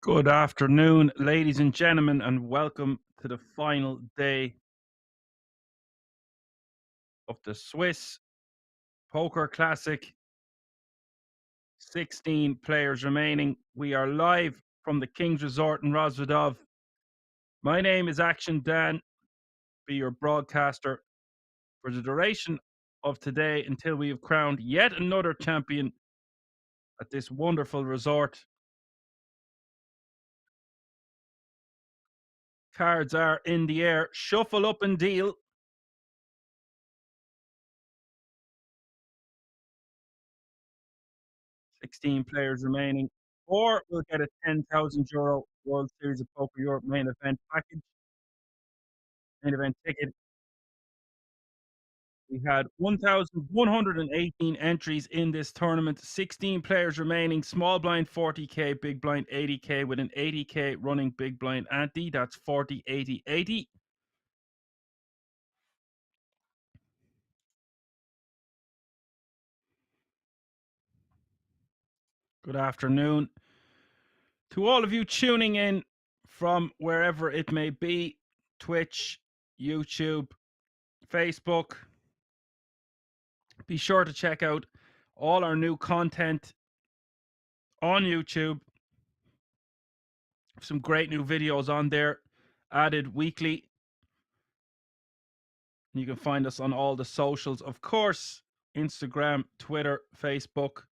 Good afternoon, ladies and gentlemen, and welcome to the final day of the Swiss Poker Classic. 16 players remaining. We are live from the King's Resort in Rozvadov. My name is Action Dan, be your broadcaster for the duration of today until we have crowned yet another champion at this wonderful resort. Cards are in the air. Shuffle up and deal. 16 players remaining, or we'll get a €10,000 World Series of Poker Europe main event package, main event ticket. We had 1,118 entries in this tournament, 16 players remaining, small blind 40k, big blind 80k, with an 80k running big blind ante. That's 40, 80, 80. Good afternoon to all of you tuning in from wherever it may be: Twitch, YouTube, Facebook. Be sure to check out all our new content on YouTube. Some great new videos on there, added weekly. You can find us on all the socials, of course, Instagram, Twitter, Facebook.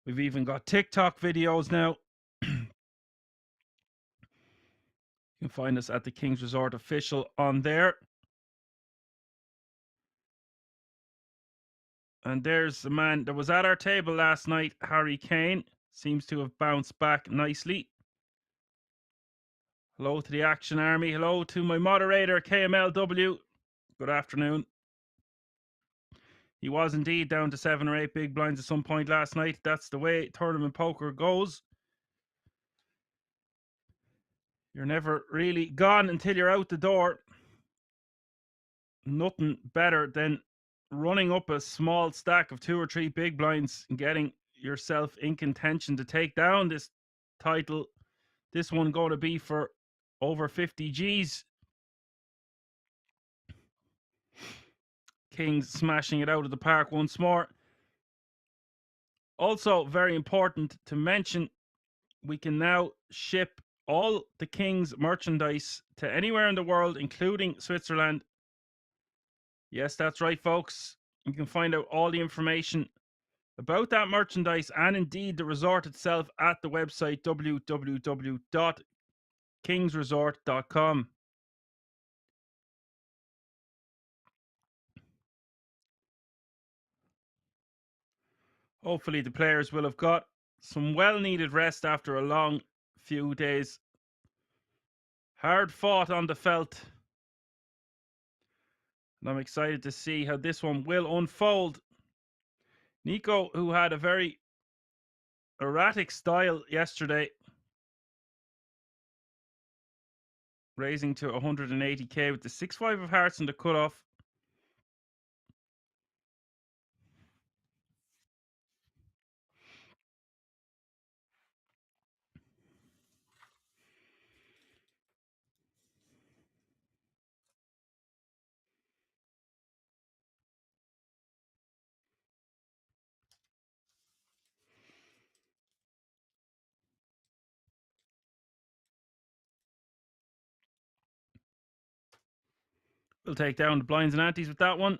We've even got TikTok videos now. You can find us at the King's Resort Official on there. And there's the man that was at our table last night, Harry Kane. Seems to have bounced back nicely. Hello to the Action Army. Hello to my moderator, KMLW. Good afternoon. He was indeed down to 7 or 8 big blinds at some point last night. That's the way tournament poker goes. You're never really gone until you're out the door. Nothing better than running up a small stack of 2 or 3 big blinds and getting yourself in contention to take down this title. This one going to be for over 50 G's. Kings smashing it out of the park once more. Also, very important to mention, we can now ship all the King's merchandise to anywhere in the world, including Switzerland. Yes, that's right, folks. You can find out all the information about that merchandise and indeed the resort itself at the website www.kingsresort.com. Hopefully the players will have got some well-needed rest after a long few days. Hard fought on the felt. And I'm excited to see how this one will unfold. Nico, who had a very erratic style yesterday, raising to 180k with the 6-5 of hearts and the cutoff. We'll take down the blinds and antes with that one.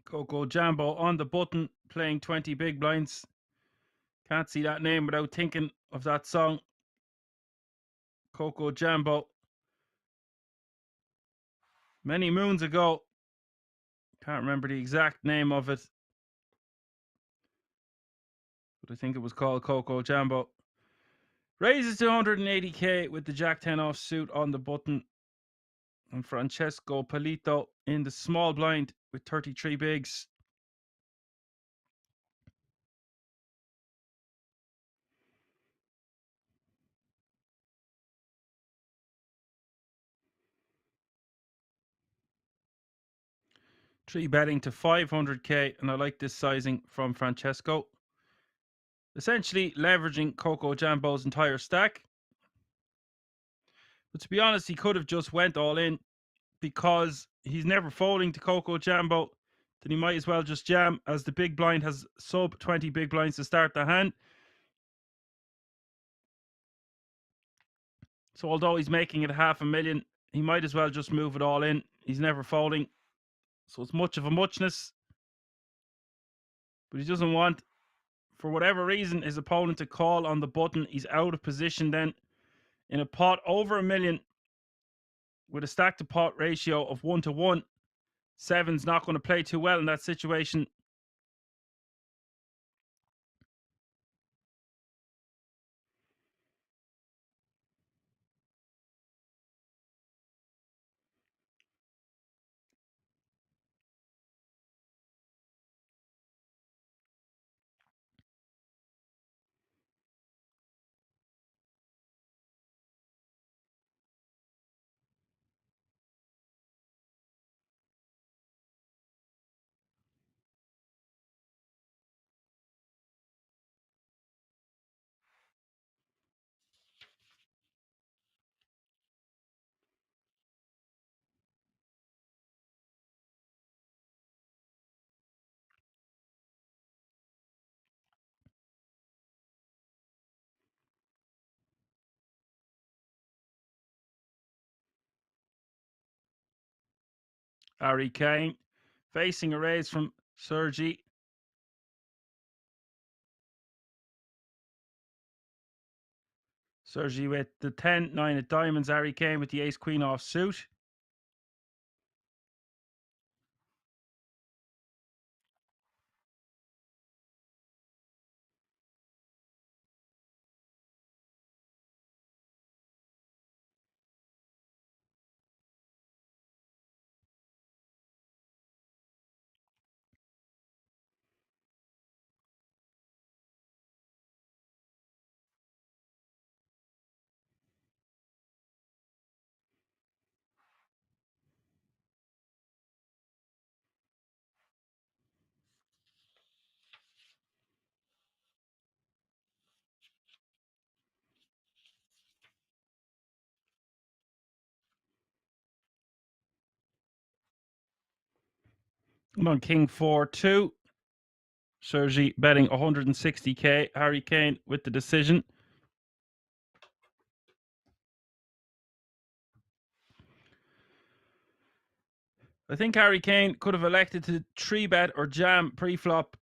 Coco Jambo on the button, playing 20 big blinds. Can't see that name without thinking of that song. Coco Jambo. Many moons ago. Can't remember the exact name of it, but I think it was called Coco Jambo. Raises to 180k with the Jack 10 offsuit on the button. And Francesco Palito in the small blind with 33 bigs. Three betting to 500k, and I like this sizing from Francesco. Essentially leveraging Coco Jambo's entire stack. But to be honest, he could have just went all in because he's never folding to Coco Jambo. Then he might as well just jam, as the big blind has sub 20 big blinds to start the hand. So although he's making it $500,000, he might as well just move it all in. He's never folding. So it's much of a muchness. But he doesn't want, for whatever reason, his opponent to call on the button. He's out of position then in a pot over $1 million with a stack to pot ratio of 1-to-1. Seven's not going to play too well in that situation. Harry Kane facing a raise from Sergey. Sergey with the 10, 9 of diamonds. Harry Kane with the ace queen off suit. And on King 4-2, Sergey betting 160k. Harry Kane with the decision. I think Harry Kane could have elected to 3-bet or jam pre-flop.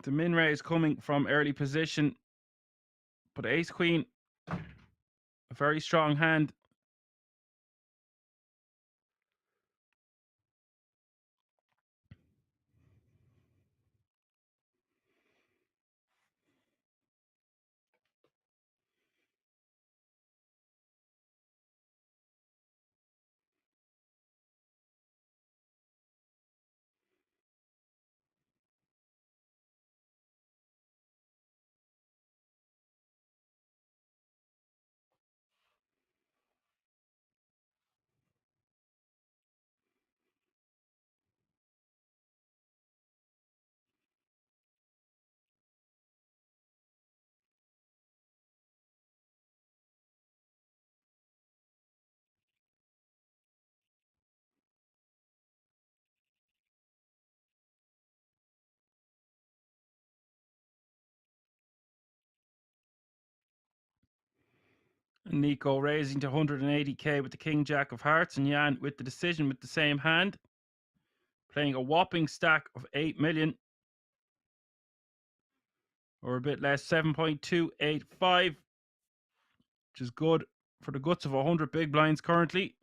The min raise coming from early position. But ace queen, a very strong hand. Nico raising to 180k with the King Jack of Hearts, and Jan with the decision with the same hand, playing a whopping stack of 8 million, or a bit less, 7.285, which is good for the guts of 100 big blinds currently.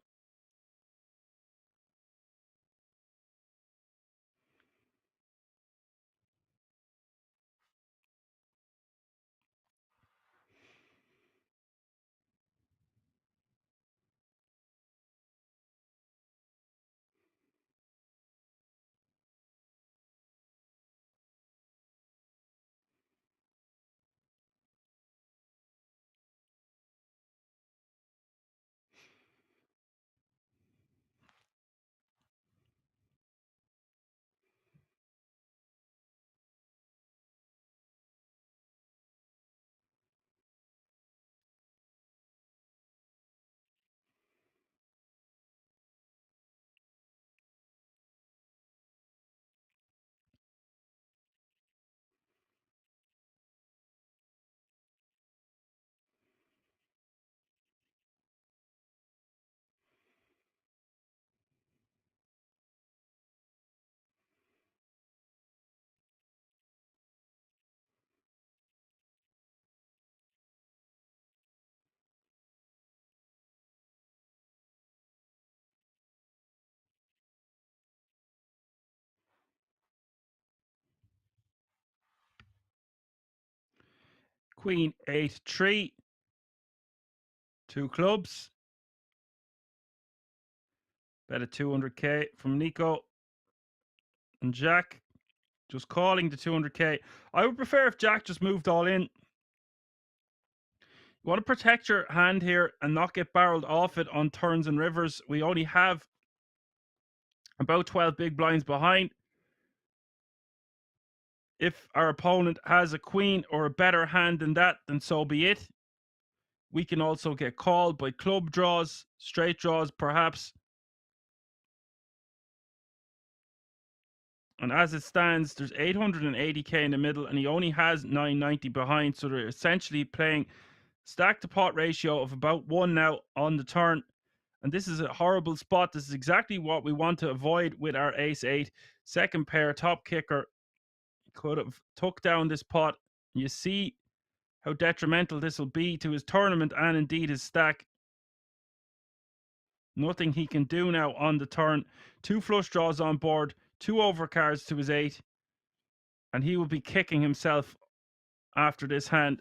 Queen 8-3, 2 clubs. Bet at 200k from Nico and Jack. Just calling the 200k. I would prefer if Jack just moved all in. You want to protect your hand here and not get barreled off it on turns and rivers. We only have about 12 big blinds behind. If our opponent has a queen or a better hand than that, then so be it. We can also get called by club draws, straight draws perhaps. And as it stands, there's 880k in the middle and he only has 990 behind. So they're essentially playing stack to pot ratio of about 1 now on the turn. And this is a horrible spot. This is exactly what we want to avoid with our ace-8. Second pair, top kicker. Could have took down this pot. You see how detrimental this will be to his tournament and indeed his stack. Nothing he can do now on the turn. 2 flush draws on board, 2 overcards to his 8. And he will be kicking himself after this hand.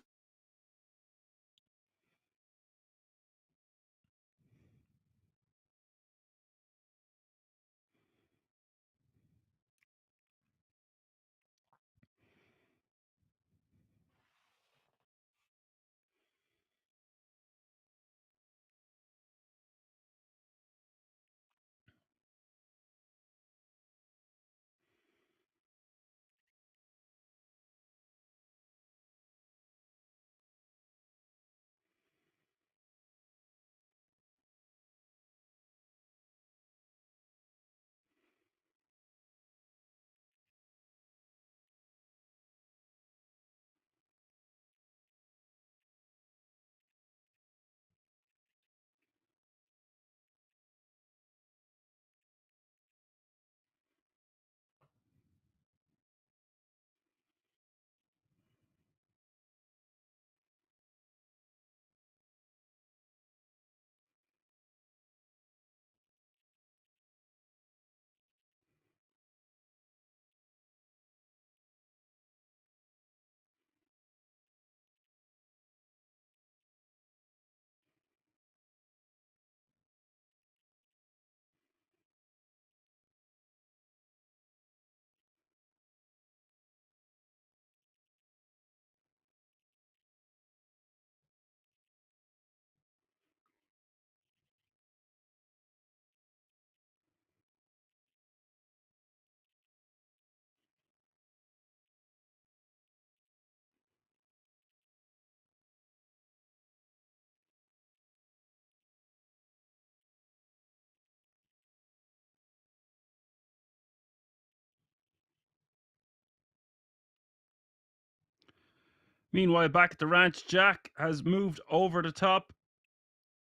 Meanwhile, back at the ranch, Jack has moved over the top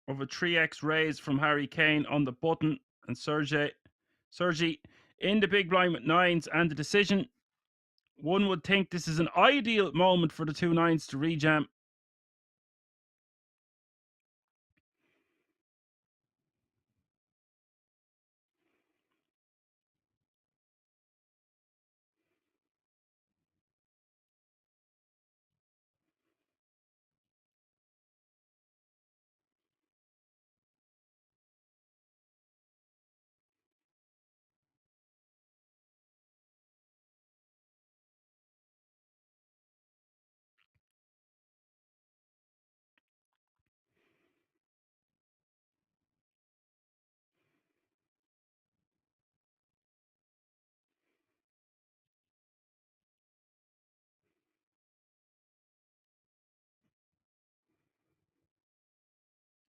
of a 3x raise from Harry Kane on the button, and Sergey in the big blind with nines, and the decision. One would think this is an ideal moment for the two nines to rejam.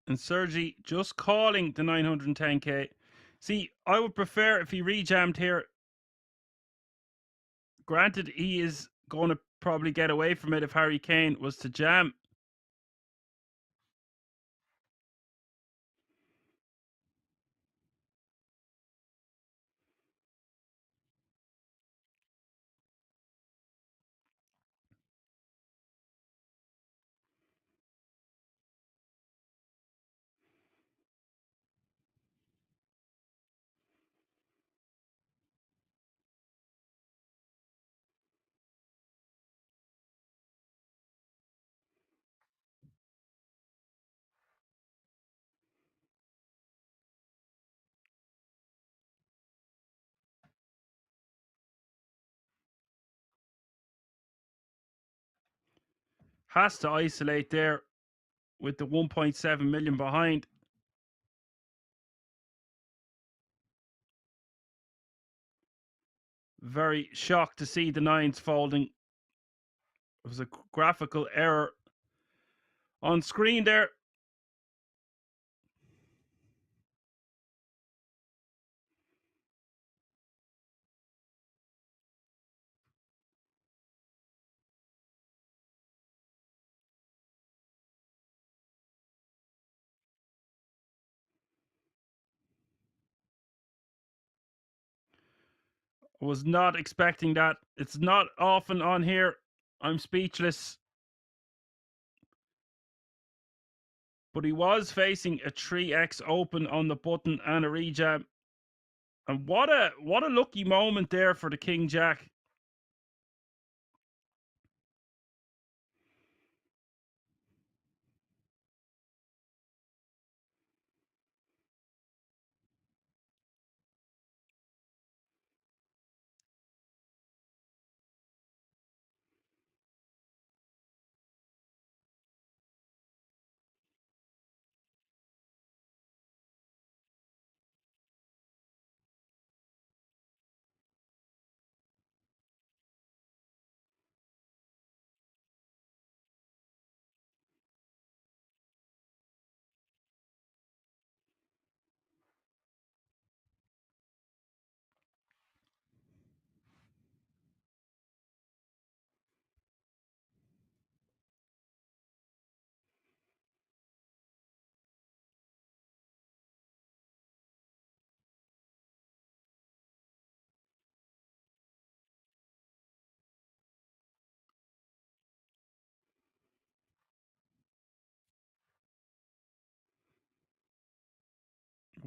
And Sergey just calling the 910k. See, I would prefer if he rejammed here. Granted, he is going to probably get away from it if Harry Kane was to jam. Has to isolate there with the 1.7 million behind. Very shocked to see the nines folding. It was a graphical error on screen there. I was not expecting that. It's not often on here. I'm speechless. But he was facing a 3x open on the button and a rejam. And what a lucky moment there for the King Jack.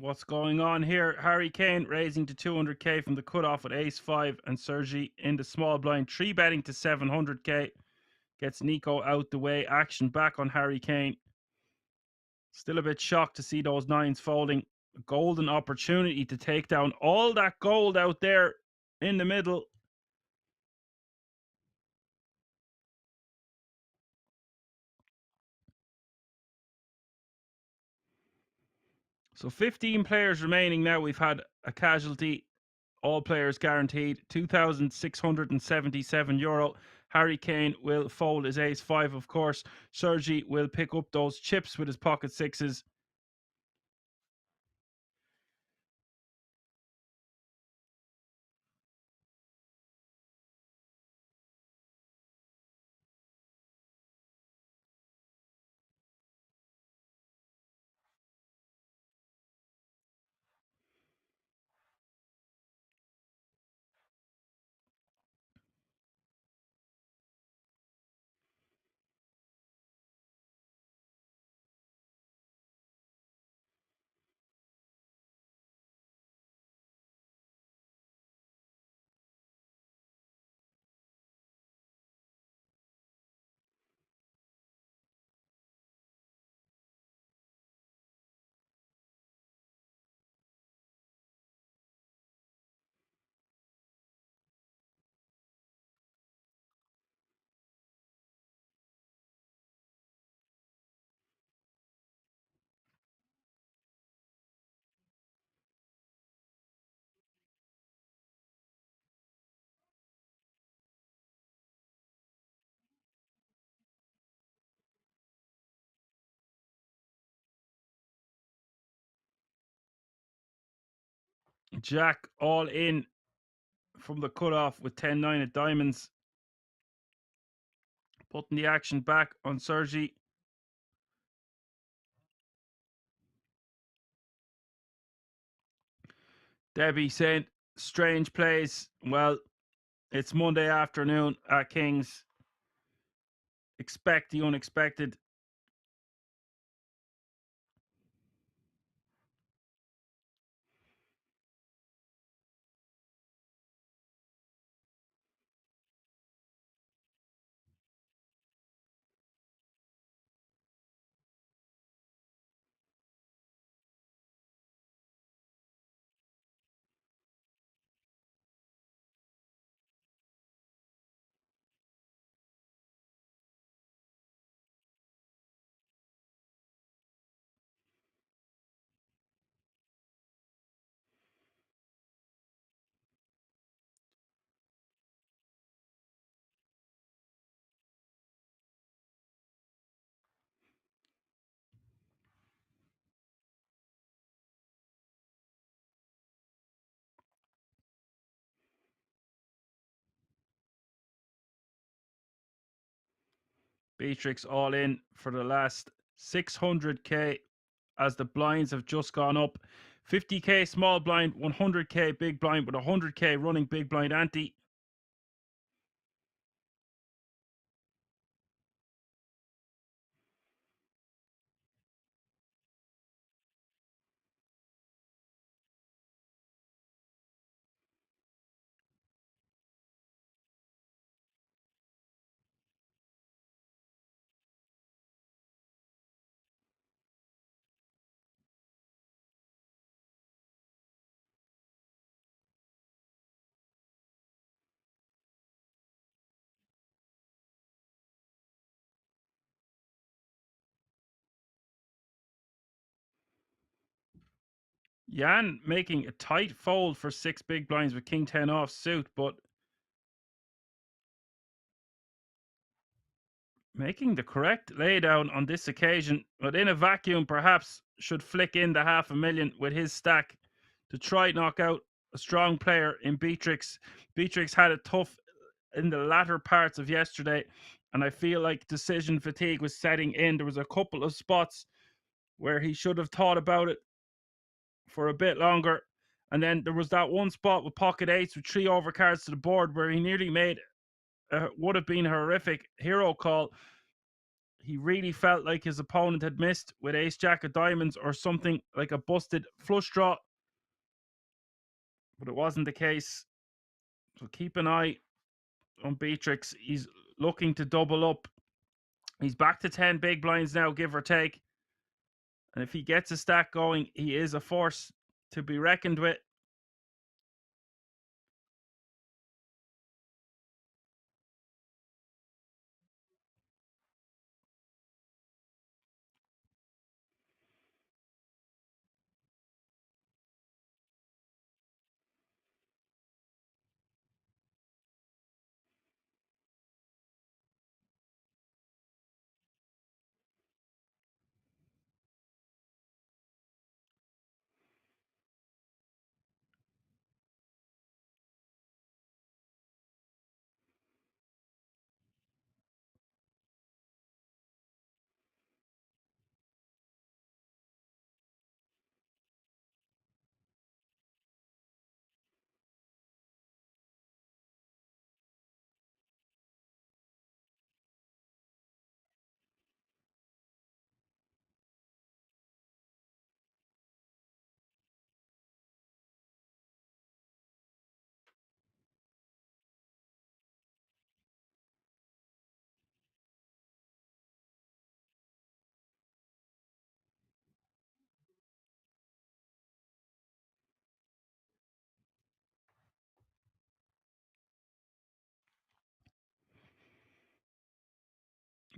What's going on here? Harry Kane raising to 200k from the cutoff with ace 5, and Sergey in the small blind 3 betting to 700k. Gets Nico out the way. Action back on Harry Kane. Still a bit shocked to see those nines folding. A golden opportunity to take down all that gold out there in the middle. So 15 players remaining now. We've had a casualty. All players guaranteed. €2,677. Harry Kane will fold his ace 5, of course. Sergey will pick up those chips with his pocket sixes. Jack all in from the cutoff with 10-9 of diamonds. Putting the action back on Sergey. Debbie saying strange plays. Well, it's Monday afternoon at King's. Expect the unexpected. Beatrix all in for the last 600k as the blinds have just gone up. 50k small blind, 100k big blind with 100k running big blind ante. Jan making a tight fold for 6 big blinds with king 10 off suit, but making the correct laydown on this occasion. But in a vacuum, perhaps should flick in the 500,000 with his stack to try knock out a strong player in Beatrix. Beatrix had it tough in the latter parts of yesterday, and I feel like decision fatigue was setting in. There was a couple of spots where he should have thought about it for a bit longer. And then there was that one spot with pocket eights with 3 overcards to the board where he nearly made would have been a horrific hero call. He really felt like his opponent had missed with ace jack of diamonds or something like a busted flush draw, but it wasn't the case. So keep an eye on Beatrix. He's looking to double up. He's back to 10 big blinds now, give or take. And if he gets a stack going, he is a force to be reckoned with.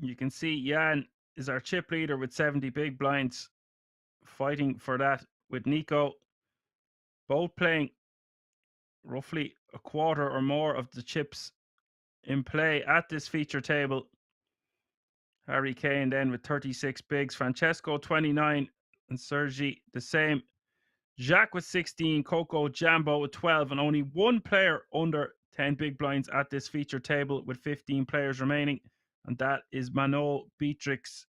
You can see Jan is our chip leader with 70 big blinds, fighting for that with Nico, both playing roughly a quarter or more of the chips in play at this feature table. Harry Kane then with 36 bigs, Francesco 29, and Sergey the same. Jacques with 16, Coco Jambo with 12, and only one player under 10 big blinds at this feature table with 15 players remaining, and that is Mano Beatrix.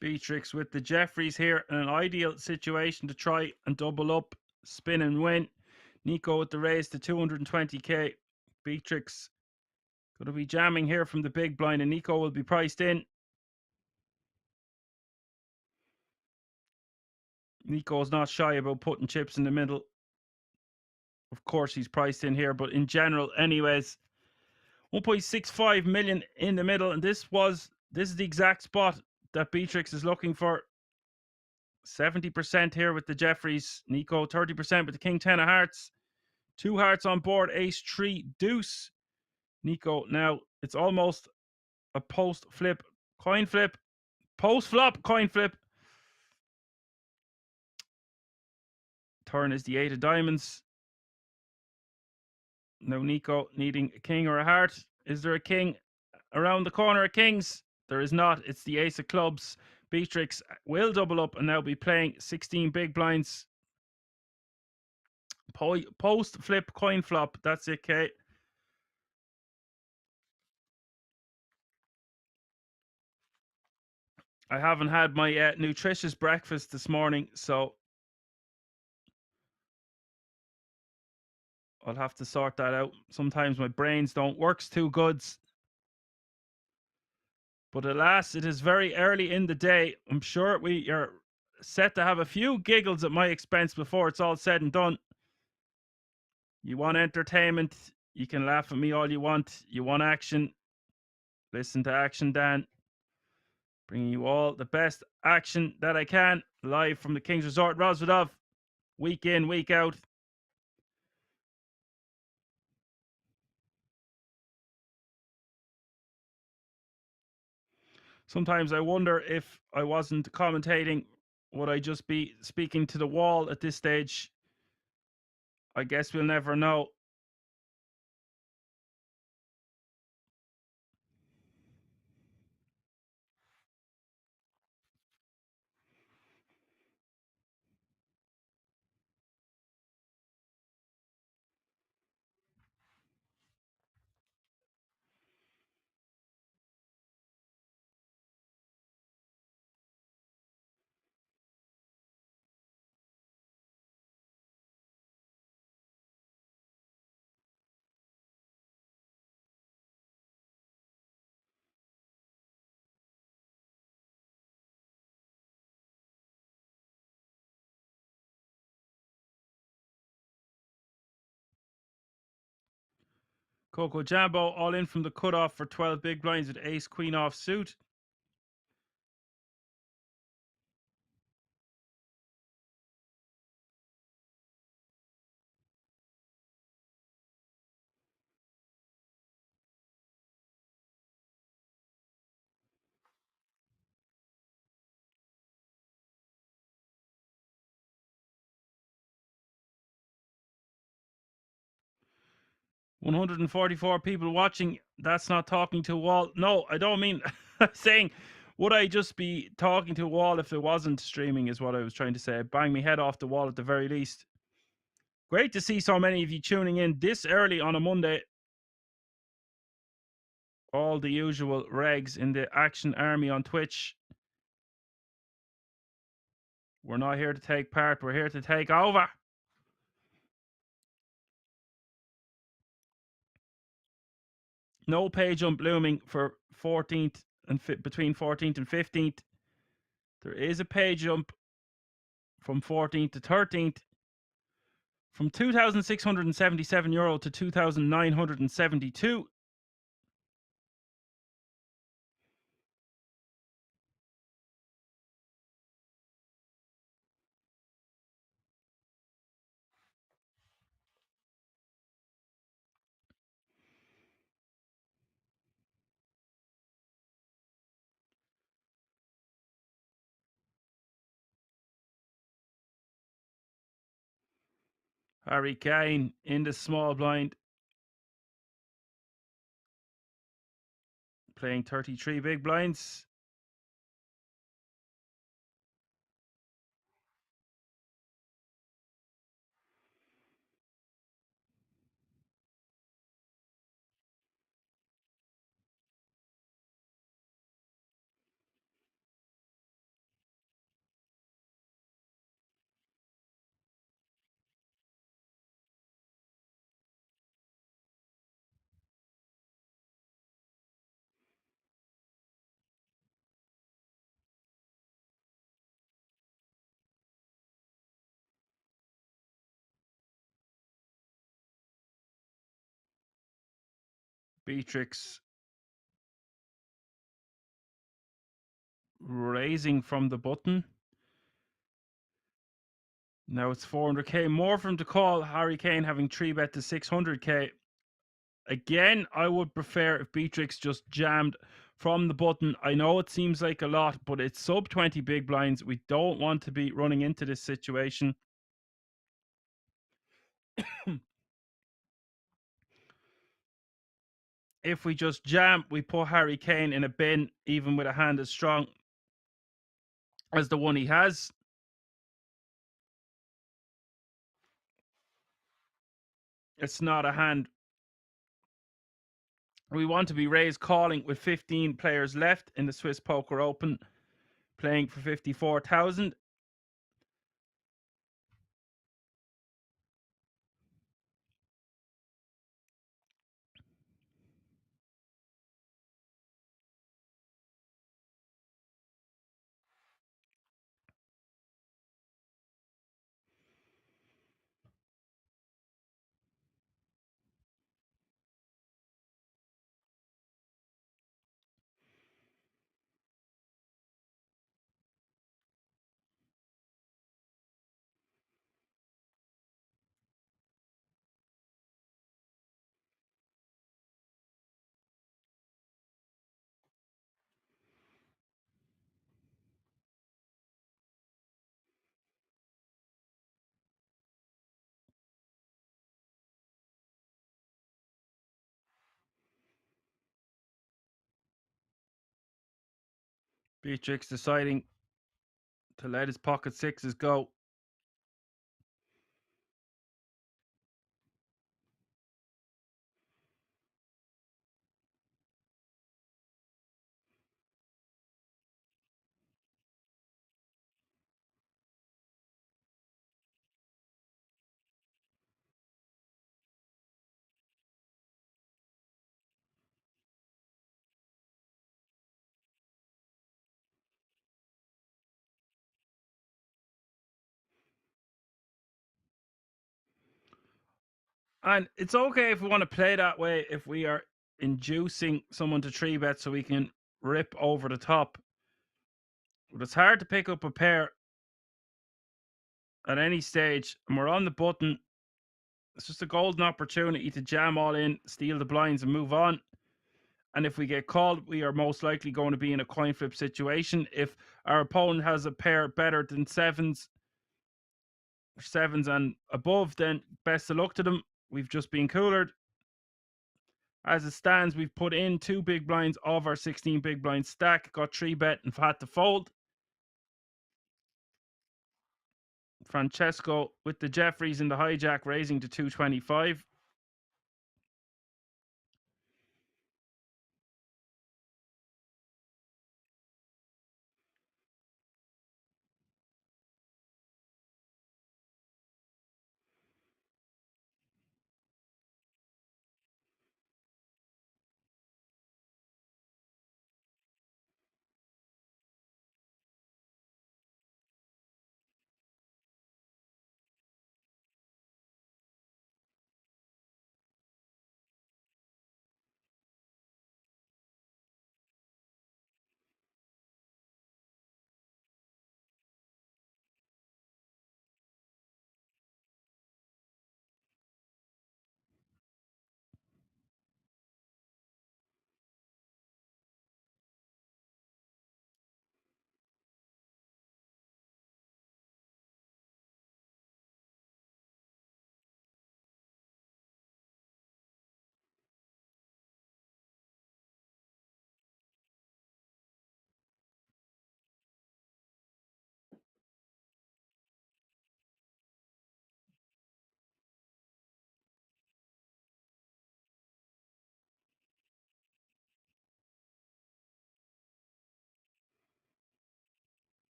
Beatrix with the Jeffries here, an ideal situation to try and double up, spin and win. Nico with the raise to 220k. Beatrix going to be jamming here from the big blind, and Nico will be priced in. Nico's not shy about putting chips in the middle. Of course, he's priced in here, but in general, anyways, 1.65 million in the middle, and this is the exact spot that Beatrix is looking for. 70% here with the Jeffries. Nico 30% with the King 10 of hearts. 2 hearts on board, ace 3 deuce. Nico, now it's almost a post flip coin flip, post flop coin flip. Turn is the 8 of diamonds. Now Nico needing a king or a heart. Is there a king around the corner of kings? There is not. It's the ace of clubs. Beatrix will double up and now be playing 16 big blinds. Post flip coin flop. That's it, Kate. I haven't had my nutritious breakfast this morning, so I'll have to sort that out. Sometimes my brains don't work too good. But alas, it is very early in the day. I'm sure we are set to have a few giggles at my expense before it's all said and done. You want entertainment? You can laugh at me all you want. You want action? Listen to Action Dan. Bringing you all the best action that I can, live from the King's Resort, Rosvedov, week in, week out. Sometimes I wonder if I wasn't commentating, would I just be speaking to the wall at this stage? I guess we'll never know. Coco Jambo all in from the cutoff for 12 big blinds with ace queen off suit. $144 people watching. That's not talking to a wall. No, I don't mean saying, would I just be talking to a wall if it wasn't streaming, is what I was trying to say. Bang me head off the wall at the very least. Great to see so many of you tuning in this early on a Monday. All the usual regs in the Action Army on Twitch. We're not here to take part, we're here to take over. No page unblooming for 14th and between 14th and 15th. There is a pay jump from 14th to 13th, from €2,677 to 2,972. Harry Kane in the small blind, playing 33 big blinds. Beatrix raising from the button. Now it's 400k more for him to call. Harry Kane having 3-bet to 600k. Again, I would prefer if Beatrix just jammed from the button. I know it seems like a lot, but it's sub 20 big blinds. We don't want to be running into this situation. If we just jam, we put Harry Kane in a bin, even with a hand as strong as the one he has. It's not a hand we want to be raised calling with 15 players left in the Swiss Poker Open, playing for 54,000. Beatrix deciding to let his pocket sixes go. And it's okay if we want to play that way, if we are inducing someone to 3-bet so we can rip over the top. But it's hard to pick up a pair at any stage, and we're on the button. It's just a golden opportunity to jam all in, steal the blinds, and move on. And if we get called, we are most likely going to be in a coin flip situation. If our opponent has a pair better than sevens and above, then best of luck to them. We've just been coolered. As it stands, we've put in 2 big blinds of our 16 big blind stack, got 3-bet and had to fold. Francesco with the Jeffries in the hijack, raising to 225.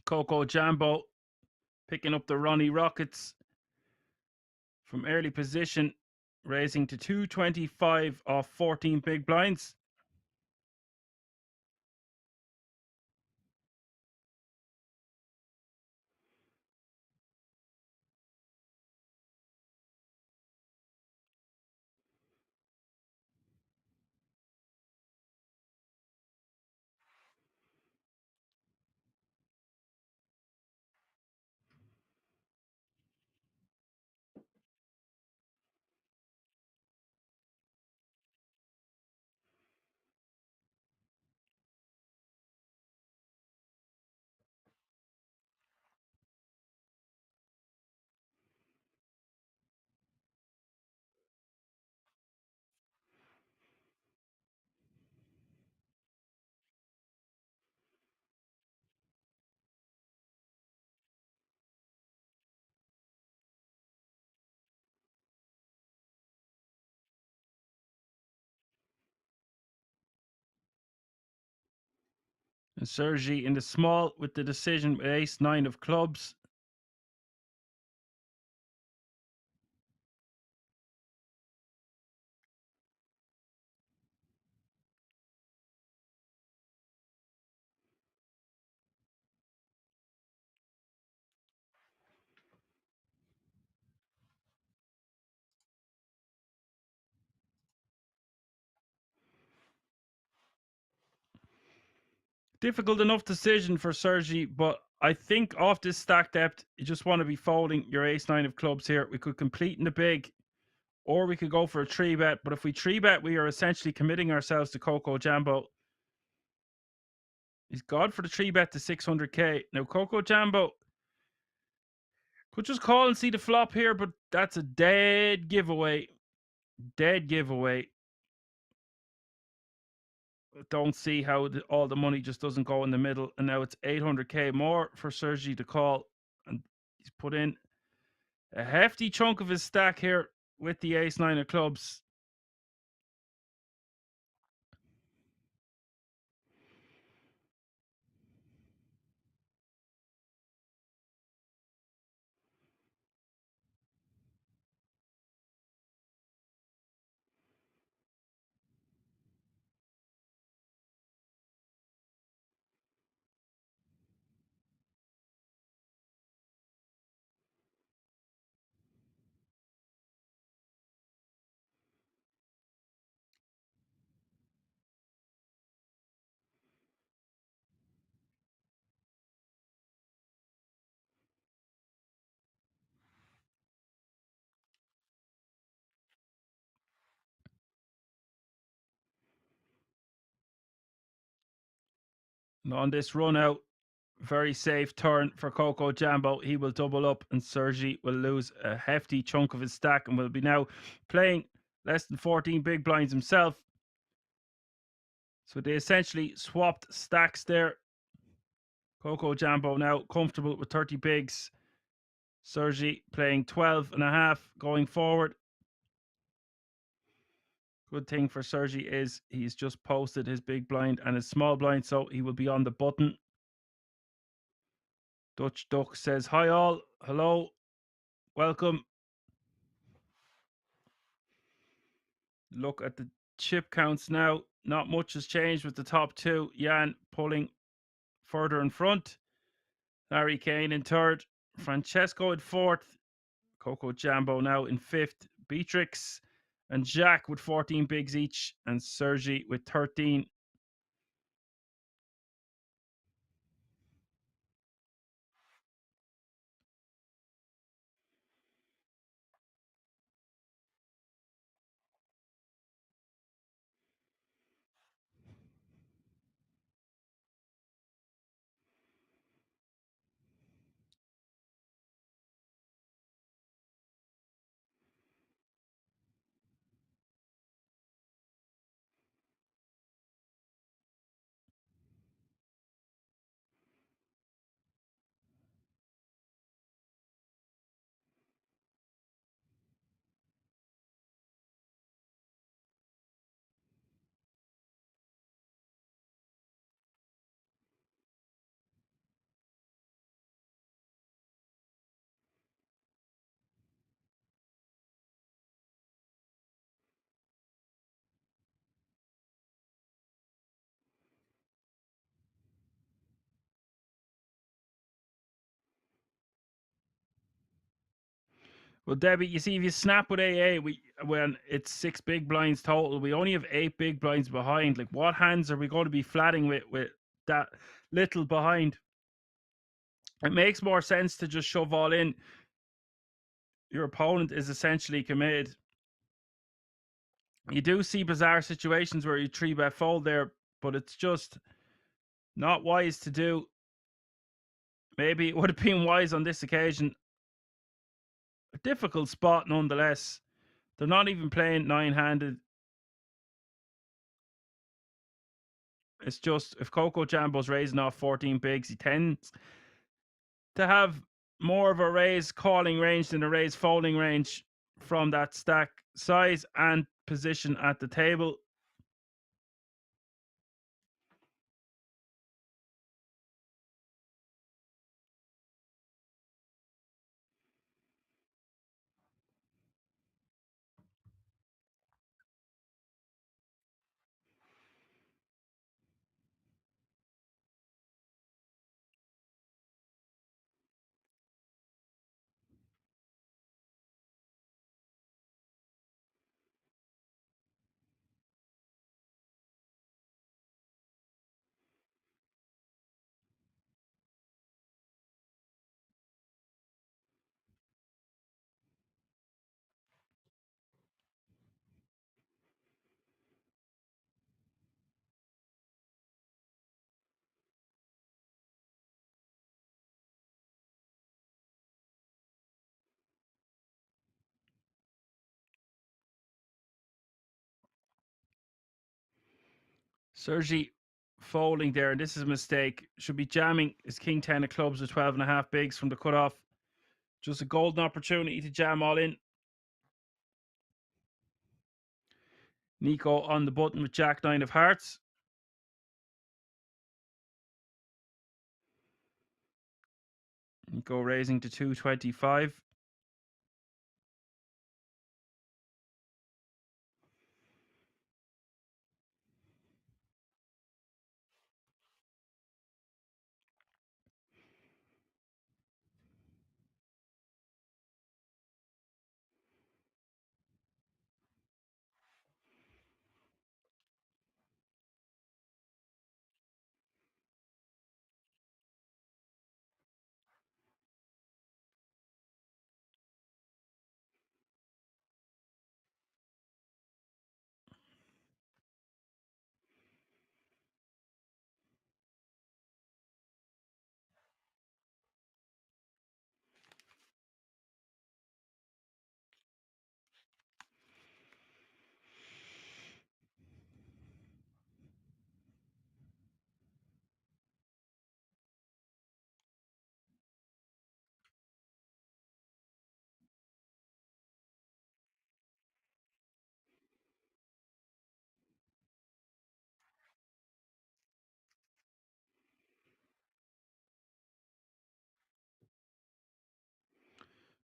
Coco Jambo picking up the Ronnie Rockets from early position, raising to 225 off 14 big blinds. And Sergey in the small with the decision with ace 9 of clubs. Difficult enough decision for Sergey, but I think off this stack depth, you just want to be folding your ace 9 of clubs here. We could complete in the big, or we could go for a 3-bet. But if we 3-bet, we are essentially committing ourselves to Coco Jambo. He's gone for the 3-bet to 600k. Now, Coco Jambo could just call and see the flop here, but that's a dead giveaway. Dead giveaway. Don't see how all the money just doesn't go in the middle. And now it's 800k more for Sergey to call. And he's put in a hefty chunk of his stack here with the ace 9 of clubs. And on this run out, very safe turn for Coco Jambo. He will double up and Sergey will lose a hefty chunk of his stack and will be now playing less than 14 big blinds himself. So they essentially swapped stacks there. Coco Jambo now comfortable with 30 bigs. Sergey playing 12 and a half going forward. Good thing for Sergey is he's just posted his big blind and his small blind, so he will be on the button. Dutch Duck says, hi all, hello, welcome. Look at the chip counts now. Not much has changed with the top two. Jan pulling further in front. Larry Kane in third. Francesco in fourth. Coco Jambo now in fifth. Beatrix and Jack with 14 bigs each. And Sergey with 13. Well, Debbie, you see, if you snap with AA, when it's 6 big blinds total, we only have 8 big blinds behind. Like, what hands are we going to be flatting with that little behind? It makes more sense to just shove all in. Your opponent is essentially committed. You do see bizarre situations where you 3-bet fold there, but it's just not wise to do. Maybe it would have been wise on this occasion. A difficult spot nonetheless. They're not even playing 9-handed. It's just if Coco Jambo's raising off 14 bigs, he tends to have more of a raise calling range than a raise folding range from that stack size and position at the table. Sergey folding there, and this is a mistake. Should be jamming his king 10 of clubs with 12.5 bigs from the cutoff. Just a golden opportunity to jam all in. Nico on the button with jack 9 of hearts. Nico raising to 225.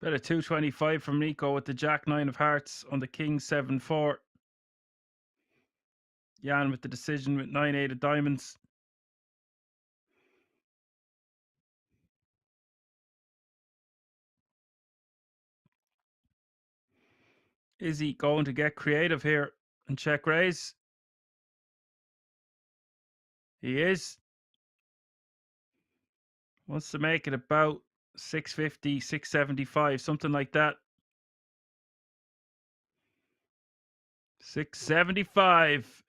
Bet a 225 from Nico with the jack 9 of hearts on the king 7-4. Jan with the decision with 9-8 of diamonds. Is he going to get creative here and check raise? He is. Wants to make it about 650, 675, something like that. 675.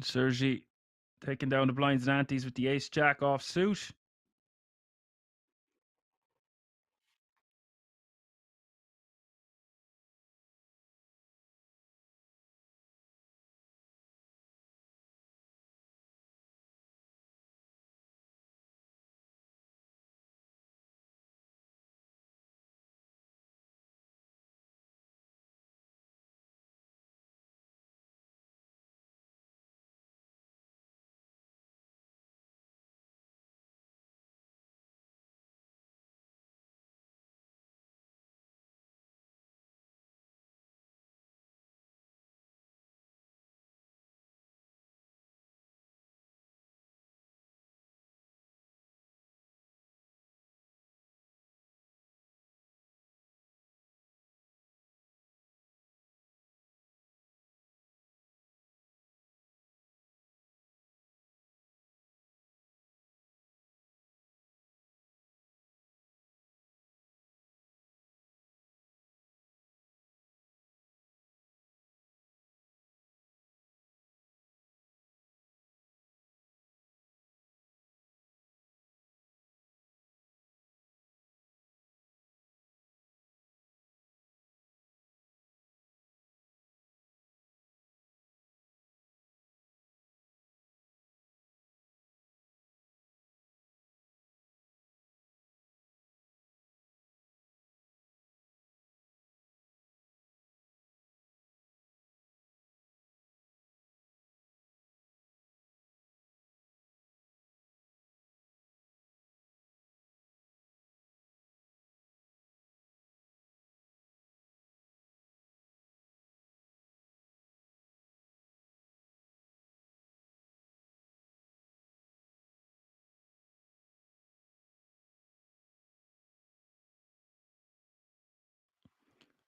Sergey taking down the blinds and antes with the ace jack off suit.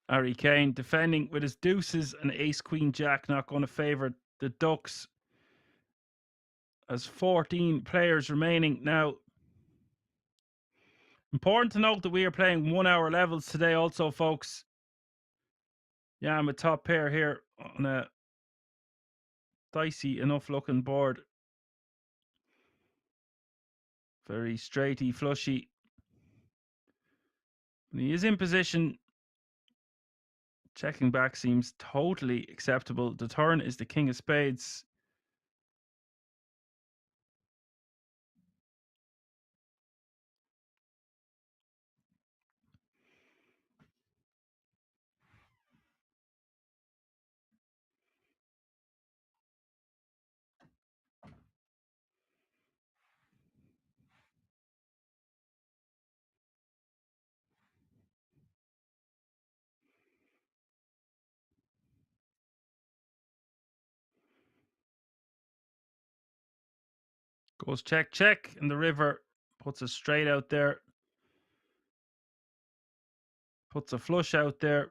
Harry Kane defending with his deuces and ace queen jack, not going to favour the Ducks. As 14 players remaining now. Important to note that we are playing 1 hour levels today also, folks. Yeah, I'm a top pair here on a dicey enough looking board. Very straighty, flushy. When he is in position, checking back seems totally acceptable. The turn is the king of spades. Goes check, check, and the river puts a straight out there. Puts a flush out there.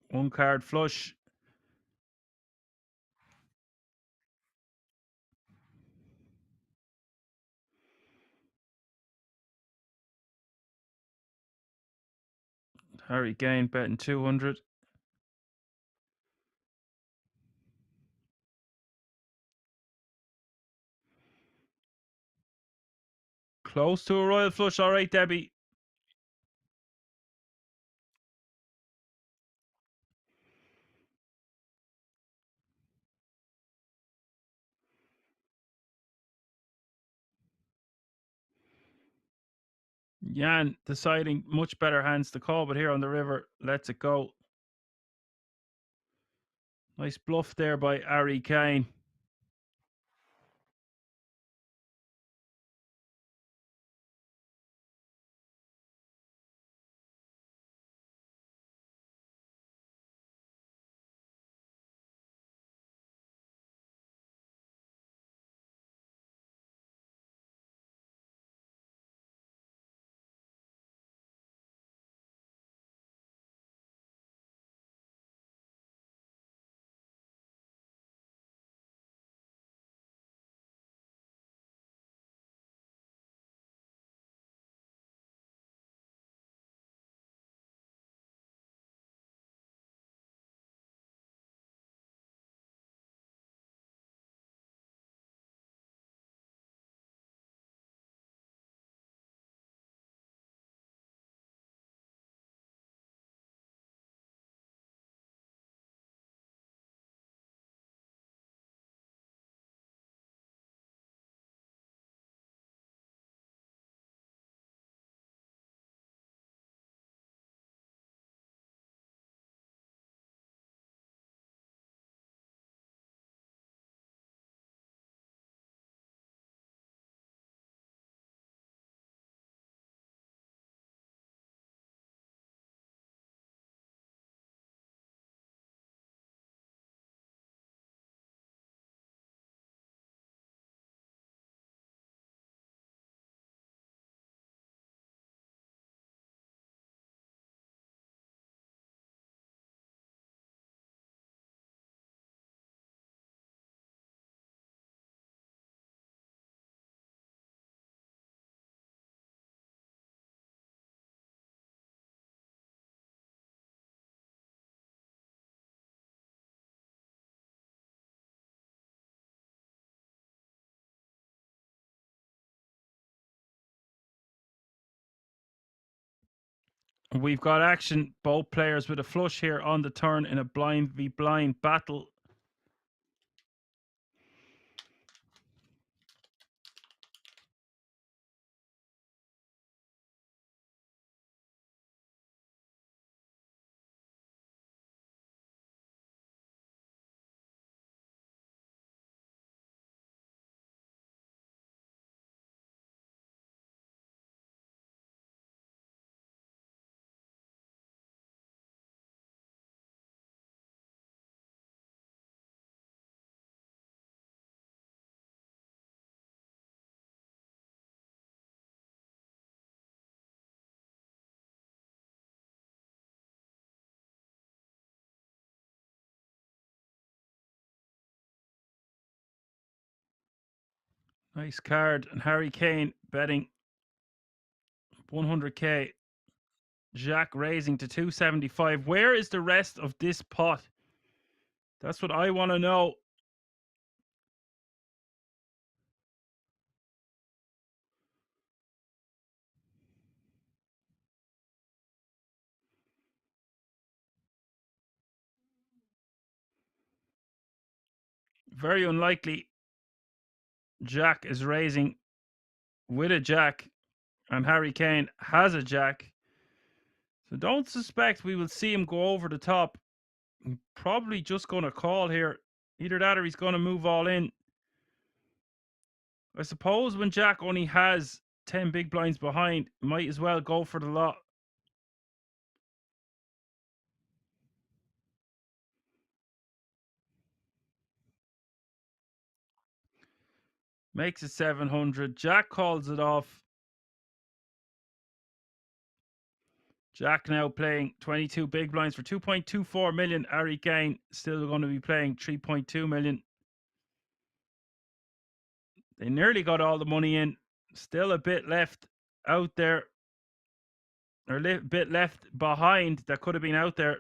One card flush. Harry Kane betting 200. Close to a royal flush. All right, Debbie. Jan deciding much better hands to call, but here on the river, lets it go. Nice bluff there by Harry Kane. We've got action. Both players with a flush here on the turn in a blind v blind battle. Nice card. And Harry Kane betting 100k. Jack raising to 275. Where is the rest of this pot? That's what I want to know. Very unlikely Jack is raising with a Jack and Harry Kane has a Jack. So don't suspect we will see him go over the top. I'm probably just going to call here. Either that or he's going to move all in. I suppose when Jack only has 10 big blinds behind, might as well go for the lot. Makes it 700. Jack calls it off. Jack now playing 22 big blinds for 2.24 million. Harry Kane still going to be playing 3.2 million. They nearly got all the money in. Still a bit left out there. Or a bit left behind that could have been out there.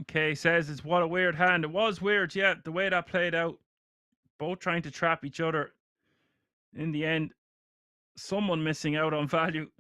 Okay, says it's what a weird hand. It was weird, yeah, the way that played out. Both trying to trap each other. In the end, someone missing out on value.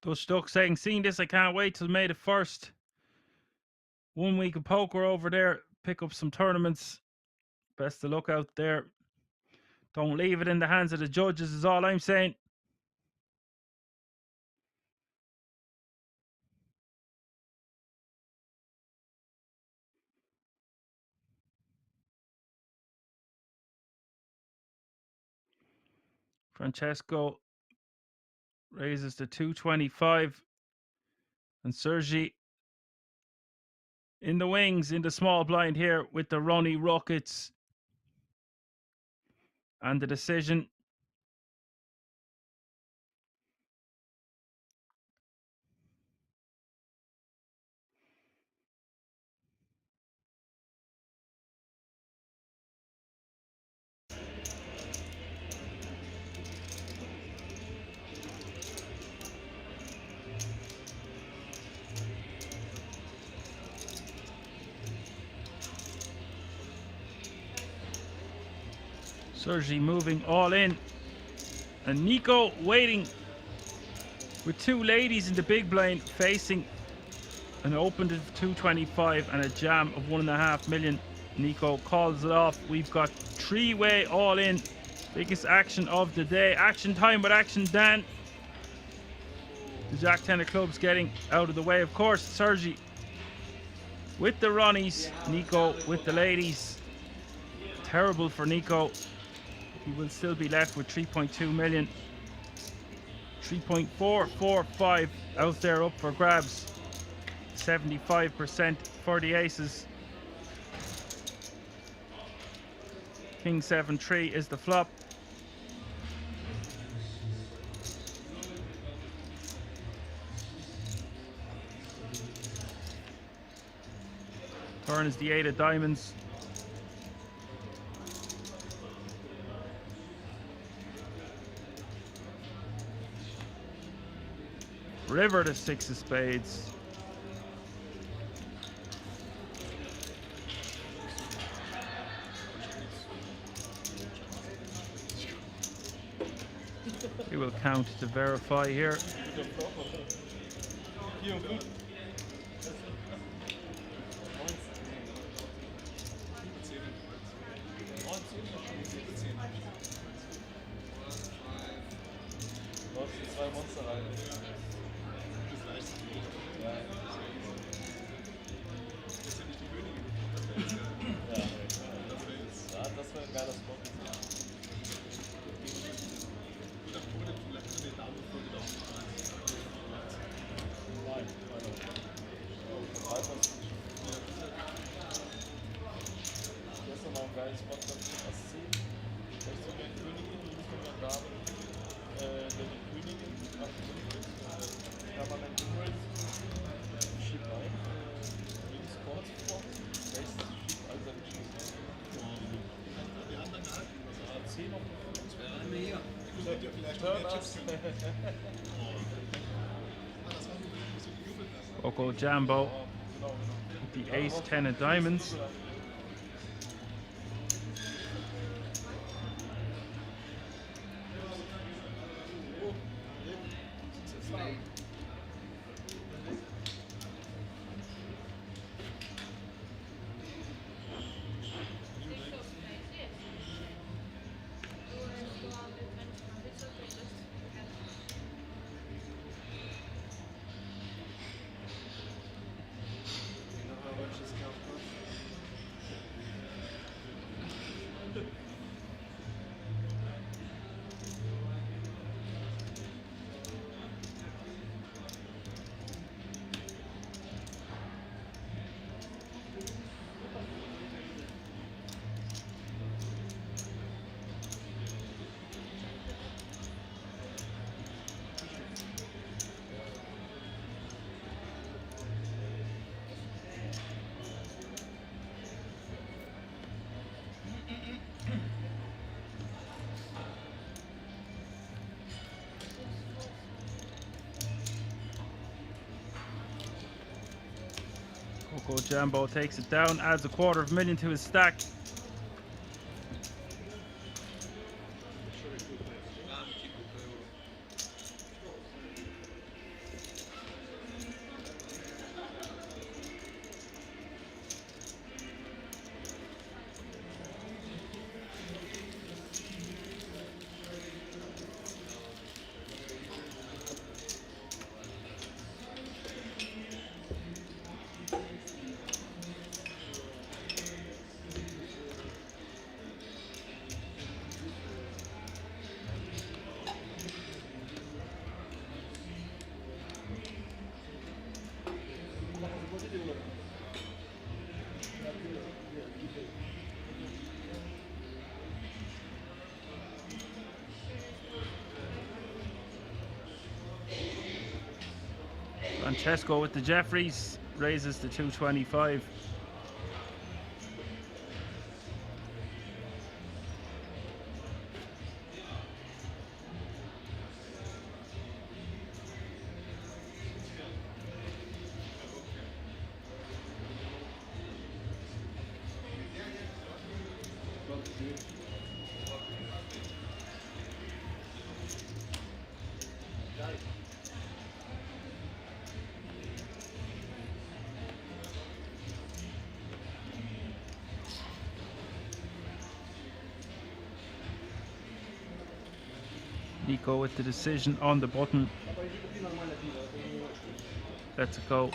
Dutch Duck saying, seeing this, I can't wait till May the 1st. 1 week of poker over there. Pick up some tournaments. Best of luck out there. Don't leave it in the hands of the judges is all I'm saying. Francesco raises to 225. And Sergey in the wings, in the small blind here with the runny rockets. And the decision. Sergey moving all in. And Nico waiting with 2 ladies in the big blind facing an open of 225 and a jam of 1.5 million. Nico calls it off. We've got 3-way all in. Biggest action of the day. Action time with Action Dan. The Jack 10 of clubs getting out of the way. Of course, Sergey with the Ronnies. Nico with the ladies. Terrible for Nico. He will still be left with 3.2 million. 3.445 out there up for grabs. 75% for the aces. King 7-3 is the flop. Turn is the 8 of diamonds. River the 6 of spades. We will count to verify here. Coco Jambo with the ace 10 of diamonds. Coco Jambo takes it down, adds a $250,000 to his stack. Francesco with the Jeffries raises to 225. Nico with the decision on the button. Let's go.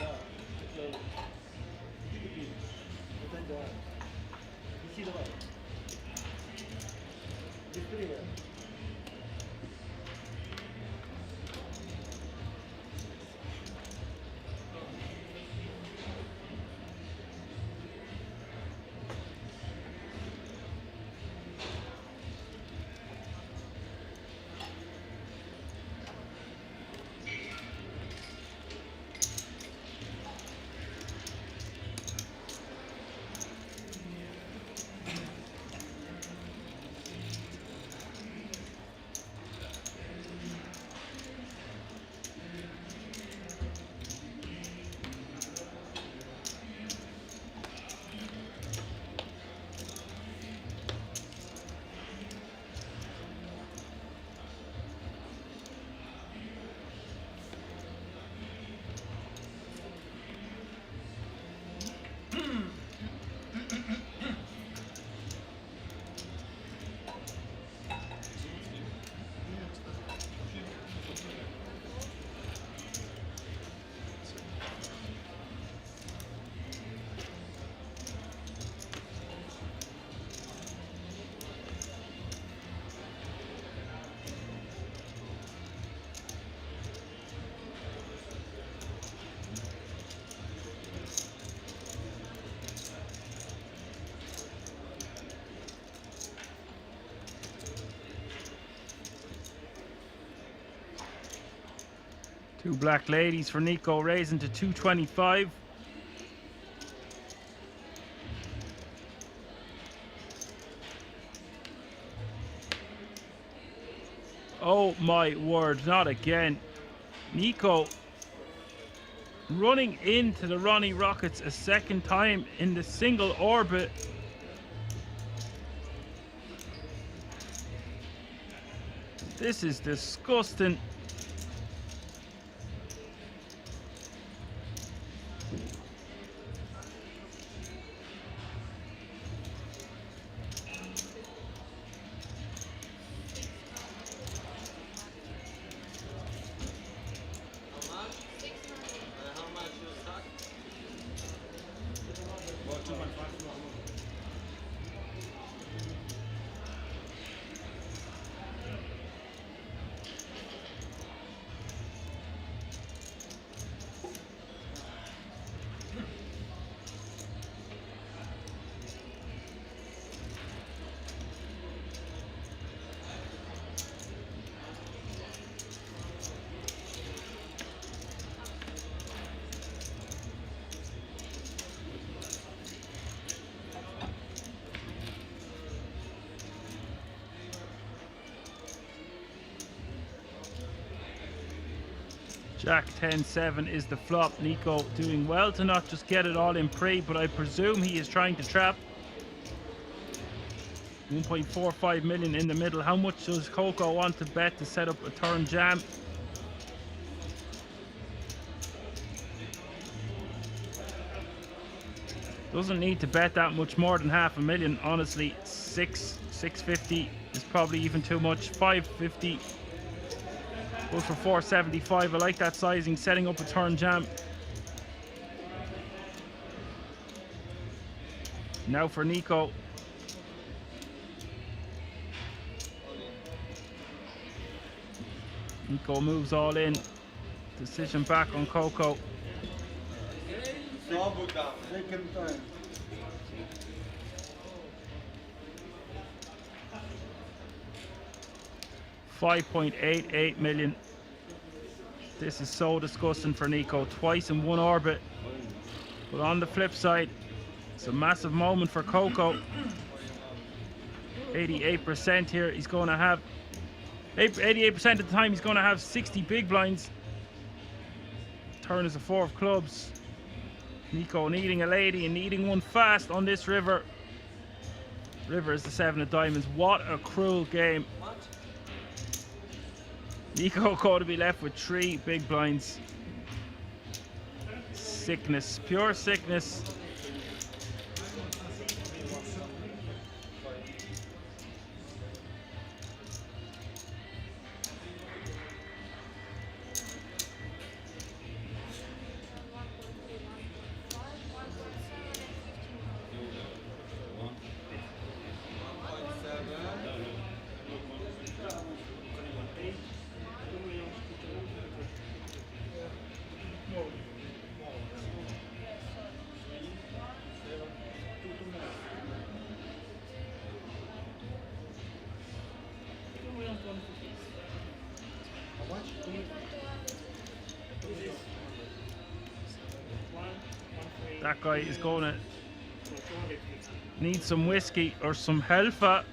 Two black ladies for Nico, raising to 225. Oh my word, not again. Nico running into the Ronnie Rockets a second time in the single orbit. This is disgusting. Jack 10-7 is the flop. Nico doing well to not just get it all in pre, but I presume he is trying to trap. 1.45 million in the middle. How much does Coco want to bet to set up a turn jam? Doesn't need to bet that much more than $500,000. Honestly, 650 is probably even too much. 550. Goes for 475. I like that sizing. Setting up a turn jam. Now for Nico. Nico moves all in. Decision back on Coco. Second time. 5.88 million. This is so disgusting for Nico. Twice in one orbit. But on the flip side, it's a massive moment for Coco. 88% here. He's going to have 88% of the time. He's going to have 60 big blinds. Turn is a 4 of clubs. Nico needing a lady and needing one fast on this river. River is the 7 of diamonds. What a cruel game. Nico going to be left with 3 big blinds. Sickness, pure sickness. That guy is going to need some whiskey or some Helfa.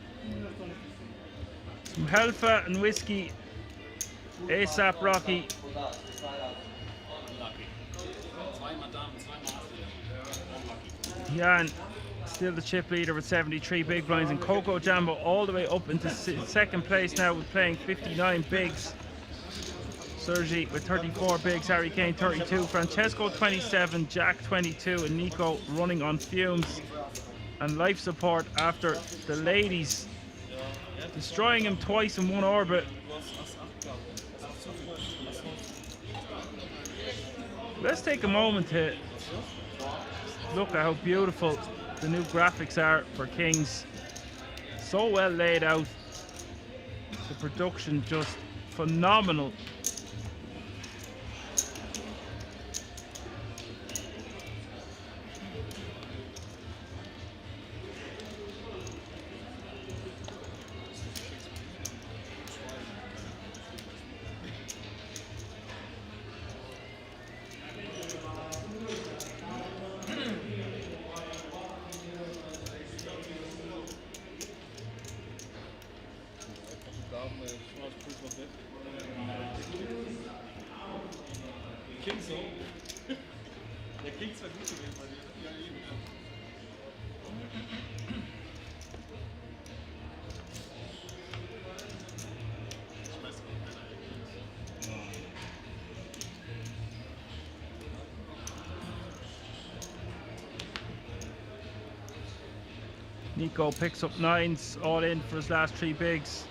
Some Helfa and whiskey. ASAP Rocky. Jan still the chip leader with 73 big blinds, and Coco Jambo all the way up into second place now with playing 59 bigs. Sergey with 34 bigs, Harry Kane 32, Francesco 27, Jack 22, and Nico running on fumes and life support after the ladies destroying him twice in one orbit. Let's take a moment to look at how beautiful the new graphics are for Kings. So well laid out. The production just phenomenal. Nico picks up 9s, all in for his last 3 bigs.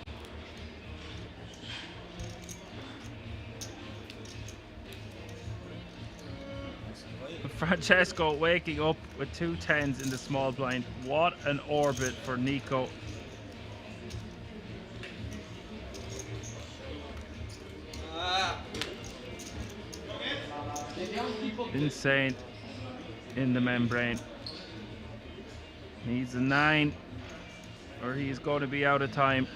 Francesco waking up with 2 10s in the small blind. What an orbit for Nico. Insane in the membrane. Needs a 9 or he's going to be out of time.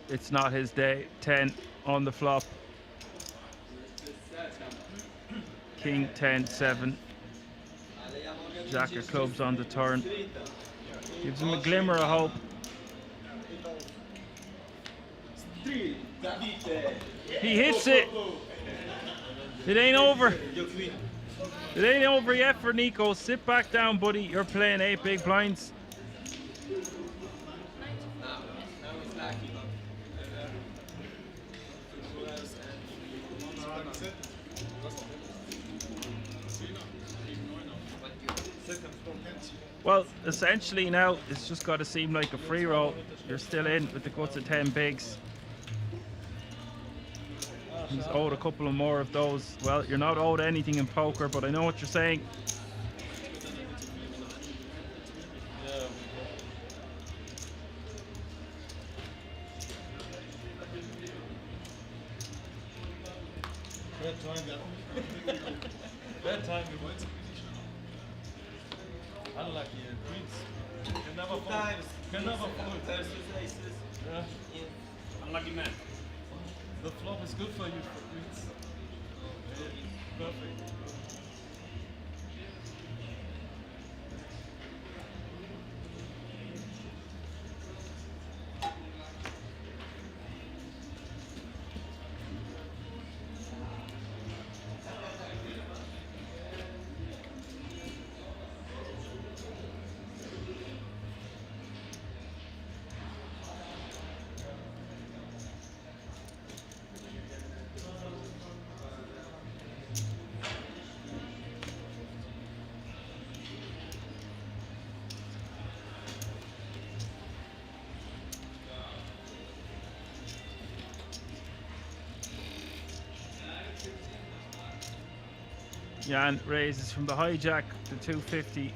It's not his day. 10 on the flop. King 10 7. Jack of clubs on the turn. Gives him a glimmer of hope. He hits it. It ain't over. It ain't over yet for Nico. Sit back down, buddy. You're playing 8 big blinds. Well, essentially now it's just got to seem like a free roll. You're still in with the guts of 10 bigs. He's owed a couple of more of those. Well, you're not owed anything in poker, but I know what you're saying. Bad timing. Unlucky. Queens. Can never fold. Can never fold. Yeah. Unlucky man. The flop is good for you for queens. Perfect. Jan raises from the hijack to 250.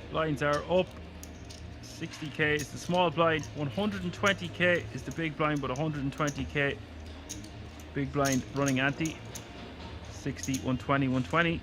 Blinds are up. 60k is the small blind, 120k is the big blind, but 120k big blind running ante. 60, 120, 120.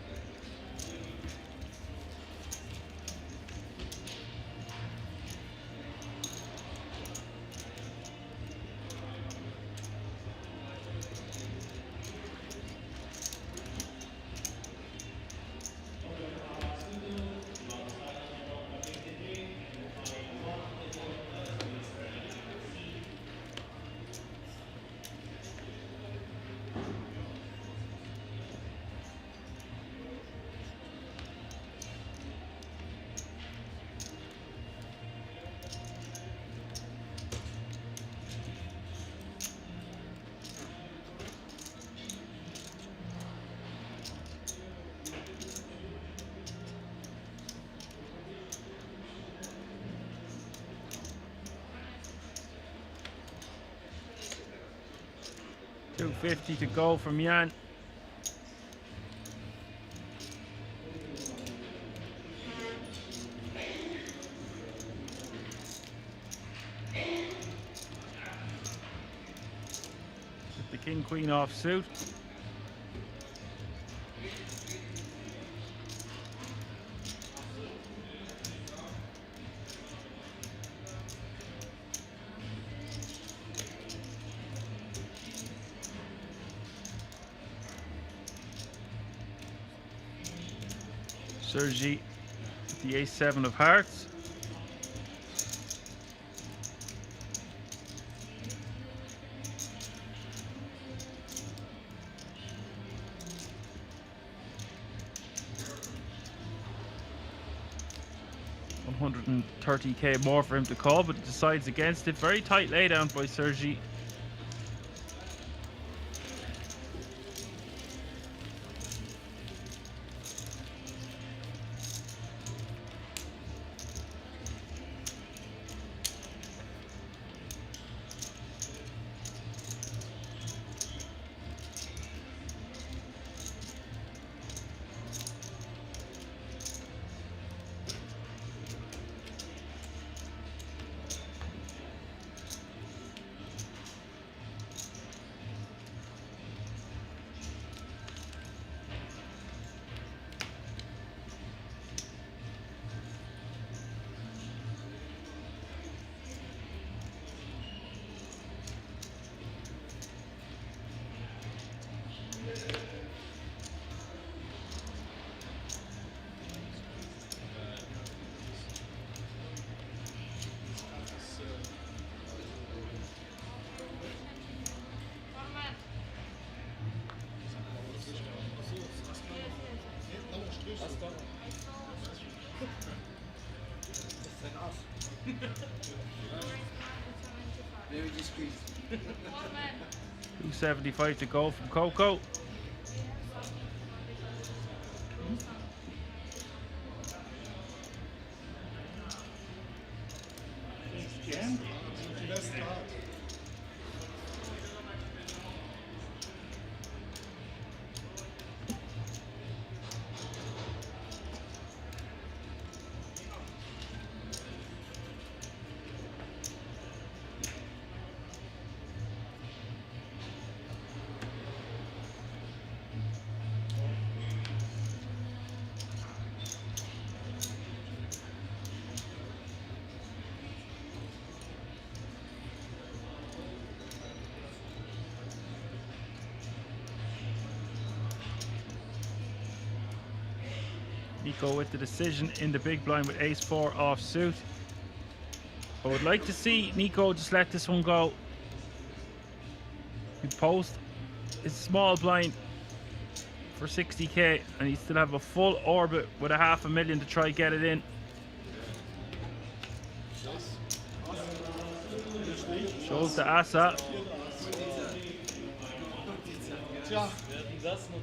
$250 to go from Jan. With the king queen off suit. Sergey with the ace-7 of hearts. $130k more for him to call, but he decides against it. Very tight laydown by Sergey. Very discreet. $275 to go from Coco. Nico with the decision in the big blind with ace 4 offsuit. I would like to see Nico just let this one go. He post his small blind for 60k and he still have a full orbit with a $500,000 to try get it in. Shows the Asa. Tja. Das noch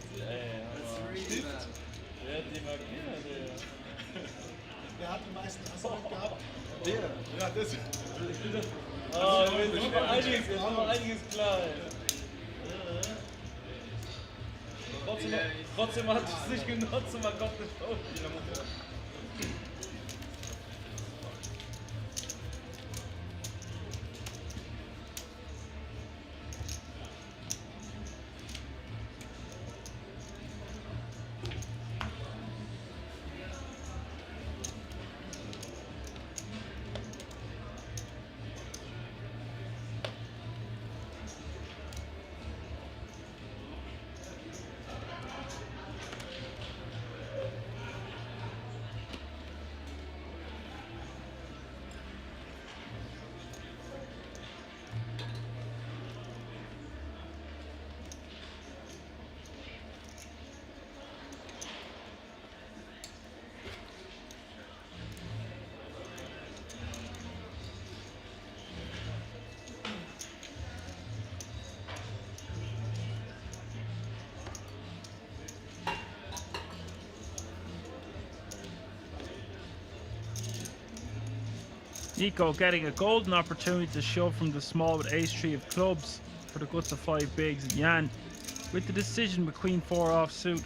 Stift. Wer hat die Markierer? Wer hat die meisten Assault gehabt? Der. Ja, das. Oh, ist noch einiges klar. Trotzdem hat es nicht genutzt und man konnte nicht aufspielen. Nico getting a golden opportunity to shove from the small with ace 3 of clubs for the guts of 5 bigs. And Jan with the decision with queen 4 offsuit.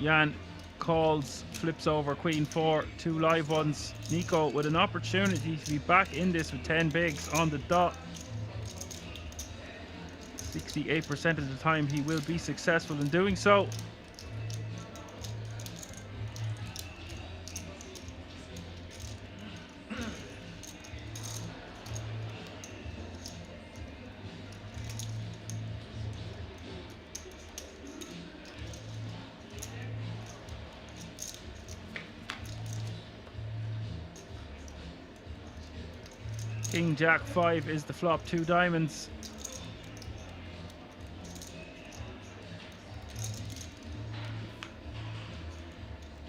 Jan calls, flips over queen 4, 2 live ones. Nico with an opportunity to be back in this with 10 bigs on the dot. 68% of the time he will be successful in doing so. King Jack 5 is the flop, 2 diamonds.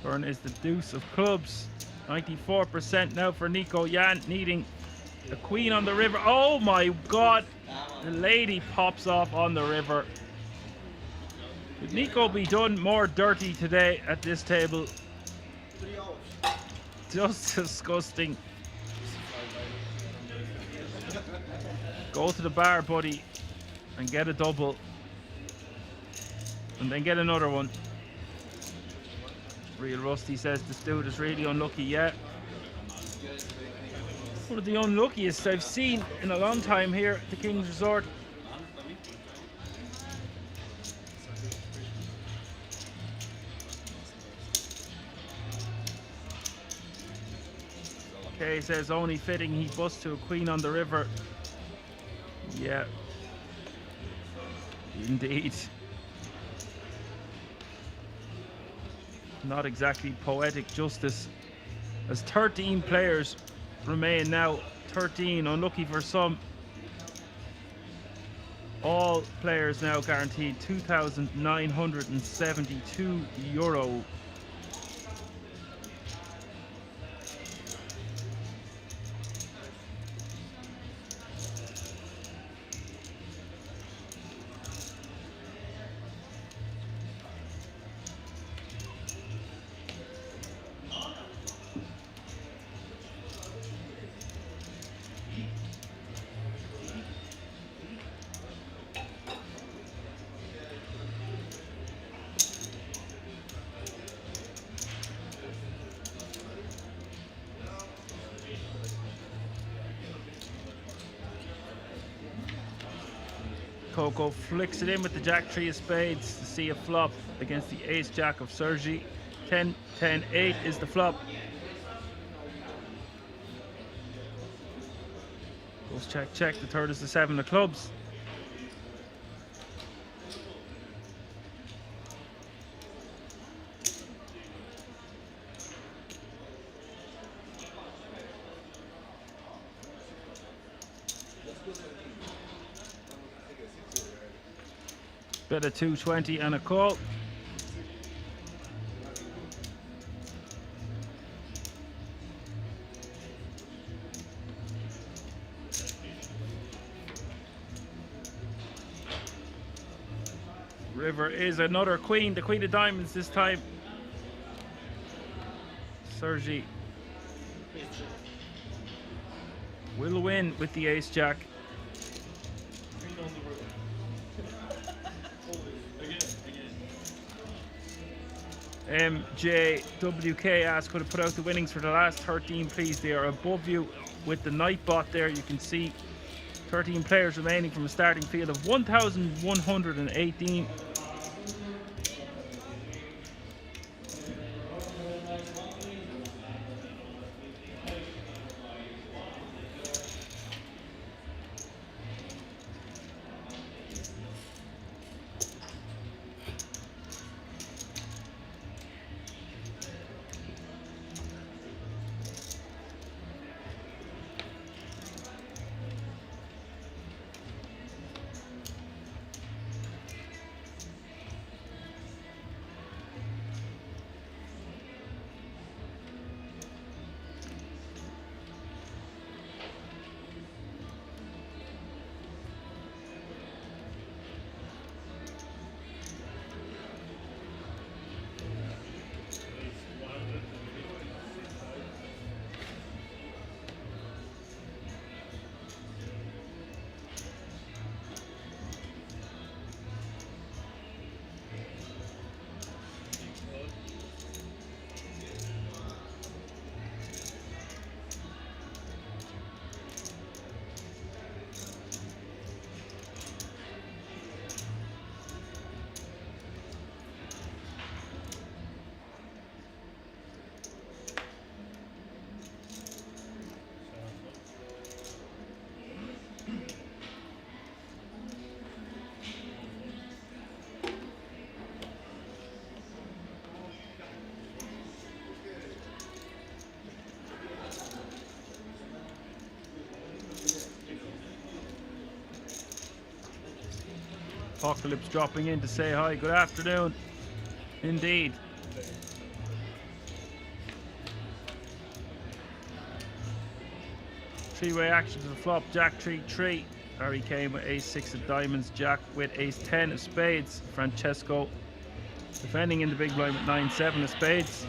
Turn is the deuce of clubs. 94% now for Nico. Jan needing a queen on the river. Oh my god! The lady pops off on the river. Could Nico be done more dirty today at this table? Just disgusting. Go to the bar, buddy, and get a double. And then get another one. Real Rusty says this dude is really unlucky. Yeah, one of the unluckiest I've seen in a long time here at the King's Resort. Okay, says only fitting he busts to a queen on the river. Yeah, indeed. Not exactly poetic justice, as 13 players remain now. 13, unlucky for some. All players now guaranteed €2,972. Coco flicks it in with the Jack 3 of spades to see a flop against the Ace Jack of Sergey. 10, 10, 8 is the flop. Post check, check. The third is the 7 of clubs. Bit of 220 and a call. River is another queen, the queen of diamonds this time. Sergey will win with the ace jack. MJWK asks, could have put out the winnings for the last 13, please. They are above you with the night bot there. You can see 13 players remaining from a starting field of 1,118. Apocalypse dropping in to say hi. Good afternoon. Indeed. Three-way action to the flop. Jack 3-3. Harry Kane with ace 6 of diamonds. Jack with ace 10 of spades. Francesco defending in the big blind with 9-7 of spades.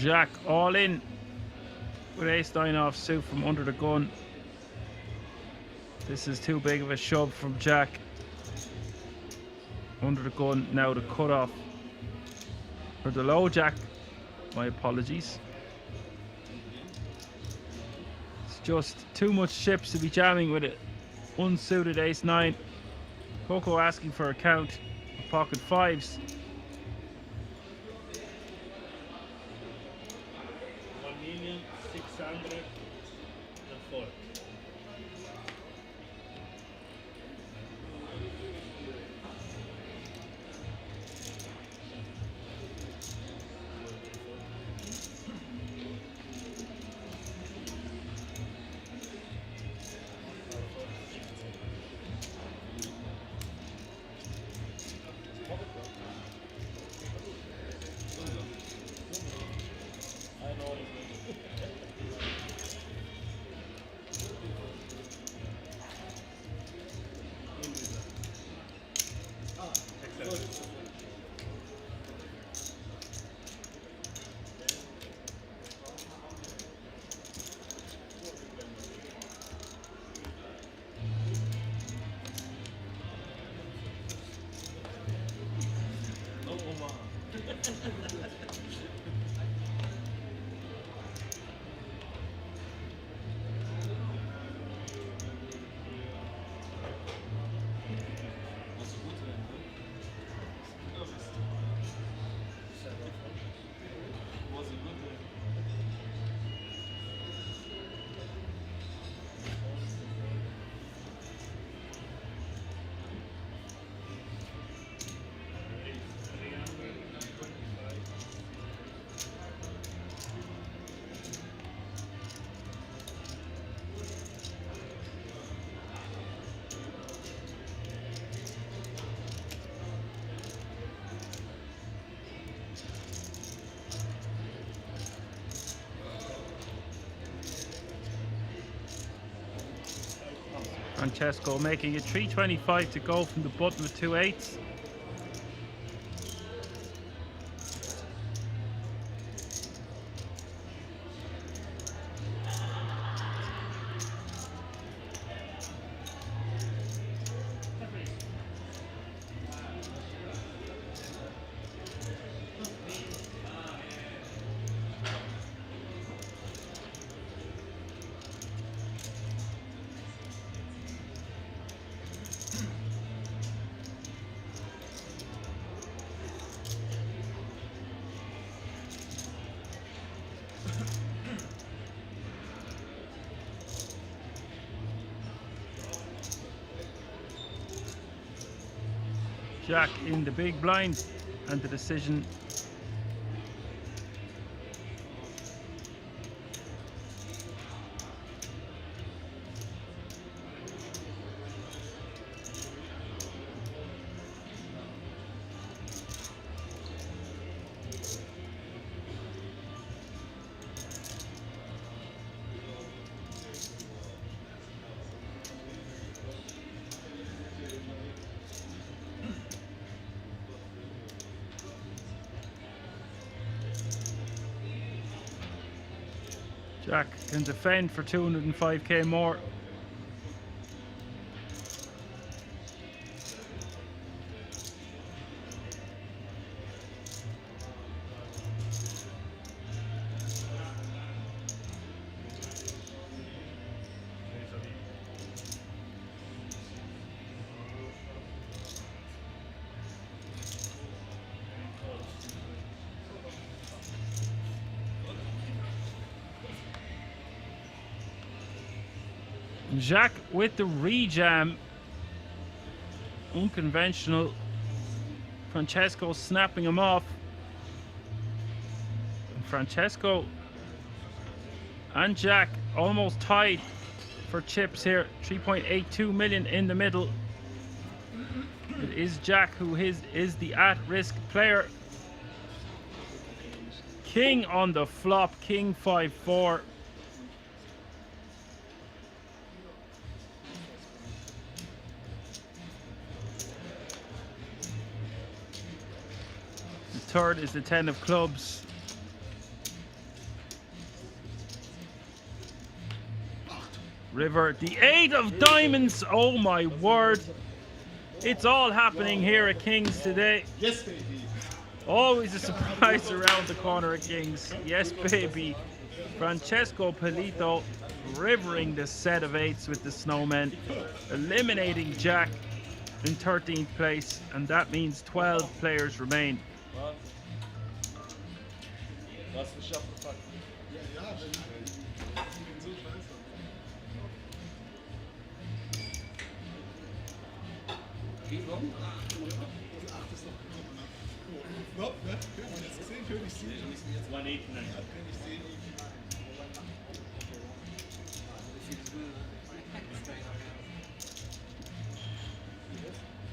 Jack all in with ace-9 off suit from under the gun. This is too big of a shove from Jack. Under the gun, now the cut-off. For the low Jack, my apologies. It's just too much chips to be jamming with it. Unsuited ace-9. Coco asking for a count of pocket fives. 1,604,000. Francesco making it 325 to go from the button with 2 8s. Jack in the big blind, and the decision. Jack can defend for 205k more. Jack with the rejam. Unconventional. Francesco snapping him off. And Francesco and Jack almost tied for chips here. 3.82 million in the middle. It is Jack who is the at-risk player. King on the flop. King 5-4. Third is the 10 of clubs. River, the 8 of diamonds. Oh my word. It's all happening here at Kings today. Yes, baby. Always a surprise around the corner at Kings. Yes, baby. Francesco Polito rivering the set of 8s with the Snowmen, eliminating Jack in 13th place, and that means 12 players remain. Was geschafft, fuck. Ja, ja, ich bin so scheiße. Ach, ist noch Knopf, ne? König 7. 189. König 7.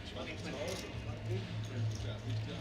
Ich war nicht zu Hause. Ja, nicht die 8. Die 8.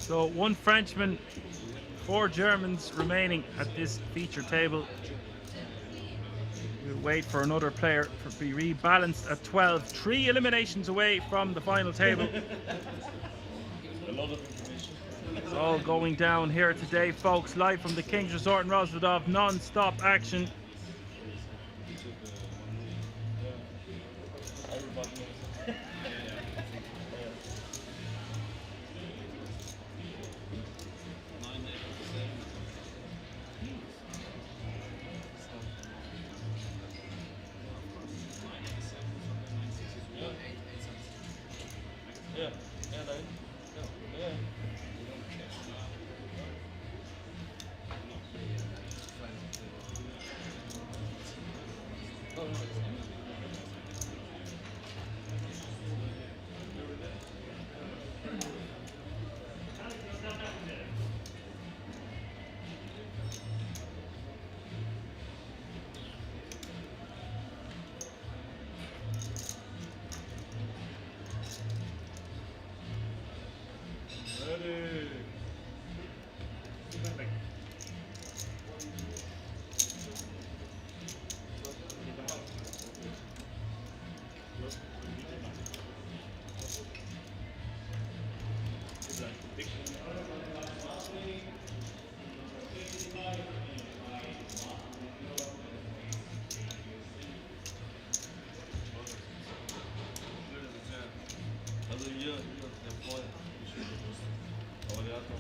So 1 Frenchman, 4 Germans remaining at this feature table. We'll wait for another player to be rebalanced at 12. 3 eliminations away from the final table. A lot of information. It's all going down here today, folks, live from the King's Resort in Rosvedov, non-stop action. Also hier, der Freund. Aber der hat noch.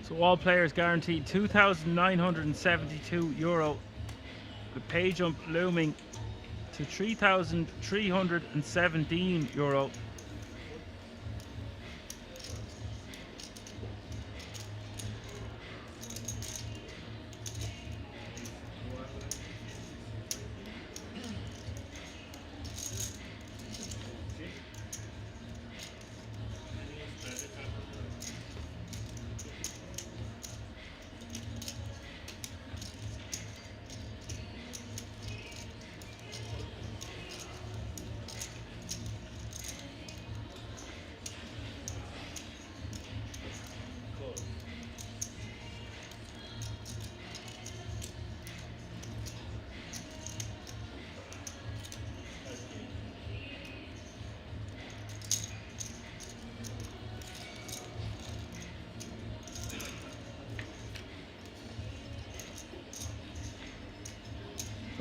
So all players guaranteed €2,972. The pay jump looming to €3,317.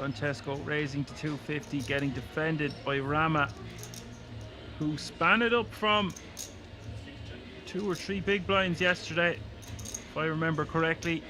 Francesco raising to 250, getting defended by Rama, who span it up from 2 or 3 big blinds yesterday, if I remember correctly.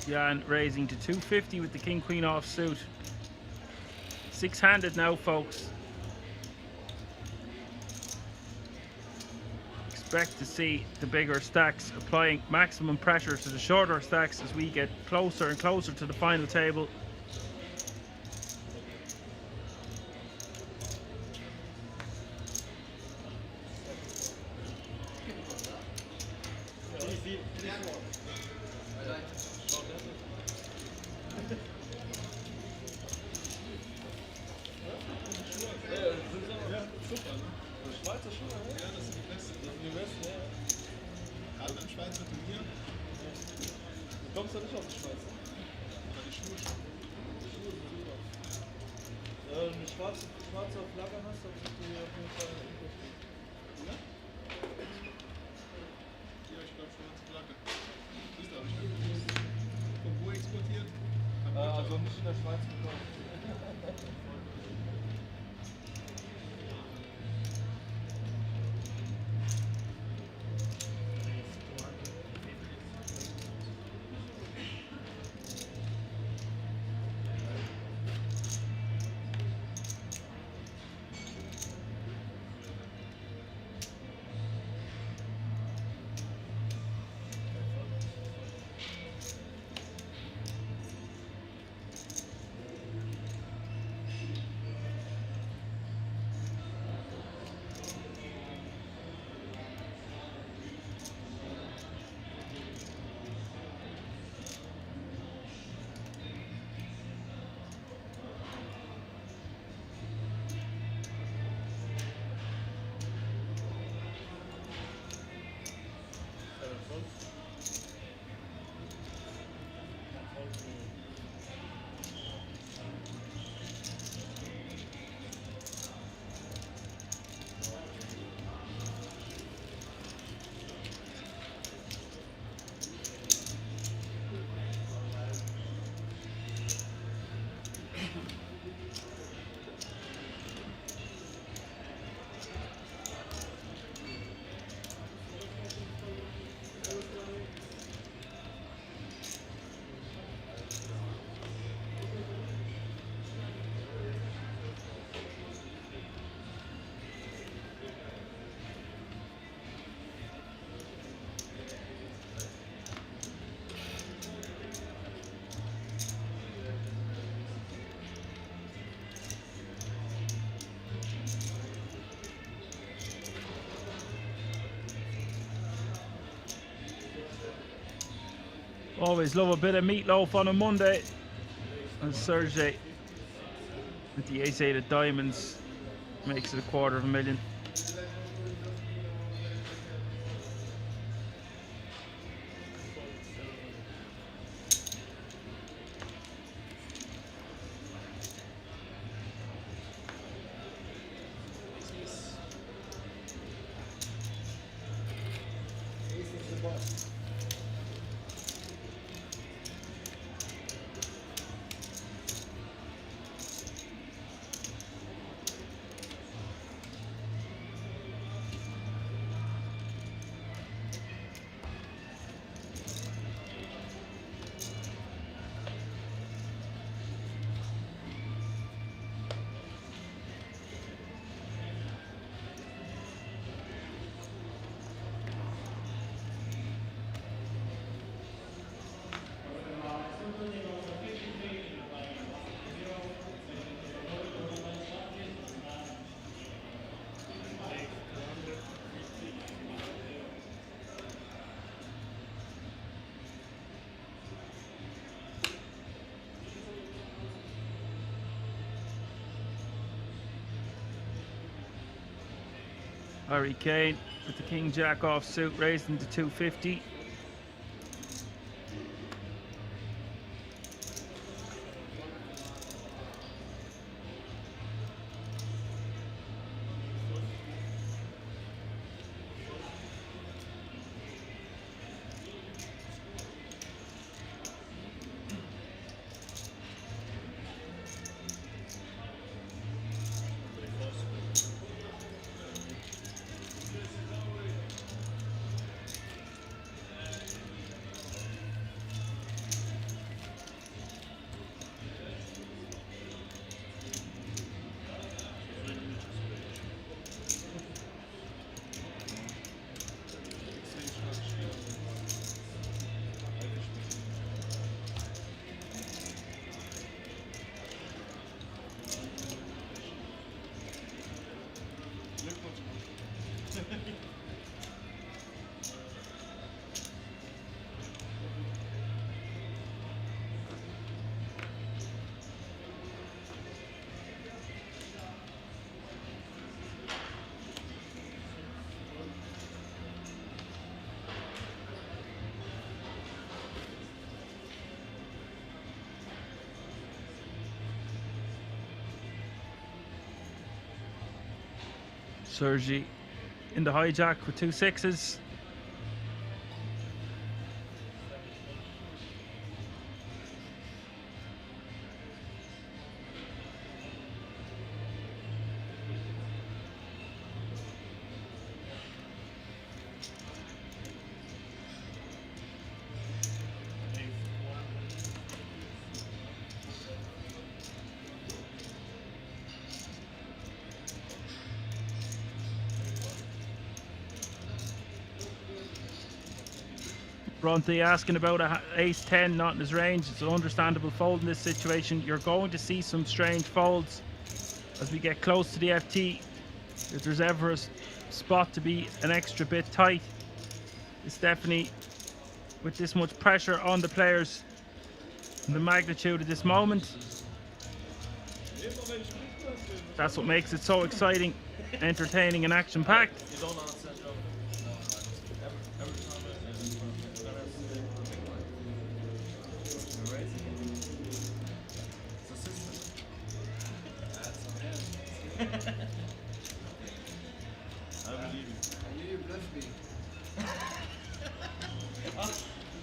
Jan raising to 250 with the king queen offsuit. 6-handed now, folks. Expect to see the bigger stacks applying maximum pressure to the shorter stacks as we get closer and closer to the final table. Always love a bit of meatloaf on a Monday. And Sergey with the ace-8 of diamonds makes it $250,000. Harry Kane with the King Jack offsuit, raising to 250. Sergey in the hijack with 2 6s. Bronte asking about a ace-10 not in his range. It's an understandable fold in this situation. You're going to see some strange folds as we get close to the FT. If there's ever a spot to be an extra bit tight, it's definitely with this much pressure on the players and the magnitude of this moment. That's what makes it so exciting, entertaining and action-packed.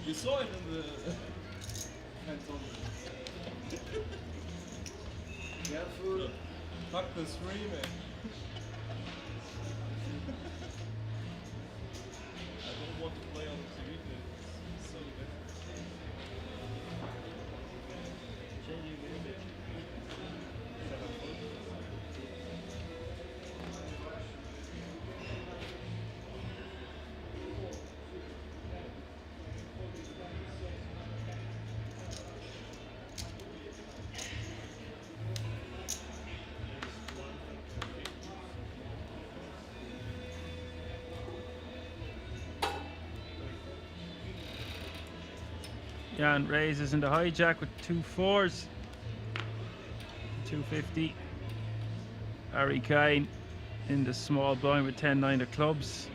You saw it in the Careful. Fuck the screaming. I don't want to play on the TV. It's so bad. Changing the image. Jan raises in the hijack with 2-4s. 250. Harry Kane in the small blind with 10-9 of clubs.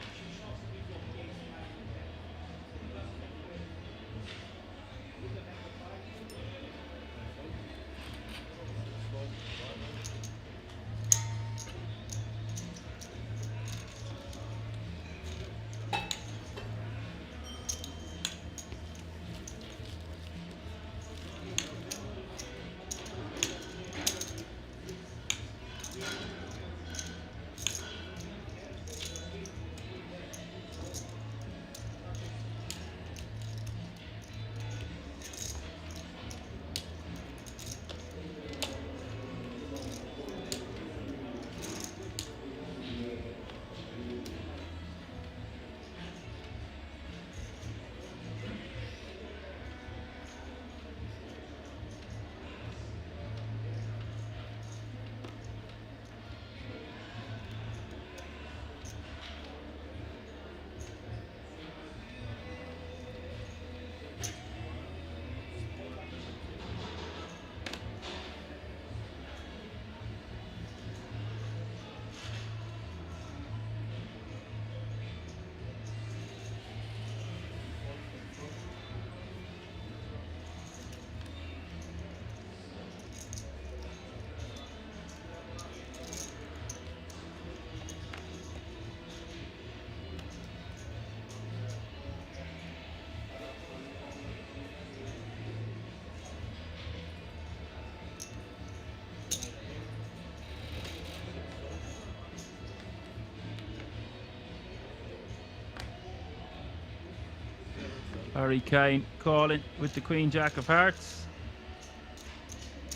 Harry Kane calling with the Queen Jack of Hearts.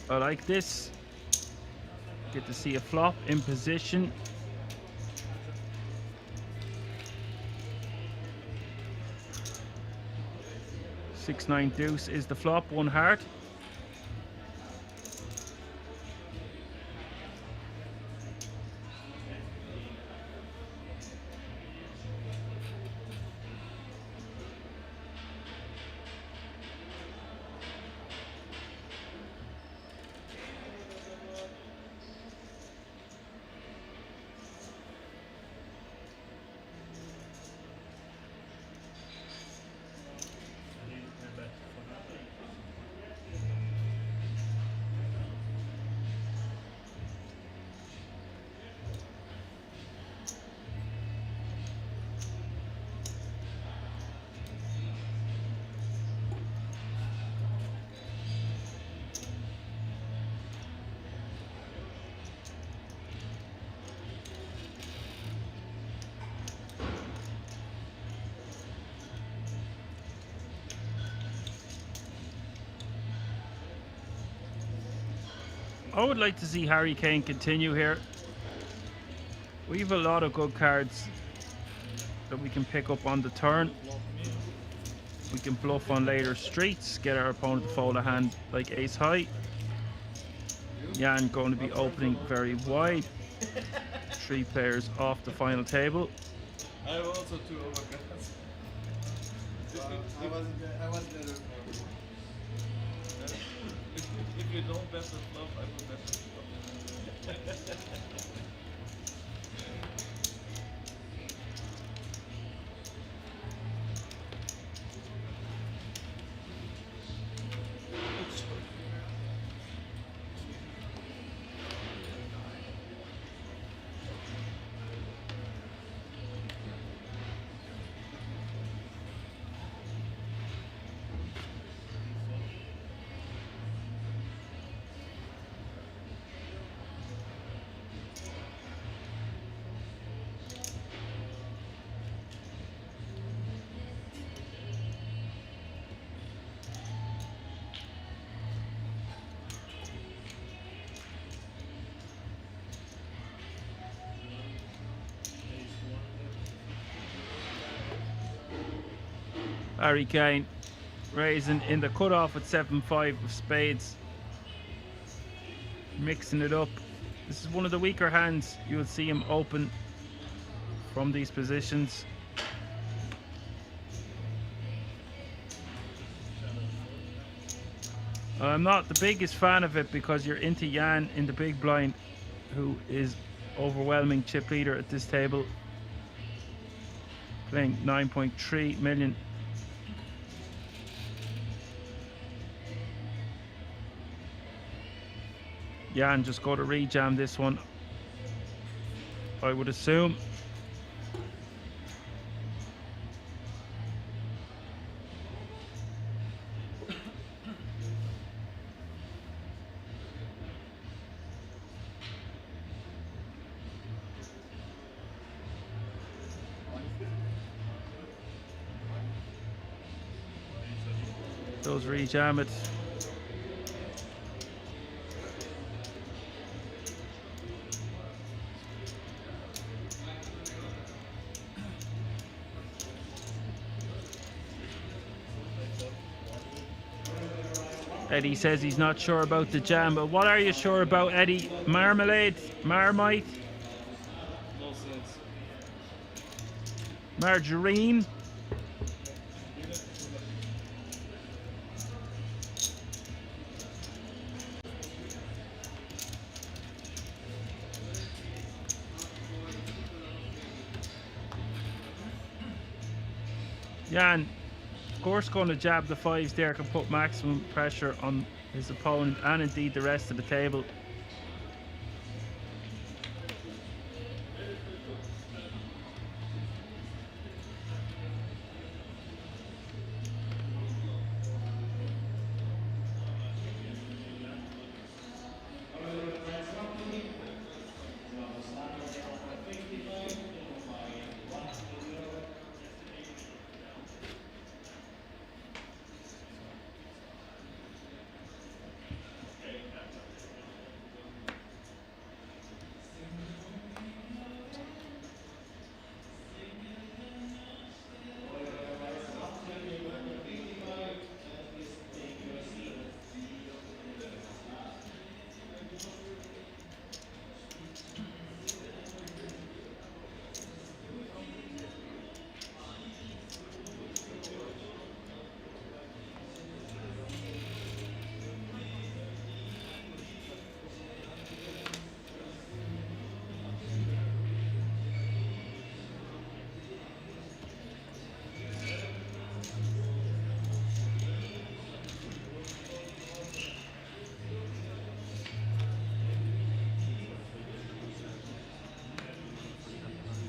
I like this. Get to see a flop in position. Six, 9 deuce is the flop, 1 heart. I would like to see Harry Kane continue here. We have a lot of good cards that we can pick up on the turn. We can bluff on later streets, get our opponent to fold a hand like ace high. Jan going to be opening very wide. 3 players off the final table. I have also 2 overcards. I wasn't there. If you don't bet the flop, I will bet the flop. Harry Kane raising in the cutoff with 7-5 of spades. Mixing it up. This is one of the weaker hands. You will see him open from these positions. I'm not the biggest fan of it because you're into Jan in the big blind, who is overwhelming chip leader at this table, playing 9.3 million. Jan just go to rejam this one, I would assume. Does rejam it. Eddie says he's not sure about the jam, but what are you sure about, Eddie? Marmalade? Marmite? No sense. Margarine? Jan, of course, going to jab the fives there can put maximum pressure on his opponent and indeed the rest of the table.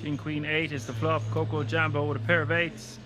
King Queen 8 is the flop. Coco Jambo with a pair of 8s.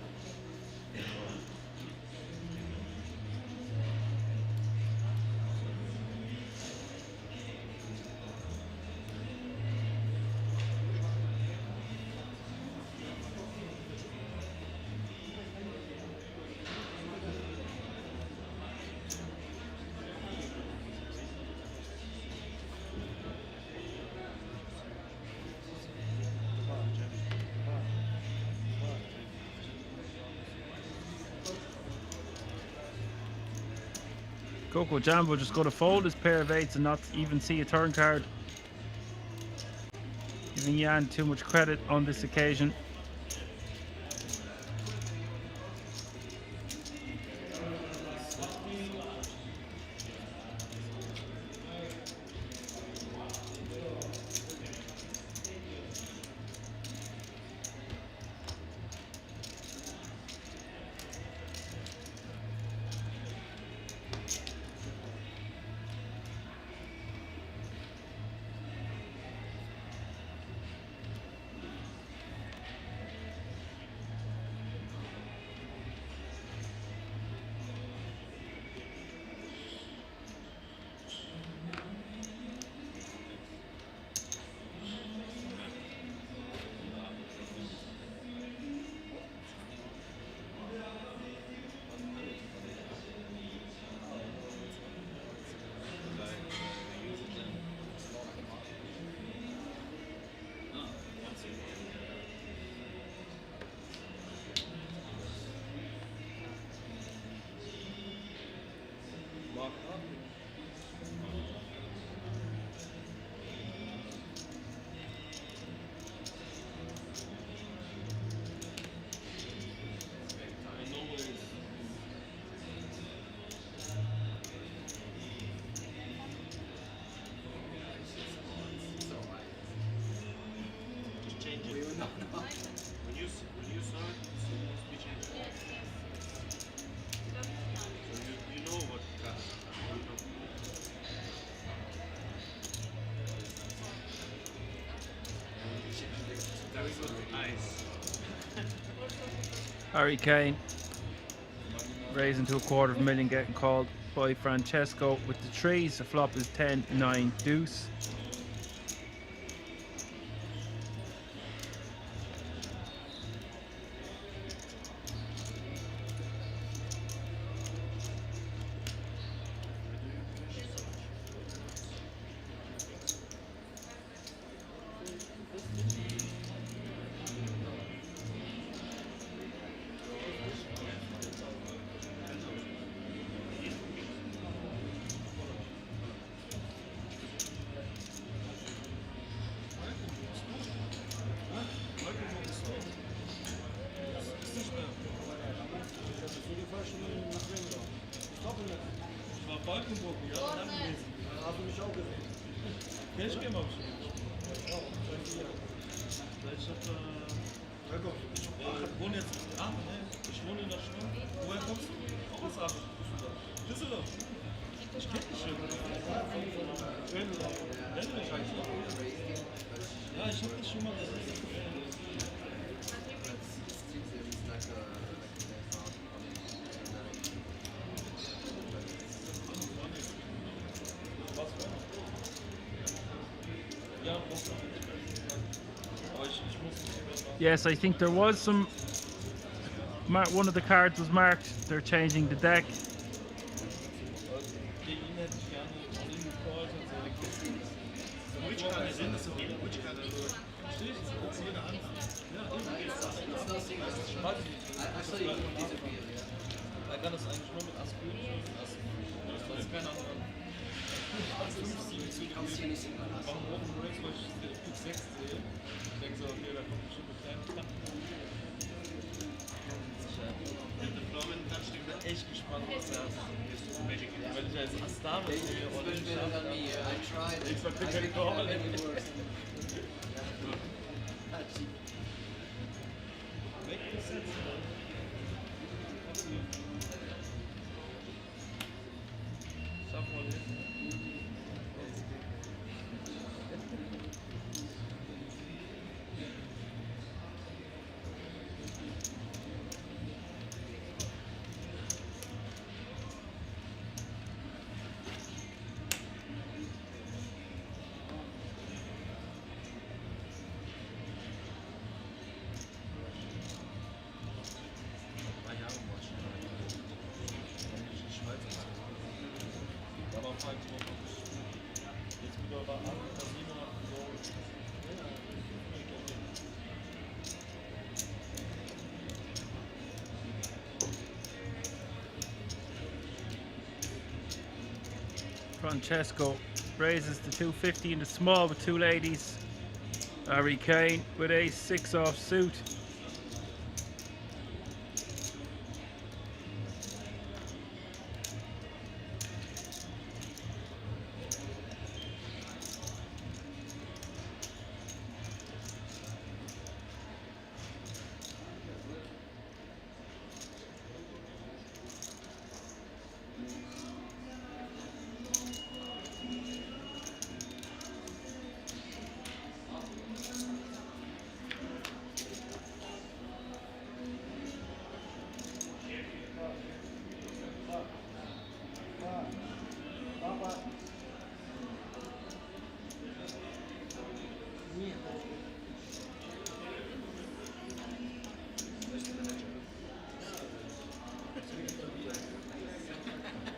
Coco Jambo just going to fold his pair of 8s and not even see a turn card. Giving Jan too much credit on this occasion. Harry Kane raising to a $250,000, getting called by Francesco with the trees. The flop is 10-9 deuce. Yes, I think there was some. One of the cards was marked. They're changing the deck. Echt gespannt, was er hat. Wenn ich als Astame sehe oder ich schaffe, ich verkriege keinen Weggesetzt. Schaff mal hin. Francesco raises to 250 in the small with two ladies. Harry Kane with a 6 off suit.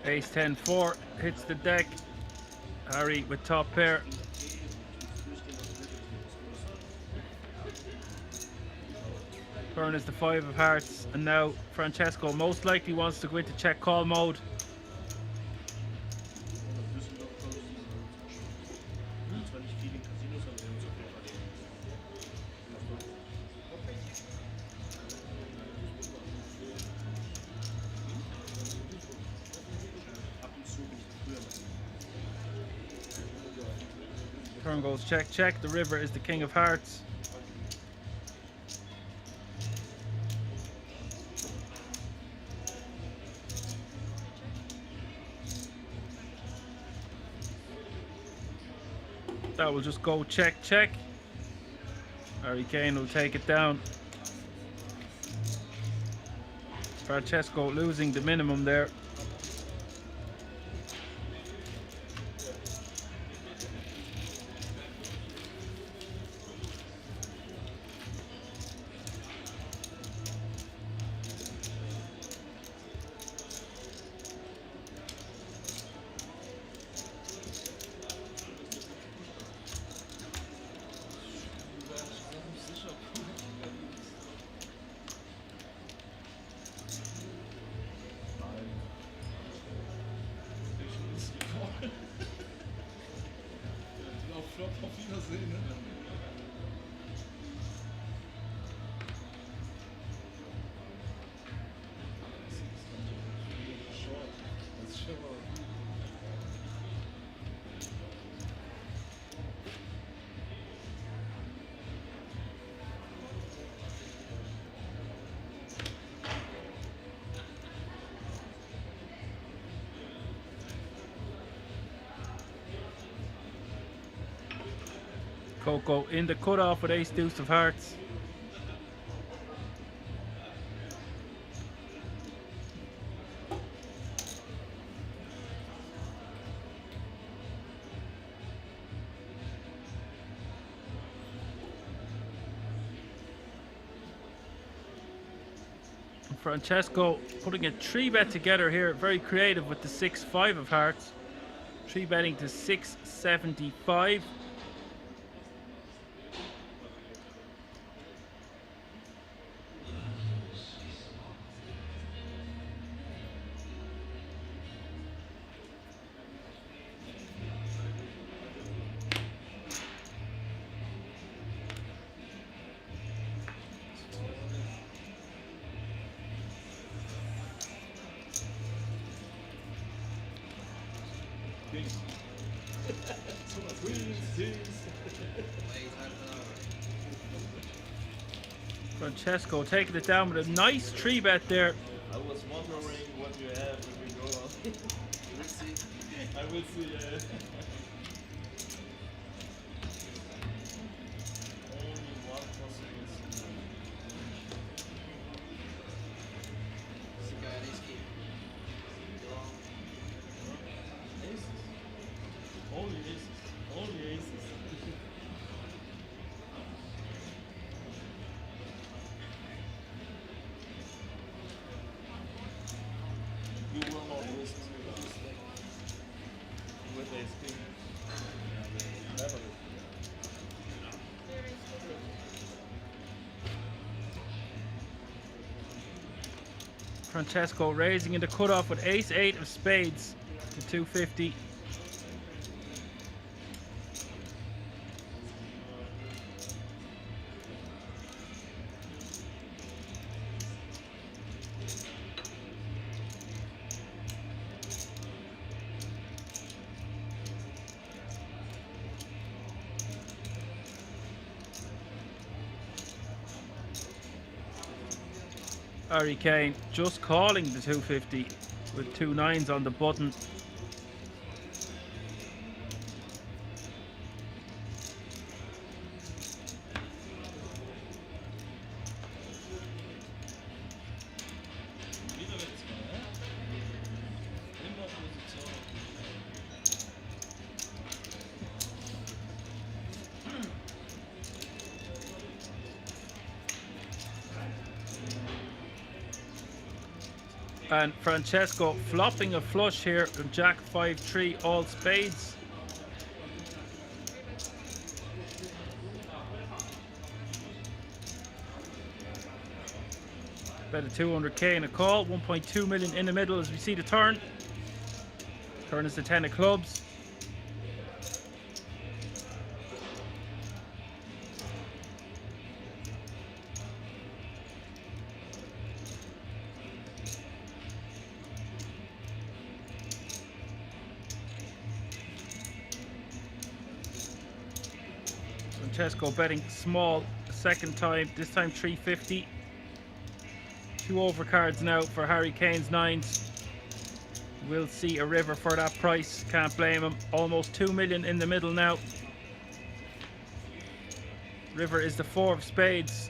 Ace 10-4 hits the deck. Harry with top pair. Turn is the 5 of hearts, and now Francesco most likely wants to go into check call mode. Turn goes check, check. The river is the king of hearts. That will just go check, check. Harry Kane will take it down. Francesco losing the minimum there. Auf Wiedersehen, ne? Das ist schon mal. Coco in the cutoff with ace deuce of hearts. Francesco putting a 3-bet together here, very creative with the 6-5 of hearts. 3-betting to 675. Francesco taking it down with a nice 3-bet there. I was wondering what you have when we go on. Let's see. I will see. Only one possible aces. Only aces. Only aces. You will not lose with ace king. Never. Francesco raising in the cutoff with ace-8 of spades to 250. Kane just calling the 250 with 2 9s on the button. And Francesco flopping a flush here with Jack 5-3 all spades. Bet a 200k and a call, 1.2 million in the middle as we see the turn. Turn is the 10 of clubs. Francesco betting small second time, this time 350. 2 overcards now for Harry Kane's 9s. We'll see a river for that price, can't blame him. Almost 2 million in the middle now. River is the 4 of spades.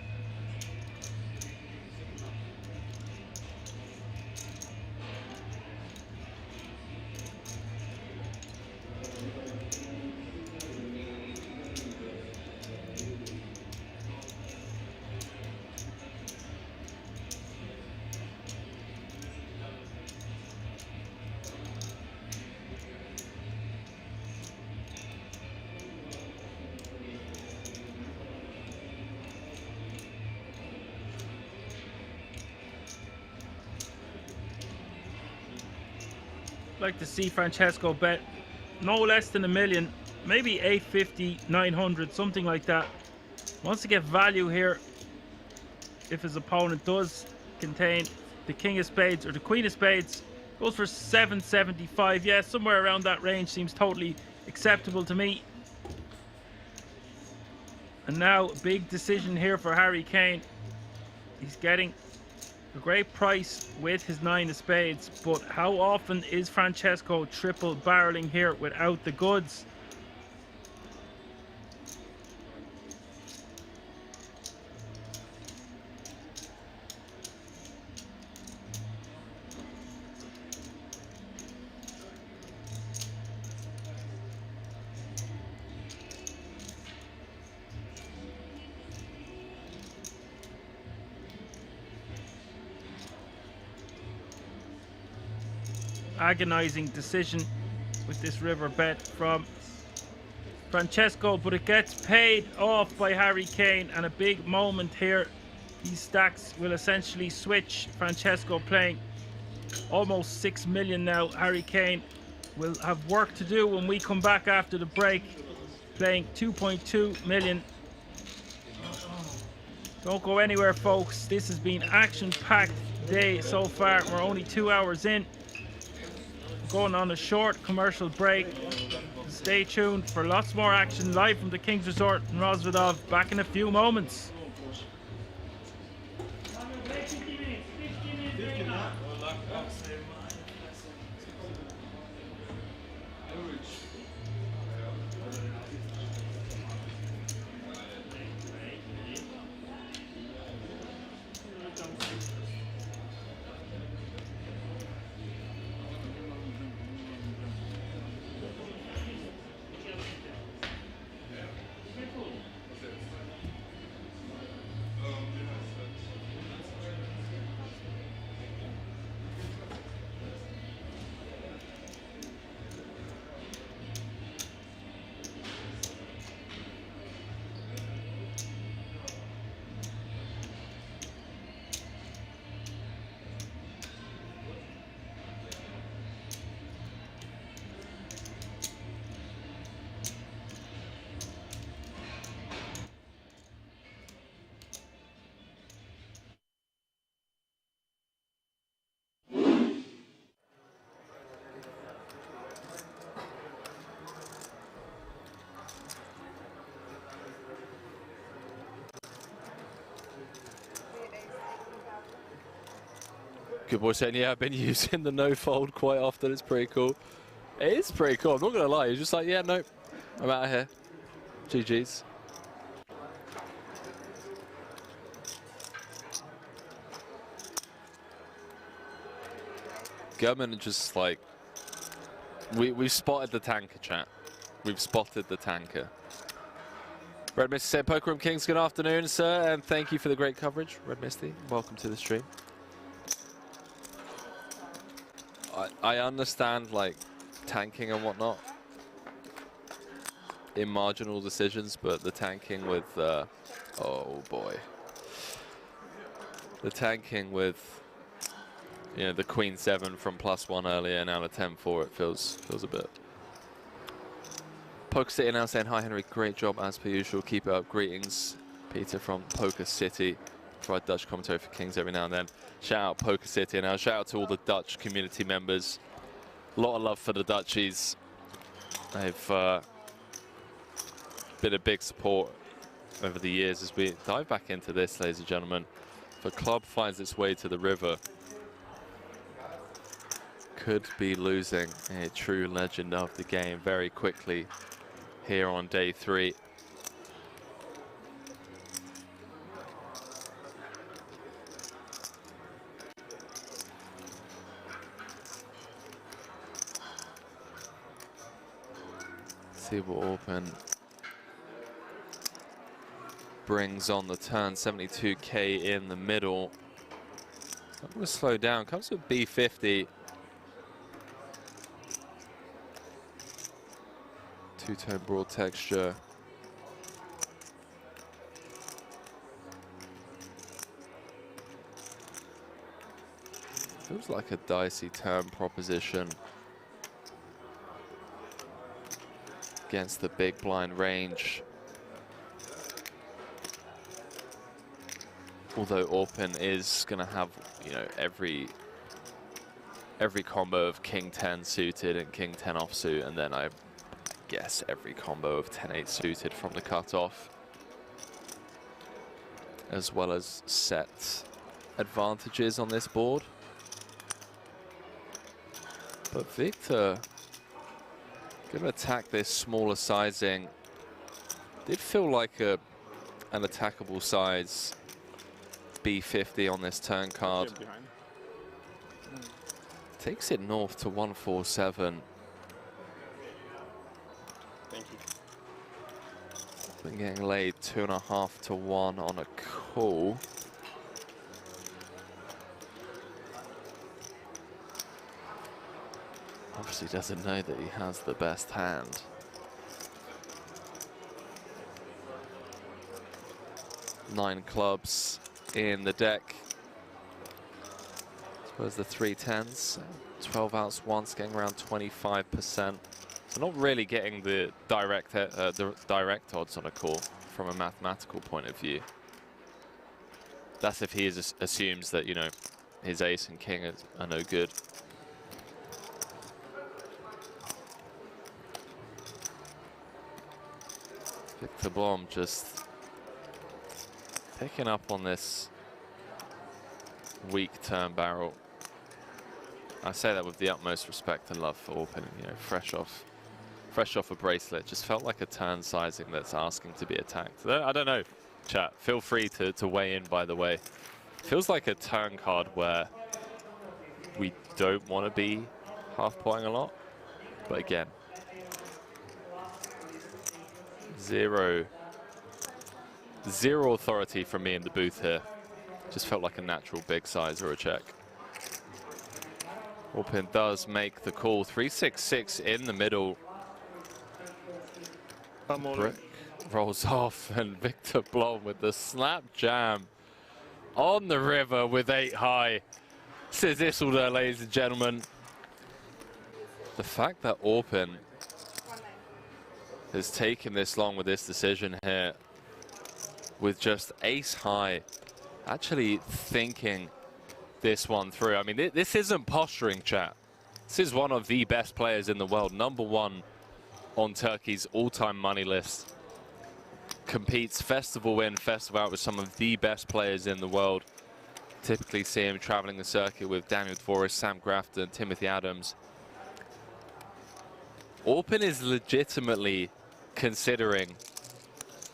like to see Francesco bet no less than $1 million, maybe 850, 900, something like that. Wants to get value here if his opponent does contain the king of spades or the queen of spades. Goes for 775. Yeah, somewhere around that range seems totally acceptable to me. And now a big decision here for Harry Kane. He's getting a great price with his 9 of spades, but how often is Francesco triple barreling here without the goods? Agonizing decision with this river bet from Francesco, but it gets paid off by Harry Kane, and a big moment here. These stacks will essentially switch. Francesco playing almost 6 million now. Harry Kane will have work to do when we come back after the break, playing 2.2 million. Don't go anywhere, folks. This has been action-packed day so far. We're only 2 hours in. Going on a short commercial break. Stay tuned for lots more action live from the King's Resort in Rozvadov. Back in a few moments. Good boy saying, yeah, I've been using the no fold quite often. It's pretty cool. It is pretty cool. I'm not going to lie. You're just like, yeah, nope. I'm out of here. GG's. Government just like, we've spotted the tanker, chat. We've spotted the tanker. Red Misty said, Poker Room Kings, good afternoon, sir, and thank you for the great coverage. Red Misty, welcome to the stream. I understand, like, tanking and whatnot in marginal decisions, but the tanking with, oh boy. The tanking with, you know, the Queen 7 from +1 earlier, now the 10-4, it feels a bit. Poker City now saying, hi Henry, great job as per usual, keep it up, greetings. Peter from Poker City, provide Dutch commentary for Kings every now and then. Shout out Poker City, and now shout out to all the Dutch community members. A lot of love for the Dutchies. They've been a big support over the years as we dive back into this, ladies and gentlemen. The club finds its way to the river. Could be losing a true legend of the game very quickly here on day 3. See what Orpen brings on the turn. 72k in the middle. I'm going to slow down. Comes with B50. Two-tone broad texture. Feels like a dicey turn proposition. against the big blind range. Although Orpin is going to have, you know, every combo of King 10 suited and King 10 offsuit, and then I guess every combo of 10-8 suited from the cutoff, as well as set advantages on this board. But Victor going to attack this smaller sizing. Did feel like an attackable size B50 on this turn card. Takes it north to 147. Thank you. Been getting laid 2.5 to 1 on a call. Obviously doesn't know that he has the best hand. Nine clubs in the deck. Suppose the 3 10s, 12 outs once, getting around 25%. So not really getting the direct odds on a call from a mathematical point of view. That's if he assumes that, you know, his ace and king are no good. Victor Blom just picking up on this weak turn barrel. I say that with the utmost respect and love for Orpin, you know, fresh off a bracelet. Just felt like a turn sizing that's asking to be attacked. I don't know, chat. Feel free to weigh in, by the way. Feels like a turn card where we don't want to be half-potting a lot. But again, zero authority from me in the booth here. Just felt like a natural big size or a check. Orpin does make the call. 3-6-6 in the middle. Brick rolls off, and Victor Blom with the slap jam on the river with 8 high. Says Isildur, ladies and gentlemen. The fact that Orpin has taken this long with this decision here, with just ace high, actually thinking this one through. I mean, this isn't posturing, chat. This is one of the best players in the world, #1 on Turkey's all-time money list. Competes festival in, festival out with some of the best players in the world. Typically see him traveling the circuit with Daniel Dvoris, Sam Grafton, Timothy Adams. Orpin is legitimately considering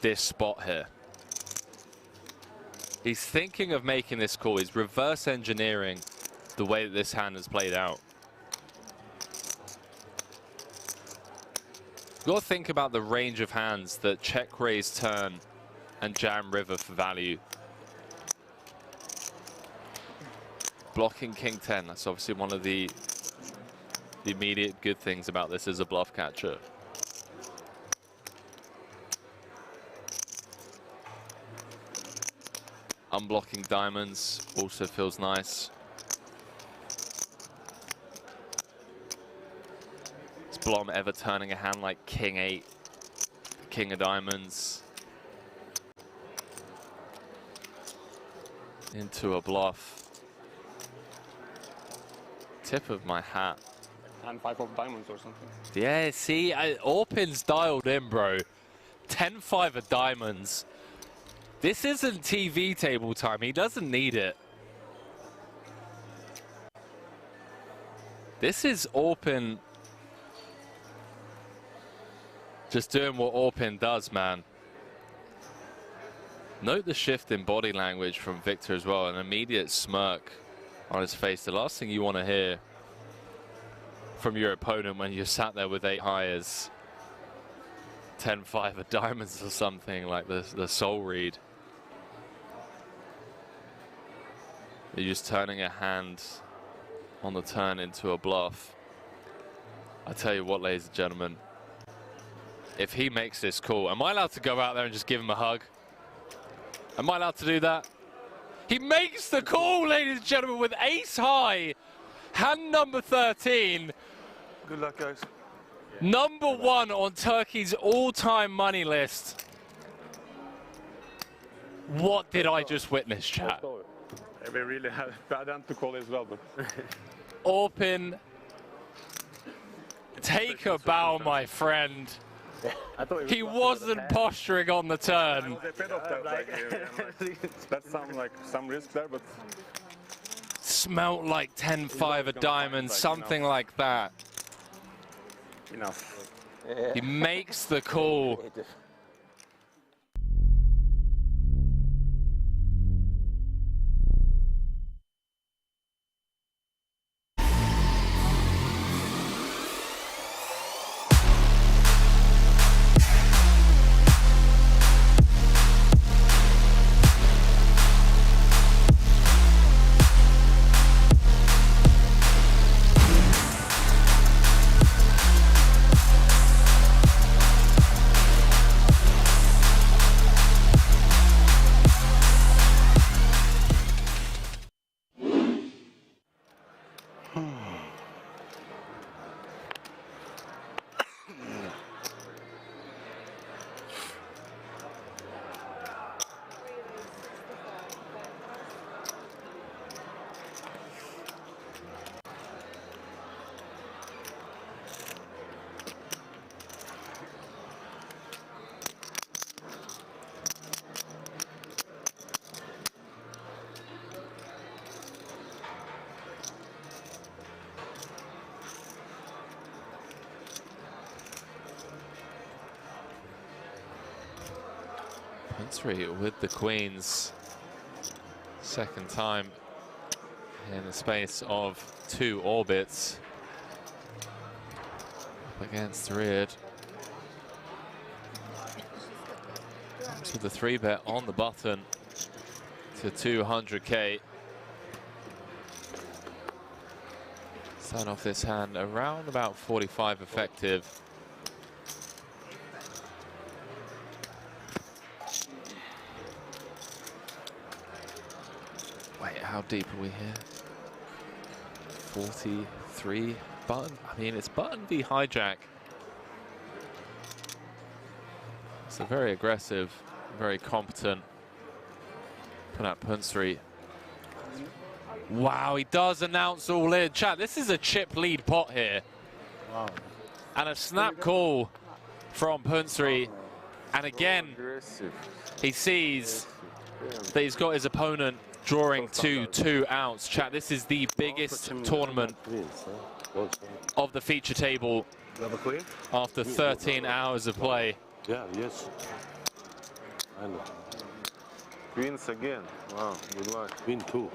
this spot here. He's thinking of making this call. He's reverse engineering the way that this hand has played out. You've got to think about the range of hands that check raise turn and jam river for value. Blocking King 10, that's obviously one of the immediate good things about this as a bluff catcher. Unblocking diamonds also feels nice. Is Blom ever turning a hand like King 8, King of diamonds into a bluff? Tip of my hat. And 5 of diamonds or something. Yeah, see, Orpin's dialed in, bro. 10-5 of diamonds. This isn't TV table time. He doesn't need it. This is Orpin just doing what Orpin does, man. Note the shift in body language from Victor as well. An immediate smirk on his face. The last thing you want to hear from your opponent when you're sat there with 8 high is 10-5 of diamonds or something like the soul read. You're just turning a hand on the turn into a bluff. I tell you what, ladies and gentlemen, if he makes this call, am I allowed to go out there and just give him a hug? Am I allowed to do that? He makes the call, ladies and gentlemen, with ace high, hand number 13. Good luck, guys. Number 1 on Turkey's all-time money list. What did I just witness, chat? We really had bad hand to call as well, but Orpin, take a bow, my friend. He wasn't posturing on the turn. that sounds like some risk there, but Smelt like 10-5 a diamond, something like that. enough. He makes the call. Three with the queens, second time in the space of 2 orbits. Up against Reard. Comes with the 3-bet on the button to 200k. Start off this hand around about 45 effective. How deep are we here? 43 button. I mean, it's button v hijack. So very aggressive, very competent. Put out Punsri. Wow, he does announce all in. Chat, this is a chip lead pot here. Wow. And a snap call from Punsri. And again, he sees that he's got his opponent drawing 2 outs. Chat, this is the biggest tournament of the feature table after 13 hours of play. Yeah, yes. I know. Queens again. Wow, good luck. Queen 2.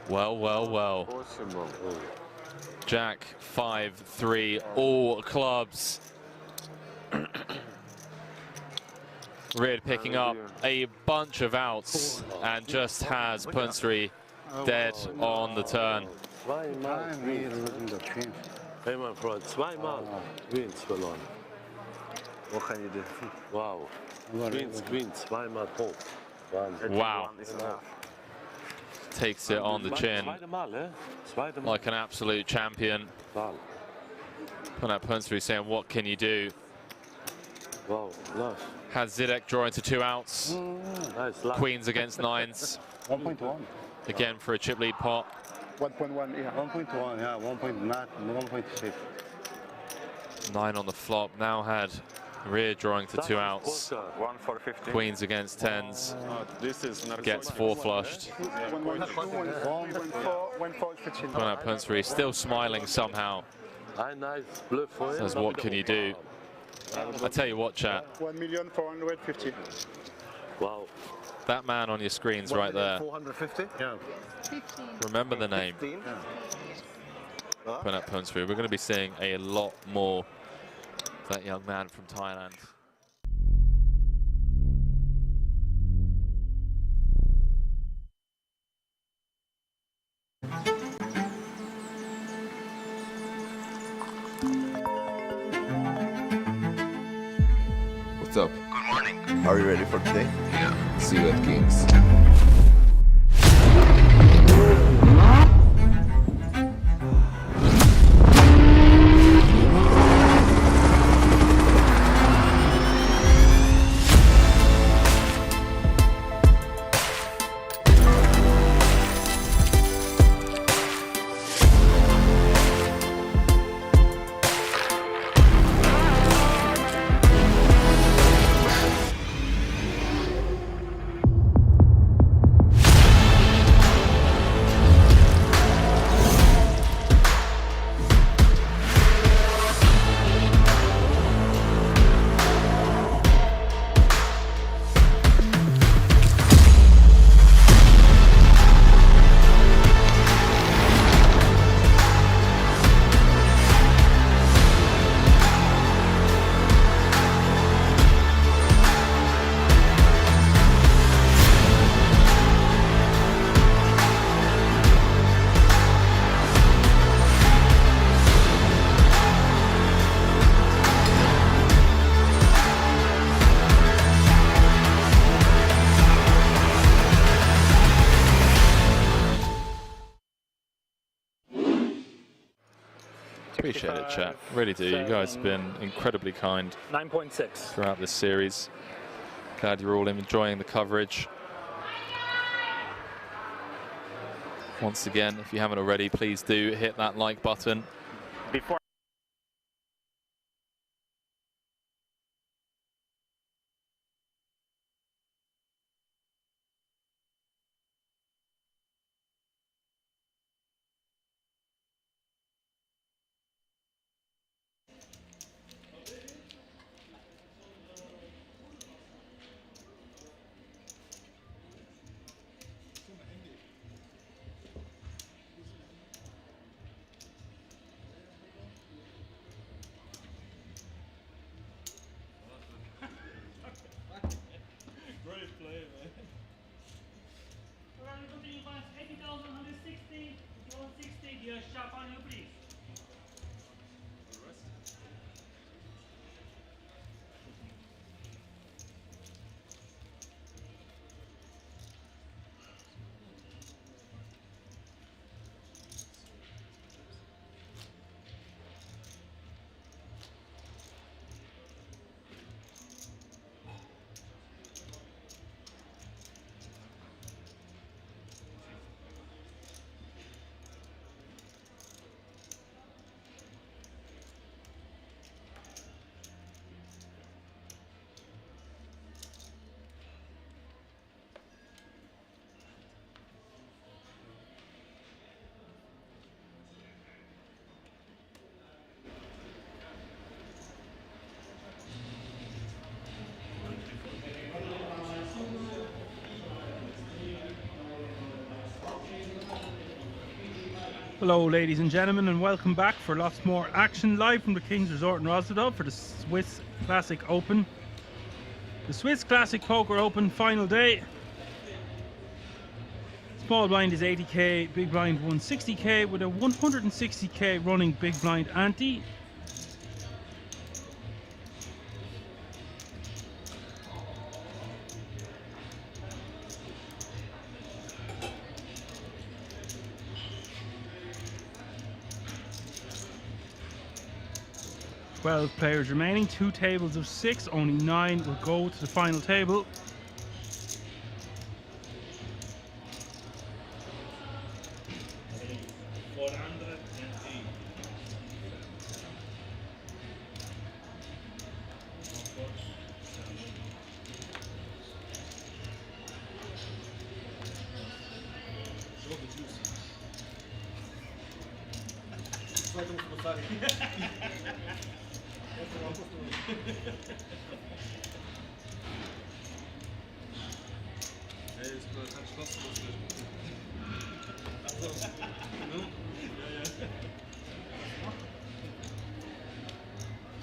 Well, well, well. Possible. Jack 5-3, all clubs. Reard picking up a bunch of outs and just has Punsri dead on the turn. Hey, my friend, zweimal Queens verloren. What can you do? Wow. Queens, zweimal hoch. Wow. Takes it on the chin like an absolute champion. Put out Punsri saying, what can you do? Wow, nice. Has Zidek drawing to 2 outs. Nice. Queens against 9s. 1.1. Again for a chip lead pot. 1.1, yeah. 1.1, yeah. 1.6. 9 on the flop. Now had Rear drawing to 2 outs. 1 for 50. Queens against 10s. This is Gets 4 flushed. Put out Punsri, still smiling somehow. Says, what can you do? I tell you what, chat. 1,450,000. Wow. That man on your screens right there. 450? Yeah. Remember the name. Put out Punsri. We're going to be seeing a lot more of that young man from Thailand. What's up? Good morning. Are you ready for today? Yeah. See you at King's. Appreciate it, chat. Really do. You guys have been incredibly kind 9.6. throughout this series. Glad you're all enjoying the coverage. Once again, if you haven't already, please do hit that like button. Before Great play, man. Hello ladies and gentlemen, and welcome back for lots more action live from the King's Resort in Rosendorf for the Swiss Classic Open. The Swiss Classic Poker Open final day. Small blind is 80k, big blind 160k with a 160k running big blind ante. Twelve players remaining, 2 tables of 6, only 9 will go to the final table.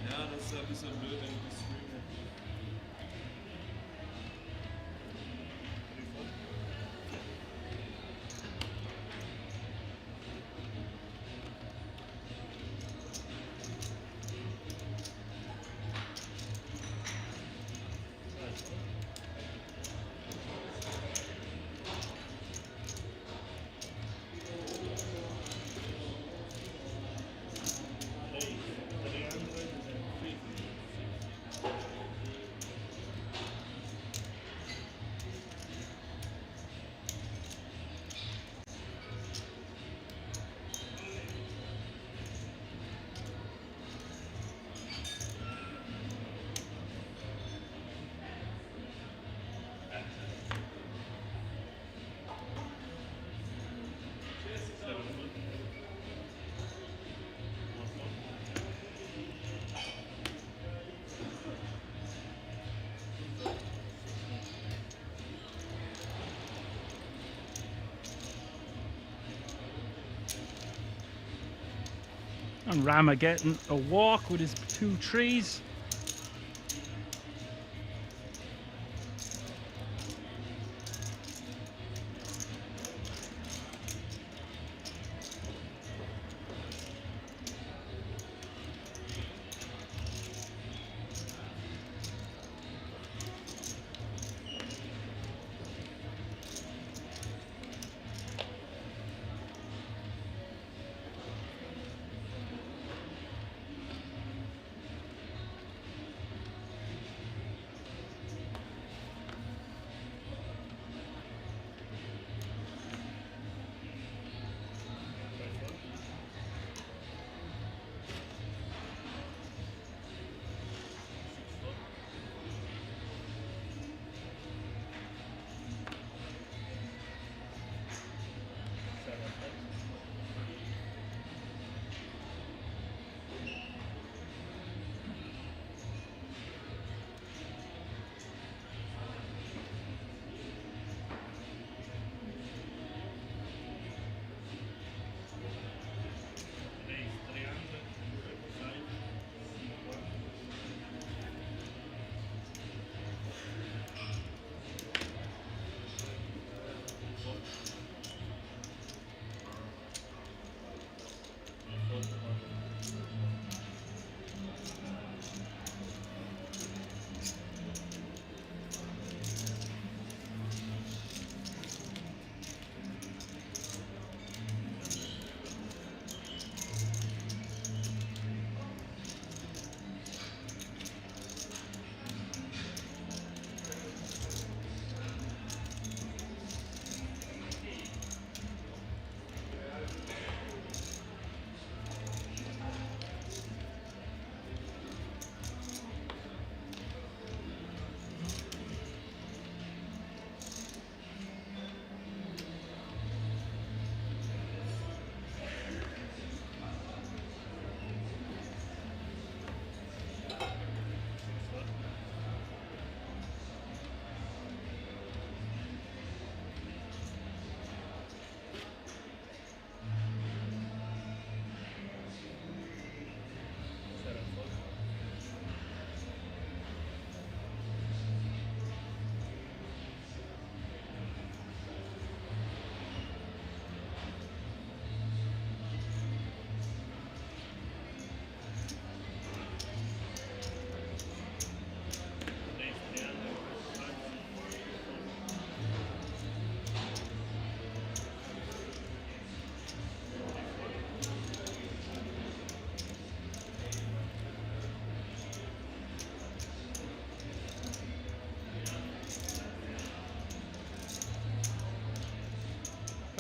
Ja, das ist ein bisschen blöd, wenn ich streame. And Rama getting a walk with his 2 trees.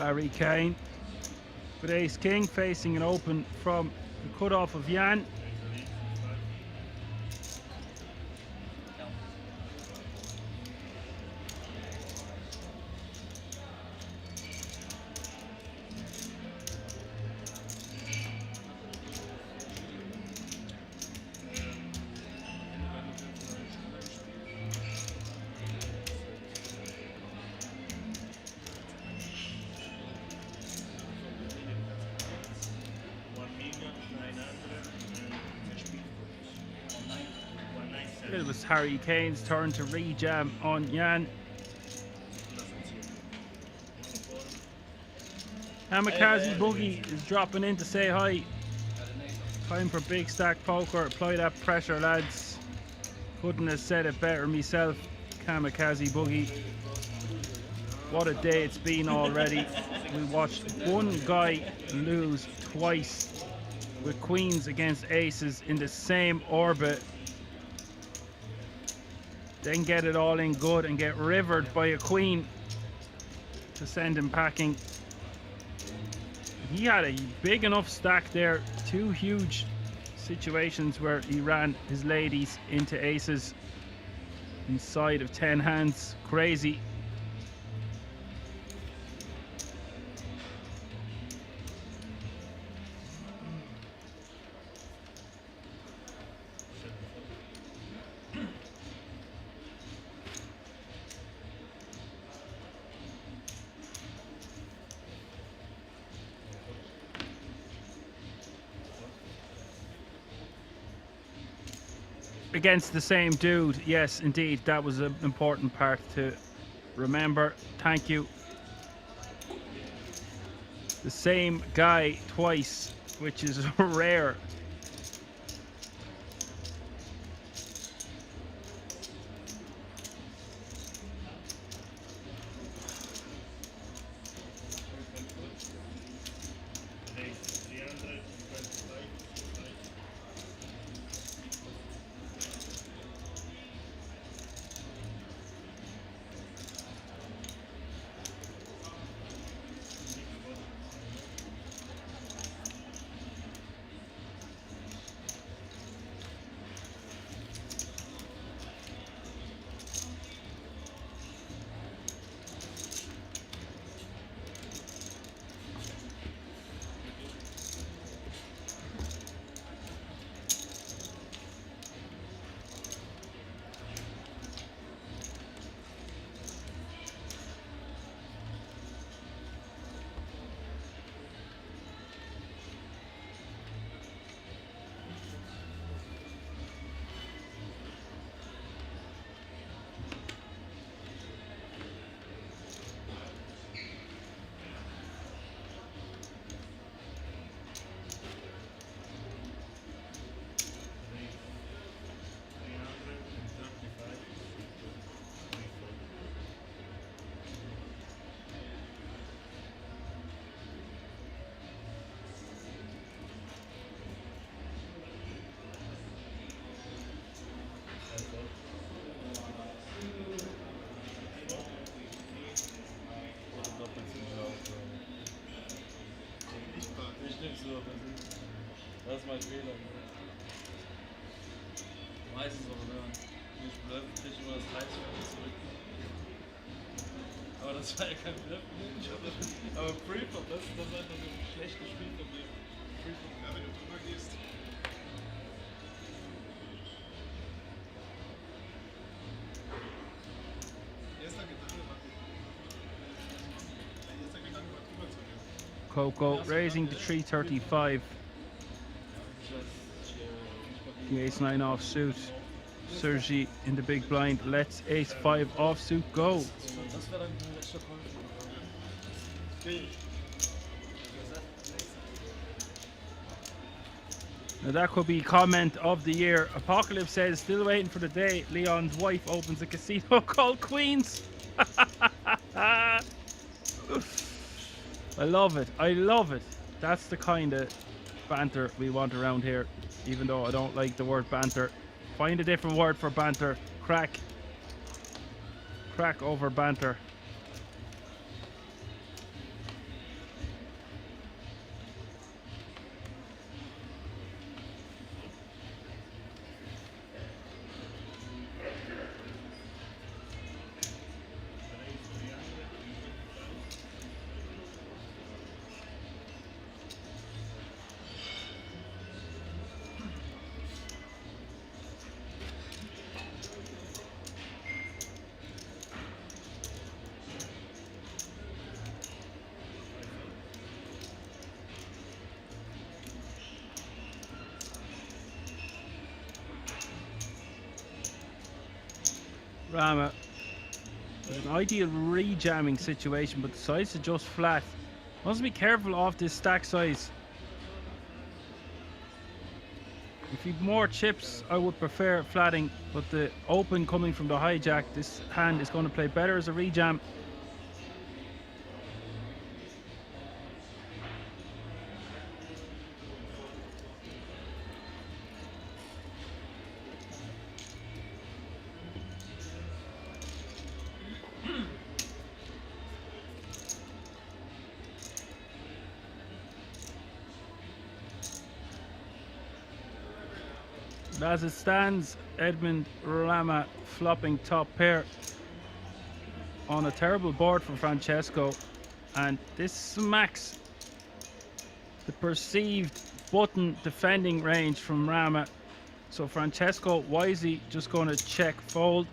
Harry Kane with ace king facing an open from the cutoff of Jan. It was Harry Kane's turn to re-jam on Jan. Kamikaze Boogie is dropping in to say hi. Time for big stack poker. Apply that pressure, lads. Couldn't have said it better myself. Kamikaze Boogie. What a day it's been already. We watched one guy lose twice with queens against aces in the same orbit. Then get it all in good and get rivered by a queen to send him packing. He had a big enough stack there. Two huge situations where he ran his ladies into aces inside of 10 hands. Crazy. Against the same dude, yes, indeed, that was an important part to remember. Thank you. The same guy twice, which is rare. Das ist mein Fehler. Meistens aber wenn ich blöff, krieg ich immer das Heißfeld zurück. Aber das war ja kein Bluff. Aber Preflop, das ist einfach so ein schlecht gespielt von mir. Preflop, ja, wenn du drüber gehst. Coco raising to 335. The ace-9 offsuit. Sergey in the big blind. Let's ace-5 offsuit go. Now that could be comment of the year. Apocalypse says, still waiting for the day Leon's wife opens a casino called Queens. I love it. I love it. That's the kind of banter we want around here. Even though I don't like the word banter. Find a different word for banter. Crack. Crack over banter. Rama with an ideal re-jamming situation, but decides to just flat. Must be careful off this stack size. If you've more chips, I would prefer flatting, but the open coming from the hijack, this hand is going to play better as a re-jam. As it stands, Edmund Rama flopping top pair on a terrible board for Francesco, and this smacks the perceived button defending range from Rama. So Francesco wisely just going to check fold.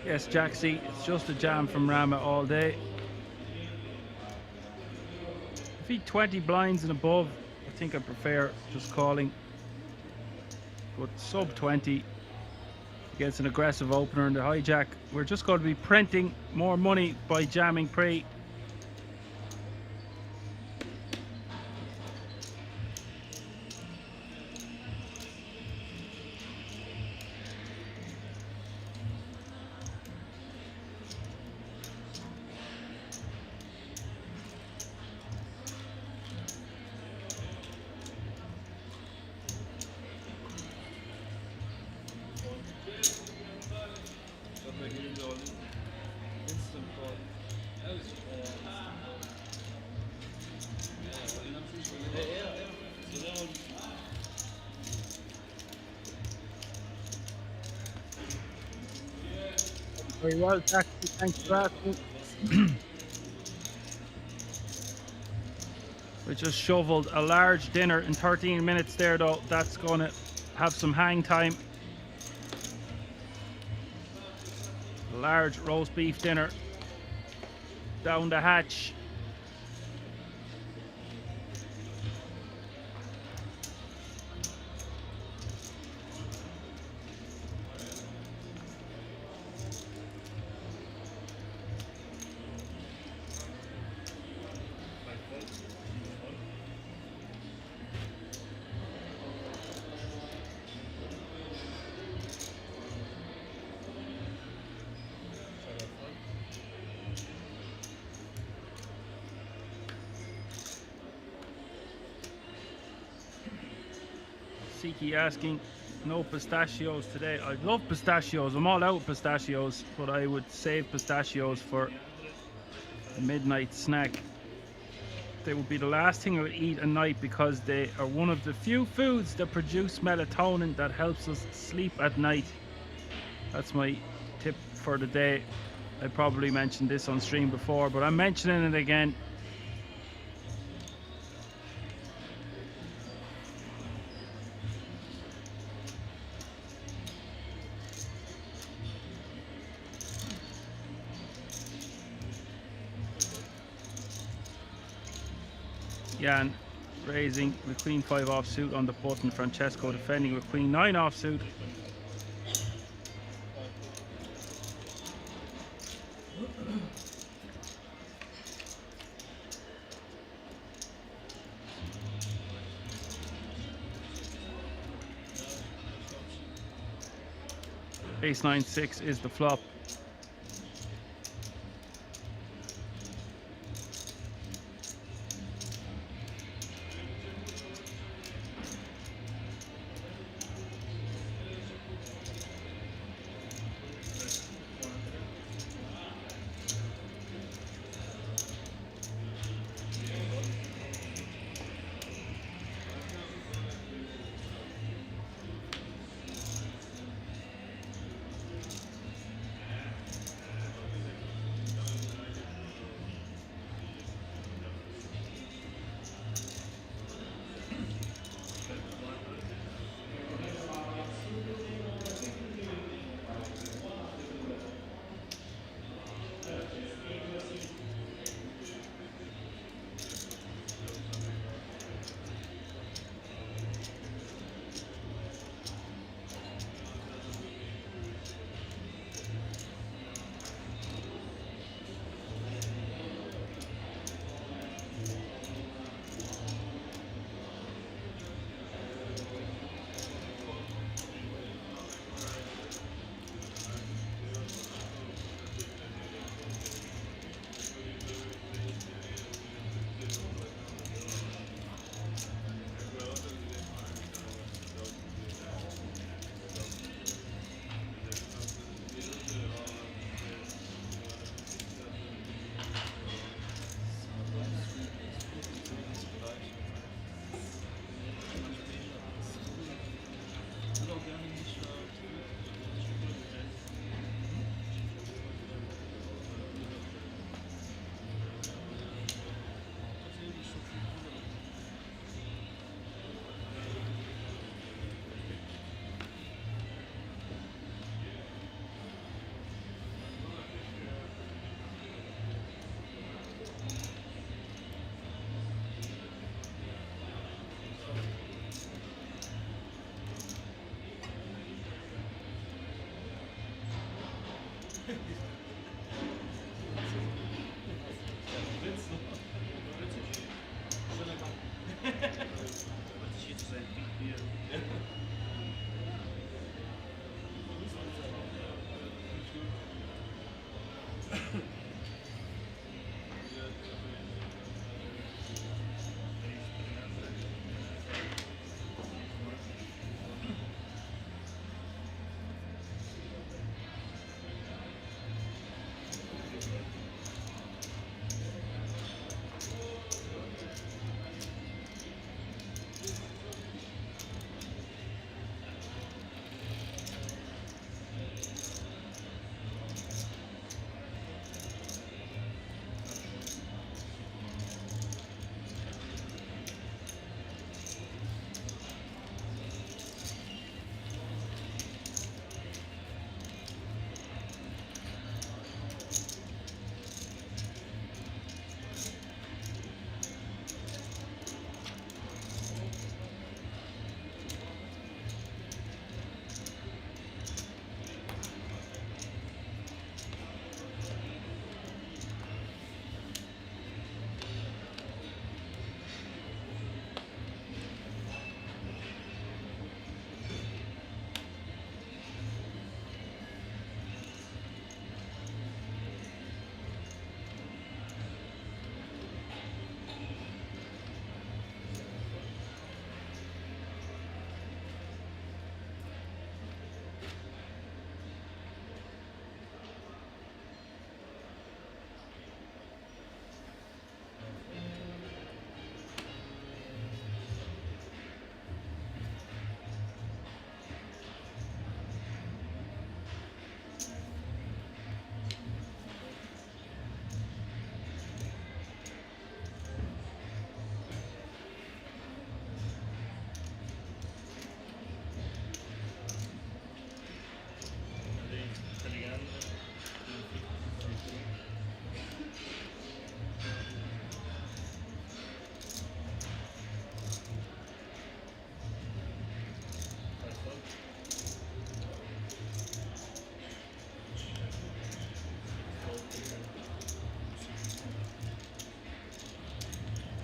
Yes, Jaxie, it's just a jam from Rama all day. If he 20 blinds and above, I think I prefer just calling. But sub 20 against an aggressive opener in the hijack, we're just going to be printing more money by jamming pre. Very well, Taxi. Thanks for asking. We just shoveled a large dinner in 13 minutes there, though. That's going to have some hang time. A large roast beef dinner down the hatch. Siki asking, no pistachios today. I love pistachios. I'm all out of pistachios, but I would save pistachios for a midnight snack. They would be the last thing I would eat at night because they are one of the few foods that produce melatonin that helps us sleep at night. That's my tip for the day. I probably mentioned this on stream before, but I'm mentioning it again. Jan raising with queen 5 offsuit on the button. Francesco defending with queen 9 offsuit. Ace 9-6 is the flop.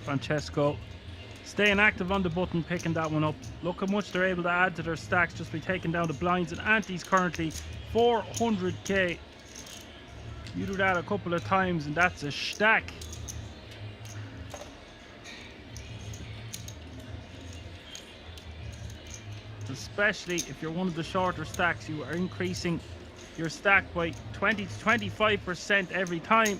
Francesco staying active on the button, picking that one up. Look how much they're able to add to their stacks just by taking down the blinds. And ante's currently 400k. You do that a couple of times and that's a stack. Especially if you're one of the shorter stacks, you are increasing your stack by 20 to 25% every time.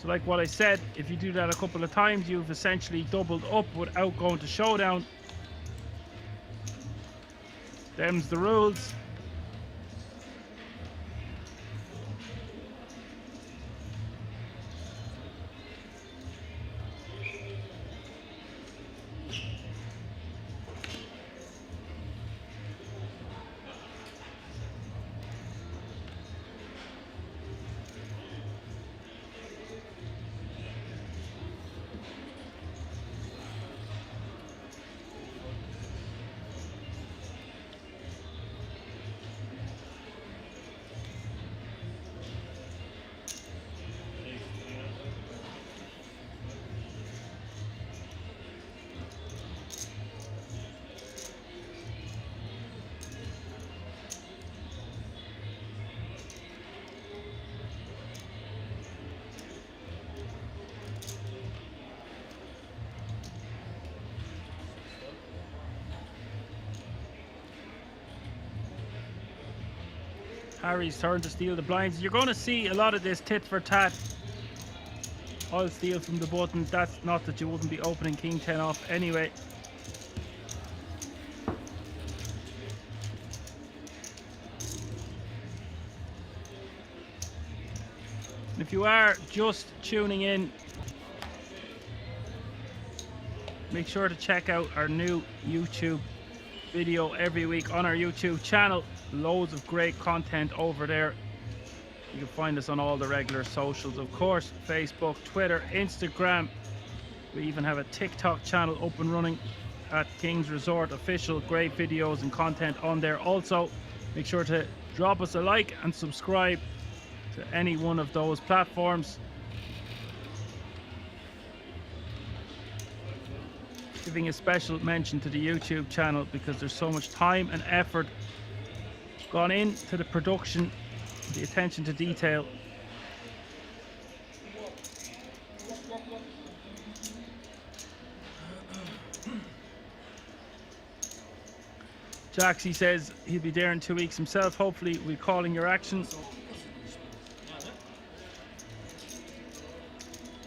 So like what I said, if you do that a couple of times, you've essentially doubled up without going to showdown. Them's the rules. Harry's turn to steal the blinds. You're going to see a lot of this tit for tat. I'll steal from the button. That's not that you wouldn't be opening king 10 off anyway. If you are just tuning in, make sure to check out our new YouTube video every week on our YouTube channel. Loads of great content over there. You can find us on all the regular socials, of course, Facebook, Twitter, Instagram. We even have a TikTok channel up and running at King's Resort Official. Great videos and content on there. Also, make sure to drop us a like and subscribe to any one of those platforms. Giving a special mention to the YouTube channel because there's so much time and effort gone into the production, the attention to detail. Jaxie says he'll be there in 2 weeks himself. Hopefully we're calling your action.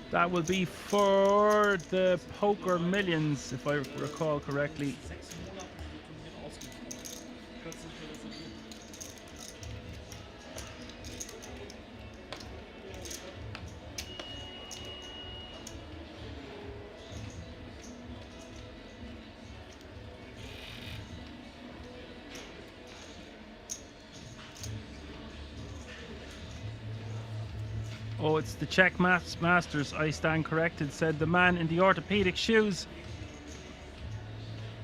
That will be for the Poker Millions, if I recall correctly. Oh, it's the Czech Masters. I stand corrected, said the man in the orthopedic shoes.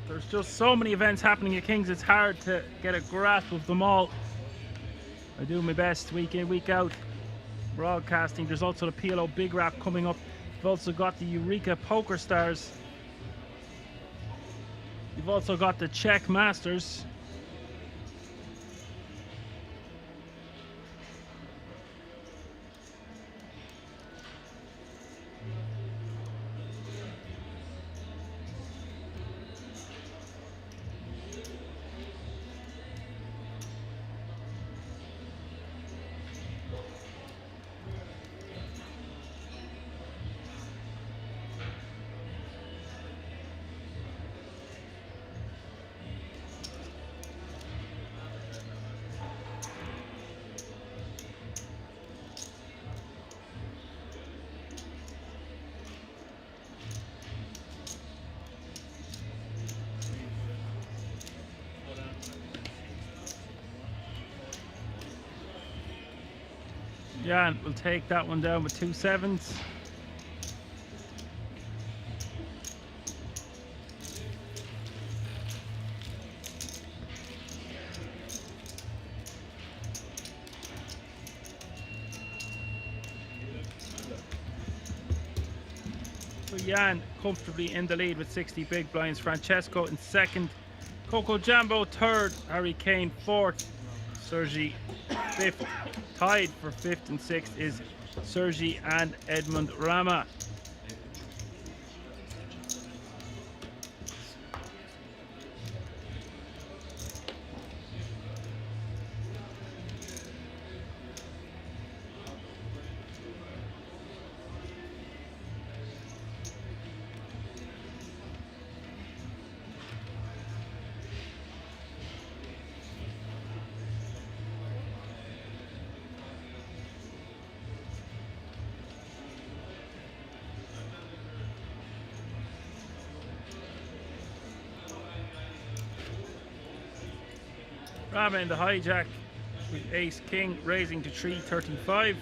There's just so many events happening at King's, it's hard to get a grasp of them all. I do my best week in, week out, broadcasting. There's also the PLO Big Rap coming up. You've also got the Eureka Poker Stars. You've also got the Czech Masters. Yeah, and we'll take that one down with 2 sevens. Jan comfortably in the lead with 60 big blinds. Francesco in second. Coco Jambo third. Harry Kane fourth. Sergey fifth. Tied for fifth and sixth is Sergey and Edmund Rama. Rama in the hijack with ace king raising to 335.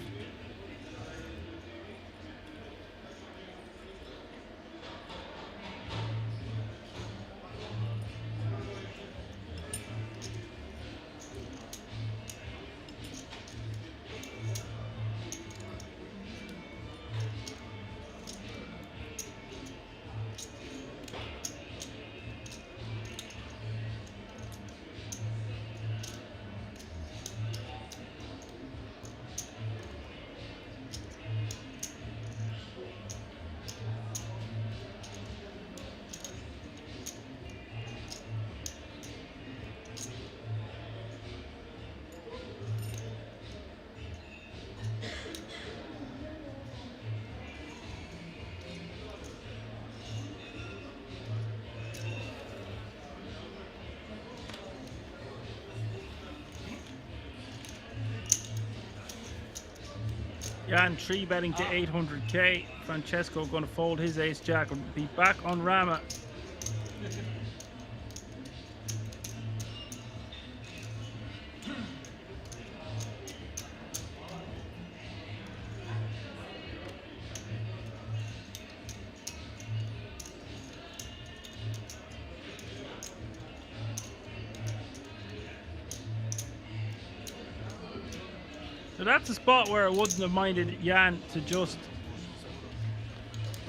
Jan 3 betting to 800k. Francesco going to fold his ace jack and be back on Rama. So that's a spot where I wouldn't have minded Jan to just...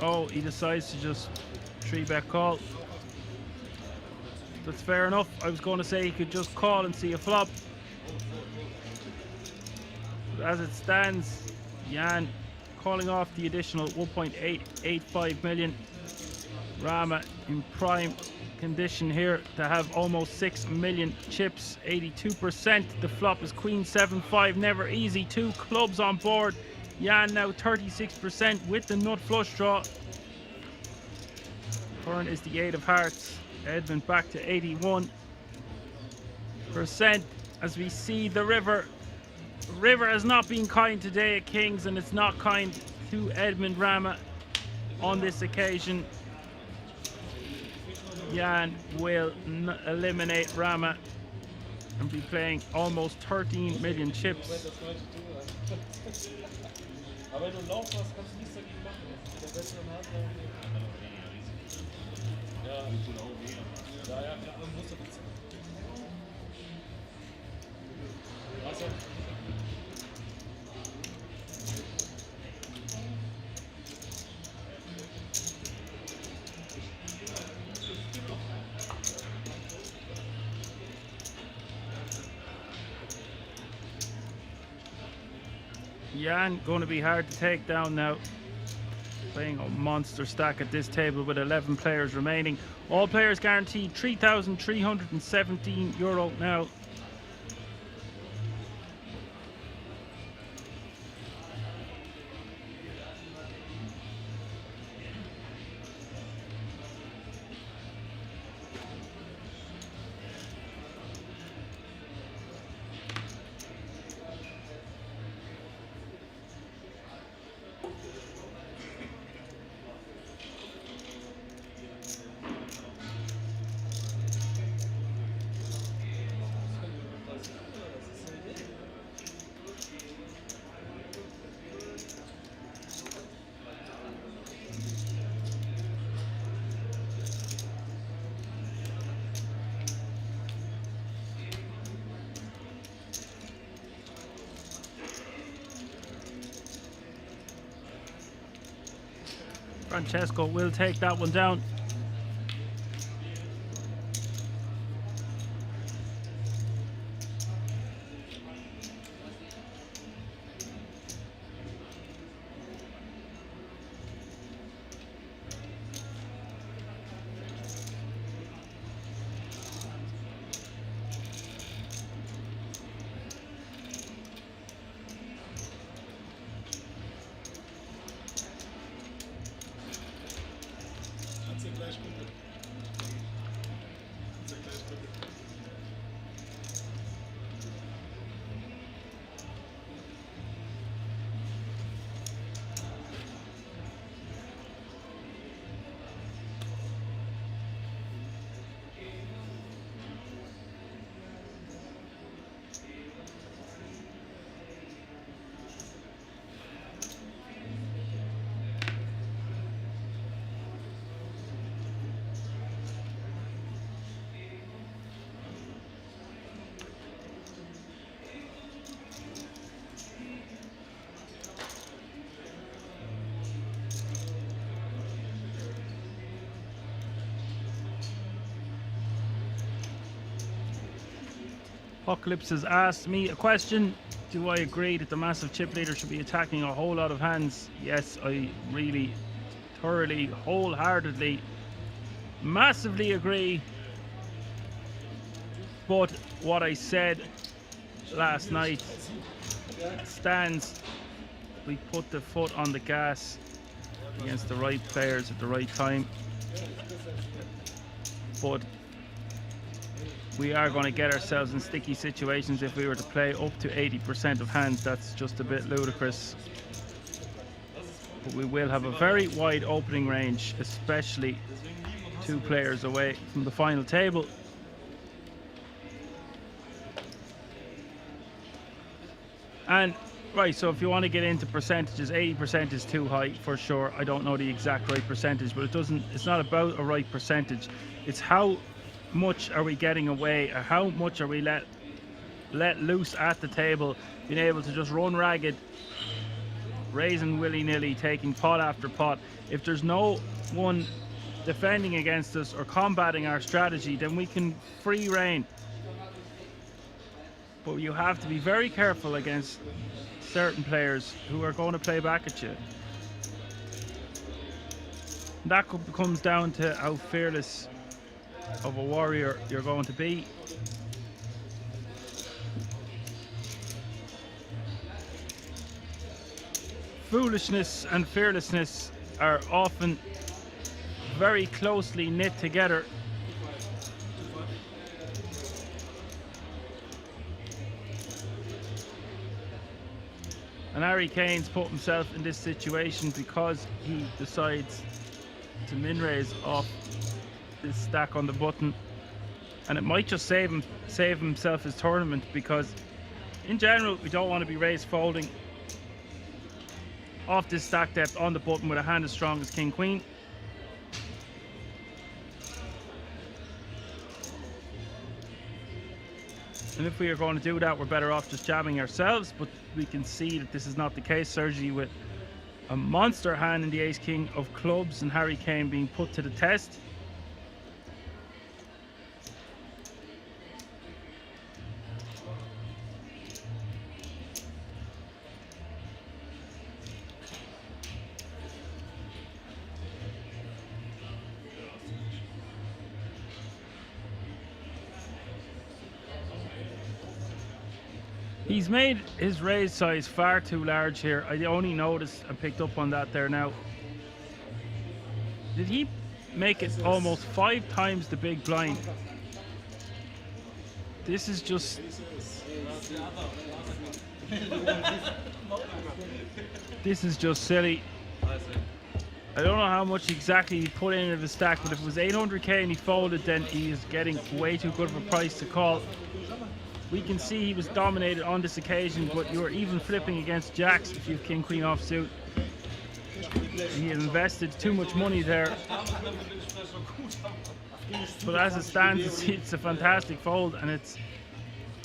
Oh, he decides to just 3-bet call. That's fair enough. I was going to say he could just call and see a flop. But as it stands, Jan calling off the additional 1.885 million. Rama in prime condition here to have almost 6 million chips, 82%. The flop is queen 7-5, never easy. 2 clubs on board. Jan now 36% with the nut flush draw. Turn is the 8 of hearts. Edmund back to 81% as we see the river. River has not been kind today at Kings, and it's not kind to Edmund Rama on this occasion. Jan will eliminate Rama and be playing almost 13 million chips. Jan going to be hard to take down now. Playing a monster stack at this table with 11 players remaining. All players guaranteed €3,317 now. Francesco will take that one down. Apocalypse has asked me a question. Do I agree that the massive chip leader should be attacking a whole lot of hands? Yes, I really, thoroughly, wholeheartedly, massively agree. But what I said last night stands. We put the foot on the gas against the right players at the right time. But we are going to get ourselves in sticky situations if we were to play up to 80% of hands. That's just a bit ludicrous. But we will have a very wide opening range, especially 2 players away from the final table. And right, so if you want to get into percentages, 80% is too high for sure. I don't know the exact right percentage, but it's not about a right percentage. It's how much are we getting away, or how much are we let loose at the table, being able to just run ragged, raising willy-nilly, taking pot after pot. If there's no one defending against us or combating our strategy, then we can free reign. But you have to be very careful against certain players who are going to play back at you. That comes down to how fearless of a warrior you're going to be. Foolishness and fearlessness are often very closely knit together. And Harry Kane's put himself in this situation because he decides to min-raise off this stack on the button, and it might just save himself his tournament, because in general we don't want to be raised folding off this stack depth on the button with a hand as strong as King Queen. And if we are going to do that, we're better off just jamming ourselves, but we can see that this is not the case. Sergey with a monster hand in the ace king of clubs, and Harry Kane being put to the test. He's made his raise size far too large here. I only noticed and picked up on that there now. Did he make it almost 5 times the big blind? This is just... This is just silly. I don't know how much exactly he put in of his stack, but if it was 800k and he folded, then he is getting way too good of a price to call. We can see he was dominated on this occasion, but you're even flipping against jacks if you have king queen offsuit. He invested too much money there. But as it stands, it's a fantastic fold, and it's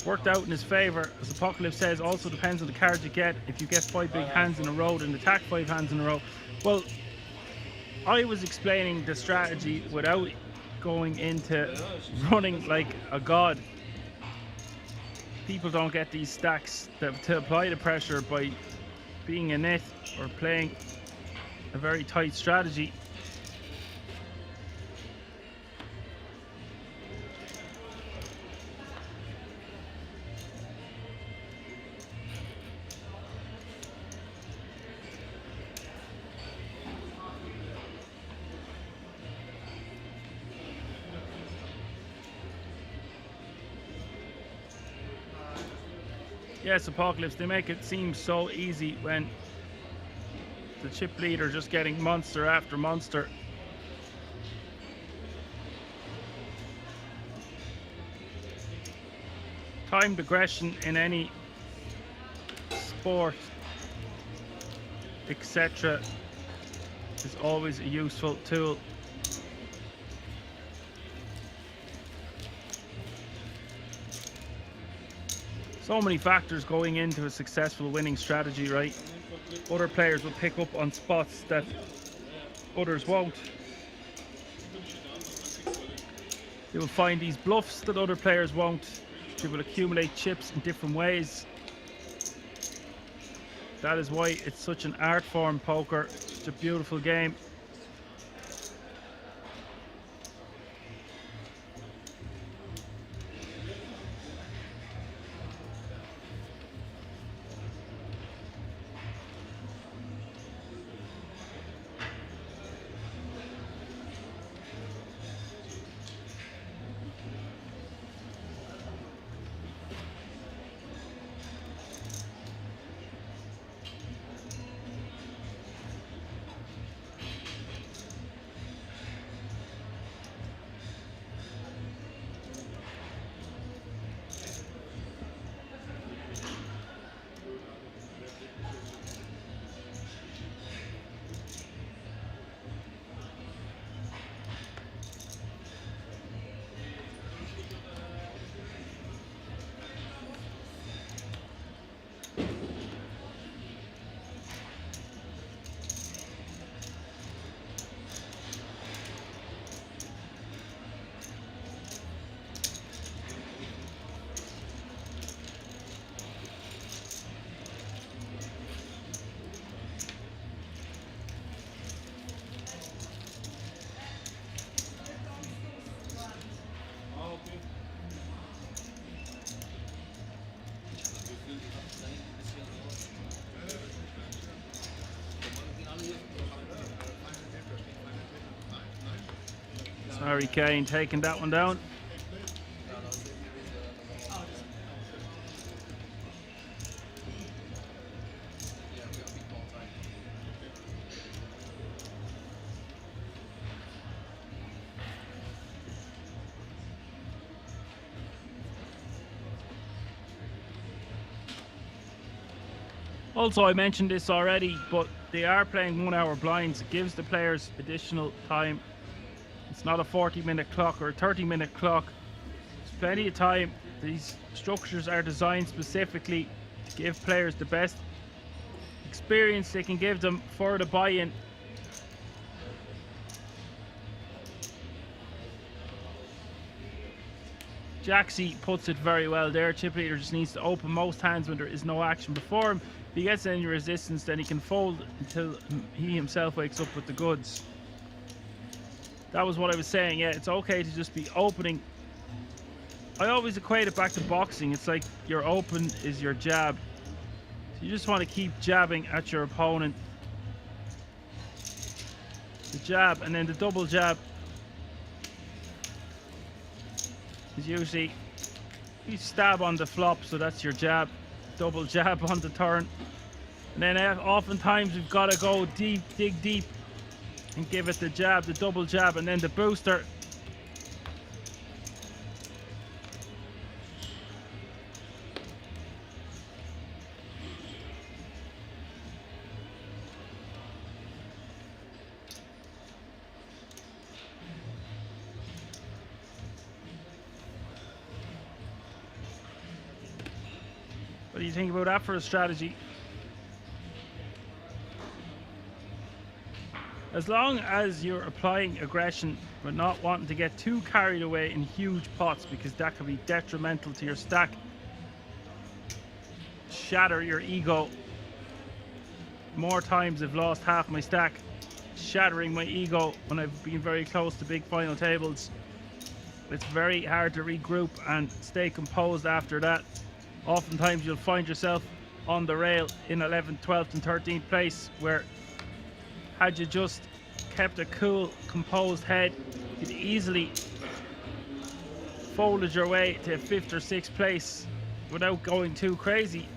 worked out in his favor. As Apocalypse says, also depends on the cards you get. If you get 5 big hands in a row, then attack 5 hands in a row. Well, I was explaining the strategy without going into running like a god. People don't get these stacks to apply the pressure by being in it or playing a very tight strategy. Yes, Apocalypse, they make it seem so easy when the chip leader just getting monster after monster. Timed aggression in any sport, etc., is always a useful tool. So many factors going into a successful winning strategy, right? Other players will pick up on spots that others won't. They will find these bluffs that other players won't. They will accumulate chips in different ways. That is why it's such an art form, poker. It's a beautiful game. Sorry, Kane, taking that one down. Also, I mentioned this already, but they are playing 1 hour blinds. It gives the players additional time. It's not a 40-minute clock or a 30-minute clock. There's plenty of time. These structures are designed specifically to give players the best experience they can give them for the buy-in. Jaxie puts it very well there. Chip leader just needs to open most hands when there is no action before him. If he gets any resistance, then he can fold until he himself wakes up with the goods. That was what I was saying. Yeah, it's okay to just be opening. I always equate it back to boxing. It's like your open is your jab. So you just want to keep jabbing at your opponent. The jab and then the double jab is usually you stab on the flop, so that's your jab. Double jab on the turn. And then oftentimes we've got to go deep, dig deep, and give it the jab, the double jab, and then the booster. What do you think about that for a strategy? As long as you're applying aggression but not wanting to get too carried away in huge pots, because that could be detrimental to your stack. Shatter your ego. More times I've lost half my stack shattering my ego when I've been very close to big final tables. It's very hard to regroup and stay composed after that. Oftentimes you'll find yourself on the rail in 11th, 12th and 13th place, where had you just kept a cool, composed head, you'd easily folded your way to 5th or 6th place without going too crazy.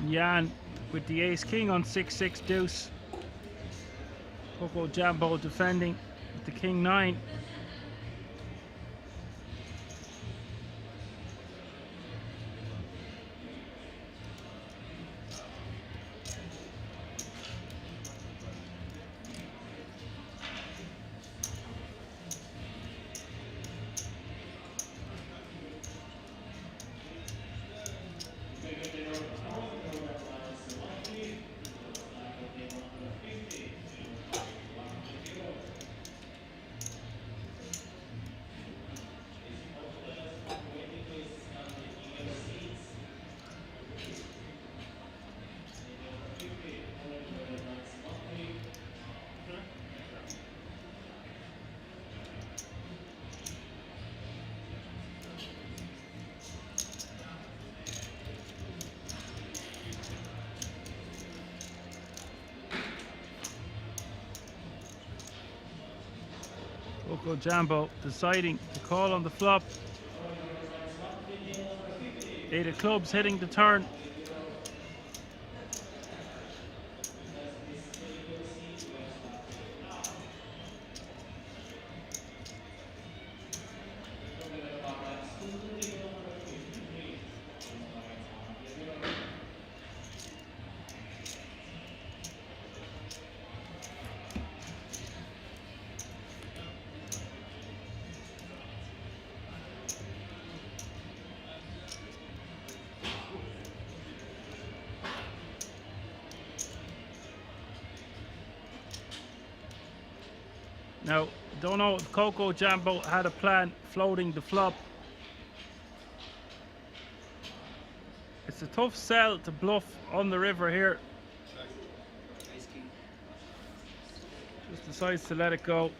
Jan with the ace king on 6-6 deuce. Coco Jambo defending with the king 9. Coco Jambo deciding to call on the flop. 8 of clubs hitting the turn. Now, don't know if Coco Jambo had a plan floating the flop. It's a tough sell to bluff on the river here. Just decides to let it go.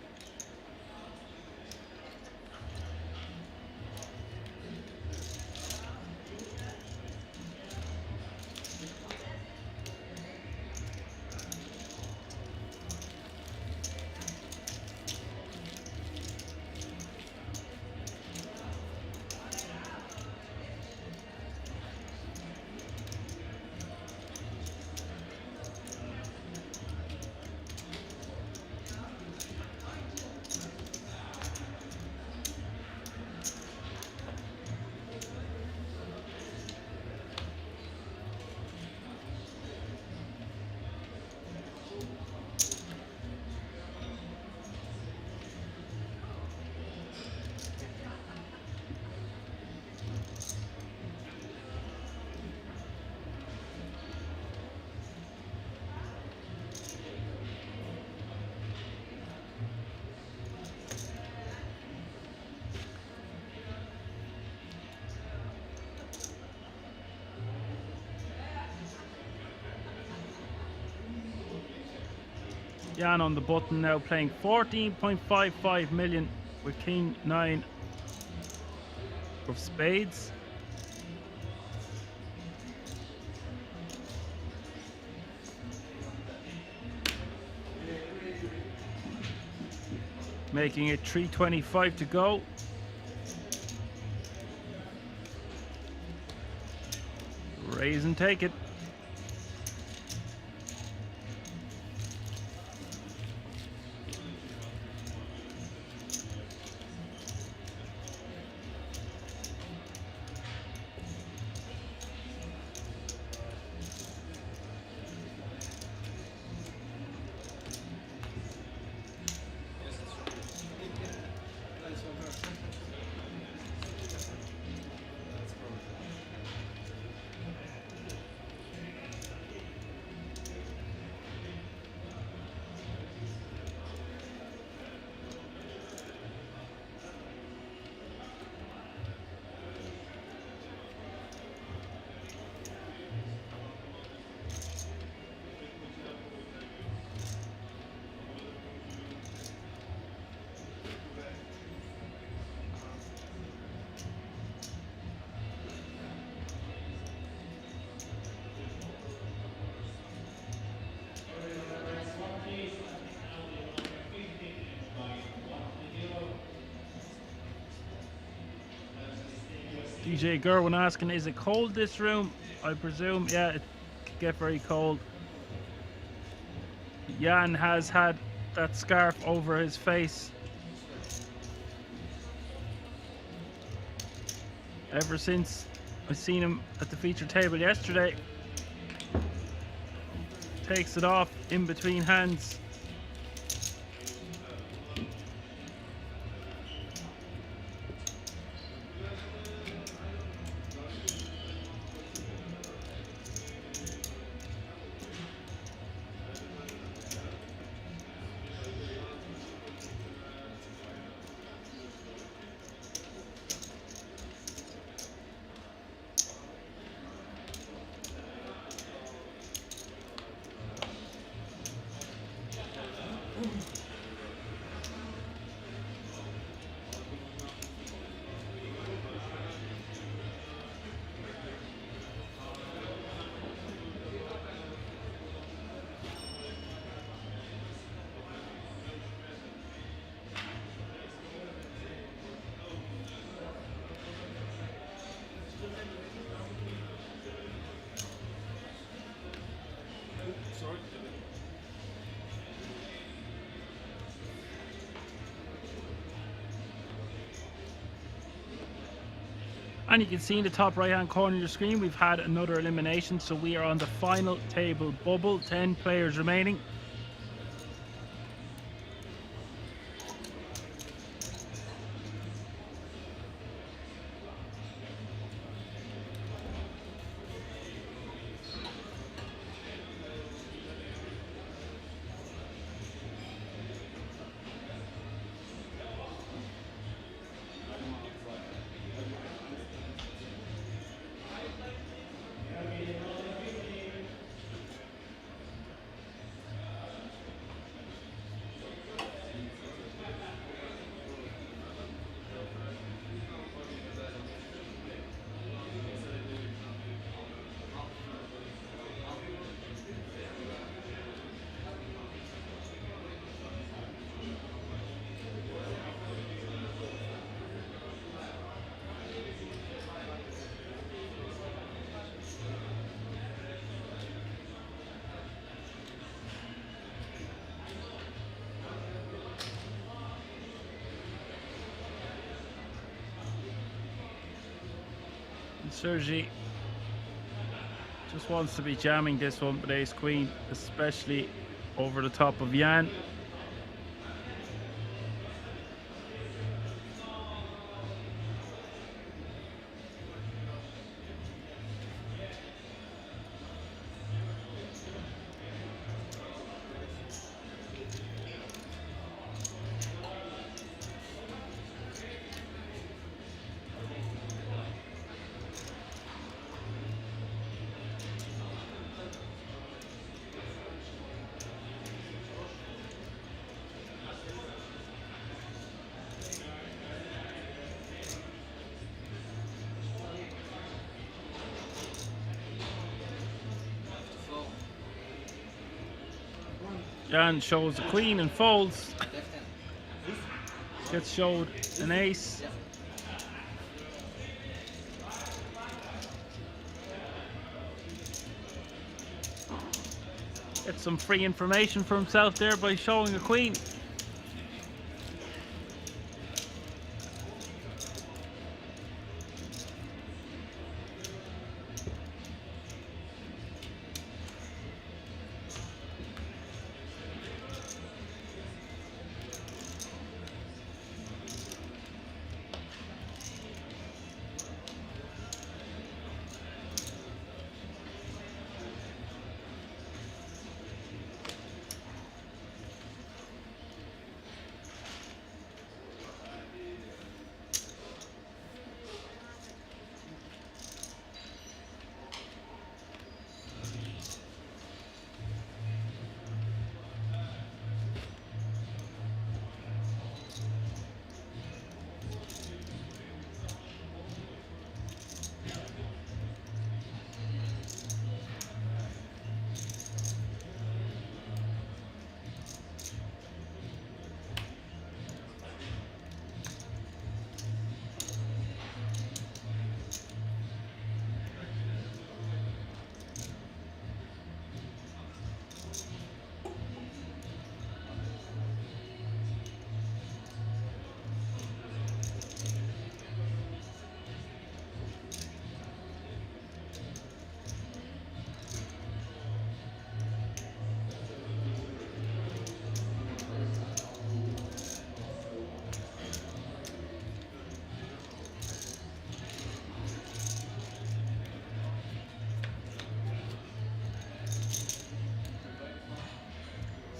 Jan on the button now, playing 14.55 million with King 9 of spades. Making it 325 to go. Raise and take it. DJ Gerwin asking, is it cold this room? I presume, yeah, it could get very cold. Jan has had that scarf over his face ever since I seen him at the feature table yesterday. Takes it off in between hands. And you can see in the top right hand corner of your screen, we've had another elimination. So we are on the final table bubble, 10 players remaining. Sergey just wants to be jamming this one with ace queen, especially over the top of Jan. Jan shows the queen and folds. Gets showed an ace. Gets some free information for himself there by showing a queen.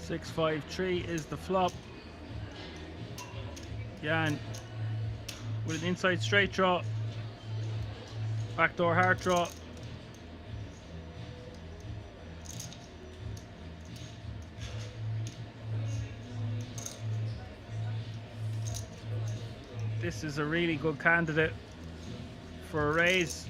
Six, 5, 3 is the flop. Jan with an inside straight draw, backdoor heart draw. This is a really good candidate for a raise.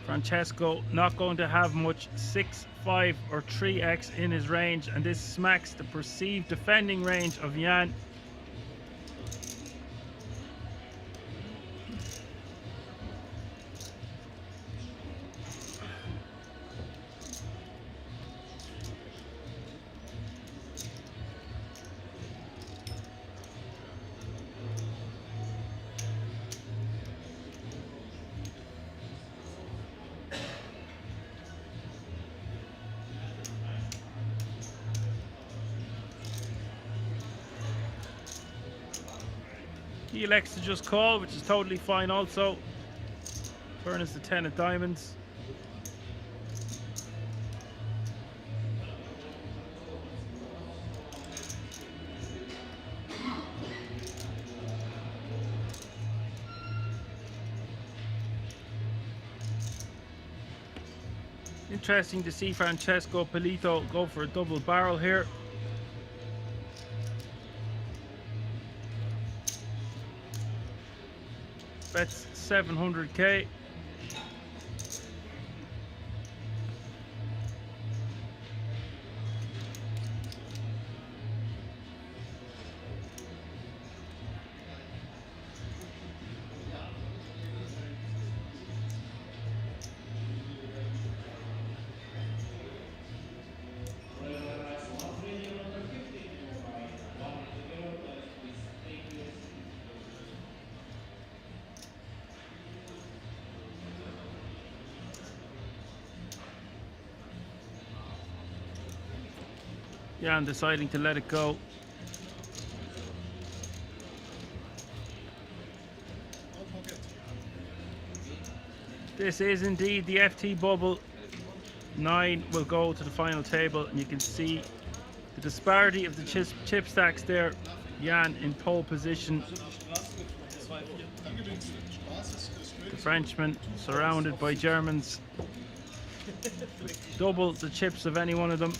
Francesco not going to have much 6, 5 or 3x in his range, and this smacks the perceived defending range of Jan. He elects to just call, which is totally fine also. Turn is the 10 of diamonds. Interesting to see Francesco Polito go for a double barrel here. Bets 700k. Jan deciding to let it go. This is indeed the FT bubble. 9 will go to the final table, and you can see the disparity of the chip stacks there. Jan in pole position. The Frenchman surrounded by Germans. Double the chips of any one of them.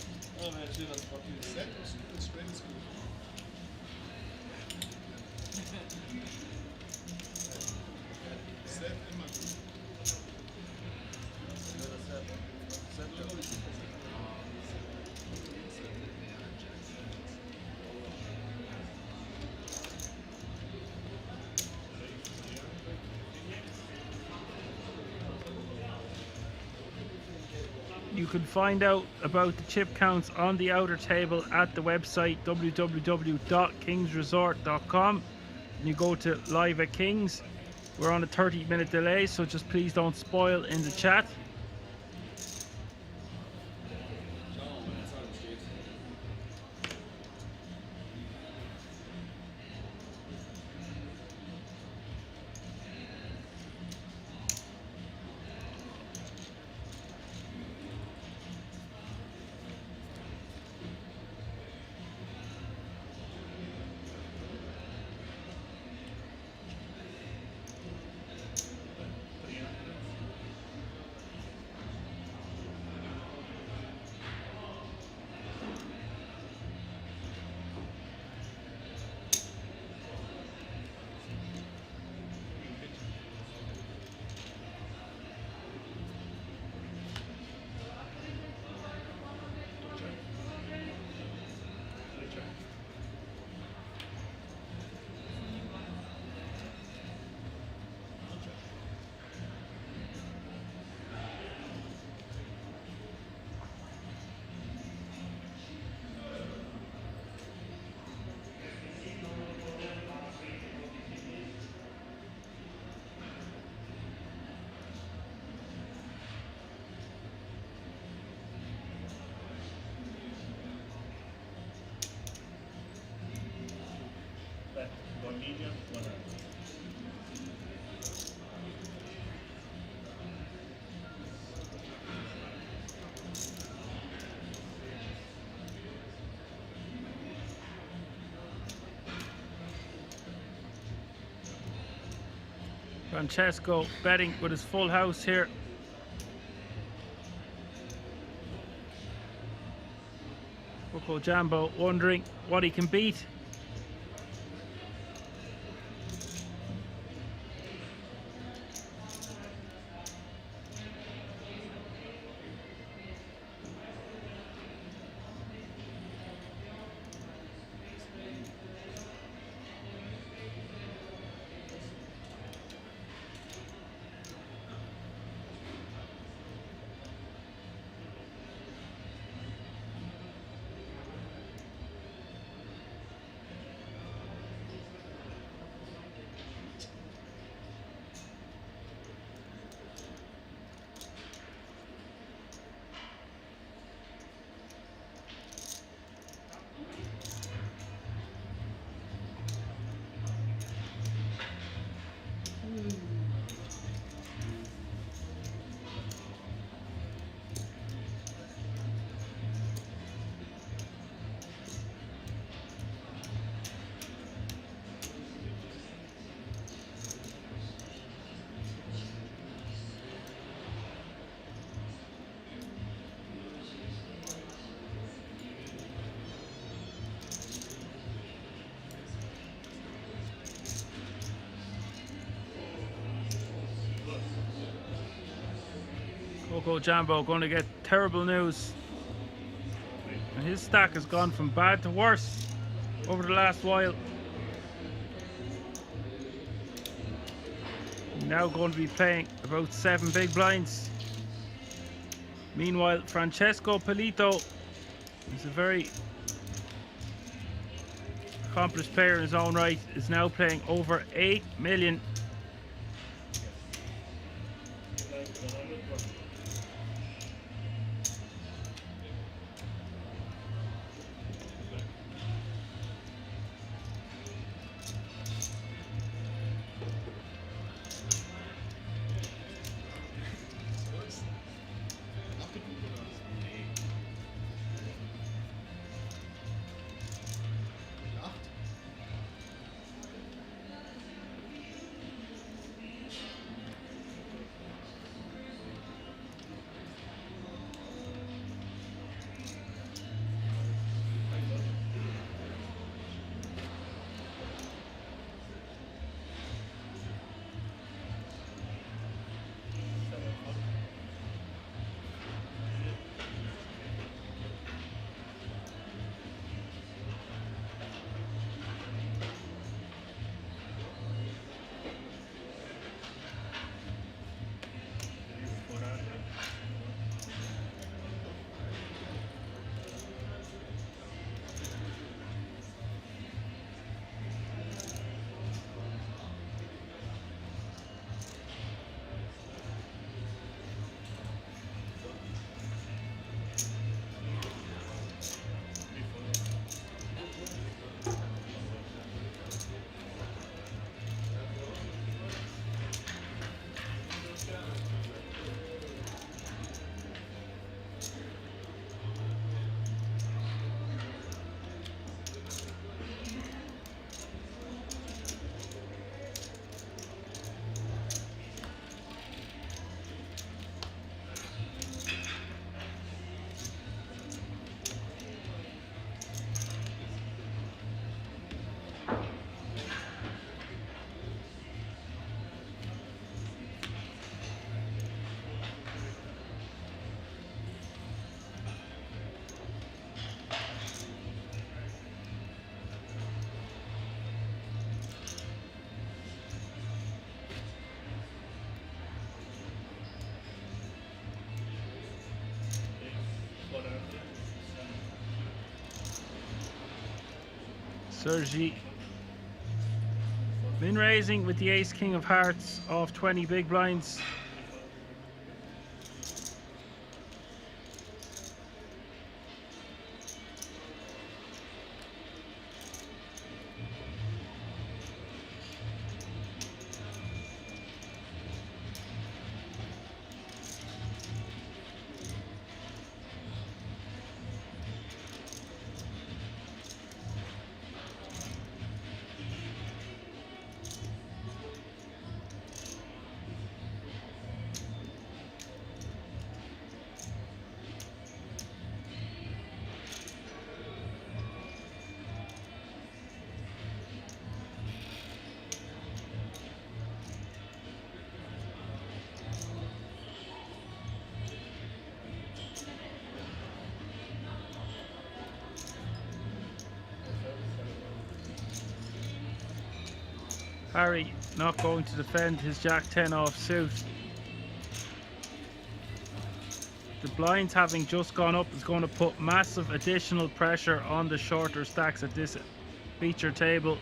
You can find out about the chip counts on the outer table at the website www.kingsresort.com. And you go to Live at Kings. We're on a 30-minute delay, so just please don't spoil in the chat. Francesco betting with his full house here. Coco Jambo wondering what he can beat. Coco Jambo going to get terrible news. And his stack has gone from bad to worse over the last while. Now going to be playing about 7 big blinds. Meanwhile, Francesco Polito is a very accomplished player in his own right, is now playing over 8 million. Sergey. Min raising with the ace king of hearts off 20 big blinds. Harry not going to defend his Jack 10 off suit. The blinds having just gone up is going to put massive additional pressure on the shorter stacks at this feature table.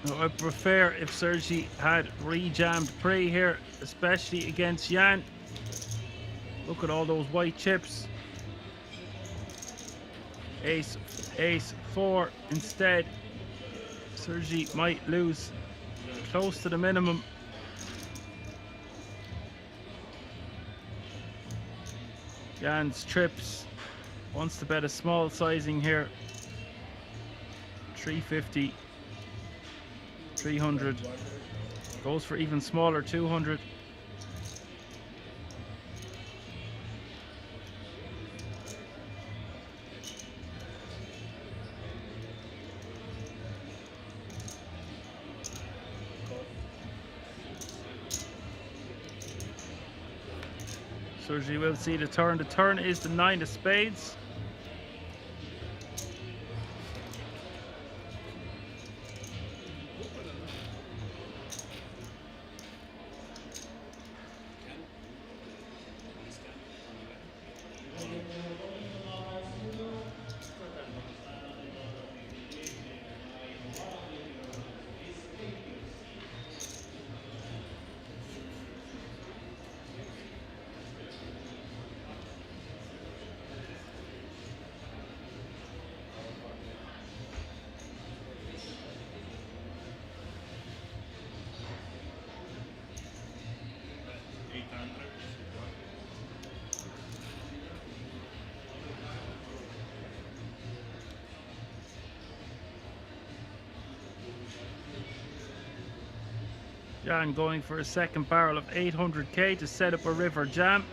Now, I prefer if Sergey had re-jammed pre here, especially against Jan. Look at all those white chips. Ace 4 instead. Sergey might lose close to the minimum. Jan's trips wants to bet a small sizing here. 350. 300. Goes for even smaller, 200. Sergey will see the turn. The turn is the 9 of spades. Jan going for a second barrel of 800k to set up a river jam.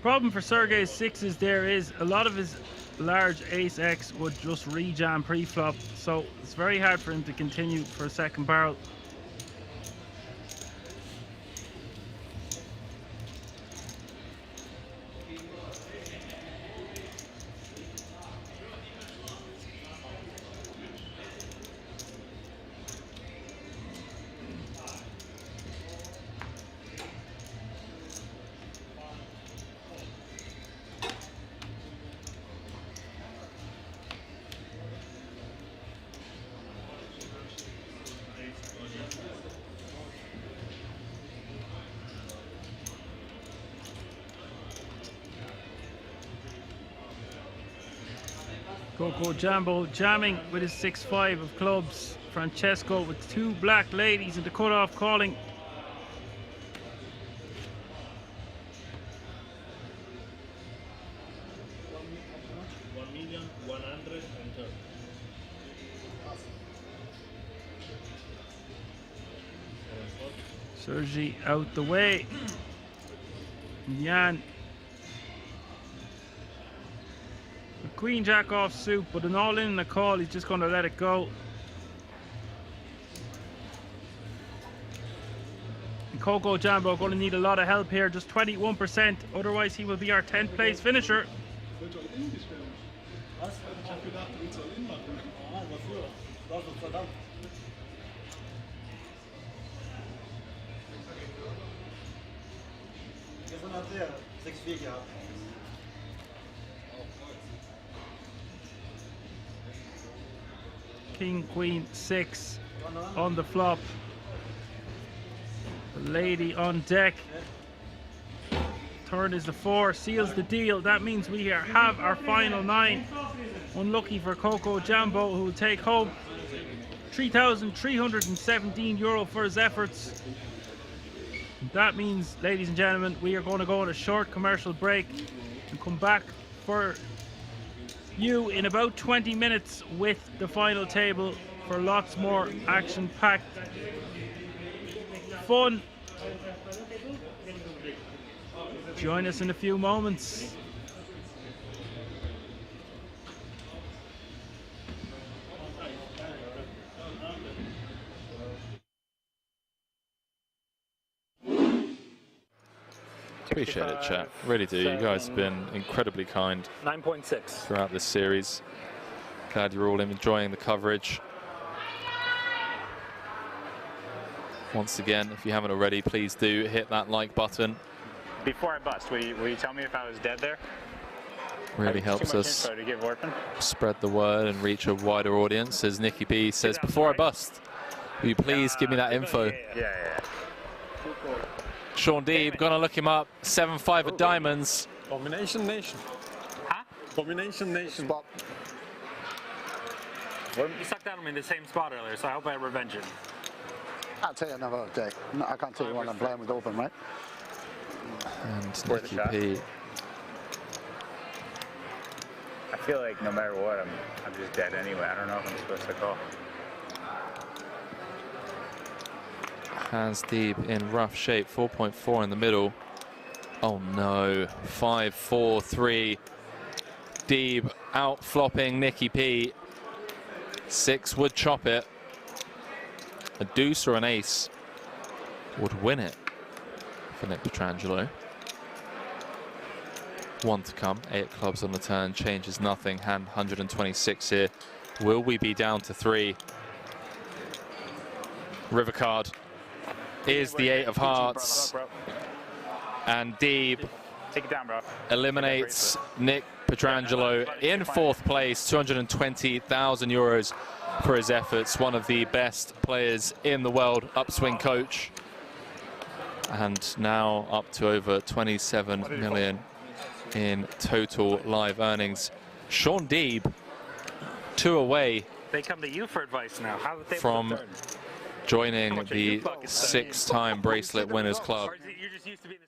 Problem for Sergey's sixes there is a lot of his large ace X would just re-jam pre-flop, so it's very hard for him to continue for a second barrel. Coco Jambo jamming with his 6-5 of clubs. Francesco with 2 black ladies in the cutoff calling. Sergey out the way. Jan. A queen jack off suit, but an all in the call, he's just going to let it go. And Coco Jambo going to need a lot of help here, just 21%, otherwise he will be our 10th place finisher. King, queen, 6 on the flop. The lady on deck. Turn is the 4, seals the deal. That means we have our final 9. Unlucky for Coco Jambo, who will take home €3,317 for his efforts. That means, ladies and gentlemen, we are going to go on a short commercial break and come back for you in about 20 minutes with the final table for lots more action-packed fun. Join us in a few moments. Appreciate it, chat. Really do. You guys have been incredibly kind 9.6 throughout this series. Glad you're all enjoying the coverage. Once again, if you haven't already, please do hit that like button. Before I bust, will you tell me if I was dead there? Really helps us To give Orphan? spread the word and reach a wider audience. As Nicky B says, before I bust, will you please give me that info? Yeah. Sean Deeb, gonna look him up. 7-5 of diamonds. Domination Nation. Huh? Domination Nation. You sucked out on me in the same spot earlier, so I hope I revenge it. I'll tell you another day. No, I can't tell you when I'm playing with open, right? And Nicky P. I feel like no matter what, I'm just dead anyway. I don't know if I'm supposed to call. Hands deep in rough shape, 4.4 in the middle. Oh no, 5-4-3. Deeb out flopping Nicky P. 6 would chop it. A deuce or an ace would win it for Nick Petrangelo. 1 to come, 8 clubs on the turn, changes nothing. Hand 126 here. Will we be down to 3? River card is the 8 of hearts. And Deeb Take it down, bro. eliminates Nick Petrangelo in 4th place, €220,000 for his efforts. One of the best players in the world, upswing coach. And now up to over 27 million in total live earnings. Sean Deeb, 2 away They come to you for advice now. How would they from joining the 6-time bracelet winners club. You're just used to being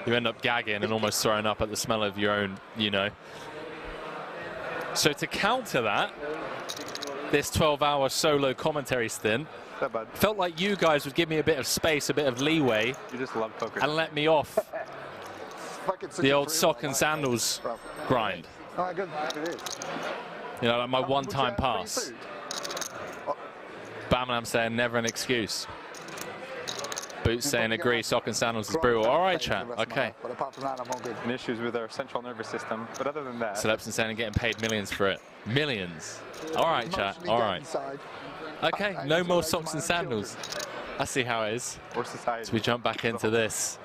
You end up gagging and almost throwing up at the smell of your own, you know. So to counter that, this 12-hour solo commentary stint, felt like you guys would give me a bit of space, a bit of leeway, You just love poker. and let me off the old sock and sandals grind. Oh, good. It is. You know, like my one-time pass. Bam saying never an excuse. Boots saying agree, sock and sandals is brutal. All right, chat. Okay. But apart from that, I'm all good. And issues with our central nervous system, but other than that, Celebson saying getting paid millions for it. Millions. All right, chat. All right. Okay, no more socks and sandals. I see how it is. or society. So we jump back into this.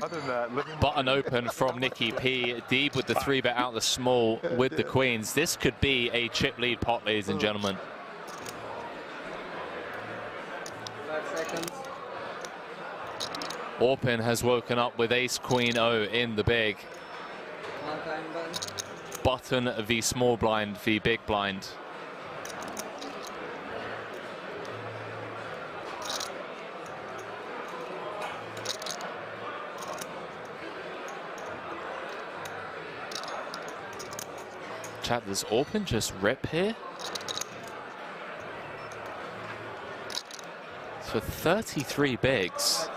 Other than that, living Button open from Nicky P. Deeb with the 3-bet out the small with the queens. This could be a chip lead pot, ladies and gentlemen. 5 seconds. Orpin has woken up with ace queen O in the big. Button v small blind v big blind. Chat, does Orpin just rip here? For 33 bigs.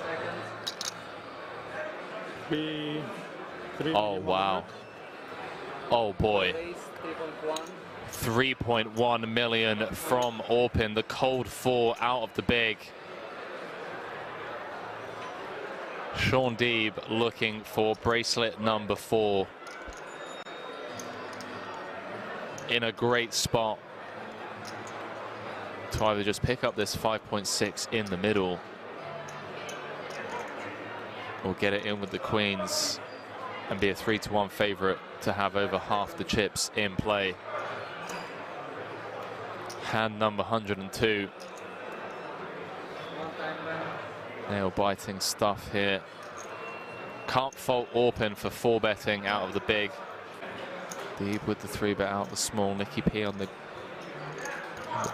Oh, wow. Oh, boy. 3.1 million from Orpin, the cold 4 out of the big. Sean Deeb looking for bracelet number 4. In a great spot to either just pick up this 5.6 in the middle or get it in with the queens and be a 3-1 favorite to have over half the chips in play. Hand number 102. Nail biting stuff here. Can't fault Orpin for 4-betting out of the big. Deeb with the 3-bet out the small. Nicky P on the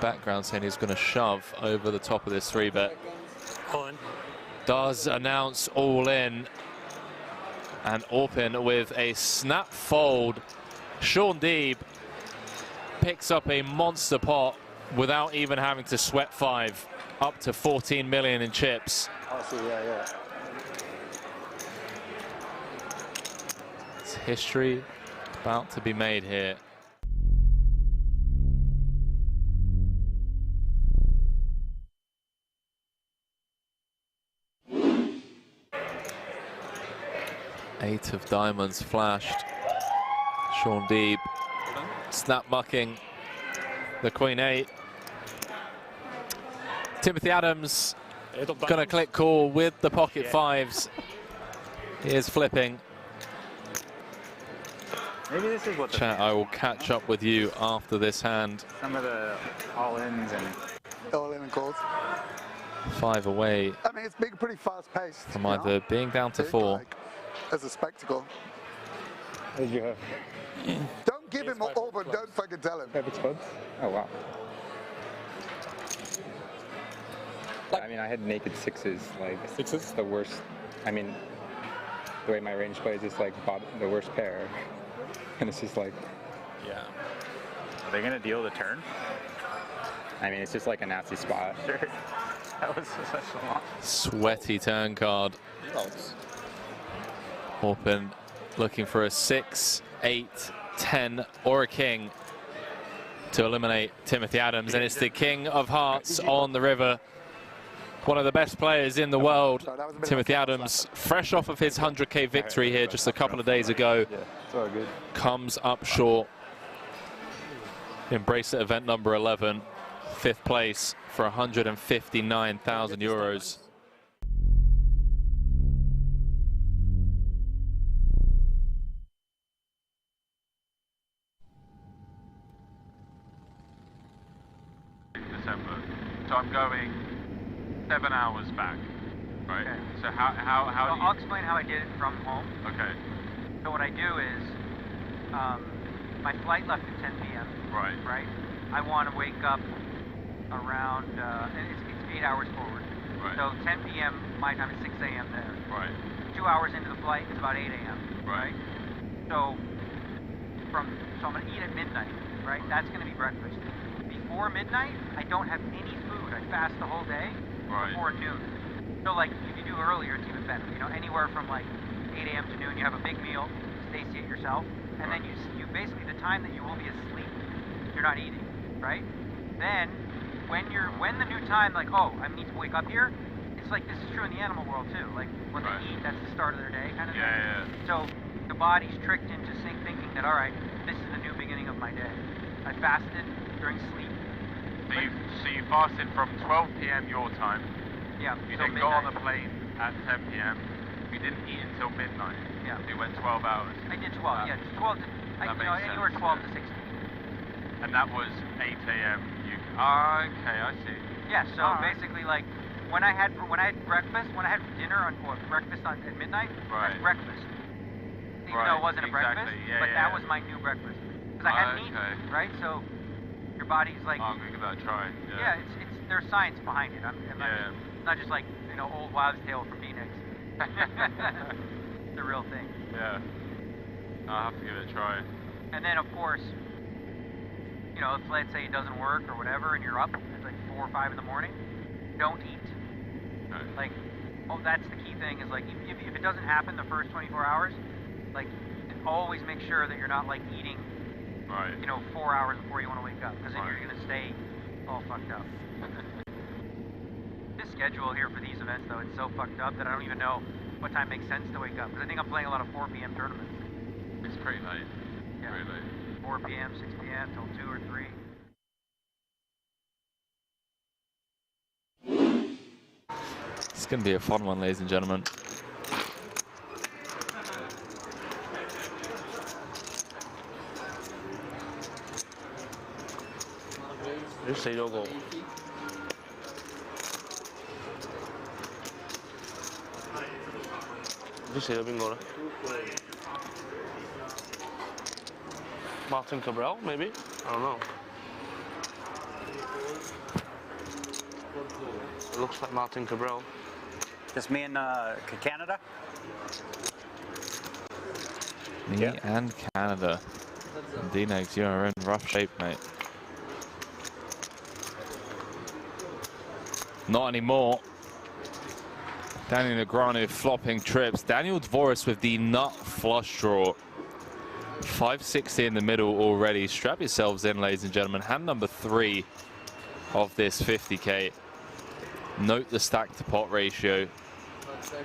background saying he's going to shove over the top of this 3-bet. Does announce all in. And Orpin with a snap fold. Sean Deeb picks up a monster pot without even having to sweat 5. Up to 14 million in chips. Oh, see, yeah. It's history about to be made here. Eight of diamonds flashed. Sean Deeb snap mucking the queen 8. Timothy Adams gonna click call with the pocket 5s. He is flipping. Maybe this is what the Chat, I will catch up with you after this hand. some of the all-ins and All-in and calls. 5 away I mean, it's been pretty fast-paced. from either being down to 4. Like, as a spectacle. what did you have? Don't give him all, but don't fucking tell him. Favorite spots? Oh wow. I mean, I had naked 6s. Like 6s, the worst. I mean, the way my range plays is like the worst pair, and it's just like. Yeah. Are they gonna deal the turn? I mean, it's just like a nasty spot. Sure. That was such a long. Sweaty turn card. Orpin looking for a 6, 8, 10 or a king to eliminate Timothy Adams, and it's the King of Hearts on the river. One of the best players in the world, Timothy Adams, fresh off of his 100k victory here just a couple of days ago, comes up short in bracelet event number 11, 5th place for 159,000 euros. December, so I'm going 7 hours back, right? Okay. So how do you... I'll explain how I did it from home. Okay. So what I do is, my flight left at 10 p.m. Right. Right? I want to wake up around, it's 8 hours forward. Right. So 10 p.m. my time is 6 a.m. there. Right. 2 hours into the flight is about 8 a.m. Right. So I'm going to eat at midnight, right? That's going to be breakfast. Before midnight, I don't have any food. I fast the whole day before noon. So like if you do earlier, it's even better. You know, anywhere from like 8 a.m. to noon, you have a big meal, satiate yourself, and then you basically the time that you will be asleep, you're not eating, right? Then when the new time, like, oh, I need to wake up here, it's like this is true in the animal world too. Like when they eat, that's the start of their day kind of thing. Yeah. So the body's tricked into thinking that, all right, this is the new beginning of my day. I fasted during sleep. So you fasted from 12 p.m. your time. Yeah. You then got on the plane at 10 p.m. You didn't eat until midnight. Yeah. You went 12 hours. I did 12. Yeah, just 12 to anywhere 12 to 16. And that was 8 a.m. Okay, I see. Yeah. So basically, like when I had breakfast, when I had dinner or breakfast at midnight, I had breakfast. Even though it wasn't a breakfast, but that was my new breakfast. Because I hadn't eaten, right? So your body's like. I'm gonna give that a try. Yeah, there's science behind it. It's not just like old wives' tale from Phoenix. It's a real thing. Yeah. I'll have to give it a try. And then of course, if let's say it doesn't work or whatever, and you're up at like 4 or 5 in the morning, don't eat. Okay. Like, that's the key thing is like if it doesn't happen the first 24 hours, like always make sure that you're not like eating, 4 hours before you want to wake up, because then you're gonna stay all fucked up. This schedule here for these events though, it's so fucked up that I don't even know what time makes sense to wake up, because I think I'm playing a lot of 4 p.m. tournaments. It's pretty late. Yeah. Pretty late. 4 p.m., 6 p.m. till 2 or 3. It's going to be a fun one, ladies and gentlemen.你死咗個。唔知死咗邊個咧 ？Martin Cabral, maybe? I don't know. It looks like Martin Cabral. Just me and Canada? Me and Canada. And D-Negs, you're in rough shape, mate. Not anymore. Daniel Negreanu flopping trips. Daniel Dvoris with the nut flush draw. 560 in the middle already. Strap yourselves in, ladies and gentlemen. Hand number 3 of this 50k. Note the stack to pot ratio.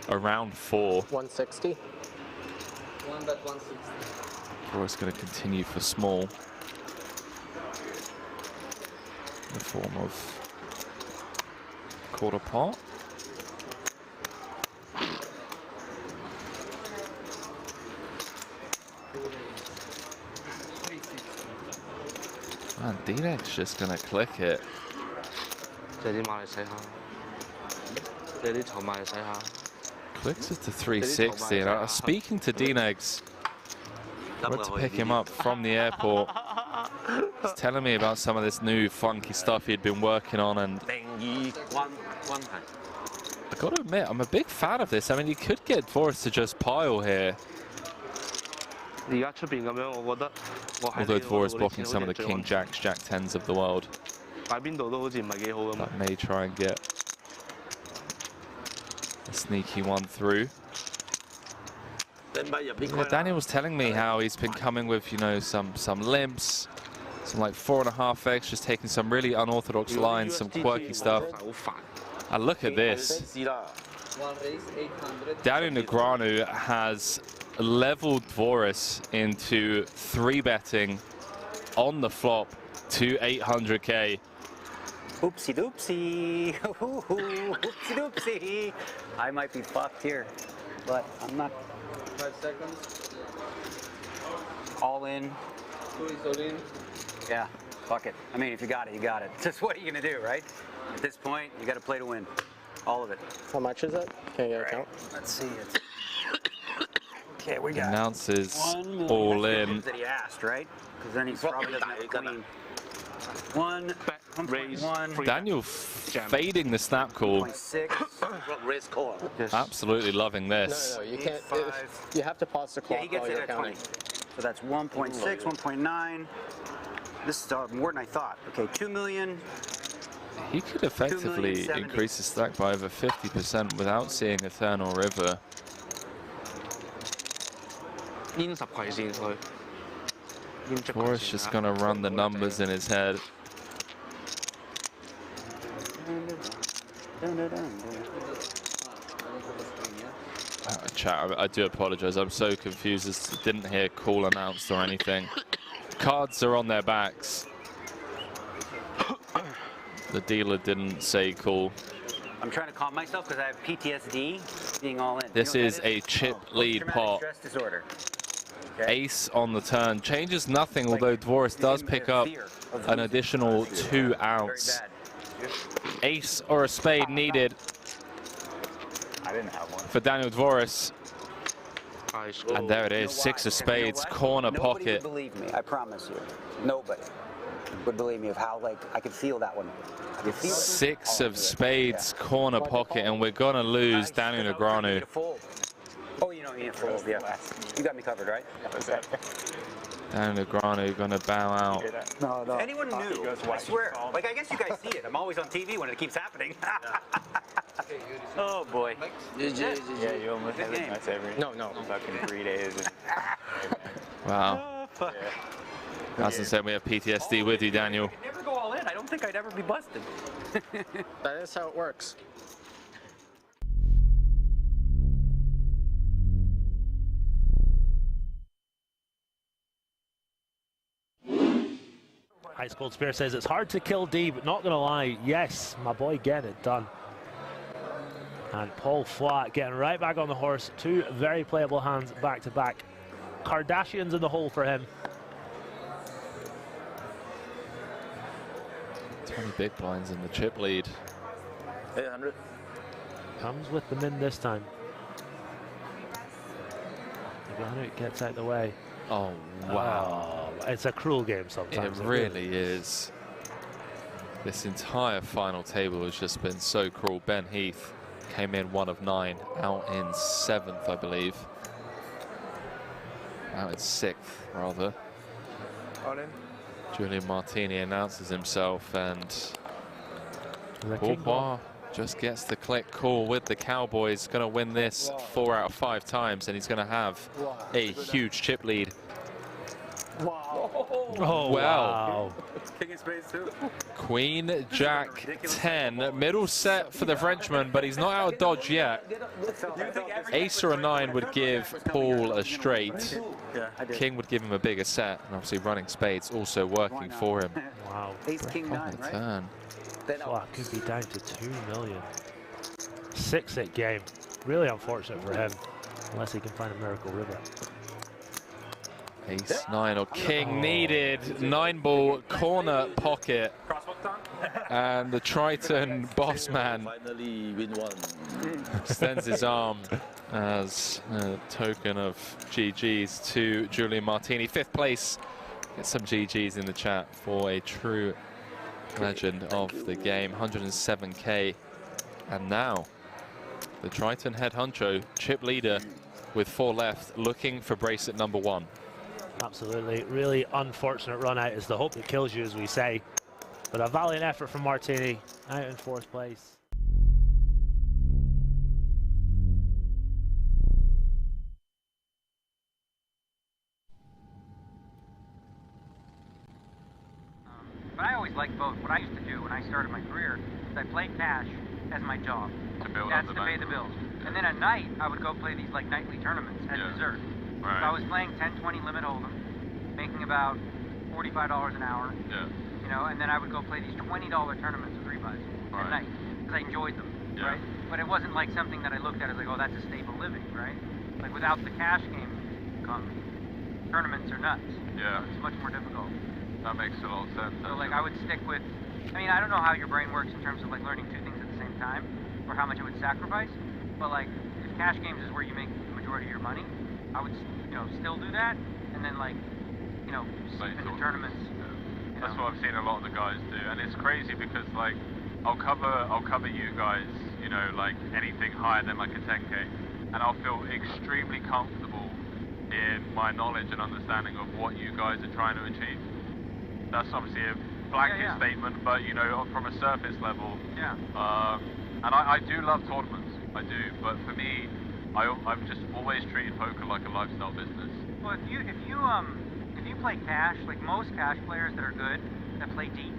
Around 4. 160. 1 bet 160. Dvoris going to continue for small. In the form of quarter pot. Man, D-Nex just gonna click it. Clicks it to 360. And speaking to D-Nex, I went to pick him up from the airport. He's telling me about some of this new funky stuff he'd been working on, and I gotta admit, I'm a big fan of this. I mean, you could get Dvoris to just pile here. Although Dvoris blocking some of the King Jacks, Jack 10s of the world. That may try and get a sneaky one through. Yeah, Daniel was telling me how he's been coming with, some limps, some like 4.5x, just taking some really unorthodox lines, some quirky stuff. And look at this. Daniel Negreanu has leveled Dvoris into 3-betting on the flop to 800k. Oopsie doopsie. Oopsie doopsie. I might be fucked here, but I'm not. 5 seconds. All in. All in. Yeah, fuck it. I mean, if you got it, you got it. Just what are you gonna do, right? At this point, you got to play to win. All of it. How much is it? Can you get a count? Let's see it. Okay, we got Announces all in. That he asked, right? Because then he probably doesn't have a queen. 1.1. Daniel fading the snap call. 1.6. Absolutely loving this. No, you can't. You have to pause the clock. Yeah, he gets it at 20. So that's 1.6, 1.9. This is more than I thought. Okay, 2 million. He could effectively increase his stack by over 50% without seeing a turn or river. Dvoris just going to run the numbers in his head. Chat, I do apologize. I'm so confused. I didn't hear call announced or anything. Cards are on their backs. The dealer didn't say call. I'm trying to calm myself because I have PTSD being all in. This is a chip lead pot. Stress disorder. Ace on the turn. Changes nothing, although Dvoris does pick up an additional 2 outs. ace or a spade needed I didn't have one. for Daniel Dvoris. And there it is, 6 of spades, corner Nobody pocket. would believe me, I promise you. Nobody would believe me of how, like, I could feel that one. I could feel it. 6 of spades, corner pocket, and we're gonna lose Daniel Negreanu. Oh, you know, you need to fold, yeah. You got me covered, right? Okay. Daniel Negreanu gonna bow out. No, no. If anyone knew, I swear. Like, I guess you guys see it. I'm always on TV when it keeps happening. Oh, boy. Yeah, you almost have it. That's every fucking 3 days. Wow. As I said, we have PTSD with you, Daniel. I could never go all in. I don't think I'd ever be busted. That is how it works. Ice Cold Spear says it's hard to kill D, but not gonna lie, yes, my boy getting it done. And Paul Flat getting right back on the horse. 2 very playable hands back to back. Kardashians in the hole for him. 20 big blinds in the chip lead. 800. Comes with the min this time. It gets out the way. Oh, wow. It's a cruel game sometimes. It really is. This entire final table has just been so cruel. Ben Heath came in 1 of 9, out in 7th, I believe. Out in 6th, rather. All in. Julian Martini announces himself, and Bourbois just gets the click call with the Cowboys. Going to win this 4 out of 5 times, and he's going to have a huge chip lead. Wow. Oh, wow. King of spades too. Queen, Jack, 10. Middle set for the Frenchman, but he's not out of dodge yet. Ace or a 9 would give Paul a straight. King would give him a bigger set, and obviously running spades also working for him. Wow. Ace, King, 9, right? Turn. Wow, could be down to 2 million. 6-hit game. Really unfortunate for him, unless he can find a miracle river. Ace, 9 or king needed. 9-ball corner pocket. And the Triton boss man Finally win one. extends his arm as a token of GG's to Julian Martini. 5th place. Get some GG's in the chat for a true legend of the game. 107k. And now the Triton head honcho, chip leader with 4 left, looking for bracelet number 1. Absolutely, really unfortunate run out is the hope that kills you, as we say. But a valiant effort from Martini, out in 4th place. But I always liked both. What I used to do when I started my career is I played cash as my job. That's to pay the bills. And then at night, I would go play these like nightly tournaments at dessert. Right. So I was playing 10, 20 limit hold'em, making about $45 an hour. Yeah. You know, and then I would go play these $20 tournaments of 3-buys at night because I enjoyed them. Yeah. Right. But it wasn't like something that I looked at as like, oh, that's a stable living, right? Like without the cash game come, tournaments are nuts. Yeah. It's much more difficult. That makes a lot of sense. So like I would stick with, I mean, I don't know how your brain works in terms of like learning 2 things at the same time or how much it would sacrifice, but like if cash games is where you make the majority of your money, I would, you know, still do that and then like, you know, sleep into tournaments. Yeah. That's what I've seen a lot of the guys do, and it's crazy because like I'll cover you guys, you know, like anything higher than like a 10k, and I'll feel extremely comfortable in my knowledge and understanding of what you guys are trying to achieve. That's obviously a blanket statement, but you know, from a surface level. Yeah. And I do love tournaments, I do, but for me, I've just always treated poker like a lifestyle business. Well, if you play cash, like most cash players that are good, that play deep,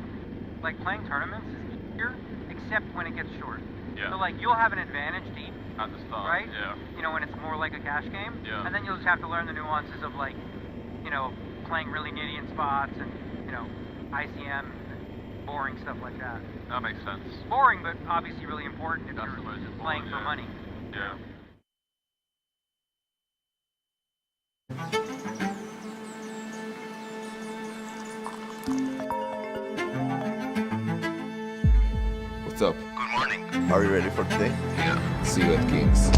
like playing tournaments is easier, except when it gets short. Yeah. So like you'll have an advantage deep at the start, right? Yeah. You know, when it's more like a cash game. Yeah. And then you'll just have to learn the nuances of like, you know, playing really nitty in spots and, you know, ICM, and boring stuff like that. That makes sense. Boring, but obviously really important if you're playing for money. Yeah. What's up? Good morning. Are you ready for today? Yeah. See you at King's.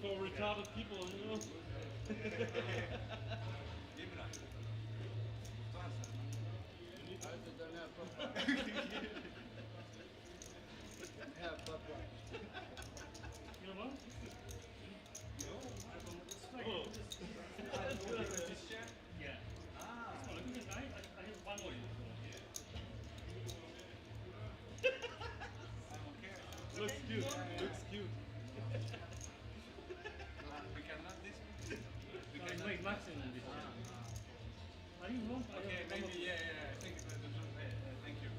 For retarded people, you know. Looks cute. Looks cute. We cannot this. We can make maximum this. Okay, maybe yeah. I think thank you.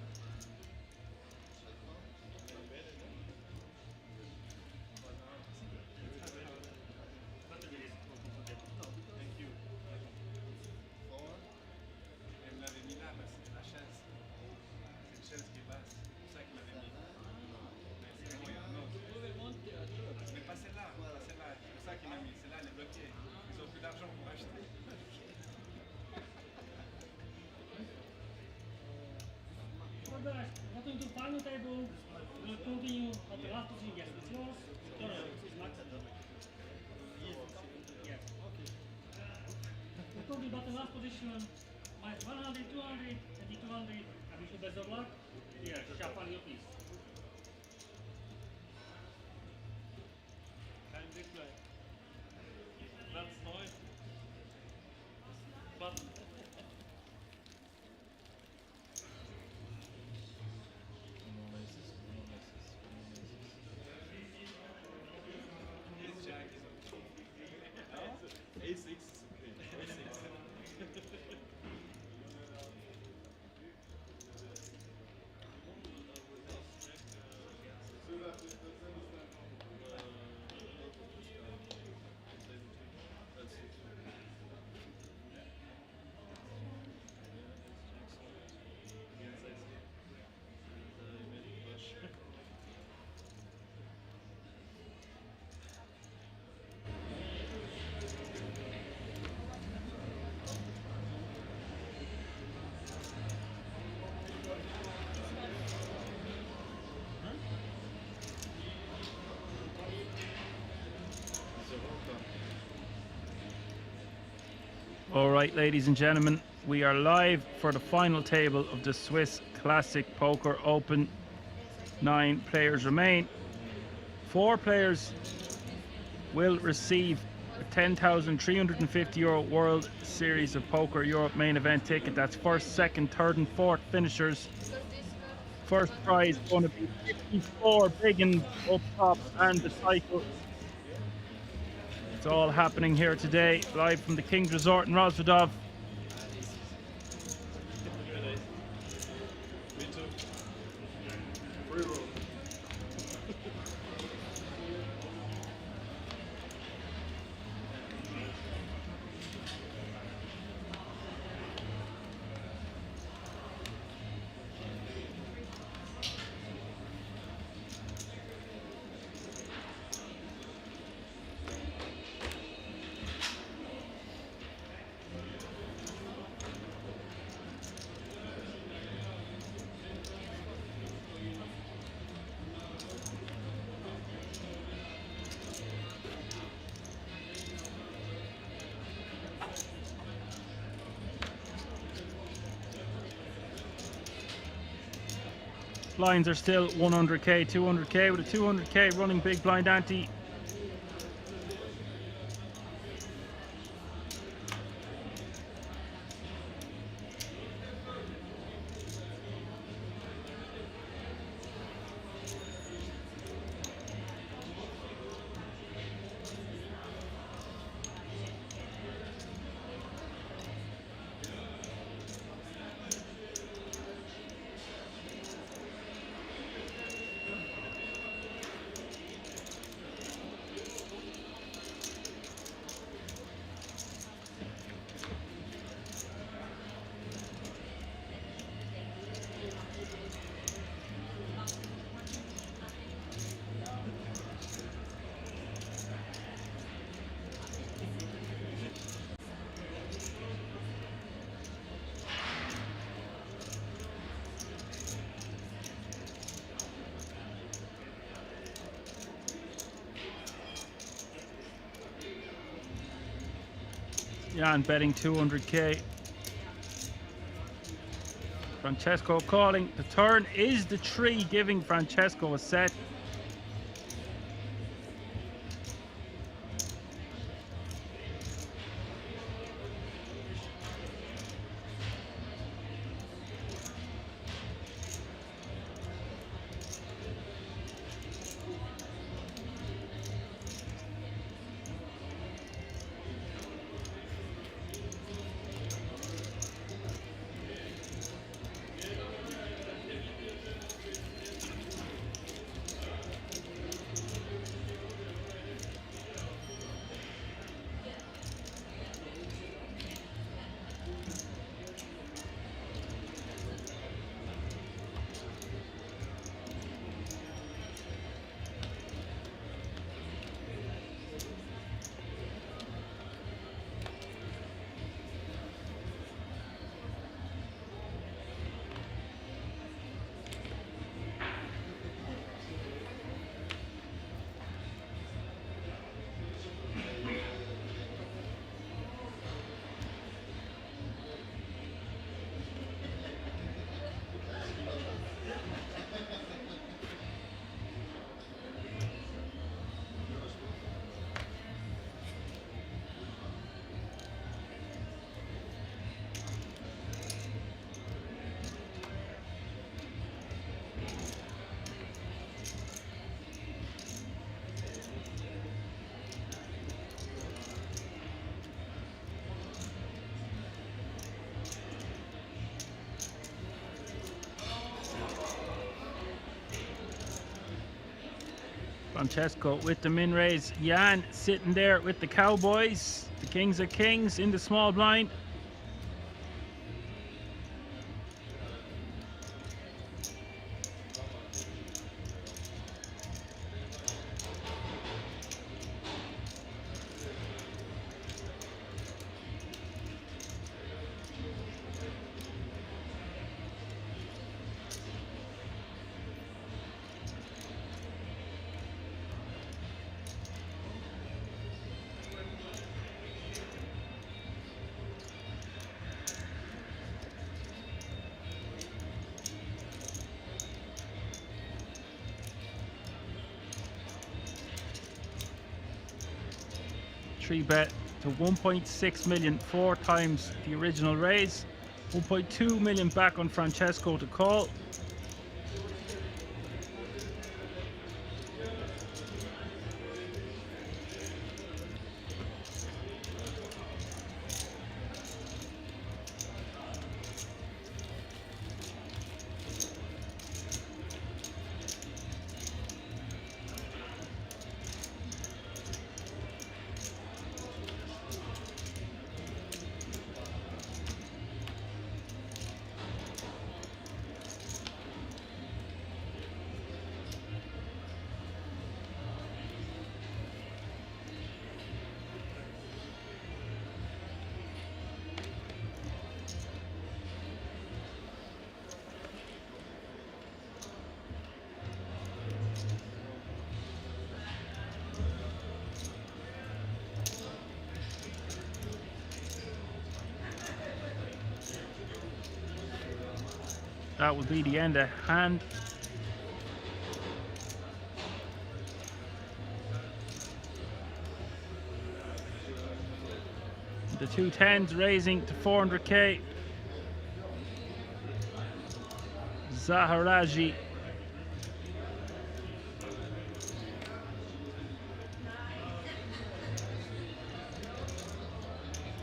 Thank you. Elle me l'avait mis là parce que c'est la chaise. C'est une chaise qui passe. C'est pour ça qu'il m'avait mis. Mais pas celle-là, c'est pour ça qu'il m'a mis, celle-là elle est bloquée. Ils ont plus d'argent pour acheter. Welcome to final table. We'll continue at the last position. Yes, it's yours. No, it's Max. Yes. Okay. We'll continue about the last position. Minus 100, 200, and 200. I wish you best of luck. Yeah, shuffle your piece. Kein Deckblei. Platz 9. Button. A6 is okay. A6. All right, ladies and gentlemen, we are live for the final table of the Swiss Classic Poker Open. 9 players remain. 4 players will receive a €10,350 World Series of Poker Europe main event ticket. That's first, second, third, and fourth finishers. First prize going to be 54 big and up top, and the title. It's all happening here today, live from the King's Resort in Rozvadov. Me too. Free roll. Blinds are still 100k, 200k, with a 200k running big blind ante. Jan betting 200k. Francesco calling. The turn is the tree, giving Francesco a set. Francesco with the min raise. Jan sitting there with the Cowboys. The Kings are kings in the small blind. 3-bet to 1.6 million, 4 times the original raise. 1.2 million back on Francesco to call. That would be the end of hand. The 2 10s raising to 400k. Zaharaji.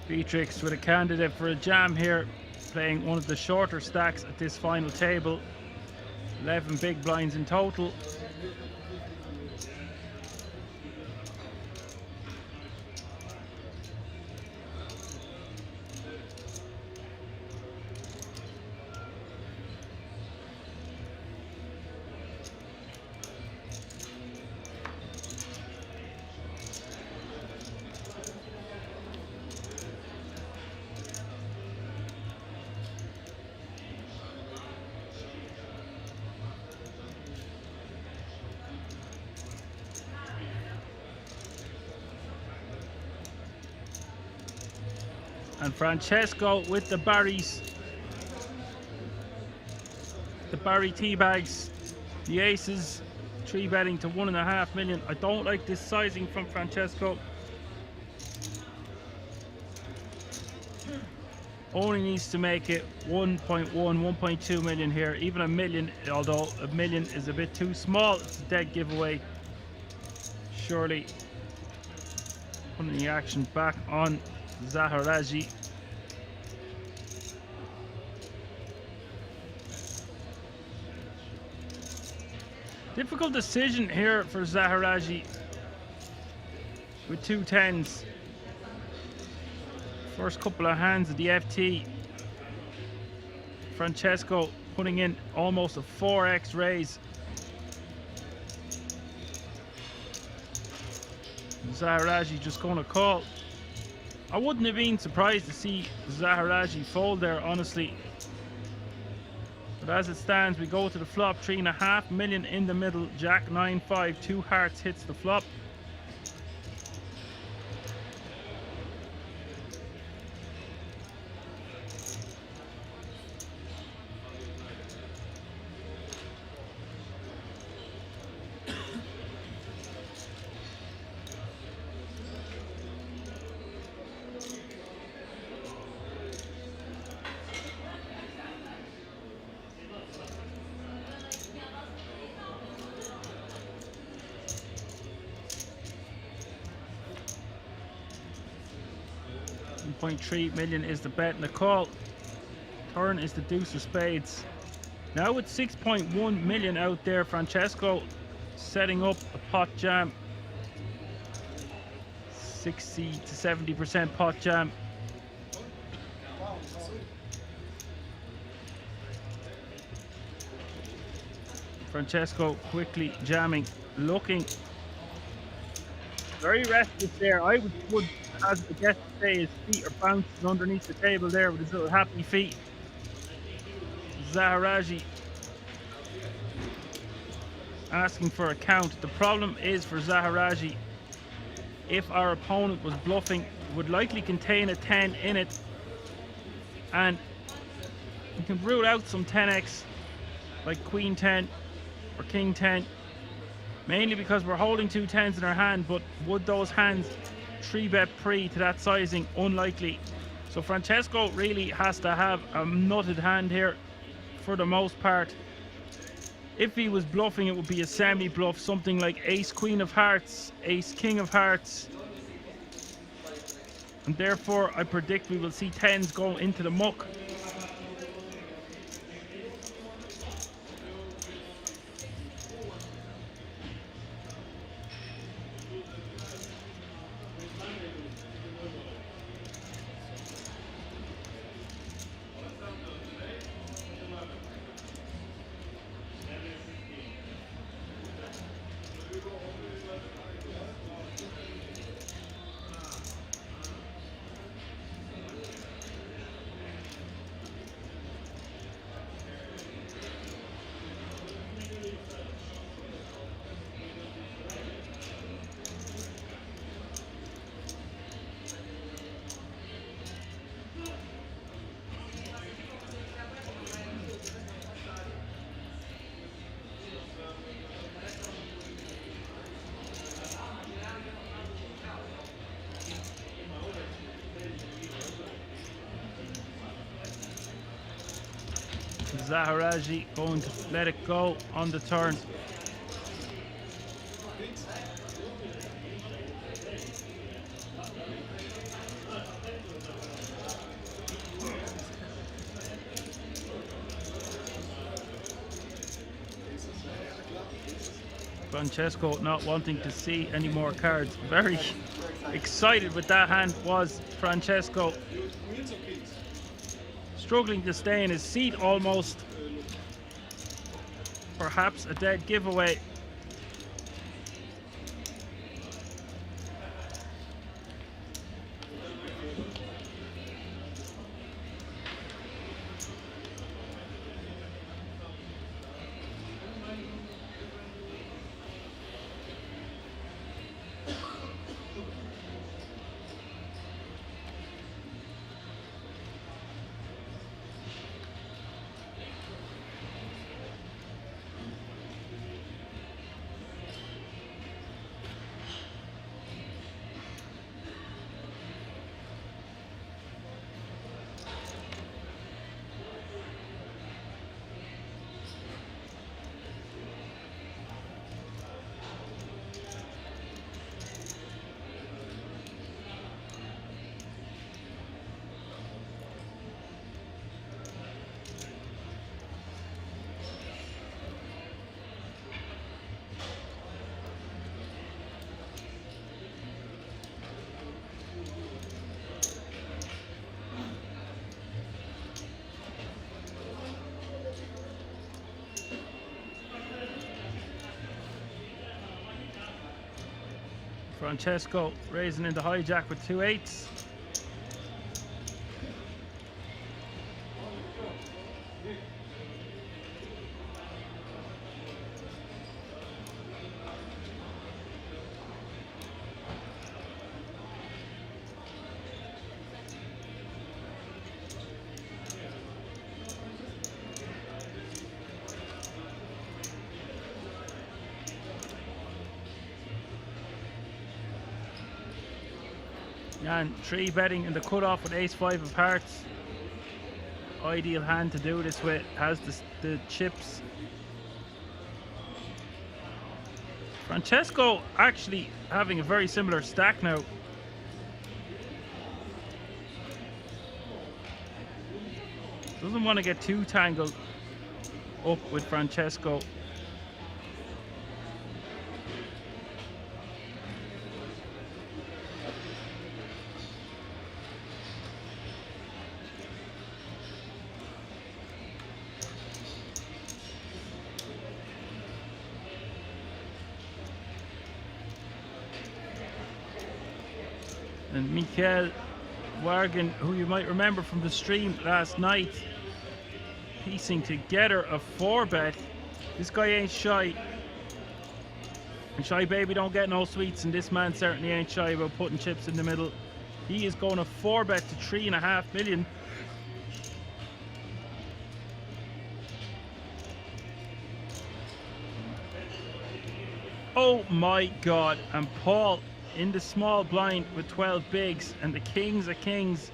Beatrix with a candidate for a jam here, playing one of the shorter stacks at this final table. 11 big blinds in total. And Francesco with the Barries. The Barry tea bags. The aces. 3-betting to 1.5 million. I don't like this sizing from Francesco. Only needs to make it 1.1, 1.2 million here. Even a million, although a million is a bit too small. It's a dead giveaway. Surely putting the action back on Zaharaji. Difficult decision here for Zaharaji with 2 10s. First couple of hands of the FT. Francesco putting in almost a 4x raise. Zaharaji just going to call. I wouldn't have been surprised to see Zaharaji fold there, honestly. But as it stands, we go to the flop. 3.5 million in the middle. Jack 9-5. 2 hearts hits the flop. $1.3 million is the bet and the call. Turn is the deuce of spades. Now with 6.1 million out there, Francesco setting up a pot jam. 60 to 70% pot jam. Francesco quickly jamming, looking very restless there. I would, as the guest say, his feet are bouncing underneath the table there with his little happy feet. Zaharaji asking for a count. The problem is for Zaharaji, if our opponent was bluffing, would likely contain a 10 in it, and you can rule out some 10x like Queen 10 or King 10, mainly because we're holding 2 10s in our hand. But would those hands 3-bet pre to that sizing, unlikely. So Francesco really has to have a nutted hand here for the most part. If he was bluffing, it would be a semi-bluff, something like ace queen of hearts, ace king of hearts. And therefore I predict we will see 10s go into the muck. Zaharaji going to let it go on the turn. Francesco not wanting to see any more cards. Very excited with that hand was Francesco. Struggling to stay in his seat almost. Perhaps a dead giveaway. Francesco raising into hijack with 2 8s. And 3 betting in the cutoff with ace-5 of hearts. Ideal hand to do this with. Has the chips. Francesco actually having a very similar stack now. Doesn't want to get too tangled up with Francesco. And Mikhail, who you might remember from the stream last night, piecing together a 4-bet. This guy ain't shy. And Shy Baby don't get no sweets, and this man certainly ain't shy about putting chips in the middle. He is going a 4-bet to 3.5 million. Oh my God, and Paul in the small blind with 12 bigs, and the kings are kings.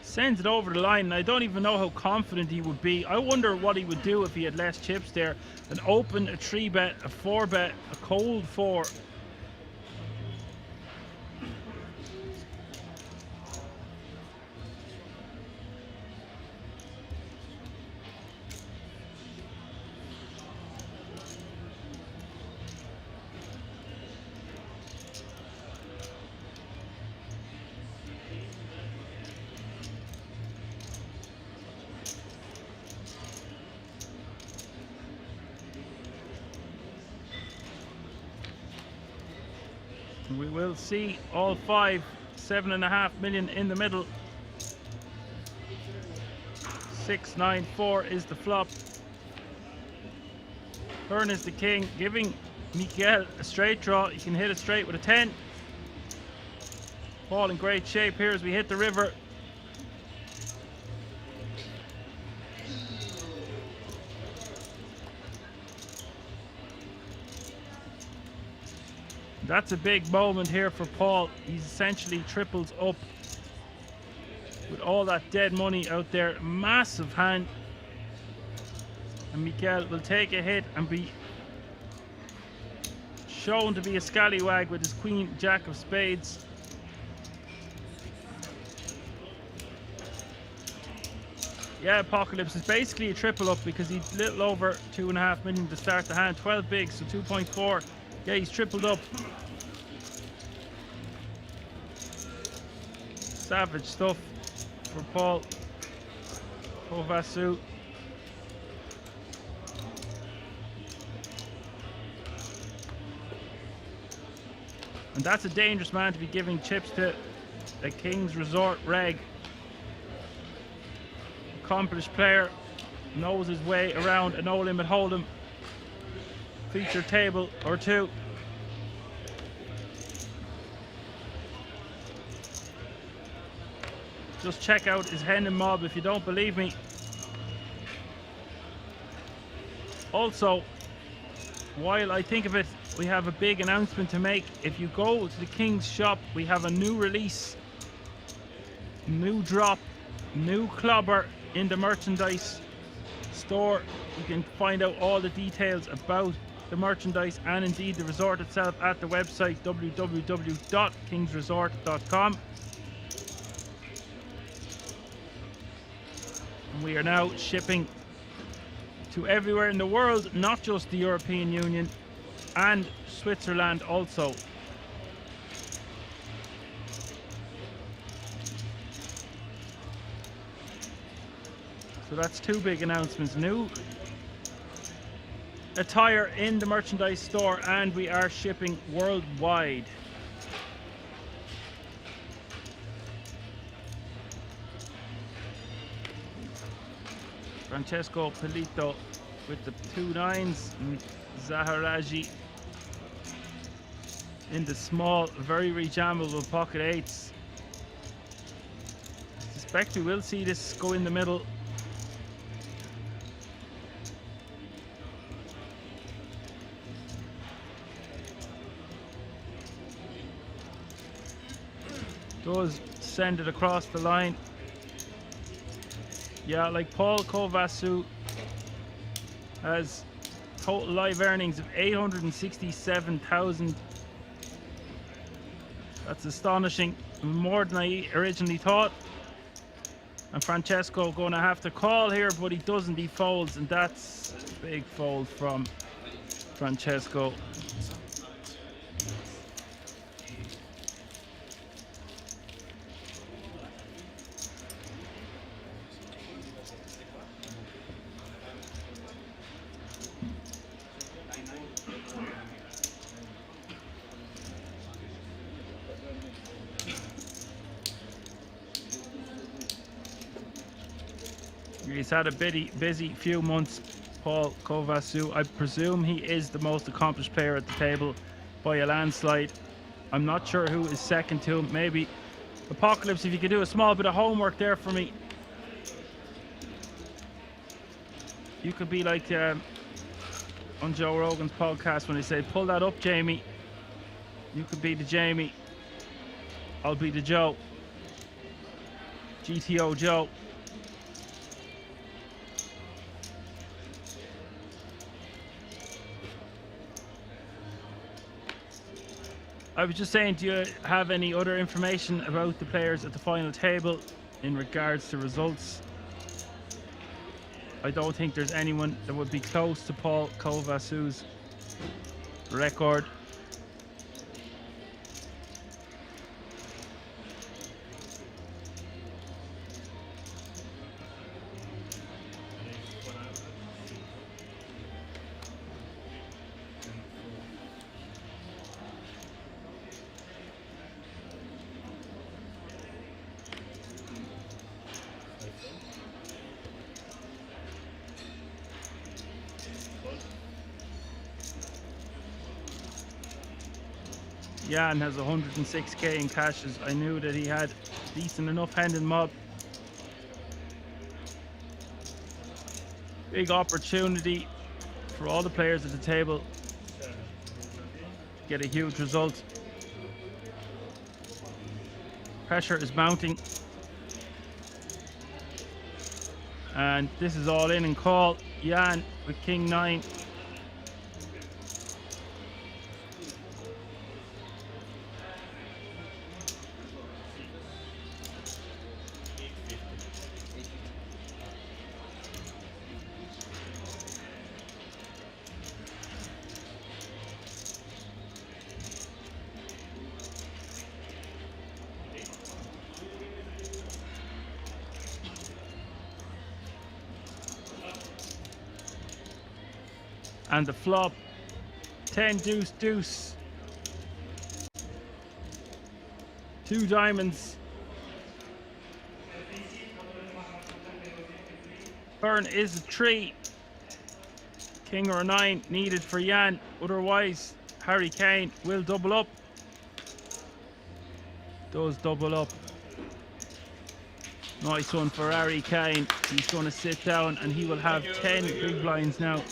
Sends it over the line, and I don't even know how confident he would be. I wonder what he would do if he had less chips there. An open, a 3-bet, a 4-bet, a cold 4. We will see all 5, 7.5 million in the middle. 6, 9, 4 is the flop. Turn is the king, giving Mikhail a straight draw. You can hit it straight with a 10. Paul in great shape here as we hit the river. That's a big moment here for Paul. He's essentially triples up with all that dead money out there. Massive hand. And Mikhail will take a hit and be shown to be a scallywag with his queen jack of spades. Yeah, Apocalypse is basically a triple up because he's a little over 2.5 million to start the hand. 12 bigs, so 2.4. Yeah, he's tripled up. Savage stuff for Paul Kovasu. And that's a dangerous man to be giving chips to. A King's Resort reg. Accomplished player, knows his way around a no limit hold'em. Feature table or two. Just check out his Hendon mob if you don't believe me. Also, while I think of it, we have a big announcement to make. If you go to the King's shop, we have a new release, new drop, new clobber in the merchandise store. You can find out all the details about the merchandise and indeed the resort itself at the website www.kingsresort.com. And we are now shipping to everywhere in the world, not just the European Union, and Switzerland also. So that's two big announcements. New attire in the merchandise store, and we are shipping worldwide. Francesco Pelito with the 2 9s, Zaharaji in the small, very rejammable pocket 8s. I suspect we will see this go in the middle. Does send it across the line. Yeah, like Paul Kovasu has total live earnings of 867,000. That's astonishing, more than I originally thought. And Francesco going to have to call here, but he doesn't, he folds, and that's a big fold from Francesco. He's had a busy few months, Paul Kovasu. I presume he is the most accomplished player at the table by a landslide. I'm not sure who is second to him. Maybe Apocalypse, if you could do a small bit of homework there for me. You could be like on Joe Rogan's podcast when they say, pull that up, Jamie. You could be the Jamie. I'll be the Joe. GTO Joe. I was just saying, do you have any other information about the players at the final table in regards to results? I don't think there's anyone that would be close to Paul Kovasu's record. Jan has 106k in cashes. I knew that he had decent enough hand in mob. Big opportunity for all the players at the table to get a huge result. Pressure is mounting. And this is all in and call. Jan with King 9. And the flop, 10 deuce deuce, 2 diamonds. Turn is a 3. King or a 9 needed for Jan. Otherwise, Harry Kane will double up. Does double up. Nice one for Harry Kane. He's going to sit down and he will have 10 big blinds now.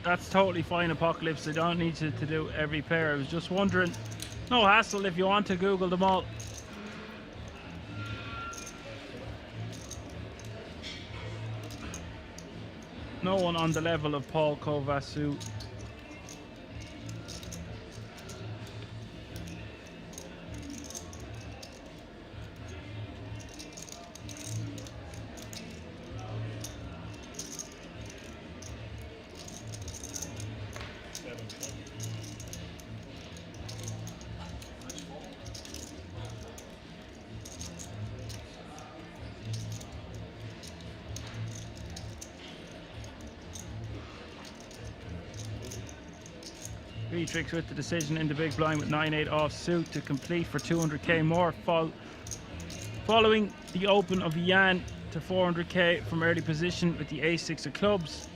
That's totally fine, Apocalypse. I don't need to do every pair. I was just wondering. No hassle if you want to Google them all. No one on the level of Paul Kovasu. Beatrix with the decision in the big blind with 9-8 off suit to complete for 200k more. Following the open of Jan to 400k from early position with the A6 of clubs.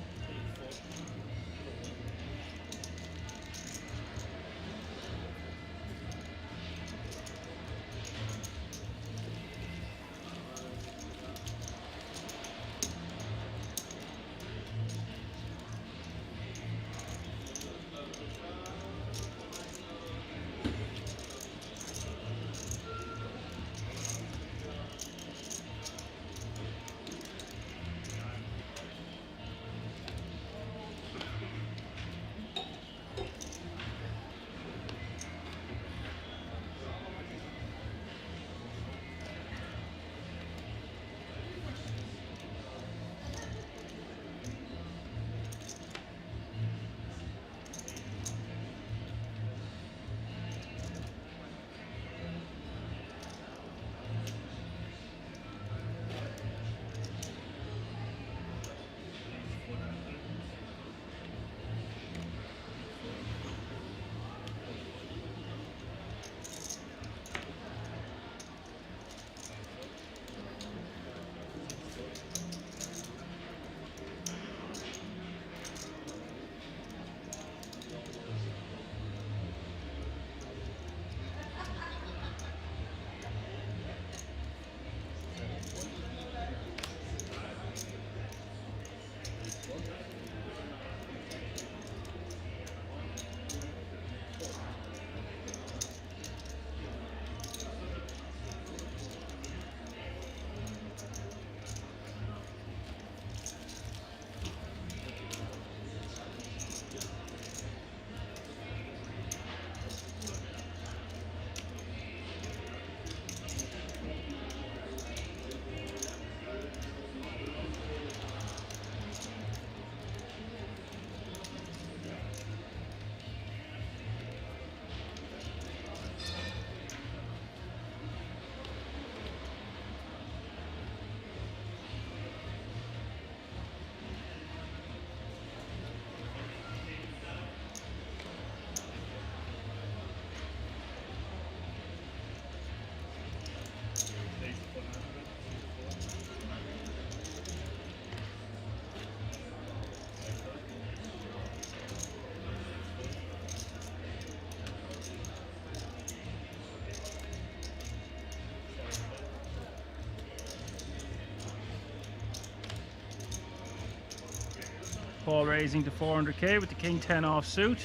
Paul raising to 400k with the king 10 offsuit.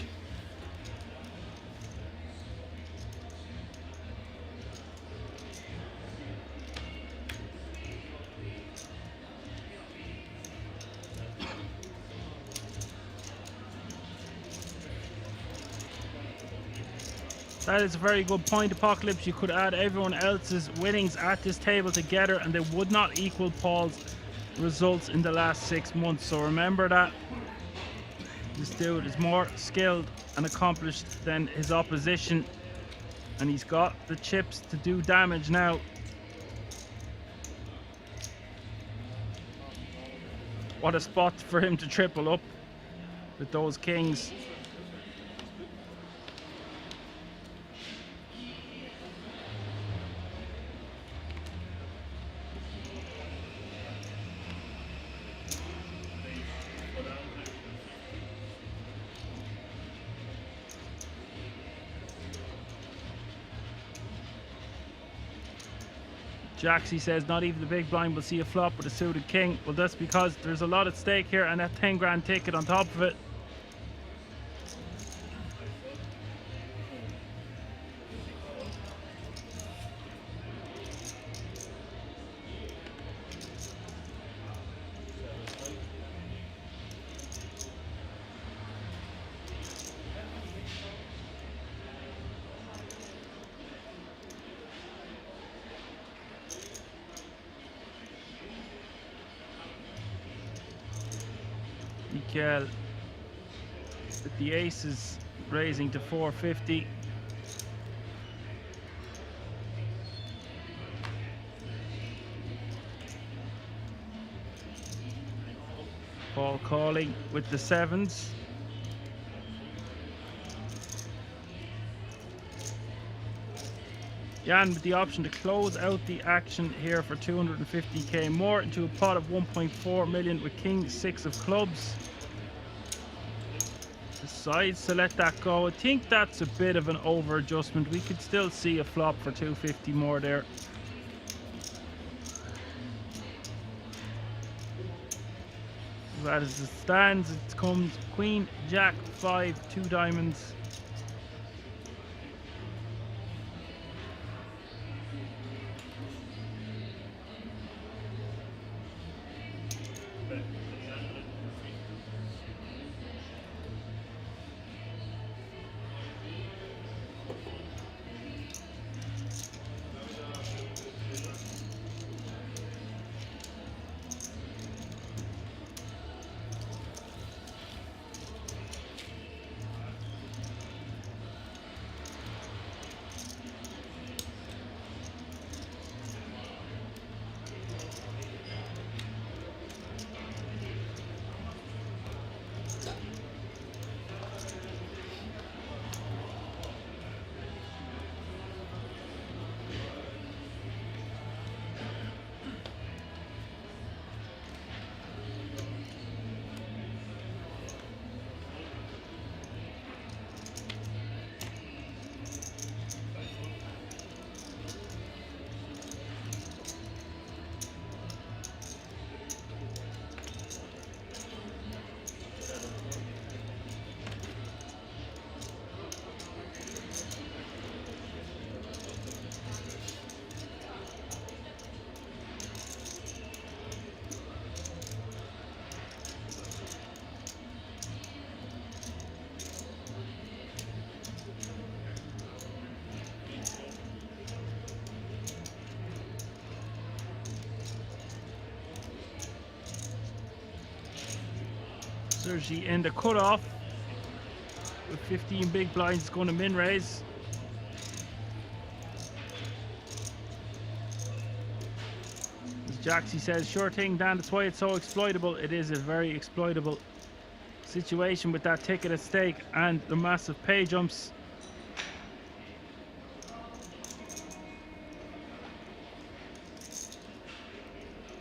That is a very good point, Apocalypse. You could add everyone else's winnings at this table together and they would not equal Paul's results in the last 6 months. So remember that. This dude is more skilled and accomplished than his opposition. And he's got the chips to do damage now. What a spot for him to triple up with those kings. Jaxie says not even the big blind will see a flop with a suited king. Well, that's because there's a lot at stake here and that 10 grand ticket on top of it. Mikhail with the aces raising to 450. Paul calling with the sevens. Jan with the option to close out the action here for 250k more into a pot of 1.4 million with king 6 of clubs. Decides to let that go. I think that's a bit of an over adjustment. We could still see a flop for 250 more there. As it stands, it comes queen, jack, 5, 2 diamonds. Sergey in the cutoff with 15 big blinds going to min raise. As Jaxie says, sure thing, Dan, that's why it's so exploitable. It is a very exploitable situation with that ticket at stake and the massive pay jumps.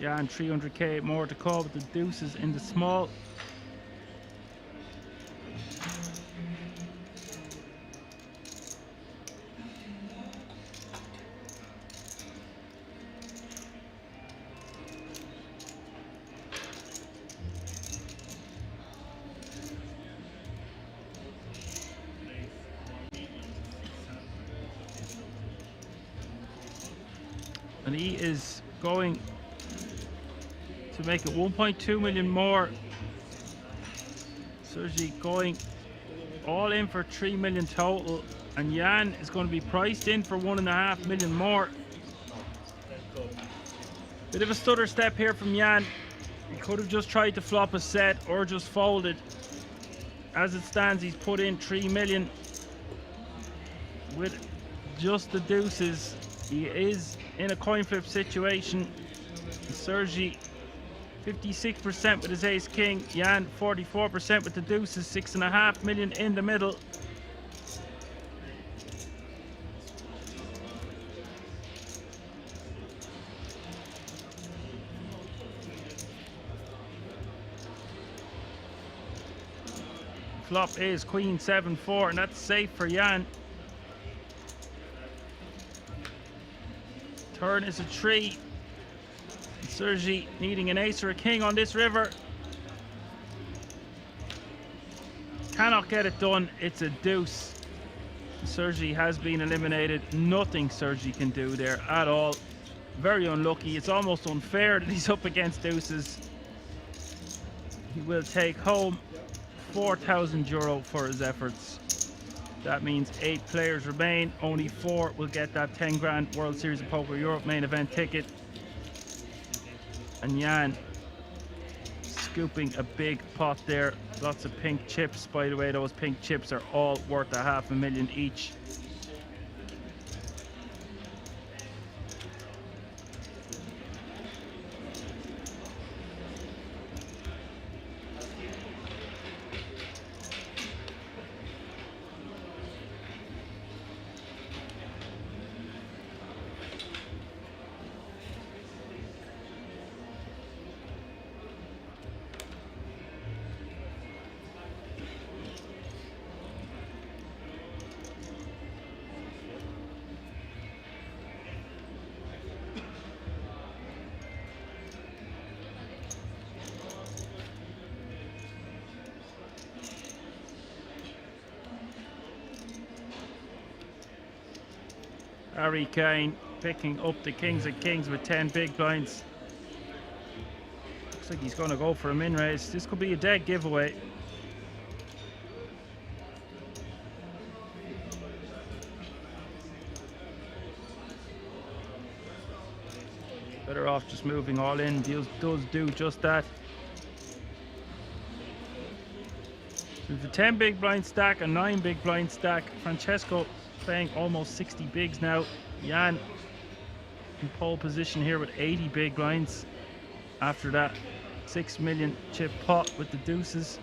Yeah, and 300k more to call with the deuces in the small. And he is going to make it 1.2 million more. Sergey going all in for 3 million total. And Jan is going to be priced in for 1.5 million more. Bit of a stutter step here from Jan. He could have just tried to flop a set or just folded. As it stands, he's put in 3 million with just the deuces. He is in a coin flip situation. Sergey 56% with his ace king. Jan 44% with the deuces. 6.5 million in the middle. Flop is queen 7-4, and that's safe for Jan. Turn is a 3. Sergey needing an ace or a king on this river. Cannot get it done. It's a deuce. Sergey has been eliminated. Nothing Sergey can do there at all. Very unlucky. It's almost unfair that he's up against deuces. He will take home 4,000 euro for his efforts. That means 8 players remain. Only 4 will get that 10 grand World Series of Poker Europe main event ticket. And Jan scooping a big pot there. Lots of pink chips. By the way, those pink chips are all worth $500,000 each. Harry Kane picking up the kings of kings with 10 big blinds. Looks like he's going to go for a min raise. This could be a dead giveaway. Better off just moving all in. Does do just that. So with a 10 big blind stack, a 9 big blind stack. Francesco playing almost 60 bigs now. Jan in pole position here with 80 big blinds after that 6 million chip pot with the deuces.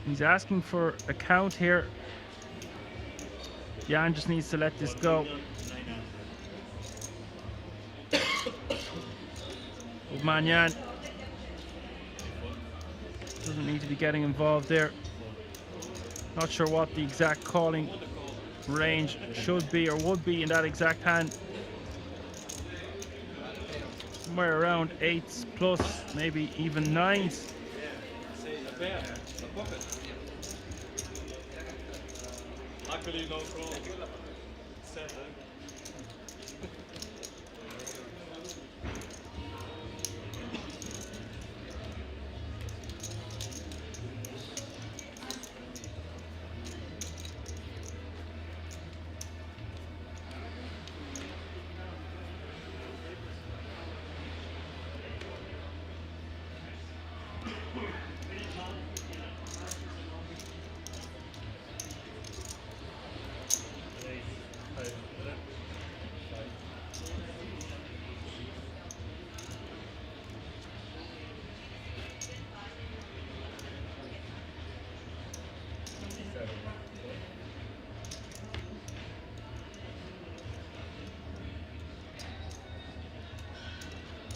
He's asking for a count here. Jan just needs to let this go. Good man Jan. Doesn't need to be getting involved there. Not sure what the exact calling range should be or would be in that exact hand. Somewhere around 8s plus, maybe even 9s. Luckily no call.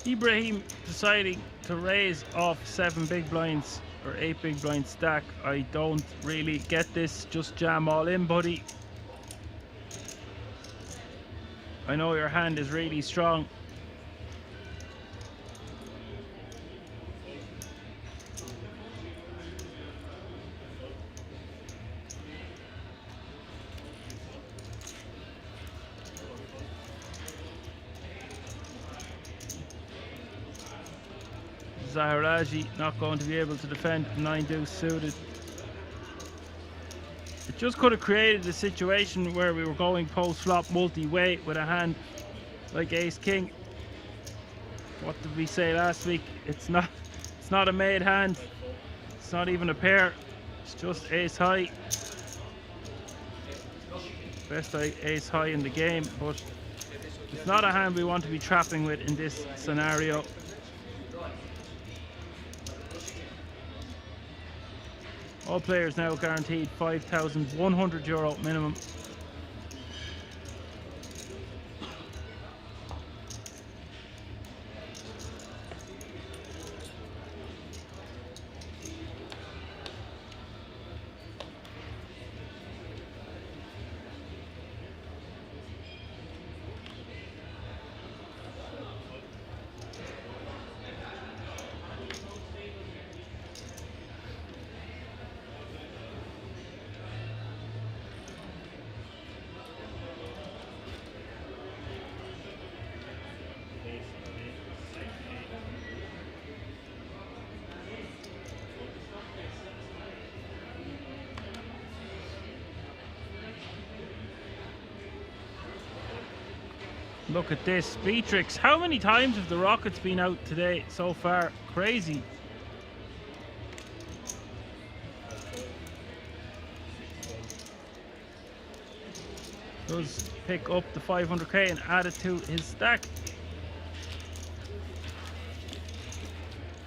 Ibrahim deciding to raise off 7 big blinds or 8 big blind stack. I don't really get this. Just jam all in, buddy. I know your hand is really strong. Zaharaji not going to be able to defend 9 deuce suited. It just could have created a situation where we were going post flop multi-weight with a hand like ace king. What did we say last week? It's not a made hand. It's not even a pair. It's just ace high. Best ace high in the game, but it's not a hand we want to be trapping with in this scenario. All players now guaranteed €5,100 minimum. Look at this, Beatrix. How many times have the Rockets been out today so far? Crazy. Does pick up the 500k and add it to his stack.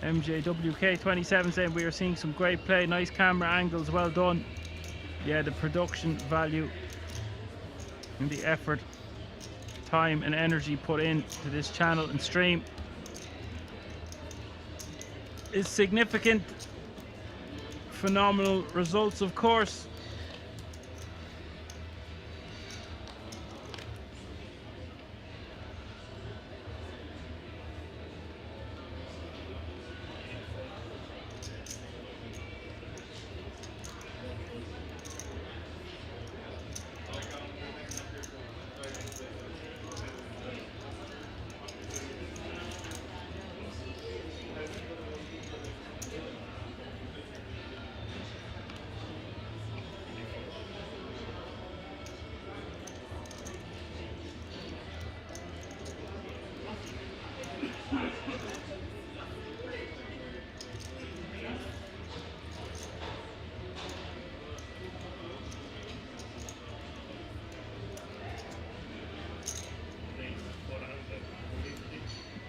MJWK27 saying we are seeing some great play, nice camera angles, well done. Yeah, the production value and the effort, time and energy put into this channel and stream is significant. Phenomenal results, of course.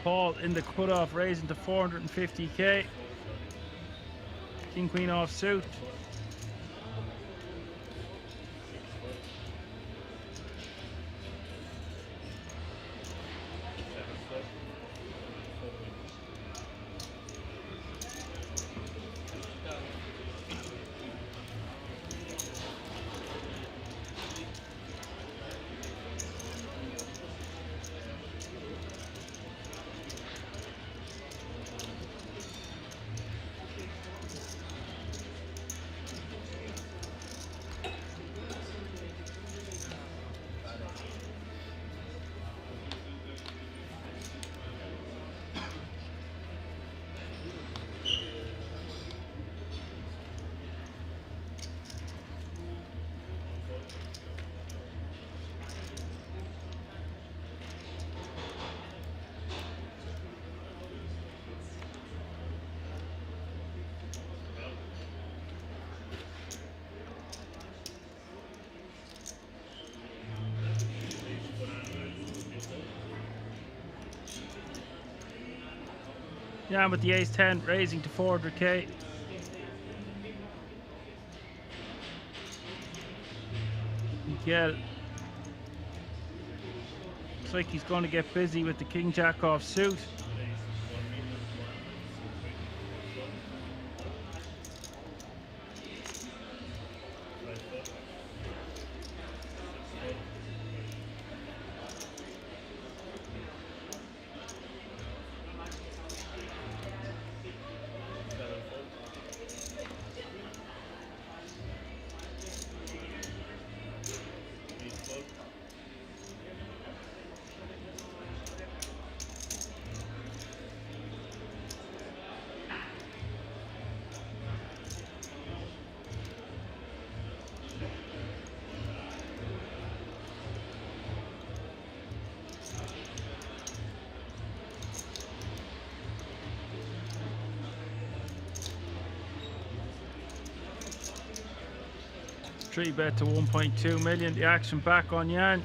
Paul in the cutoff, raising to 450k. King queen off suit. Yeah, with the ace 10 raising to 400k. Mikhail looks like he's going to get busy with the king jack off suit. 3 bet to 1.2 million. The action back on Jan.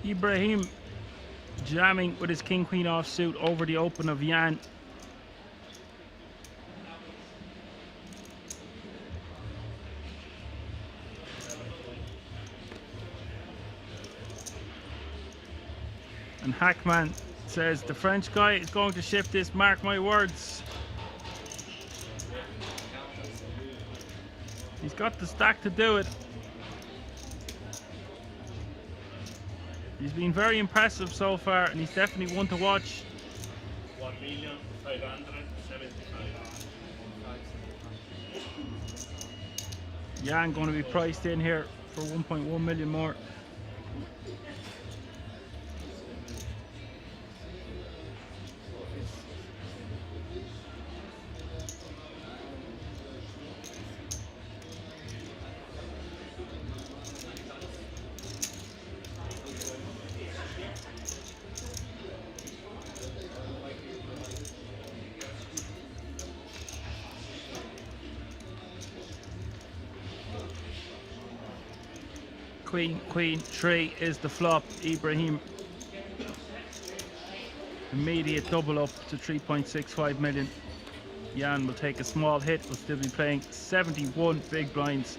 Ibrahim jamming with his king queen offsuit over the open of Jan. And Hackman says the French guy is going to shift this, mark my words. He's got the stack to do it. He's been very impressive so far, and he's definitely one to watch. 1,575,000. Jan going to be priced in here for 1.1 million more. Queen 3 is the flop. Ibrahim. Immediate double up to 3.65 million. Jan will take a small hit, will still be playing 71 big blinds.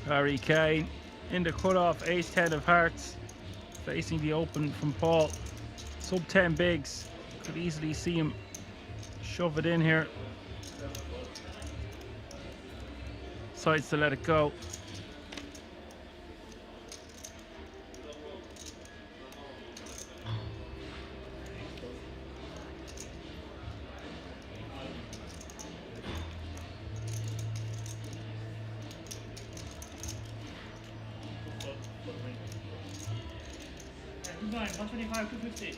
Harry Kane in the cutoff, ace-10 of hearts, facing the open from Paul. Sub 10 bigs, could easily see him shove it in here. Decides to let it go. blind, 125, 250.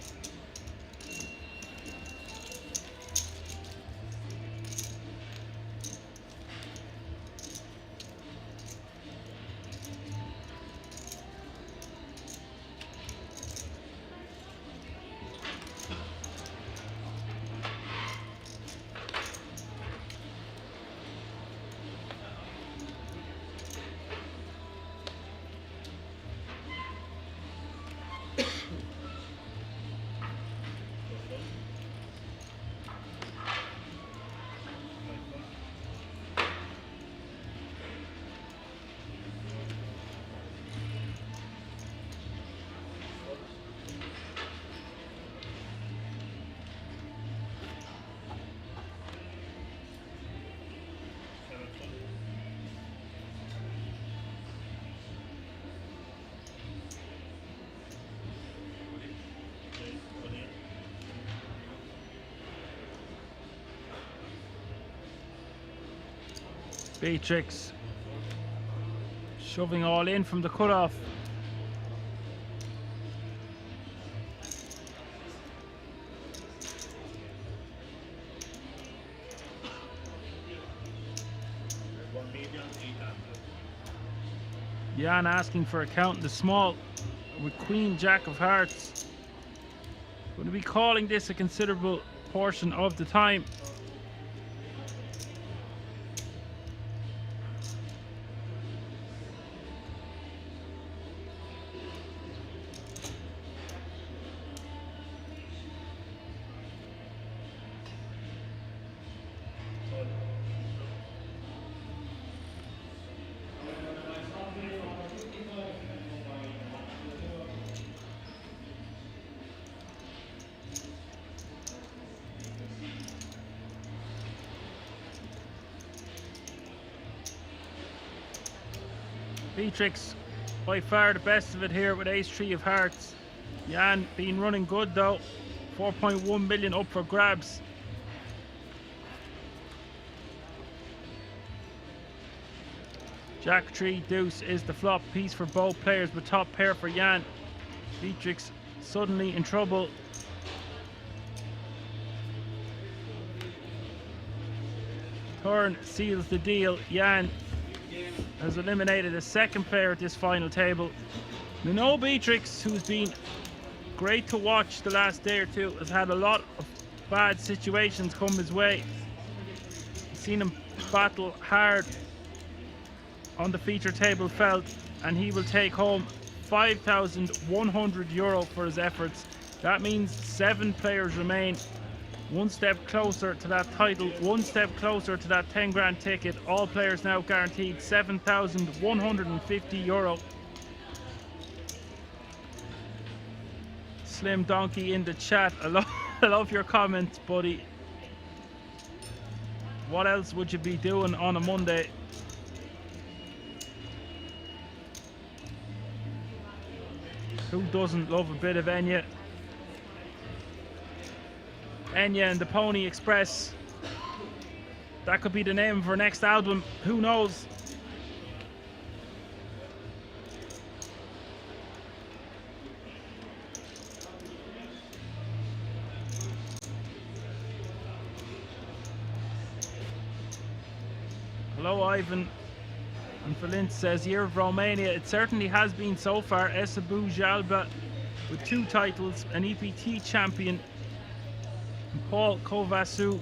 Beatrix shoving all in from the cutoff. Jan asking for a count in the small with Queen Jack of Hearts. Going to be calling this a considerable portion of the time. Beatrix by far the best of it here with ace-3 of hearts. Jan been running good though. 4.1 million up for grabs. Jack 3 deuce is the flop piece for both players, but top pair for Jan. Beatrix suddenly in trouble. Turn seals the deal. Jan has eliminated a second player at this final table. No Beatrix, who's been great to watch the last day or two, has had a lot of bad situations come his way. Seen him battle hard on the feature table felt, and he will take home €5,100 for his efforts. That means 7 players remain. One step closer to that title, one step closer to that 10 grand ticket. All players now guaranteed €7,150. Slim Donkey in the chat. I love your comments, buddy. What else would you be doing on a Monday? Who doesn't love a bit of Enya? Enya and the Pony Express. That could be the name of her next album. Who knows? Hello, Ivan. And Valint says, year of Romania. It certainly has been so far. Esabu Jalba with 2 titles, an EPT champion. Paul Kovasu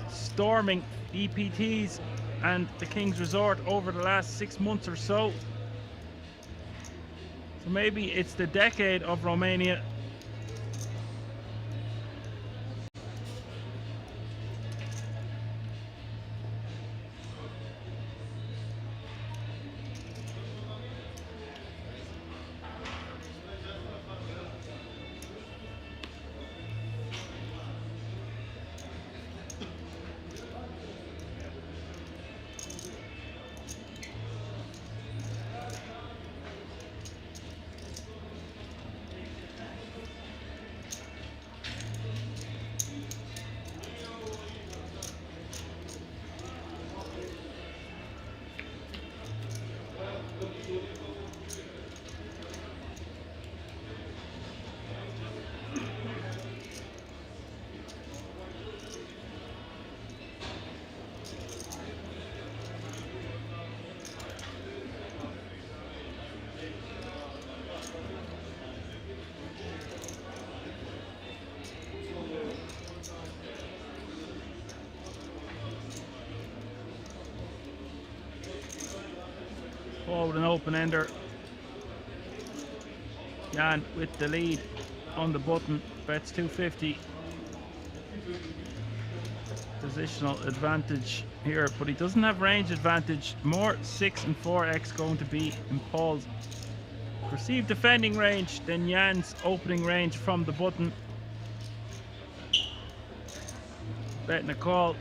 storming EPTs and the King's Resort over the last 6 months or so. So maybe it's the decade of Romania. Paul with an open ender. Jan with the lead on the button. Bets 250. Positional advantage here, but he doesn't have range advantage. More 6 and 4x going to be in Paul's perceived defending range than Jan's opening range from the button. Betting a call.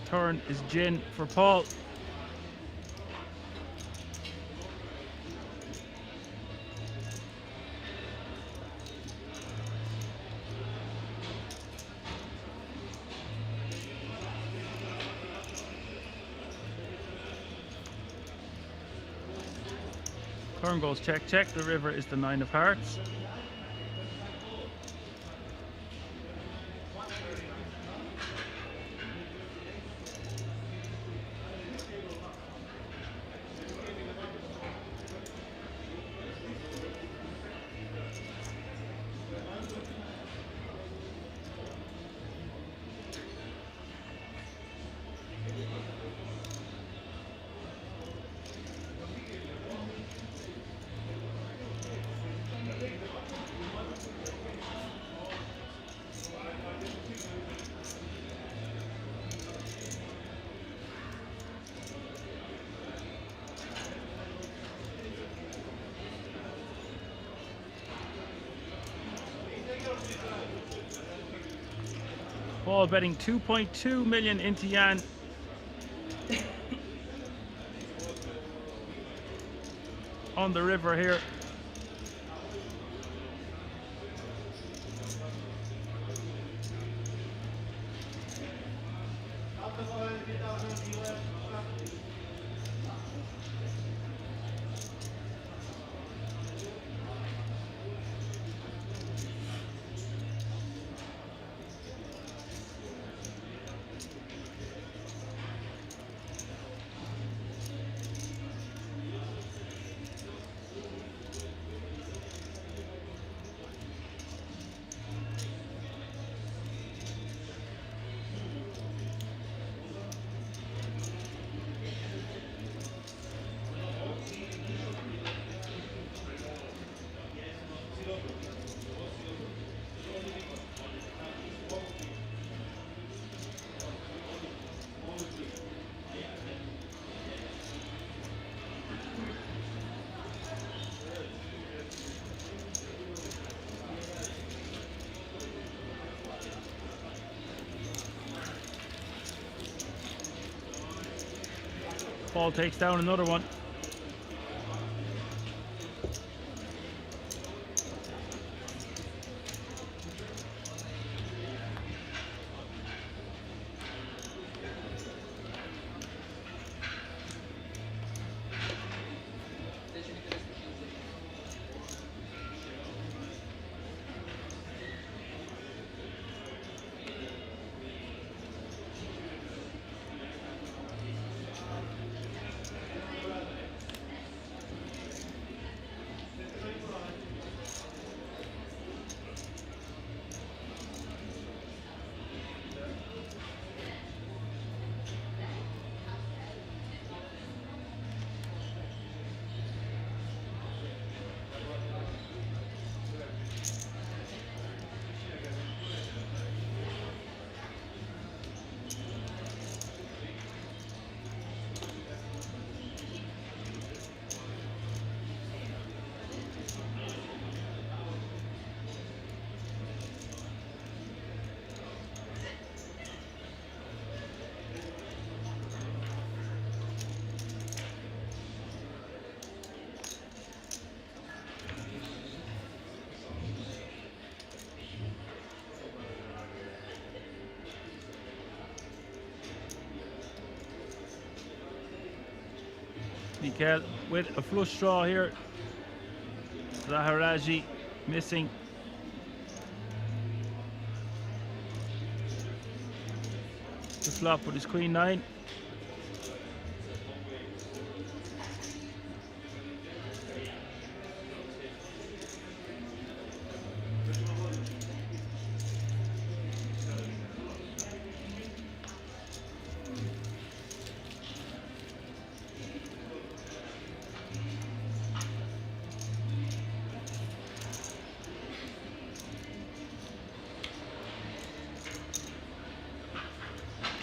Turn is gin for Paul. Turn goes check, check. The river is the 9 of hearts. Paul betting 2.2 million into Jan. On the river here. Paul takes down another one. Mikhail with a flush draw here. Zaharaji missing. The flop with his queen 9.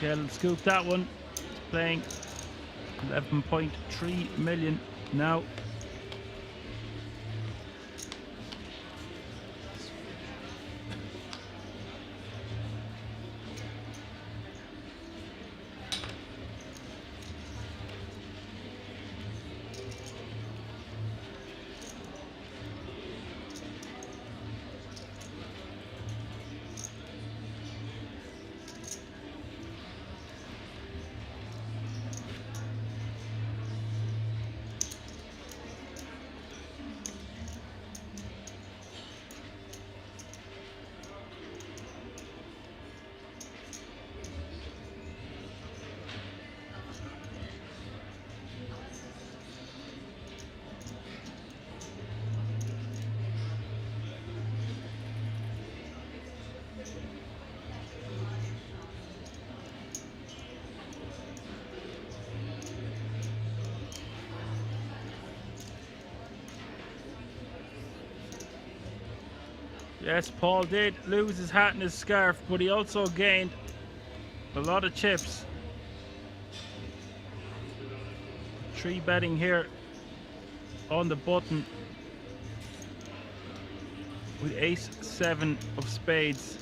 Mikhail scooped that one. Playing 11.3 million now. Yes, Paul did lose his hat and his scarf, but he also gained a lot of chips. 3 betting here on the button with ace-7 of spades.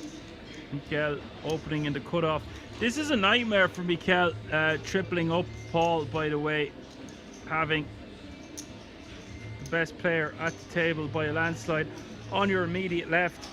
Mikhail opening in the cutoff. This is a nightmare for Mikhail, tripling up Paul, by the way, having the best player at the table by a landslide on your immediate left.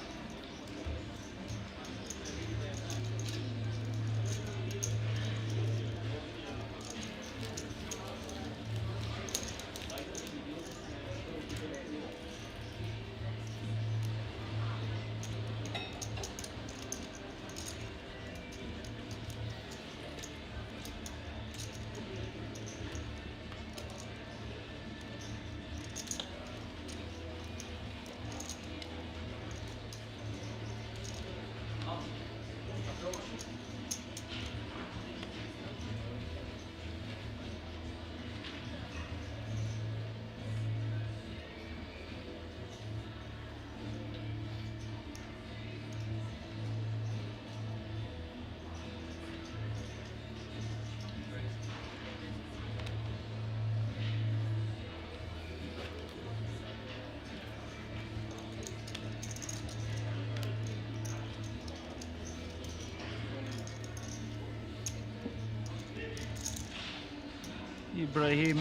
Ibrahim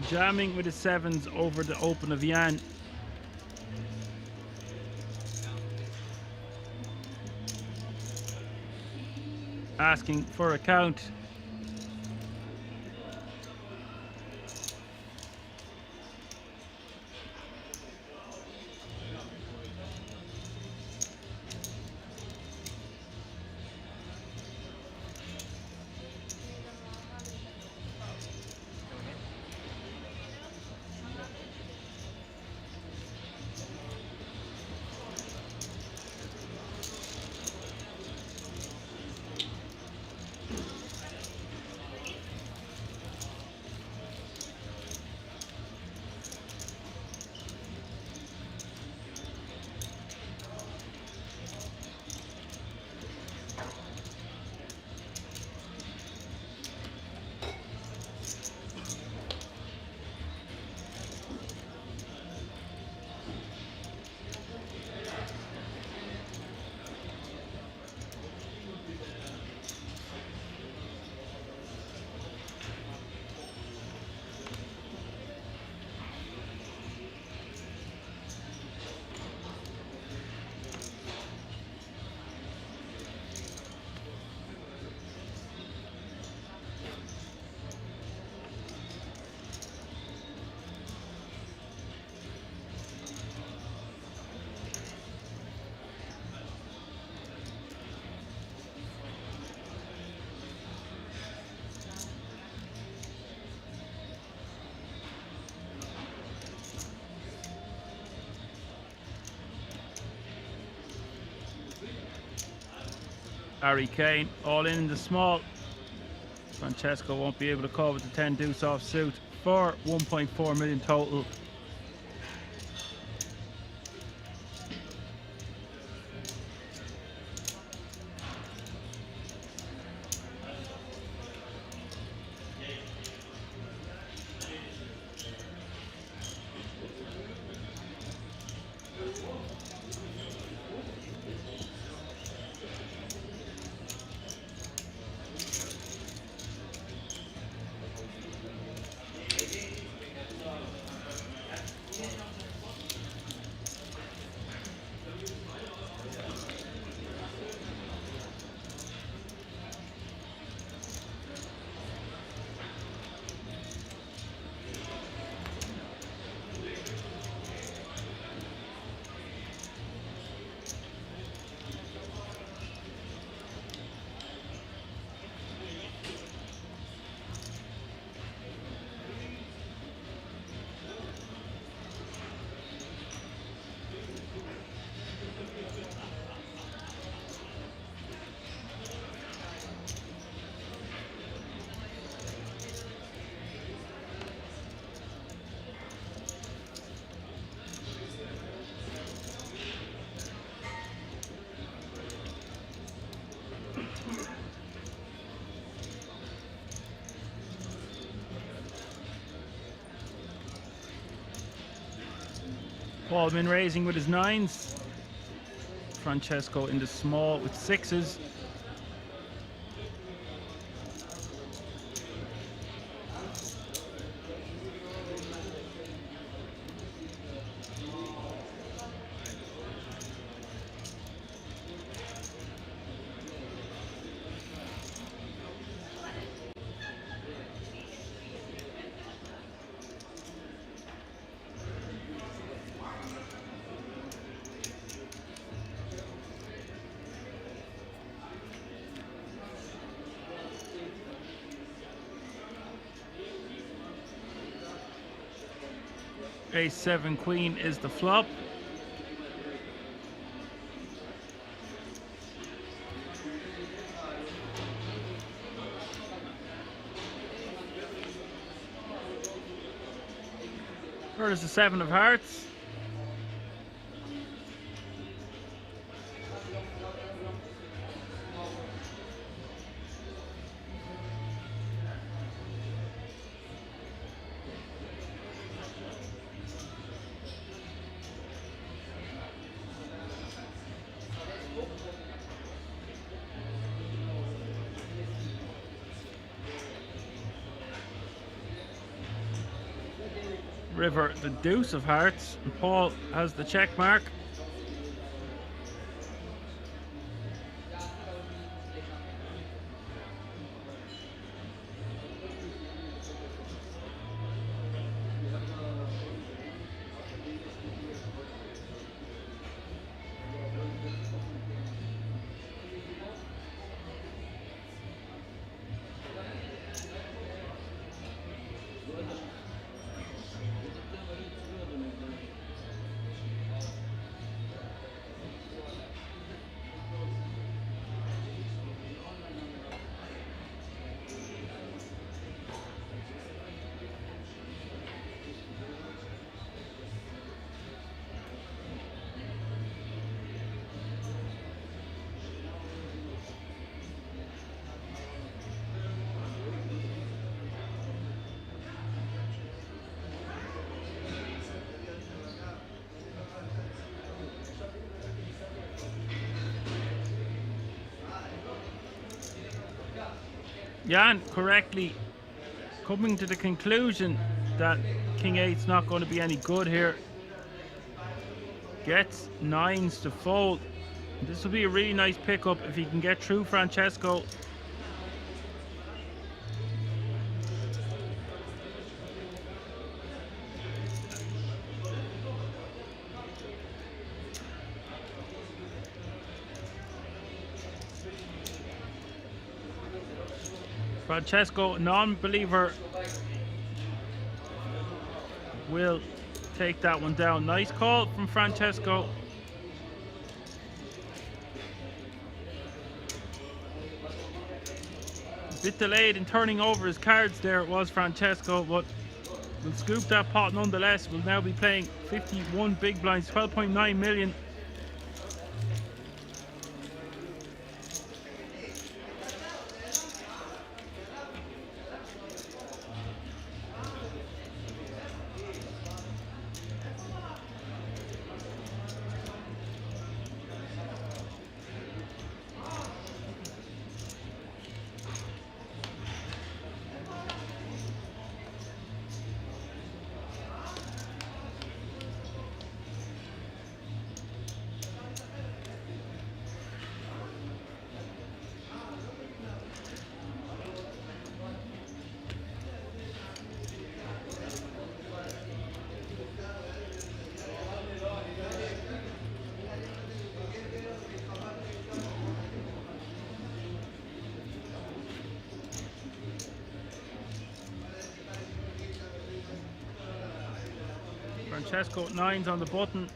jamming with his 7s over the open of Jan. Asking for a count. Kane all in the small. Francesco won't be able to call with the 10 deuce off suit for 1.4 million total. Baldwin raising with his 9s. Francesco in the small with 6s. Ace-7 queen is the flop. Where is the 7 of hearts? River the deuce of hearts, and Paul has the check mark. Jan correctly coming to the conclusion that King 8's not going to be any good here. Gets 9s to fold. This will be a really nice pickup if he can get through Francesco. Francesco, non-believer, will take that one down. Nice call from Francesco. A bit delayed in turning over his cards there, it was Francesco, but will scoop that pot nonetheless. We'll now be playing 51 big blinds, 12.9 million. Francesco 9s on the button.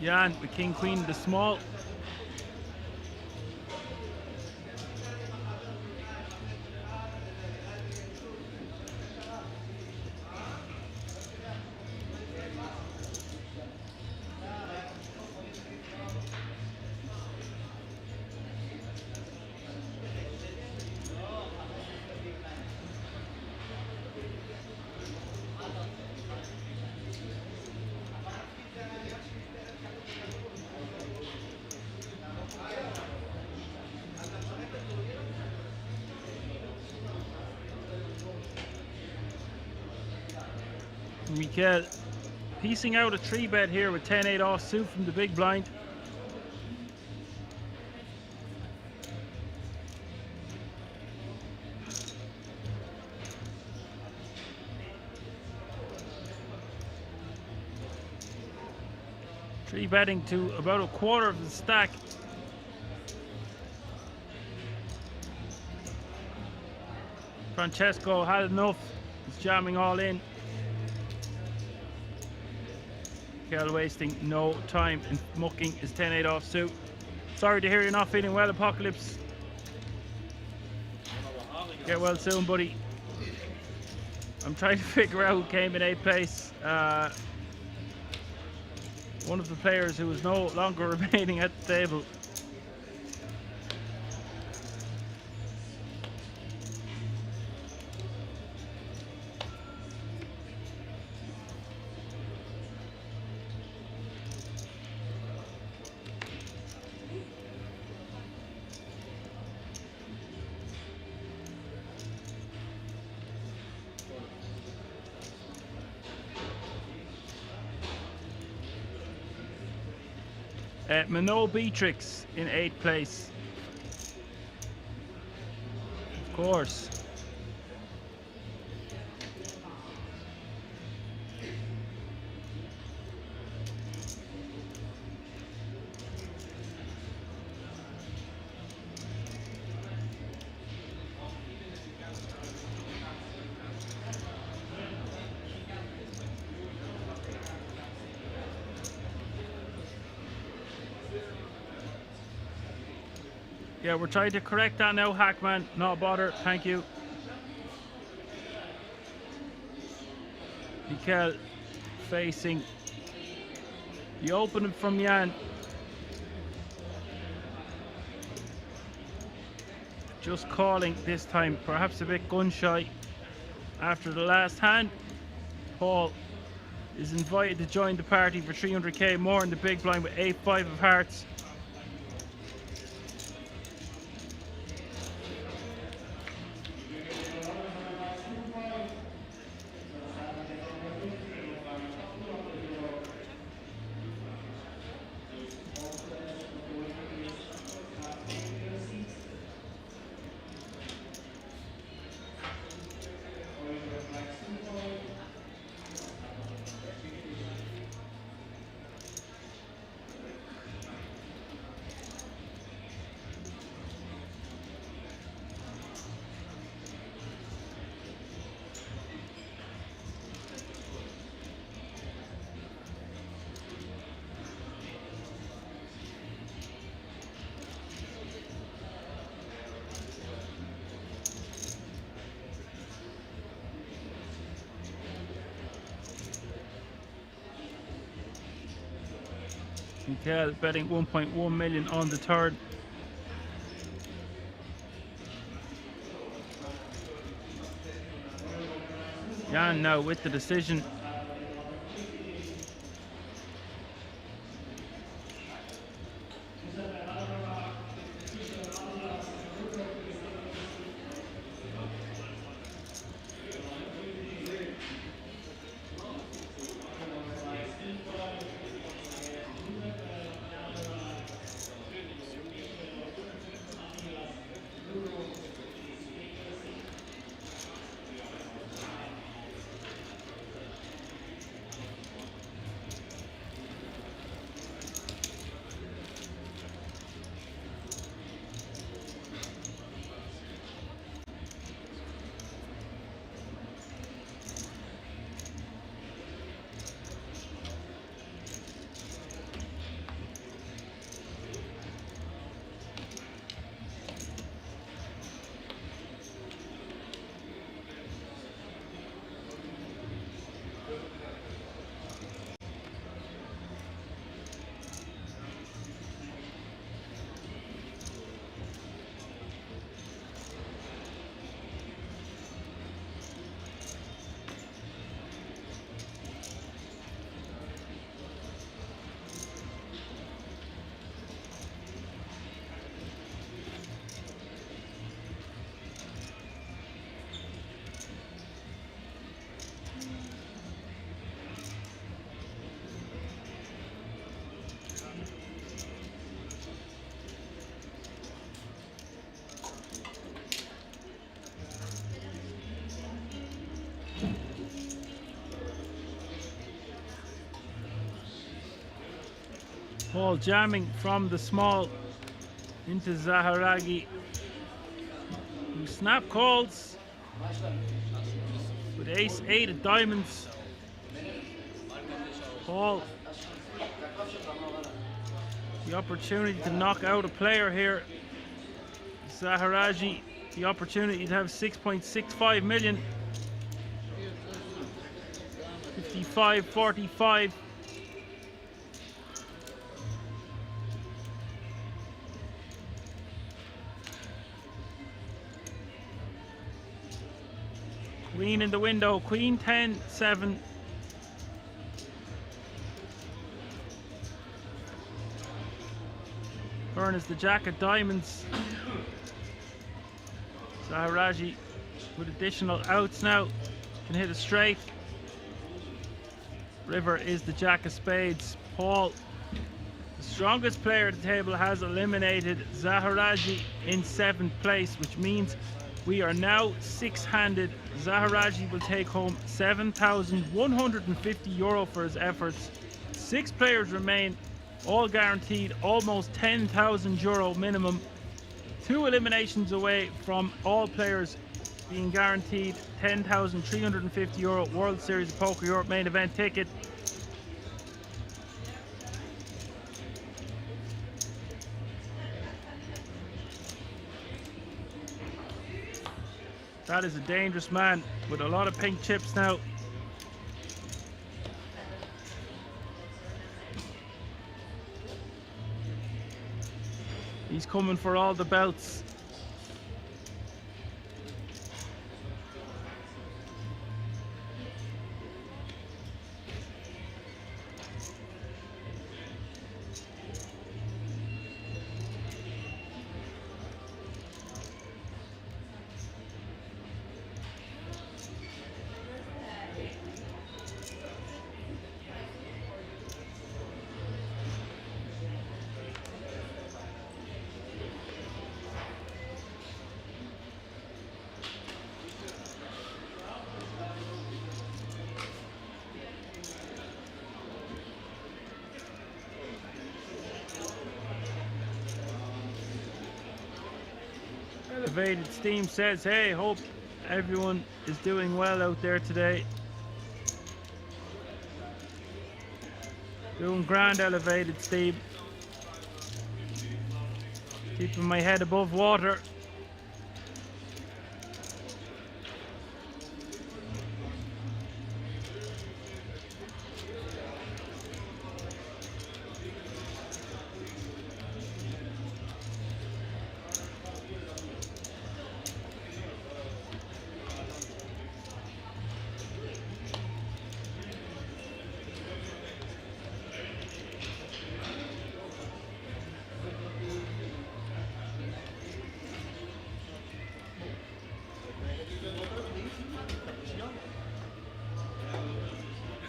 Jan, the king queen, the small. Mikhail piecing out a 3-bet here with 10-8 offsuit from the big blind. Three betting to about a quarter of the stack. Francesco had enough. He's jamming all in. Mikhail wasting no time in mucking his 10-8 offsuit. Sorry to hear you're not feeling well, Apocalypse. Get well soon, buddy. I'm trying to figure out who came in 8th place. One of the players who is no longer remaining at the table. Beatrix in 8th place. Of course. Yeah, we're trying to correct that now, Hackman. Not a bother, thank you. Mikhail facing the opening from Jan. Just calling this time, perhaps a bit gun shy after the last hand. Paul is invited to join the party for 300k more in the big blind with 8-5 of hearts. Mikhail betting 1.1 million on the third. Jan now with the decision. Paul jamming from the small into Zaharagi, who snap calls with ace 8 of diamonds. Paul, the opportunity to knock out a player here. Zaharagi, the opportunity to have 6.65 million. 55-45. Queen in the window, queen 10-7. Turn is the jack of diamonds. Zaharagi with additional outs now can hit a straight. River is the jack of spades. Paul, the strongest player at the table, has eliminated Zaharagi in 7th place, which means we are now 6-handed. Zaharagi will take home €7,150 for his efforts. 6 players remain, all guaranteed almost €10,000 minimum. 2 eliminations away from all players being guaranteed €10,350 World Series of Poker Europe main event ticket. That is a dangerous man with a lot of pink chips now. He's coming for all the belts. Elevated Steam says, hey, hope everyone is doing well out there today. Doing grand, Elevated Steam. Keeping my head above water.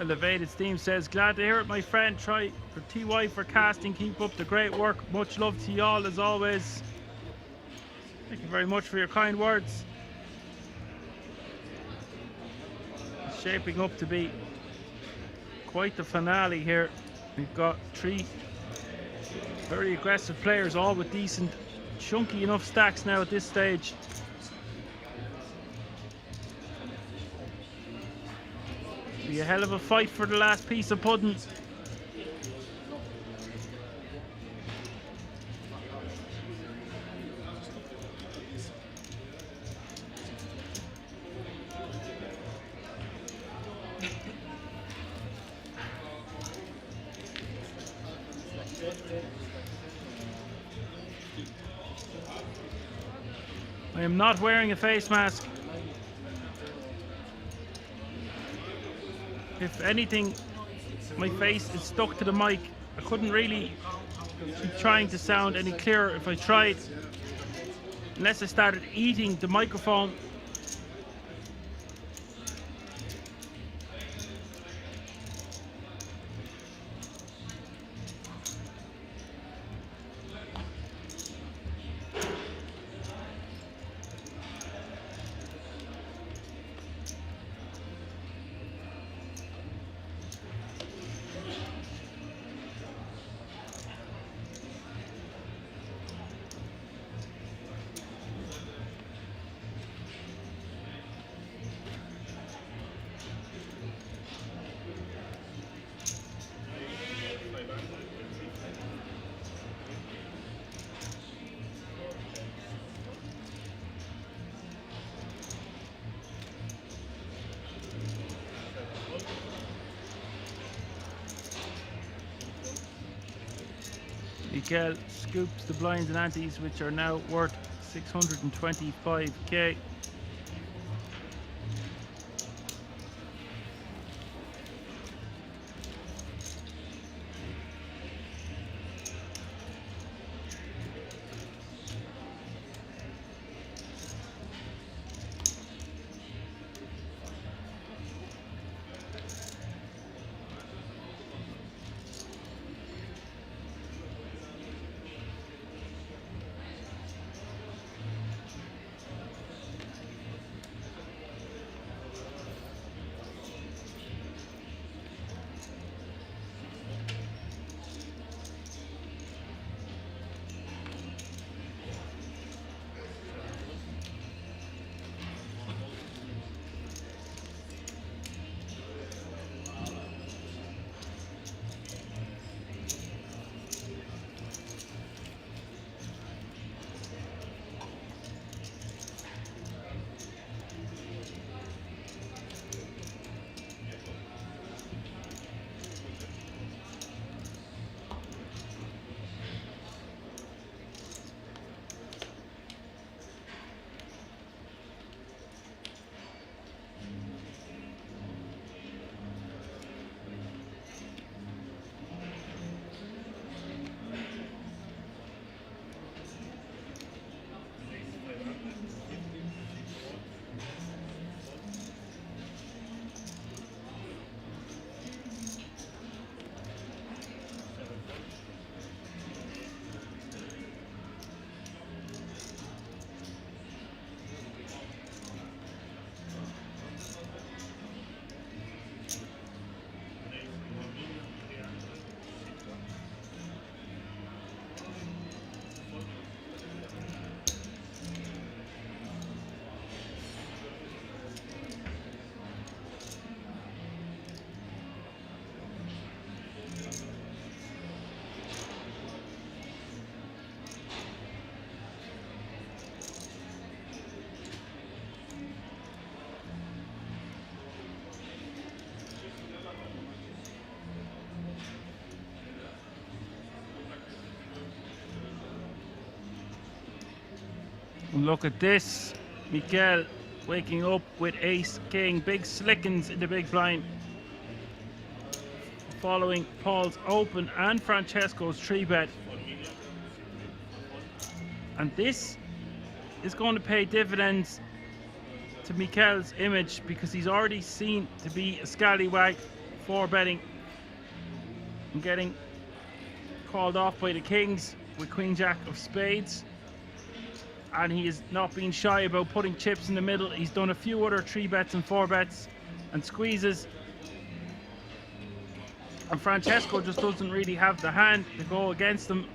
Elevated Steam says, glad to hear it, my friend. Try for TY for casting. Keep up the great work. Much love to y'all as always. Thank you very much for your kind words. It's shaping up to be quite the finale here. We've got 3 very aggressive players, all with decent, chunky enough stacks now at this stage. Be a hell of a fight for the last piece of pudding. I am not wearing a face mask. If anything, my face is stuck to the mic. I couldn't really be trying to sound any clearer if I tried, unless I started eating the microphone. Mikhail scoops the blinds and antes, which are now worth 625k. And look at this. Mikhail waking up with ace king. Big slickens in the big blind. Following Paul's open and Francesco's 3-bet. And this is going to pay dividends to Mikhail's image because he's already seen to be a scallywag for betting and getting called off by the kings with Queen Jack of spades. And he has not been shy about putting chips in the middle. He's done a few other 3-bets and 4-bets and squeezes. And Francesco just doesn't really have the hand to go against him.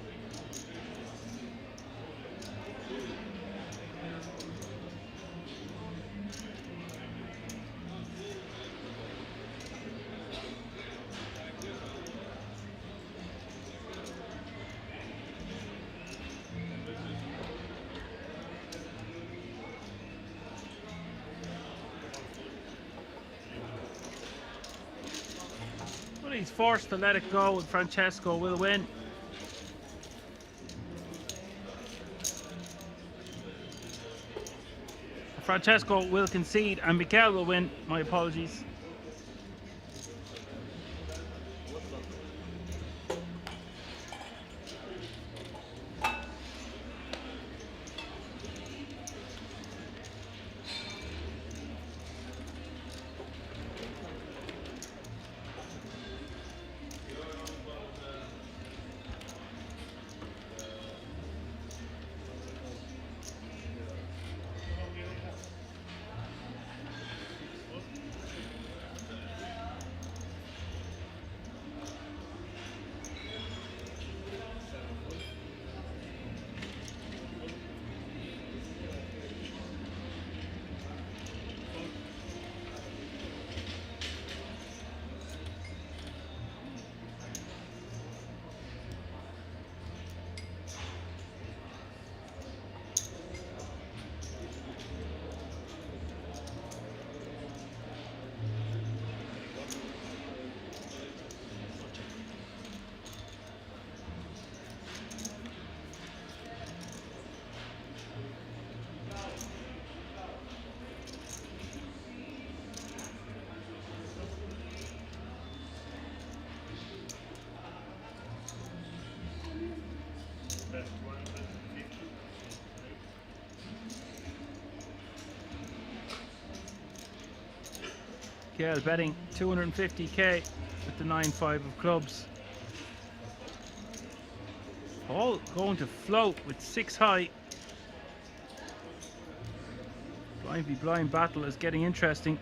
He's forced to let it go, and Francesco will win. Francesco will concede, and Mikhail will win. My apologies. Mikhail betting 250k with the 9-5 of clubs. Paul going to float with 6 high. Blind v blind battle is getting interesting.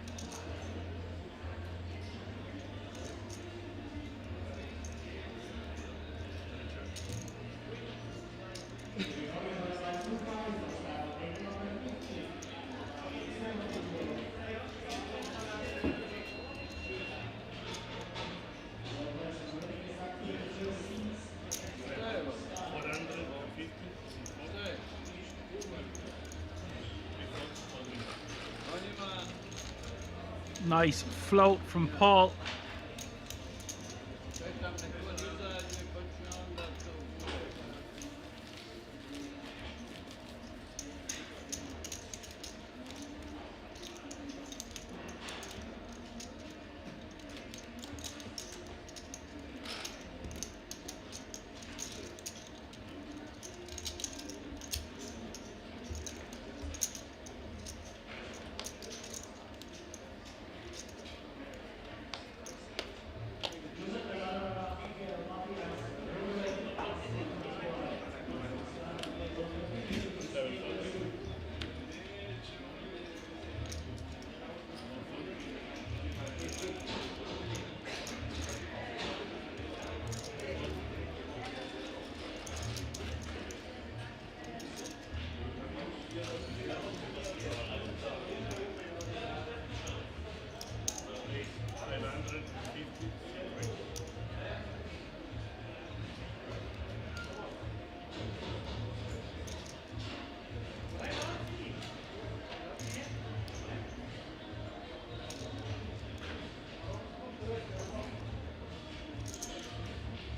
Nice float from Paul.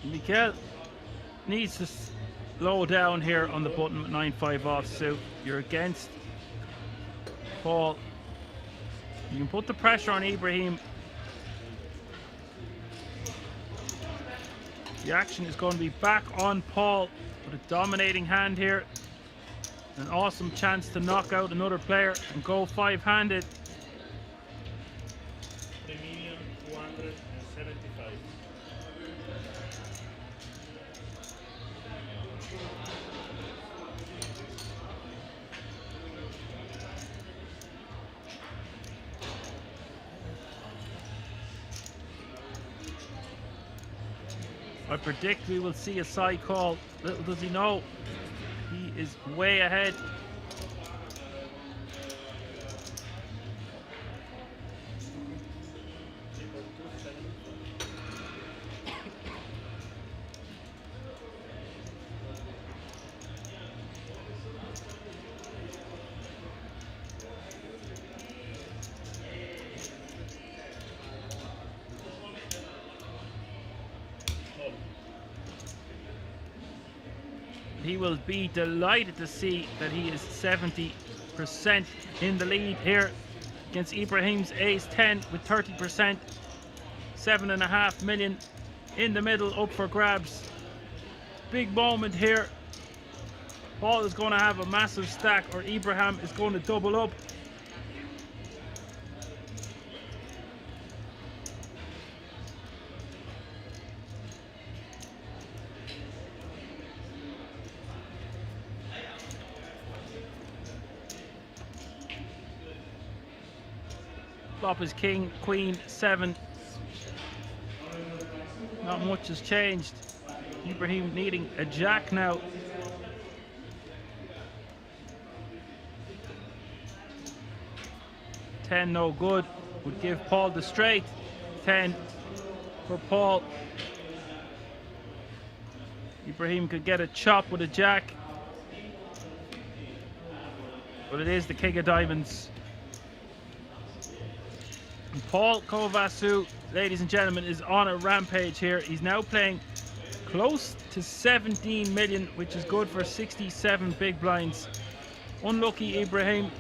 Mikhail needs to slow down here on the button with 9-5 offsuit. You're against Paul. You can put the pressure on Ibrahim. The action is going to be back on Paul with a dominating hand here. An awesome chance to knock out another player and go 5-handed. Premium 275. I predict we will see a side call. Little does he know, he is way ahead. He will be delighted to see that he is 70% in the lead here against Ibrahim's ace 10 with 30%. 7.5 million in the middle up for grabs. Big moment here. Paul is going to have a massive stack, or Ibrahim is going to double up. Flop is king, queen, 7. Not much has changed. Ibrahim needing a jack now. $10 no good. Would give Paul the straight. 10 for Paul. Ibrahim could get a chop with a jack. But it is the king of diamonds. Paul Kovasu, ladies and gentlemen, is on a rampage here. He's now playing close to 17 million, which is good for 67 big blinds. Unlucky Ibrahim,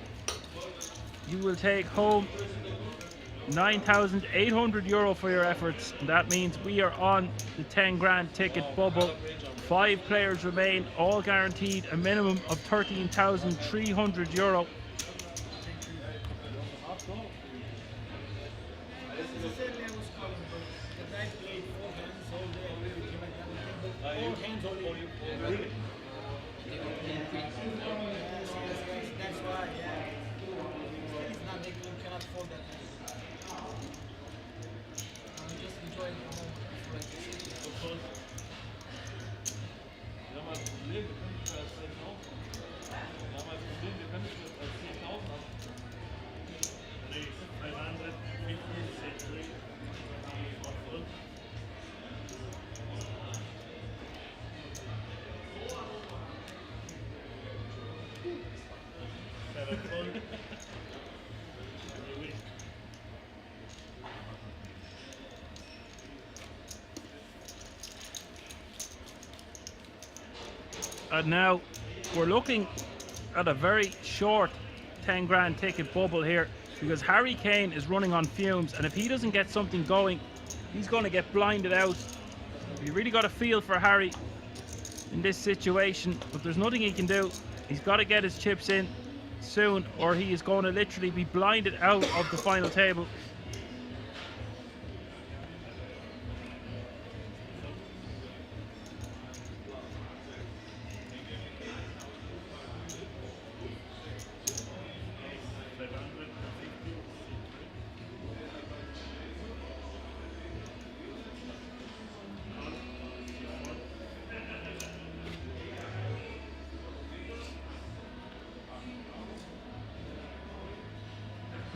you will take home €9,800 for your efforts. And that means we are on the 10 grand ticket bubble. 5 players remain, all guaranteed a minimum of €13,300. necessarily I was calling, but the guy played 4 hands all day. I really came like everything, but 4 hands only. Really? Yes, that's why, yeah. It's not that you cannot fold that hand. I'm just enjoying the moment. Like this. Damals Problem, wir können nicht mehr als 10.000 Damals Problem, wir können nicht mehr als 10.000 ab. And now we're looking at a very short 10 grand ticket bubble here because Harry Kane is running on fumes, and if he doesn't get something going, he's going to get blinded out. You really got to feel for Harry in this situation, but there's nothing he can do. He's got to get his chips in soon, or he is going to literally be blinded out of the final table.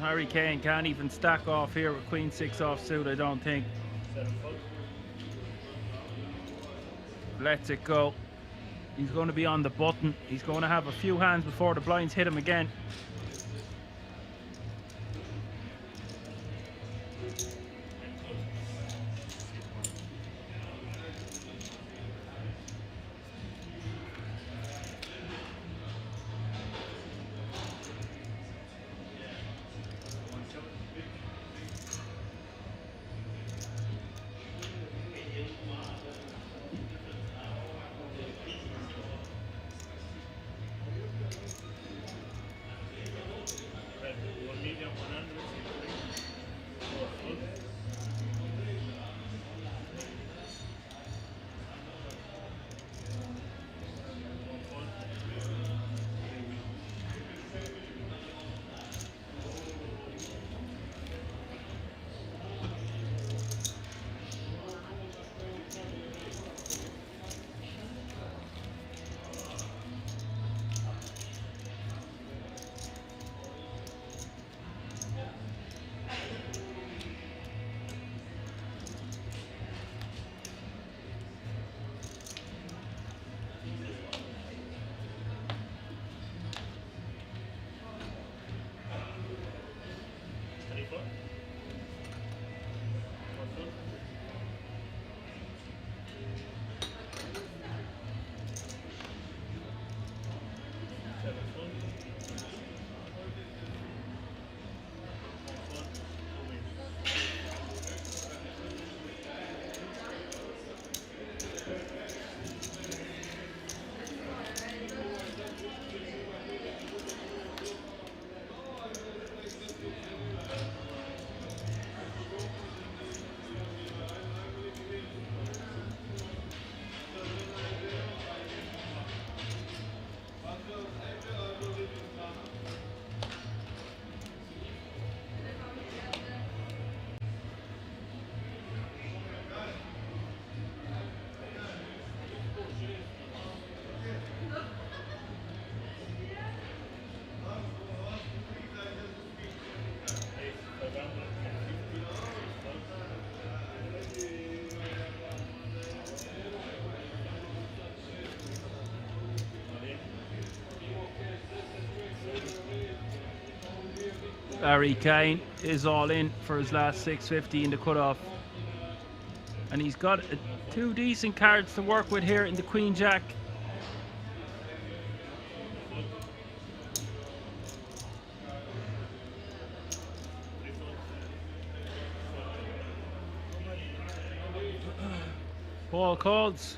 Harry Kane can't even stack off here with Queen 6 offsuit, I don't think. Lets it go. He's going to be on the button. He's going to have a few hands before the blinds hit him again. Harry Kane is all in for his last 650 in the cutoff. And he's got two decent cards to work with here in the Queen Jack. Paul calls.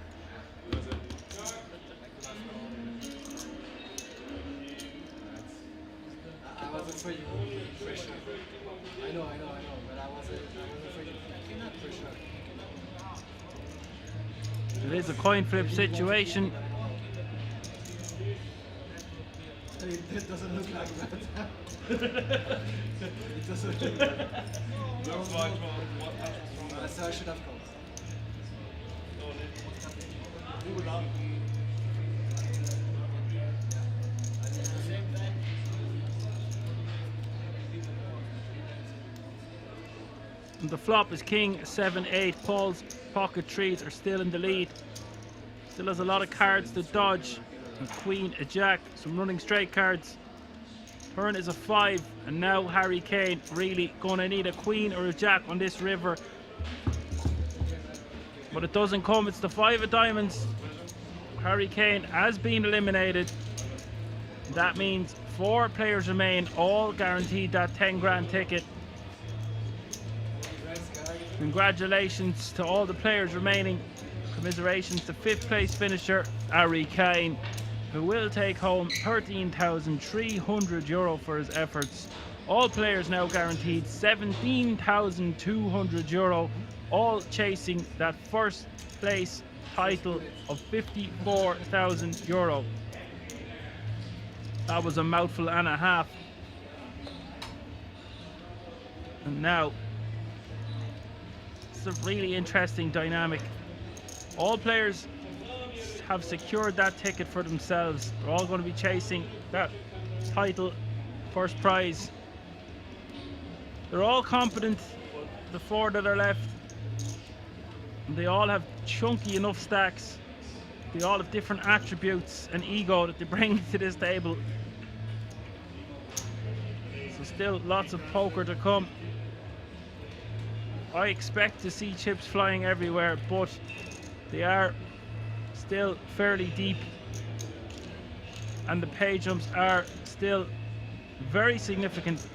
afraid you would be pressure. I know, but I was afraid you cannot pressure. It is a coin flip situation. It doesn't look like that. It doesn't look like that. Looks like So I should have called. And the flop is king 7-8. Paul's pocket threes are still in the lead. Still has a lot of cards to dodge. And queen, a jack, some running straight cards. Turn is a 5, and now Harry Kane really gonna need a queen or a jack on this river. But it doesn't come, it's the 5 of diamonds. Harry Kane has been eliminated. That means 4 players remain, all guaranteed that 10 grand ticket. Congratulations to all the players remaining. Commiserations to 5th place finisher Harry Kane, who will take home €13,300 for his efforts. All players now guaranteed €17,200, all chasing that first place title of €54,000. That was a mouthful and a half. And now it's a really interesting dynamic. All players have secured that ticket for themselves. They're all going to be chasing that title, first prize. They're all competent, the 4 that are left. And they all have chunky enough stacks. They all have different attributes and ego that they bring to this table. So still lots of poker to come. I expect to see chips flying everywhere, but they are still fairly deep, and the pay jumps are still very significant.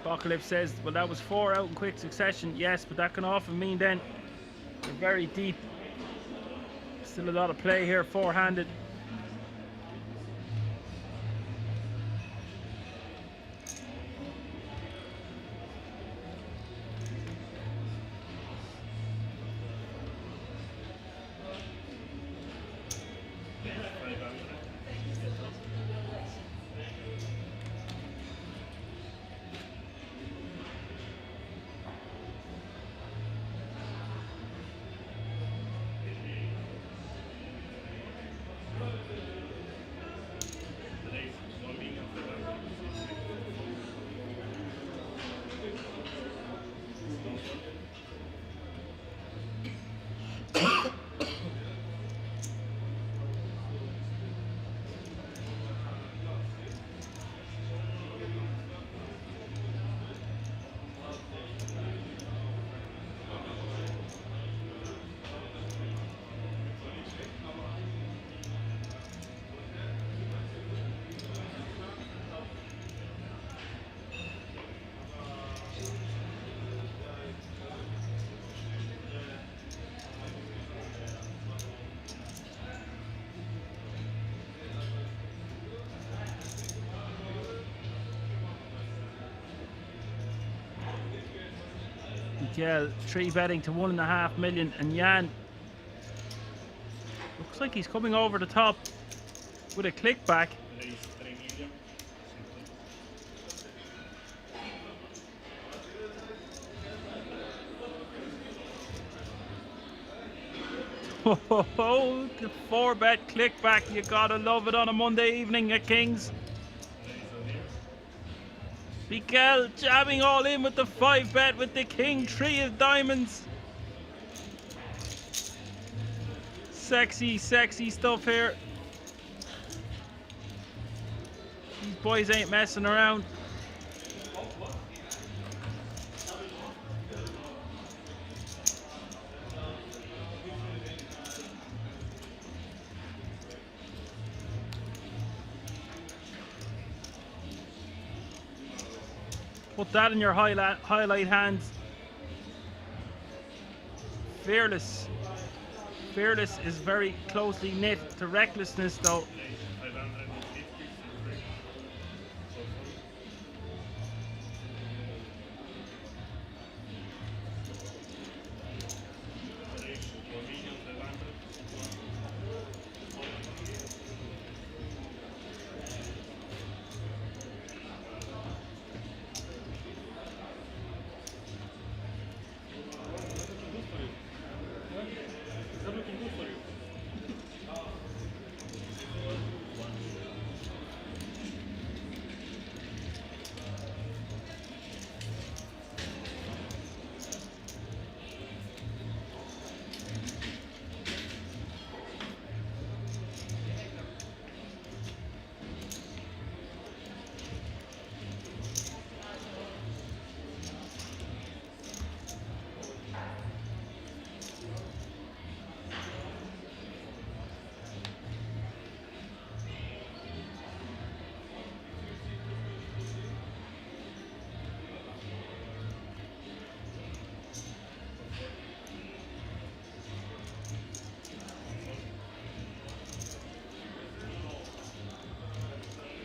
Apocalypse says, well, that was 4 out in quick succession. Yes, but that can often mean then they're very deep. Still a lot of play here, 4-handed. Mikhail 3 betting to 1.5 million, and Jan looks like he's coming over the top with a click back. Oh, the 4-bet click back. You gotta love it on a Monday evening at Kings. Mikhail jamming all in with the 5-bet with the King 3 of diamonds. Sexy, sexy stuff here. These boys ain't messing around. Put that in your highlight hands. Fearless. Fearless is very closely knit to recklessness though.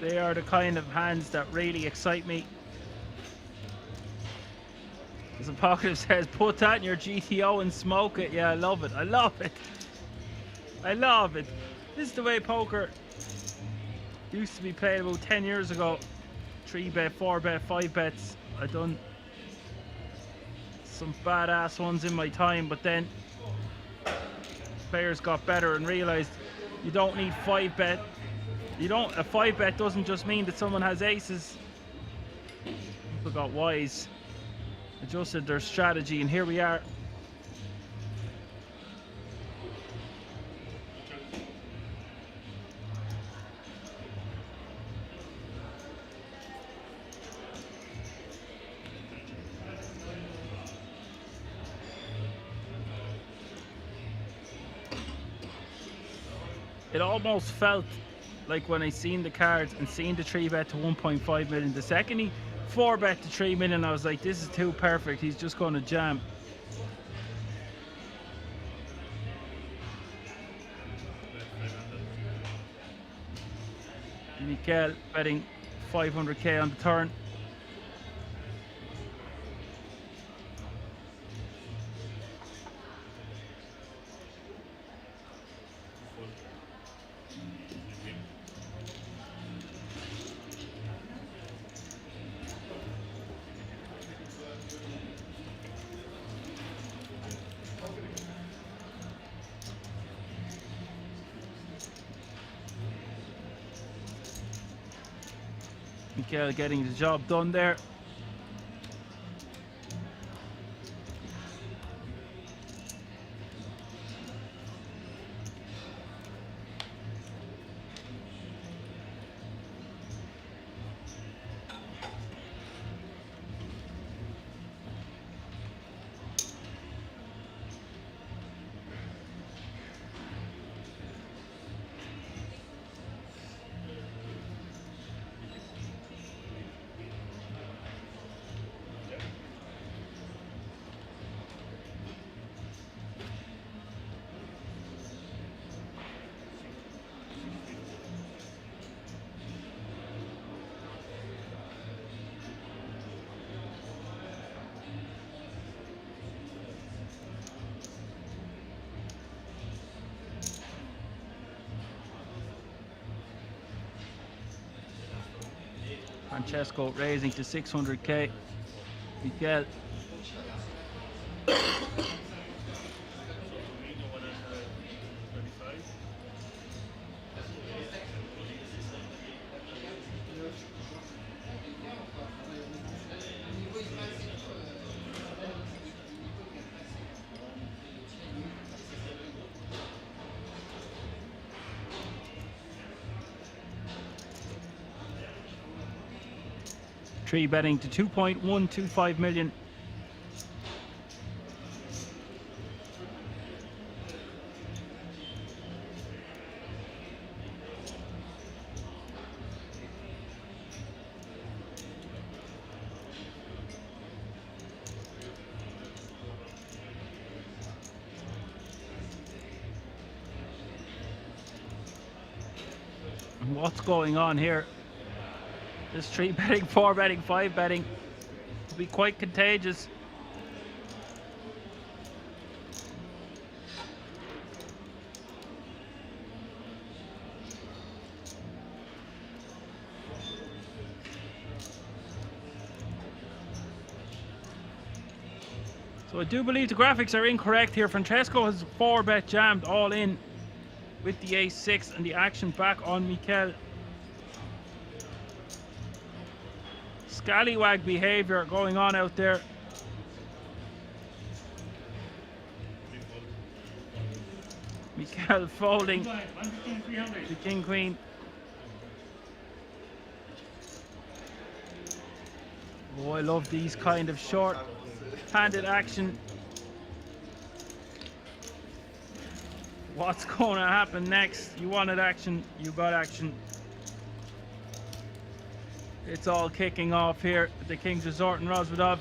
They are the kind of hands that really excite me. As Apocalypse says, put that in your GTO and smoke it. Yeah, I love it. I love it. I love it. This is the way poker used to be played about 10 years ago. 3-bet, 4-bet, 5-bets. I've done some badass ones in my time, but then players got better and realized you don't need 5-bet. A 5-bet doesn't just mean that someone has aces. People got wise, adjusted their strategy, and here we are. It almost felt like when I seen the cards and seen the 3-bet to 1.5 million, the second he 4-bet to 3 million, I was like, this is too perfect. He's just going to jam. Mikhail betting 500k on the turn. Mikhail getting the job done there. Francesco raising to 600k. Mikhail. Tree betting to 2.125 million. What's going on here? This 3 betting, 4 betting, 5 betting will be quite contagious. So I do believe the graphics are incorrect here. Francesco has 4 bet jammed all in with the ace-6 and the action back on Mikhail. Scallywag behavior going on out there. Mikhail folding the king-queen. Oh, I love these kind of short-handed action. What's going to happen next? You wanted action, you got action. It's all kicking off here at the King's Resort in Rozvadov.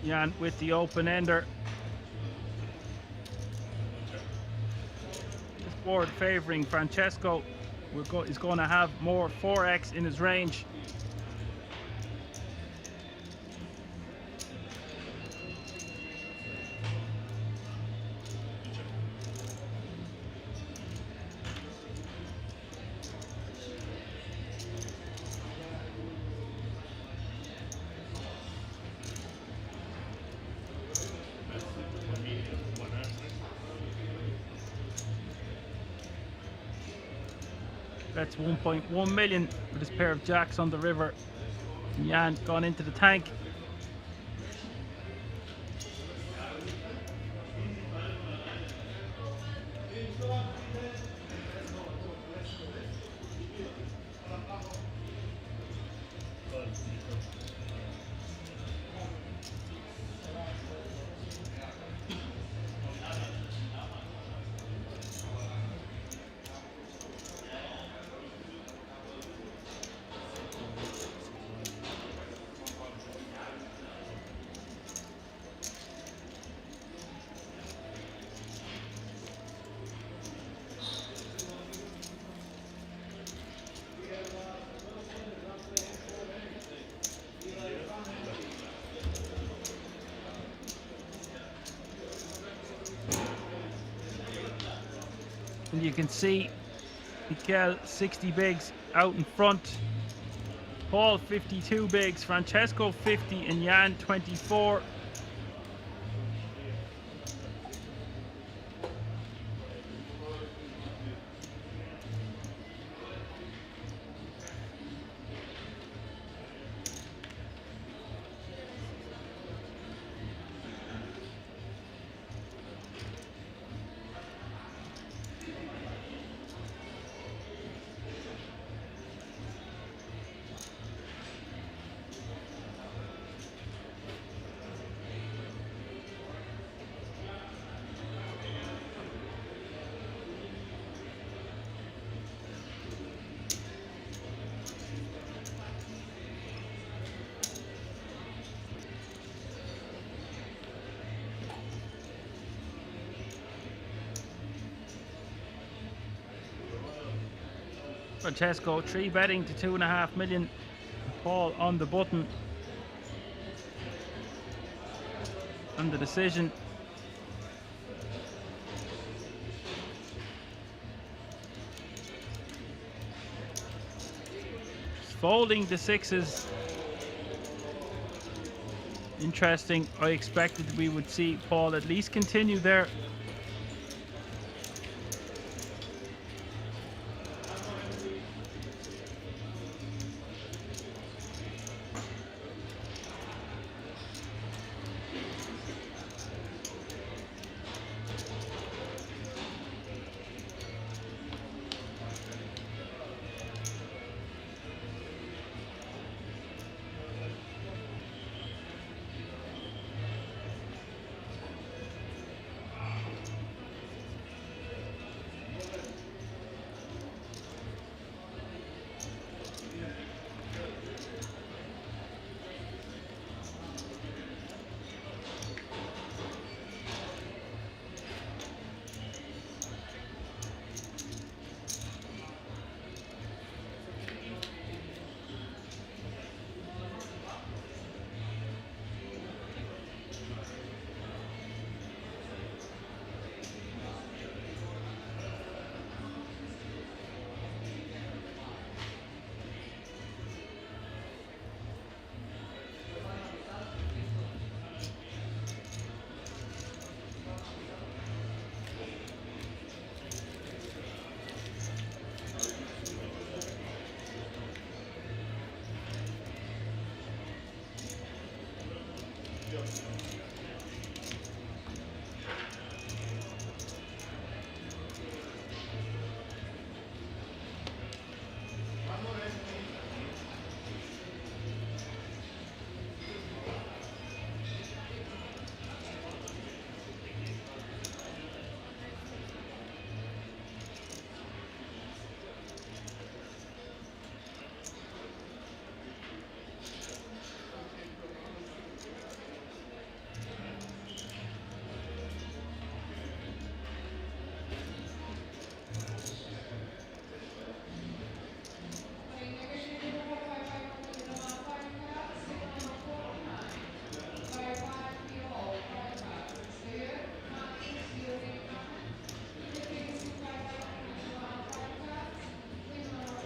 Jan with the open ender. This board favoring Francesco. He's going to have more 4x in his range. That's 1.1 million with his pair of jacks on the river. Jan gone into the tank. And you can see Mikhail 60 bigs out in front. Paul 52 bigs, Francesco 50 and Jan 24. Francesco 3 betting to 2.5 million. Paul on the button. And the decision. Just folding the sixes. Interesting. I expected we would see Paul at least continue there.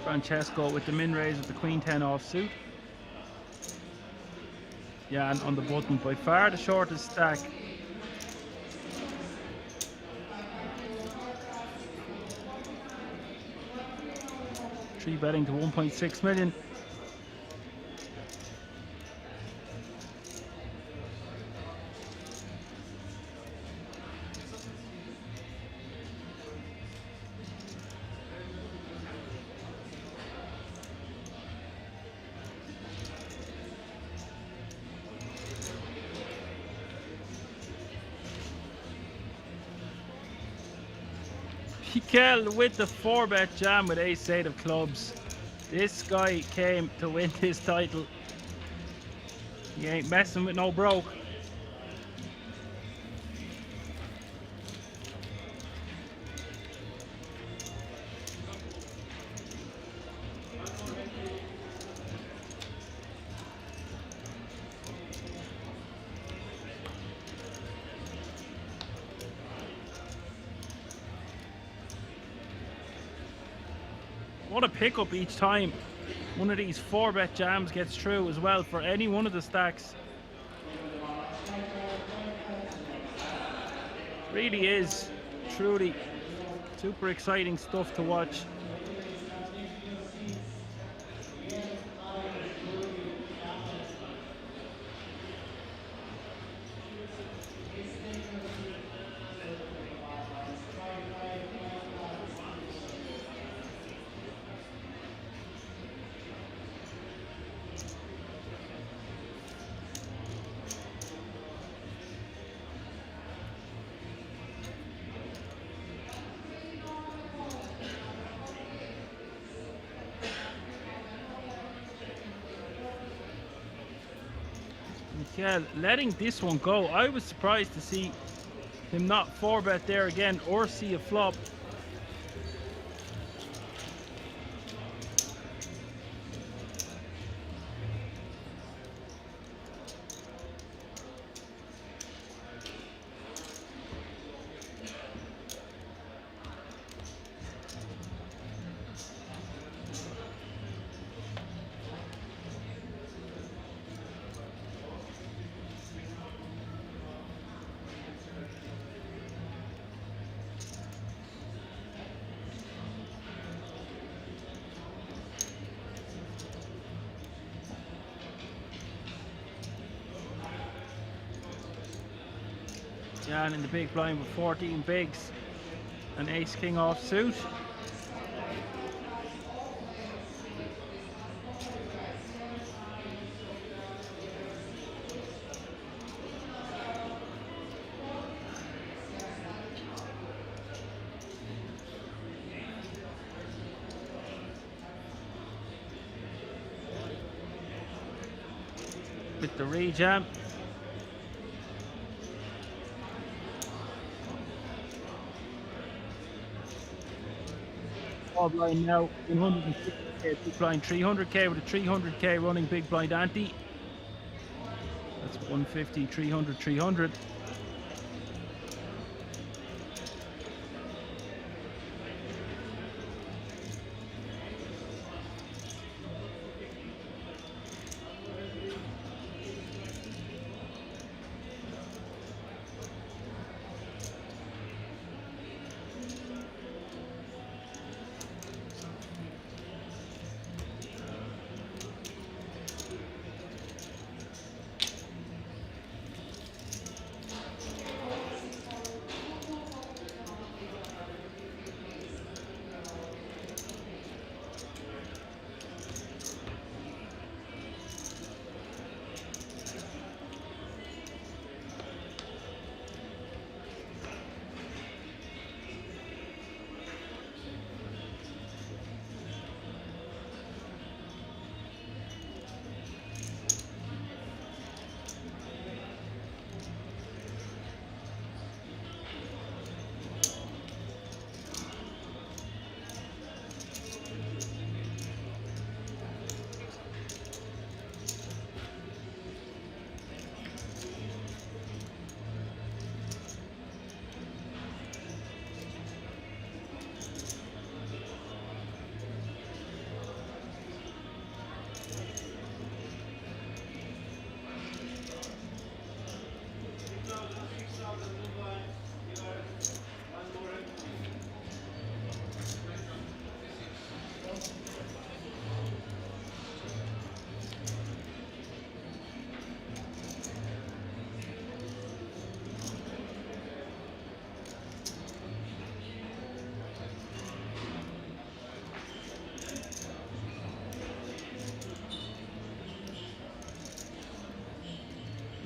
Francesco with the min raise with the Queen 10 offsuit. Yeah, and on the button, by far the shortest stack. Three betting to 1.6 million. Mikhail with the 4-bet jam with ace-8 of clubs. This guy came to win this title. He ain't messing with no broke. What a pickup each time one of these 4-bet jams gets through as well for any one of the stacks. Really is truly super exciting stuff to watch. Yeah, letting this one go. I was surprised to see him not 4-bet there again or see a flop. Jan in the big blind with 14 bigs and ace king off suit. With the rejam. Small blind now, 160k, big blind 300k with a 300k running big blind ante. That's 150, 300, 300.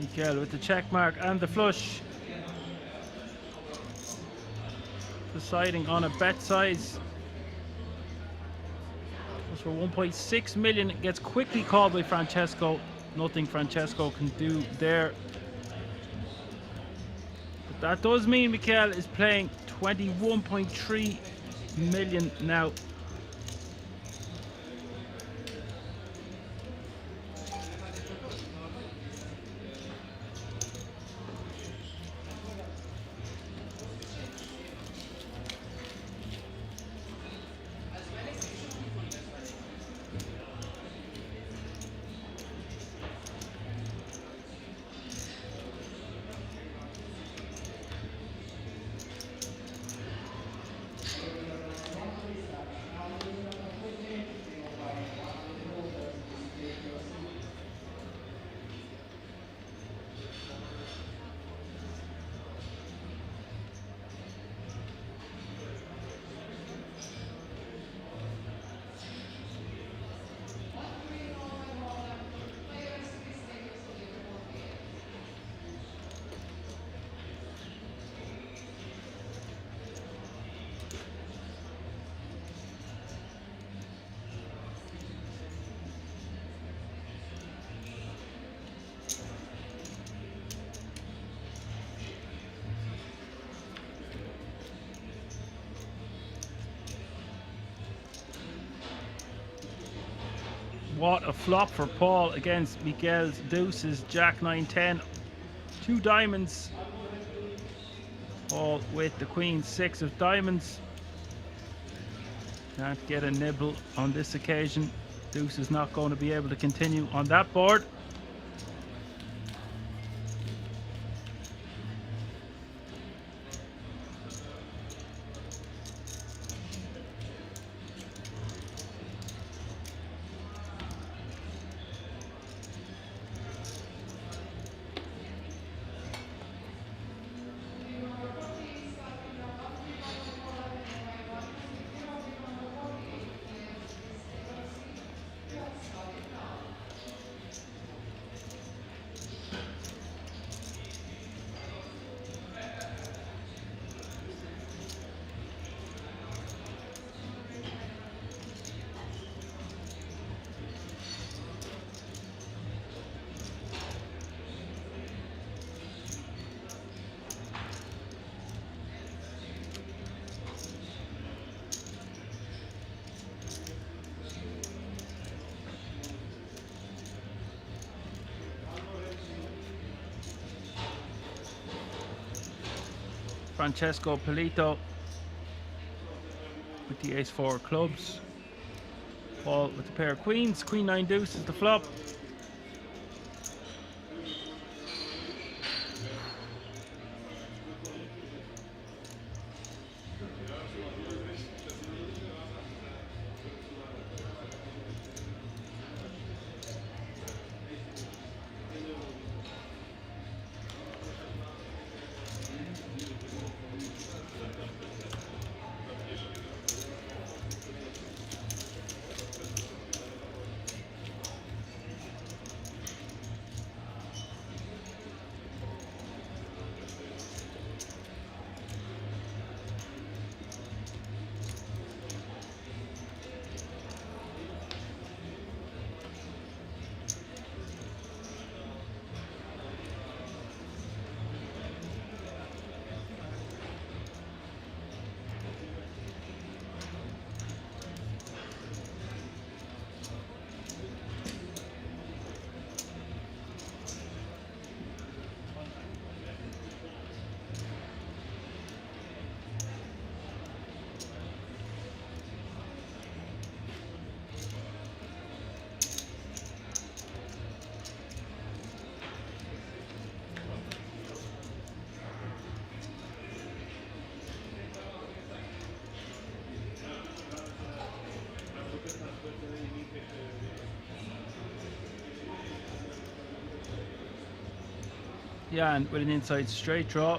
Mikhail with the check mark and the flush. Deciding on a bet size. Goes for 1.6 million. It gets quickly called by Francesco. Nothing Francesco can do there. But that does mean Mikhail is playing 21.3 million now. What a flop for Paul against Miguel's deuces, Jack 9-10. 2 diamonds. Paul with the Queen 6 of diamonds. Can't get a nibble on this occasion. Deuce is not going to be able to continue on that board. Francesco Polito with the ace-4 clubs. Paul with the pair of queens. Queen 9 deuce is the flop. Yeah, and with an inside straight draw.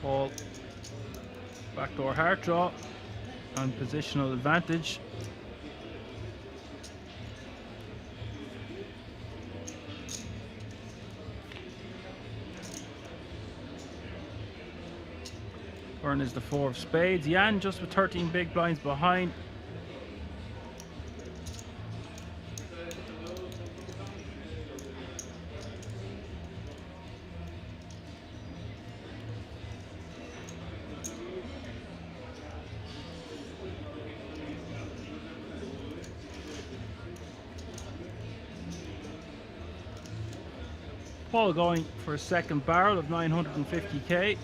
Paul, backdoor heart draw and positional advantage. Turn is the 4 of spades. Jan just with 13 big blinds behind. Paul going for a second barrel of 950k.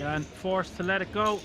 And forced to let it go.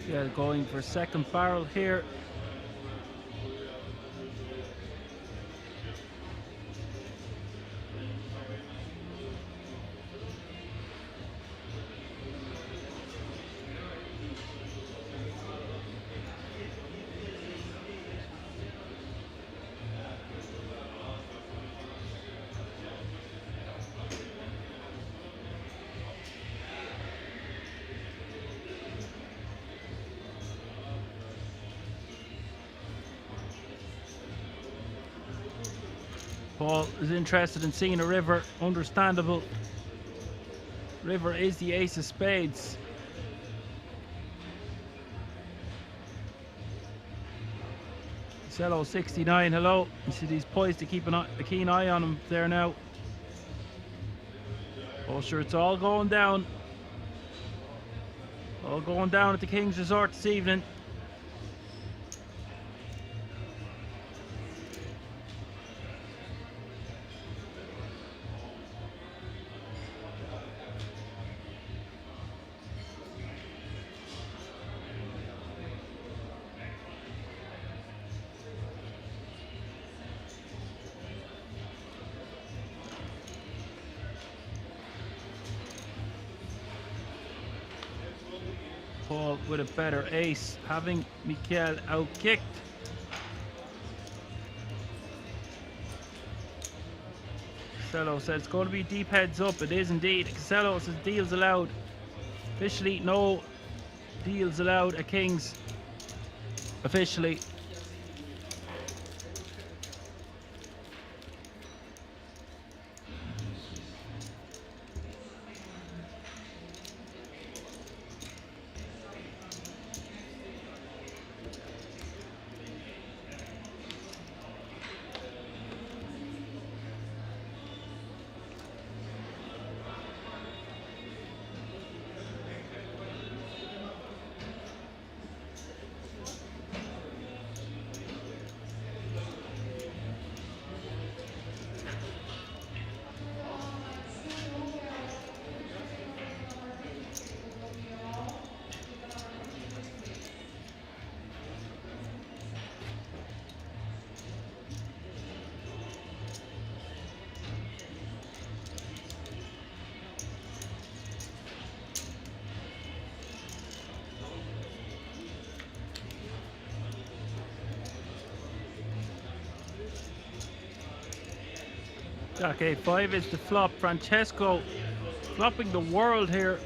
Yeah, going for second barrel here. Paul is interested in seeing a river, understandable. River is the ace of spades. Cello 69, hello. You see he's poised to keep a keen eye on him there now. Oh sure, it's all going down. All going down at the King's Resort this evening. Paul with a better ace, having Mikhail out-kicked. Casello says it's going to be deep heads up. It is indeed. Casello says deals allowed. Officially, no deals allowed at Kings. Officially. Jack A5 is the flop. Francesco flopping the world here.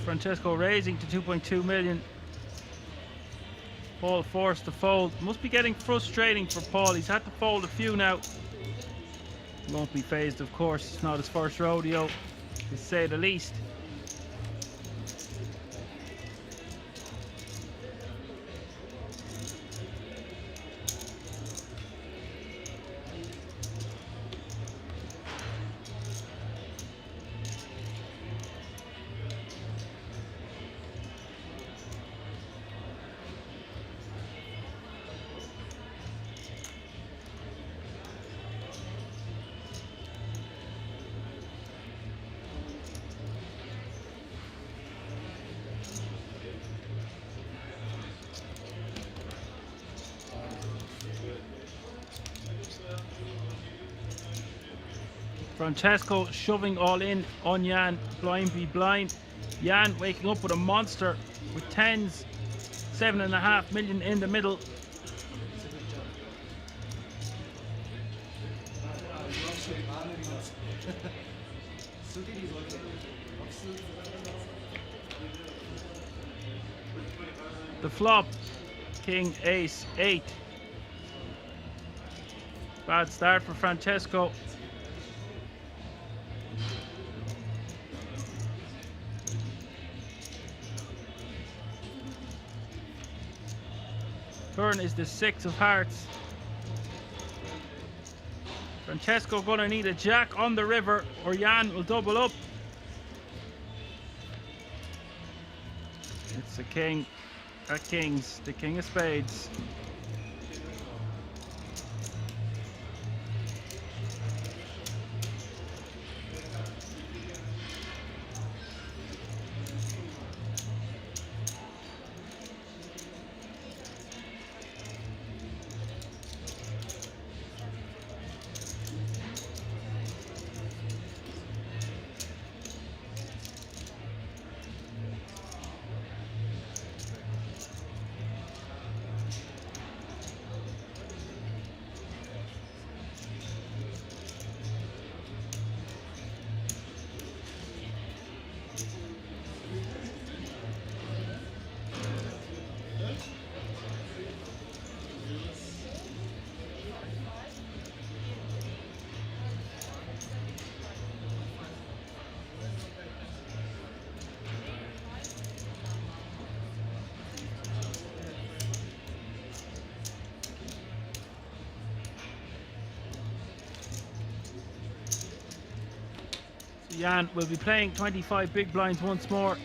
Francesco raising to 2.2 million. Paul forced to fold. Must be getting frustrating for Paul. He's had to fold a few now. Won't be phased, of course. It's not his first rodeo, to say the least. Francesco shoving all in on Jan, blind be blind. Jan waking up with a monster with tens, 7.5 million in the middle. The flop, King, Ace, 8. Bad start for Francesco. Turn is the 6 of hearts. Francesco gonna need a jack on the river or Jan will double up. It's the king at kings, the king of spades. Jan will be playing 25 big blinds once more.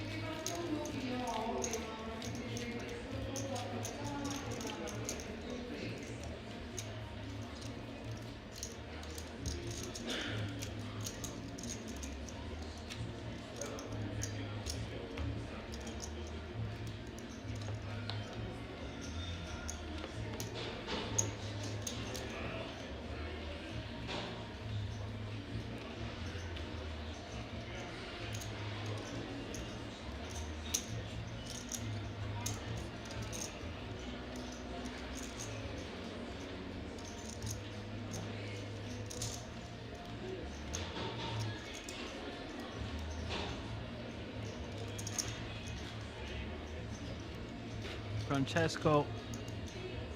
Francesco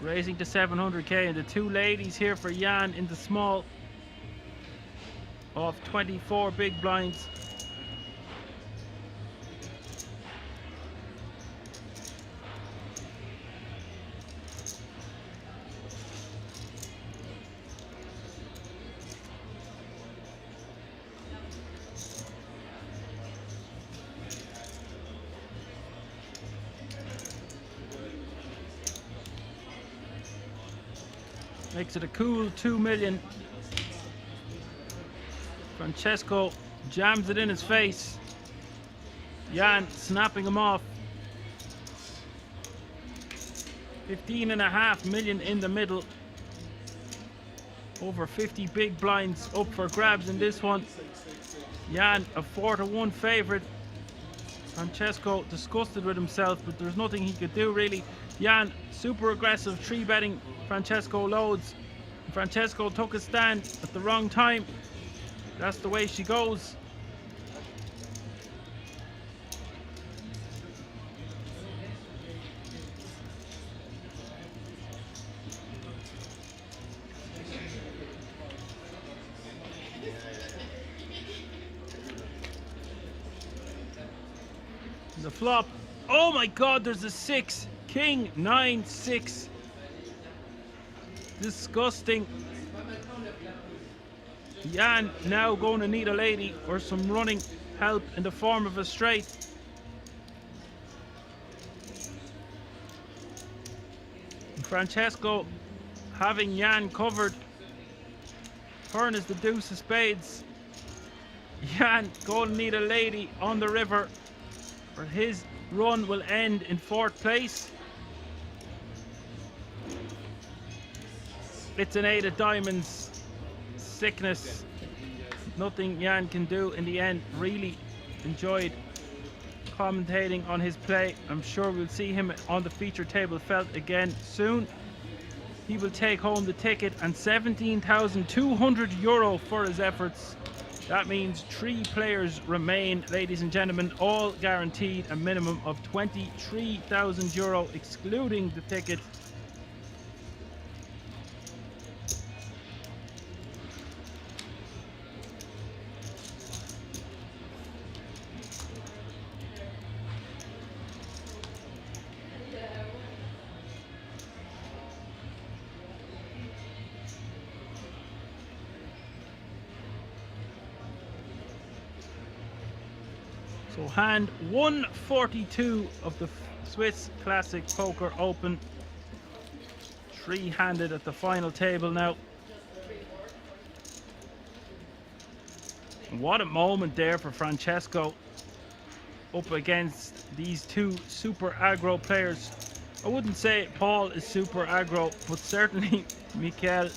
raising to 700k, and the two ladies here for Jan in the small of 24 big blinds. Makes it a cool 2 million. Francesco jams it in his face. Jan snapping him off. 15.5 million in the middle. Over 50 big blinds up for grabs in this one. Jan a 4-1 favourite. Francesco disgusted with himself, but there's nothing he could do really. Jan super aggressive, 3-betting Francesco loads. Francesco took a stand at the wrong time. That's the way she goes. The flop. Oh my god, there's a 6. King 9-6. Disgusting. Jan now going to need a lady or some running help in the form of a straight. Francesco having Jan covered. Turn is the deuce of spades. Jan going to need a lady on the river, or his run will end in 4th place. It's an 8 of diamonds. Sickness. Nothing Jan can do in the end. Really enjoyed commentating on his play. I'm sure we'll see him on the feature table felt again soon. He will take home the ticket and 17,200 euro for his efforts. That means 3 players remain, ladies and gentlemen, all guaranteed a minimum of 23,000 euro, excluding the ticket. So hand 142 of the Swiss Classic Poker Open. Three-handed at the final table now. And what a moment there for Francesco up against these two super aggro players. I wouldn't say Paul is super aggro, but certainly Mikhail.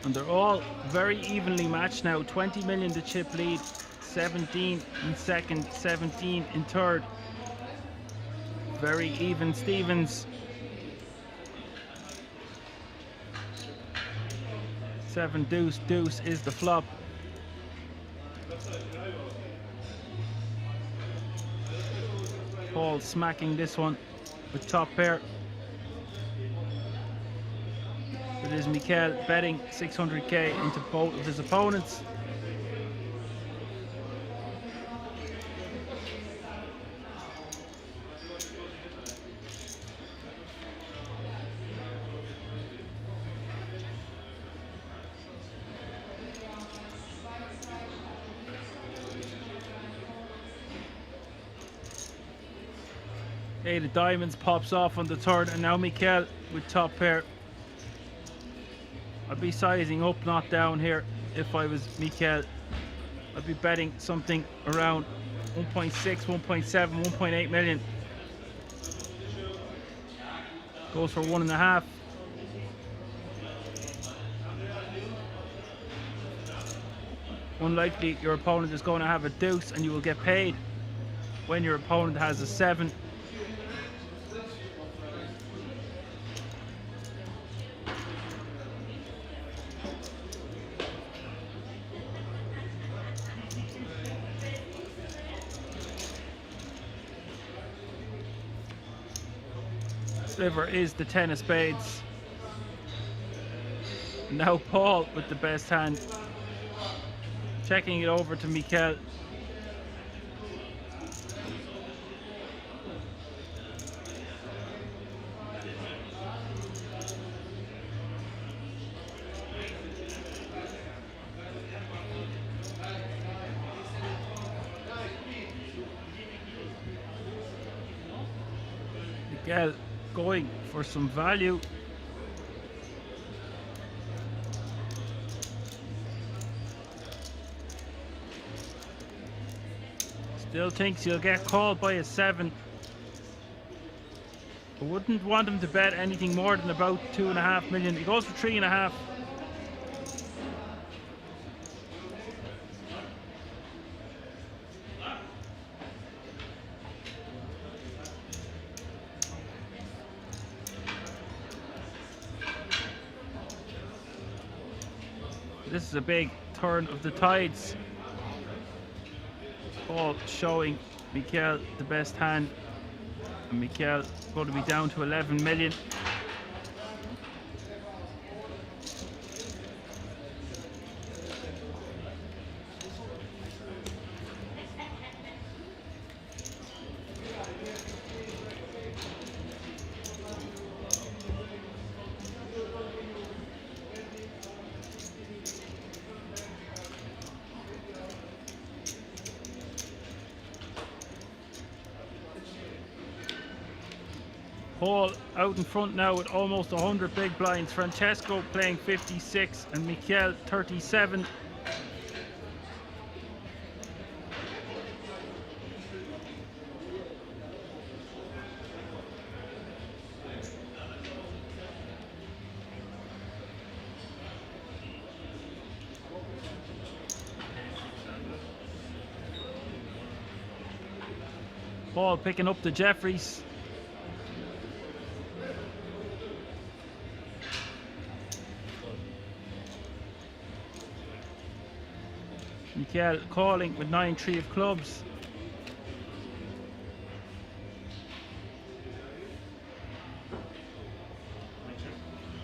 And they're all very evenly matched now. 20 million the chip lead, 17 in second, 17 in third. Very even Stevens. 7 deuce, deuce is the flop. Paul smacking this one with top pair. It is Mikhail betting 600k into both of his opponents. Eight of diamonds pops off on the third, and now Mikhail with top pair. I'd be sizing up, not down here. If I was Mikhail, I'd be betting something around 1.6, 1.7, 1.8 million. Goes for 1.5. Unlikely your opponent is going to have a deuce, and you will get paid when your opponent has a 7. Sliver is the 10 of spades. Now Paul with the best hand. Checking it over to Mikhail. Mikhail going for some value. Still thinks he'll get called by a 7. I wouldn't want him to bet anything more than about 2.5 million. He goes for 3.5. This is a big turn of the tides. Paul showing Mikhail the best hand. And Mikhail going to be down to 11 million. Paul out in front now with almost 100 big blinds. Francesco playing 56 and Mikhail 37. Paul picking up the Jeffries. Mikhail calling with 9-3 of clubs.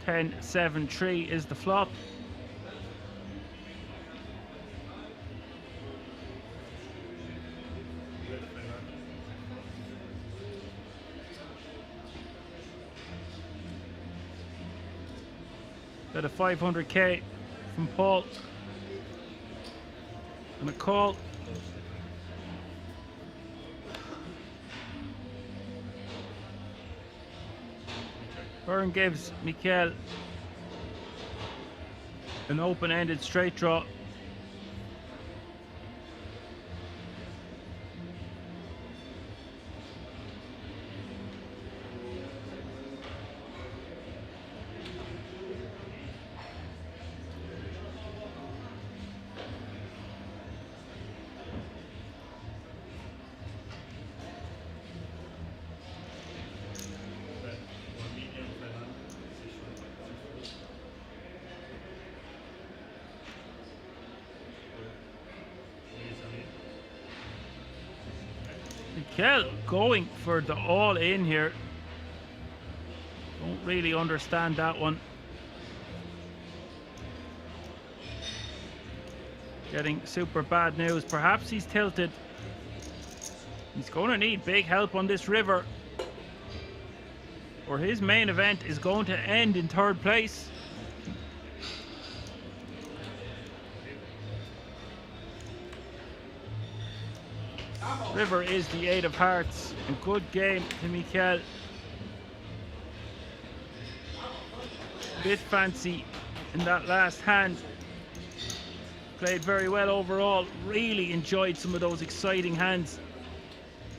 10-7-3 is the flop. Got a 500k from Paul. And a call. Byrne gives Mikhail an open-ended straight draw. Mikhail going for the all-in here. Don't really understand that one. Getting super bad news. Perhaps he's tilted. He's going to need big help on this river, or his main event is going to end in third place. River is the 8 of hearts. A good game to Mikhail. Bit fancy in that last hand. Played very well overall. Really enjoyed some of those exciting hands.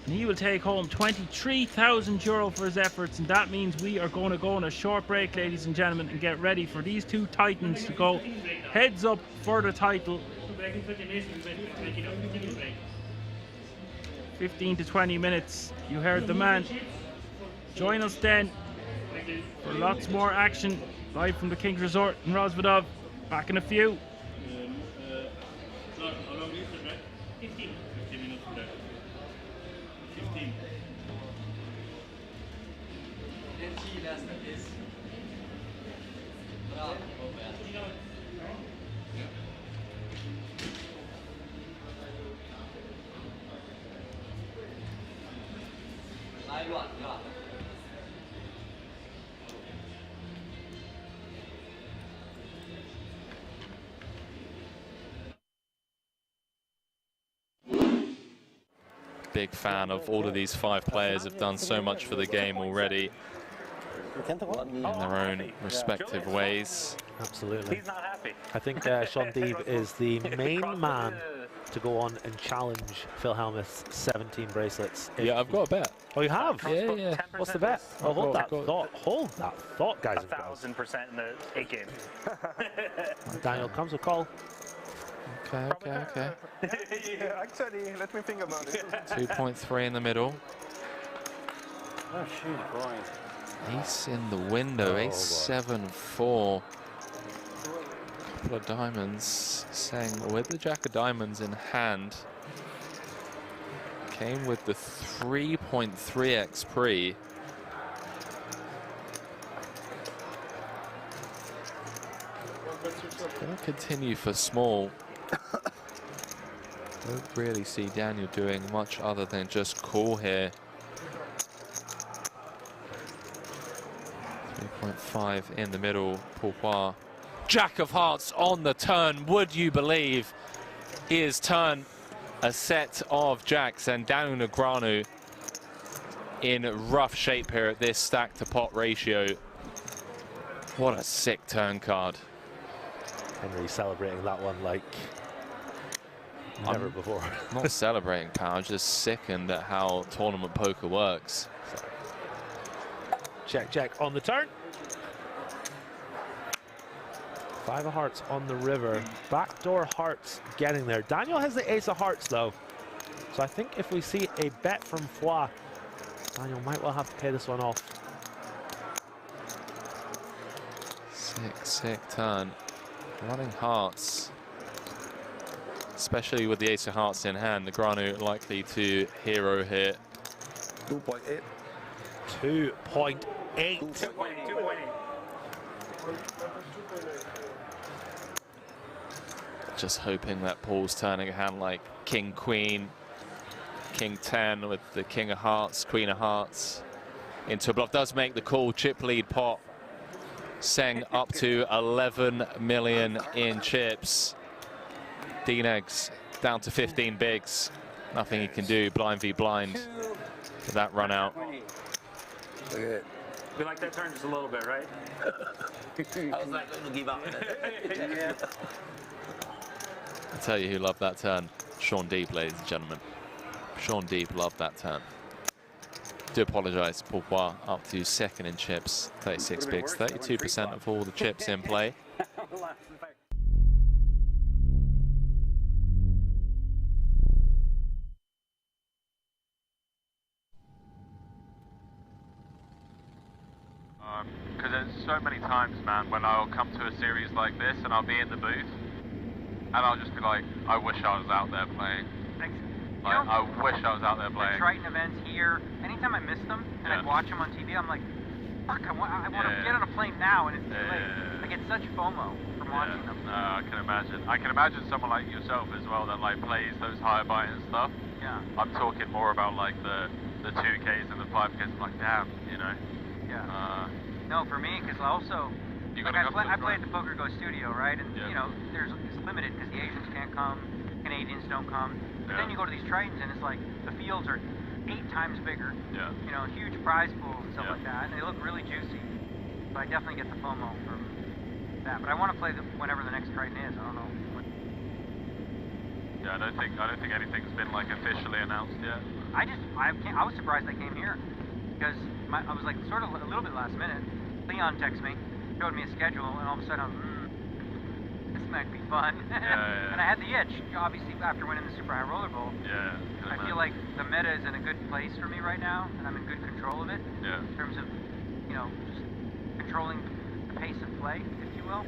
And he will take home €23,000 for his efforts, and that means we are going to go on a short break, ladies and gentlemen, and get ready for these two titans to go heads up for the title. 15 to 20 minutes. You heard the man. Join us then for lots more action live from the King's Resort in Rozvadov. Back in a few. 15 minutes left. 15. Big fan of all of these 5 players. Have done so much for the game already in their own respective ways. Absolutely. He's not happy. I think Sean Deeb is the main man to go on and challenge Phil Hellmuth's 17 bracelets. Yeah, I've got a bet. Oh, you have? Yeah, yeah. What's the bet? Oh, hold that thought. Hold that thought, guys. 1,000% in the 8 game. Daniel comes with call. Okay. Yeah, actually, let me think about it. 2.3 in the middle. Oh, shoot, boy. Ace in the window. Ace 7-4. Couple of diamonds. Saying with the jack of diamonds in hand. Kane with the 3.3x pre. Going to continue for small. Don't really see Daniel doing much other than just call here. 3.5 in the middle. Pourquoi? Jack of hearts on the turn. Would you believe he has turned a set of jacks, and Daniel Negreanu in rough shape here at this stack to pot ratio. What a sick turn card. Henry celebrating that one like never before. Not celebrating, pal. Just sickened at how tournament poker works. Check on the turn. 5 of hearts on the river. Backdoor hearts getting there. Daniel has the ace of hearts though. So I think if we see a bet from Foix, Daniel might well have to pay this one off. Sick turn. Running hearts. Especially with the ace of hearts in hand. Negreanu likely to hero here. 2.8. 2.8. Just hoping that Paul's turning a hand like King Queen, King 10 with the King of Hearts, Queen of Hearts into a bluff. Does make the call. Chip lead pot. Seng up to 11 million in chips. D-Negs down to 15 bigs. Nothing he can do. Blind v blind with that run out. Look at it. We like that turn just a little bit, right? I was like, going to give up. Yeah. I tell you who loved that turn. Sean Deep, ladies and gentlemen. Sean Deep loved that turn. Do apologise. Pourquoi up to second in chips. 36 bigs. 32% of all the chips in play. Because there's so many times, man, when I'll come to a series like this and I'll be in the booth and I'll just be like, I wish I was out there playing. Like, I wish I was out there playing. The Triton events here, anytime I miss them and I watch them on TV, I'm like, fuck, I want to get on a plane now, and it's too late. I get such FOMO from watching them. No, I can imagine. I can imagine someone like yourself as well that like plays those higher buy and stuff. Yeah. I'm talking more about like the 2Ks and the 5Ks. I'm like, damn, you know. Yeah. No, for me, because also, like I play at the Poker Go studio, right? And you know, it's limited because the Asians can't come, Canadians don't come. But then you go to these Tritons and it's like the fields are 8 times bigger. Yeah. You know, huge prize pool and stuff like that, and they look really juicy. So I definitely get the FOMO from that. But I want to play whenever the next Triton is. I don't know. Yeah, I don't think anything's been like officially announced yet. I was surprised I came here because I was like sort of a little bit last minute. Leon texted me, showed me a schedule, and all of a sudden I was, this might be fun. And I had the itch, obviously, after winning the Super High Roller Bowl. Yeah. I feel like the meta is in a good place for me right now, and I'm in good control of it. Yeah. In terms of, you know, just controlling the pace of play, if you will.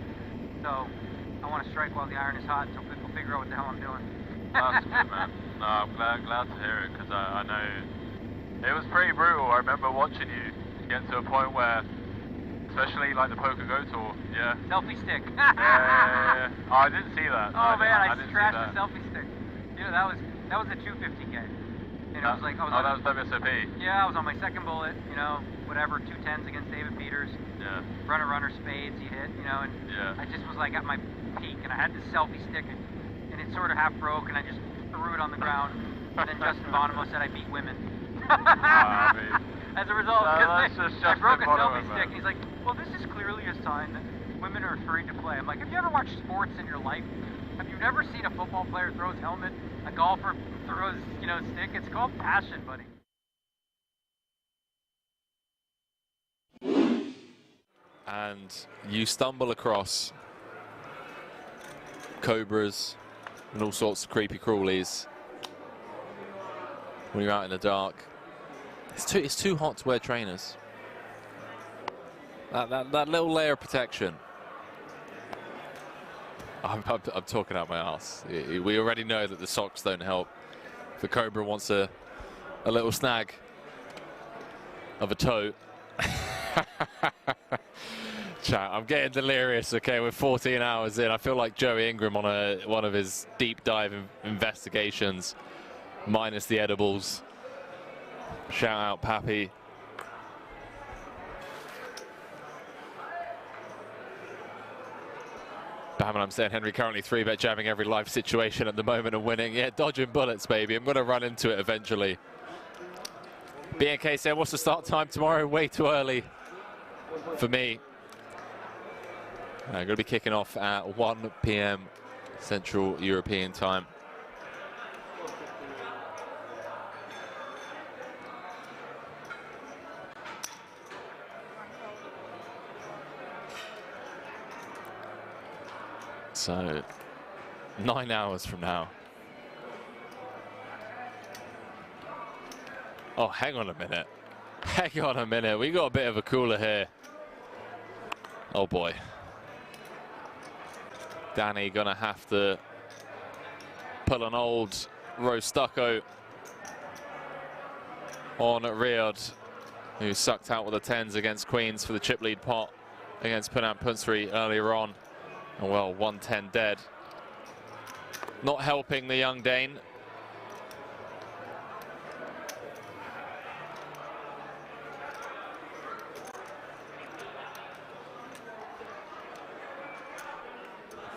So I want to strike while the iron is hot, so people figure out what the hell I'm doing. That's good, man. No, I'm glad to hear it, because I know it was pretty brutal. I remember watching you get to a point where, especially like the Poker Go tour, Selfie stick. Yeah. Oh, I didn't see that. Oh man, I didn't trashed see that. the selfie stick. You know, that was a 250K. And it was like, that was WSOP. Yeah, I was on my second bullet, you know, whatever, 210s against David Peters. Yeah. Runner, spades, he hit, you know, and I just was like at my peak, and I had this selfie stick, and it sort of half broke, and I just threw it on the ground. And then Justin Bonomo said I beat women. As a result, because I broke a selfie stick, and he's like, well, this is clearly a sign that women are afraid to play. I'm like, have you ever watched sports in your life? Have you never seen a football player throw his helmet, a golfer throws, you know, stick? It's called passion, buddy. And you stumble across cobras and all sorts of creepy crawlies when you're out in the dark. It's too hot to wear trainers. That little layer of protection. I'm talking out my ass. We already know that the socks don't help. If the cobra wants a little snag of a toe. Chat, I'm getting delirious. Okay, we're 14 hours in. I feel like Joey Ingram on one of his deep dive investigations, minus the edibles. Shout out, Pappy. I'm saying Henry currently 3-bet jamming every life situation at the moment and winning. Yeah, dodging bullets, baby. I'm going to run into it eventually. BNK saying, what's the start time tomorrow? Way too early for me. I'm going to be kicking off at 1 p.m. Central European time. So, 9 hours from now. Oh, hang on a minute. Hang on a minute. We got a bit of a cooler here. Oh boy. Danny gonna have to pull an old Rose Stucco on Riyadh, who sucked out with the 10s against Queens for the chip lead pot. against Punat Punsri earlier on. And well, 110 dead. Not helping the young Dane.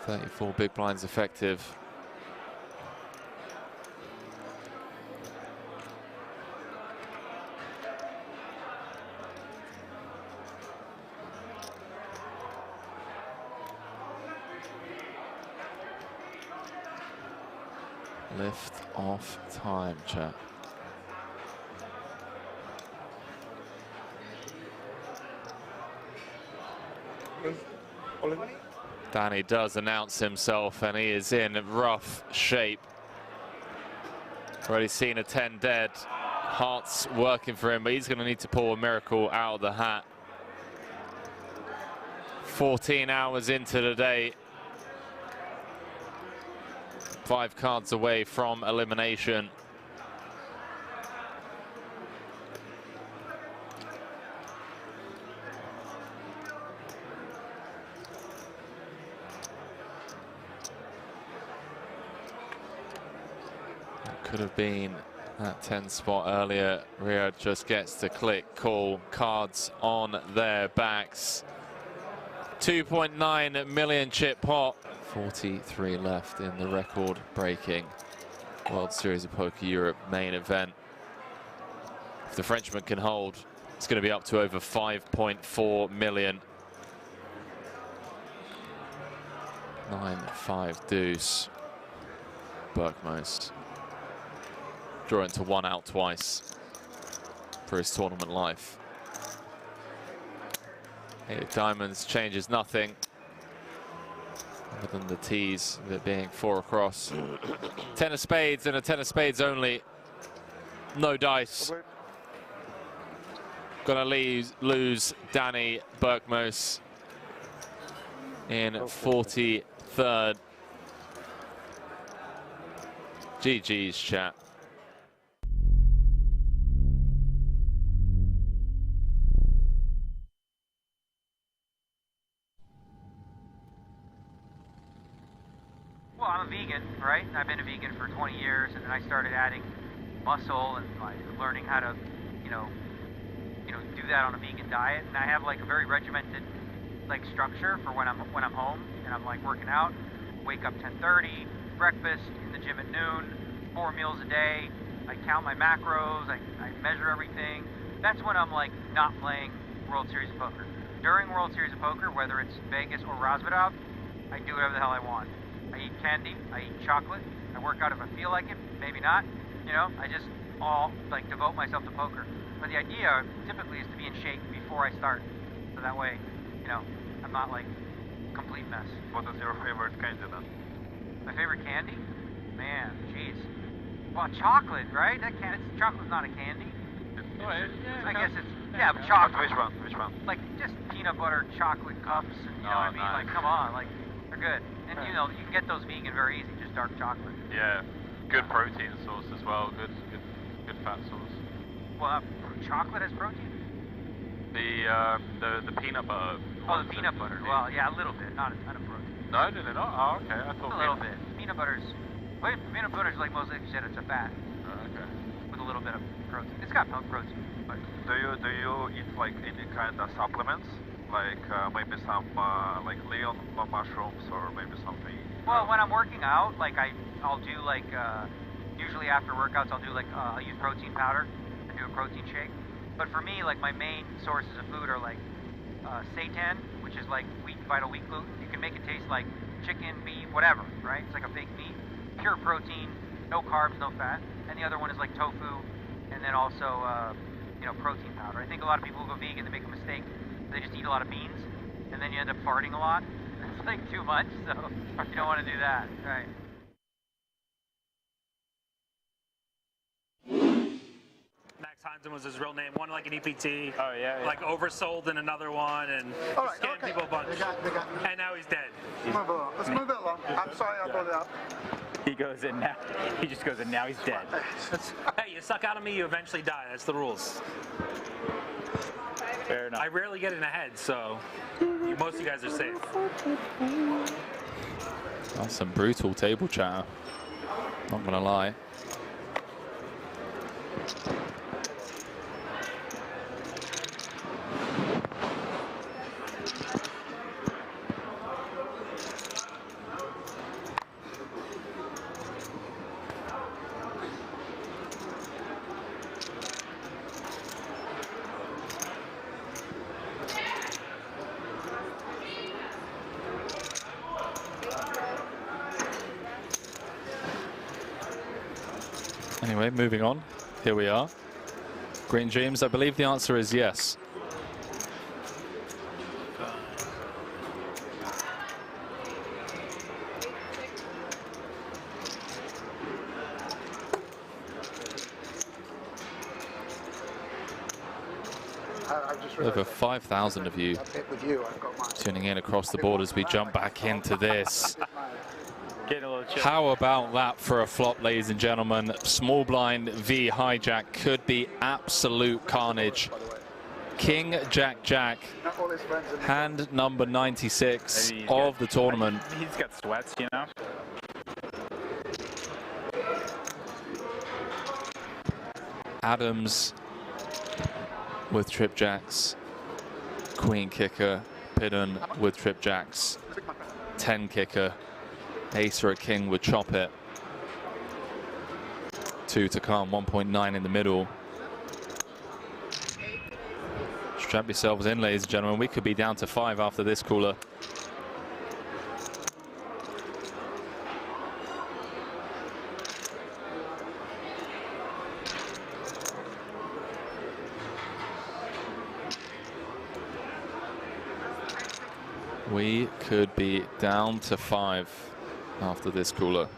.34 big blinds effective. Lift off time, chat. Danny does announce himself, and he is in rough shape. Already seen a 10 dead. Heart's working for him, but he's going to need to pull a miracle out of the hat. 14 hours into the day. 5 cards away from elimination. Could have been that 10 spot earlier. Riyadh just gets to click, call, cards on their backs. 2.9 million chip pot. 43 left in the record-breaking World Series of Poker Europe main event. If the Frenchman can hold, it's going to be up to over 5.4 million. 9-5 deuce. Berkmos drawing to 1 out twice for his tournament life. 8 of diamonds changes nothing other than the tease of it being 4 across. 10 of spades and a 10 of spades only. No dice. Gonna lose Danny Berkmos in 43rd. GG's, chat. Well, I'm a vegan, right? I've been a vegan for 20 years, and then I started adding muscle and like learning how to, do that on a vegan diet. And I have like a very regimented like structure for when I'm home and I'm like working out. Wake up 10:30, breakfast in the gym at noon, 4 meals a day. I count my macros. I measure everything. That's when I'm like not playing World Series of Poker. During World Series of Poker, whether it's Vegas or Razvedov, I do whatever the hell I want. I eat candy, I eat chocolate, I work out if I feel like it, maybe not. I just all like devote myself to poker. But the idea typically is to be in shape before I start. So that way, I'm not like complete mess. What is your favorite candy then? My favorite candy? Man, jeez. Well, chocolate, right? Chocolate's not a candy. I guess it's, yeah, but chocolate. Which one? Like just peanut butter chocolate cups, and you know what I mean? Nice. Like, come on, like, they're good. And you can get those vegan very easy, just dark chocolate. Yeah, good protein source as well. Good fat source. Well, chocolate has protein? The peanut butter. Oh, the peanut butter. Well, yeah, a little bit, not a protein. No, did it not? Oh, okay. I thought a little bit. Peanut butter's like most like you said, it's a fat. Oh, okay. With a little bit of protein. It's got protein. But do you eat like any kind of supplements? Like maybe some like leon mushrooms or maybe something? Well, when I'm working out, like I'll do like usually after workouts I'll do like I'll use protein powder and do a protein shake. But for me, like my main sources of food are like seitan, which is like vital wheat gluten. You can make it taste like chicken, beef, whatever, right? It's like a fake meat, pure protein, no carbs, no fat. And the other one is like tofu, and then also protein powder. I think a lot of people who go vegan, they make a mistake. They just eat a lot of beans, and then you end up farting a lot. It's like too much, so you don't want to do that, right? Max Hansen was his real name. One like an EPT. Oh yeah. Like oversold in another one, and scammed people a bunch. And now he's dead. Let's move it along. I'm sorry I brought it up. He goes in now. He just goes in now. He's dead. Hey, you suck out of me, you eventually die. That's the rules. Fair enough. I rarely get in ahead, so most of you guys are safe. That's some brutal table chatter. Not gonna lie. Anyway, moving on. Here we are. Green Dreams, I believe the answer is yes. Over 5,000 of you tuning in across the board as we jump back into this. How about that for a flop, ladies and gentlemen? Small blind v hijack could be absolute carnage. King, Jack, Jack, hand number 96 of the tournament. He's got sweats, you know. Adams with trip jacks, queen kicker, Pidden with trip jacks, 10 kicker, ace or a king would chop it. 2 to come, 1.9 in the middle. Strap yourselves in, ladies and gentlemen. We could be down to 5 after this cooler. We could be down to 5 after this cooler.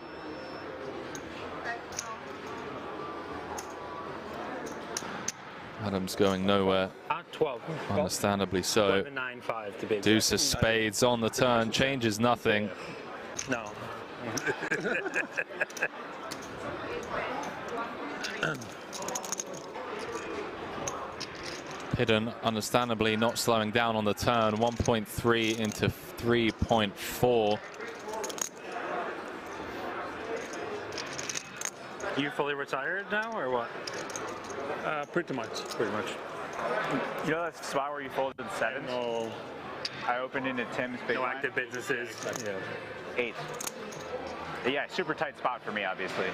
Adams going nowhere. 12. Understandably so. 9-5 to be Deuce of spades on the turn, changes nothing. No. Pidden, understandably not slowing down on the turn. 1.3 into 3.4. You fully retired now, or what? Pretty much. Pretty much. You know that spot where you folded 7? No. I opened into Tim's big No active businesses. Yeah. 8. Yeah, super tight spot for me, obviously.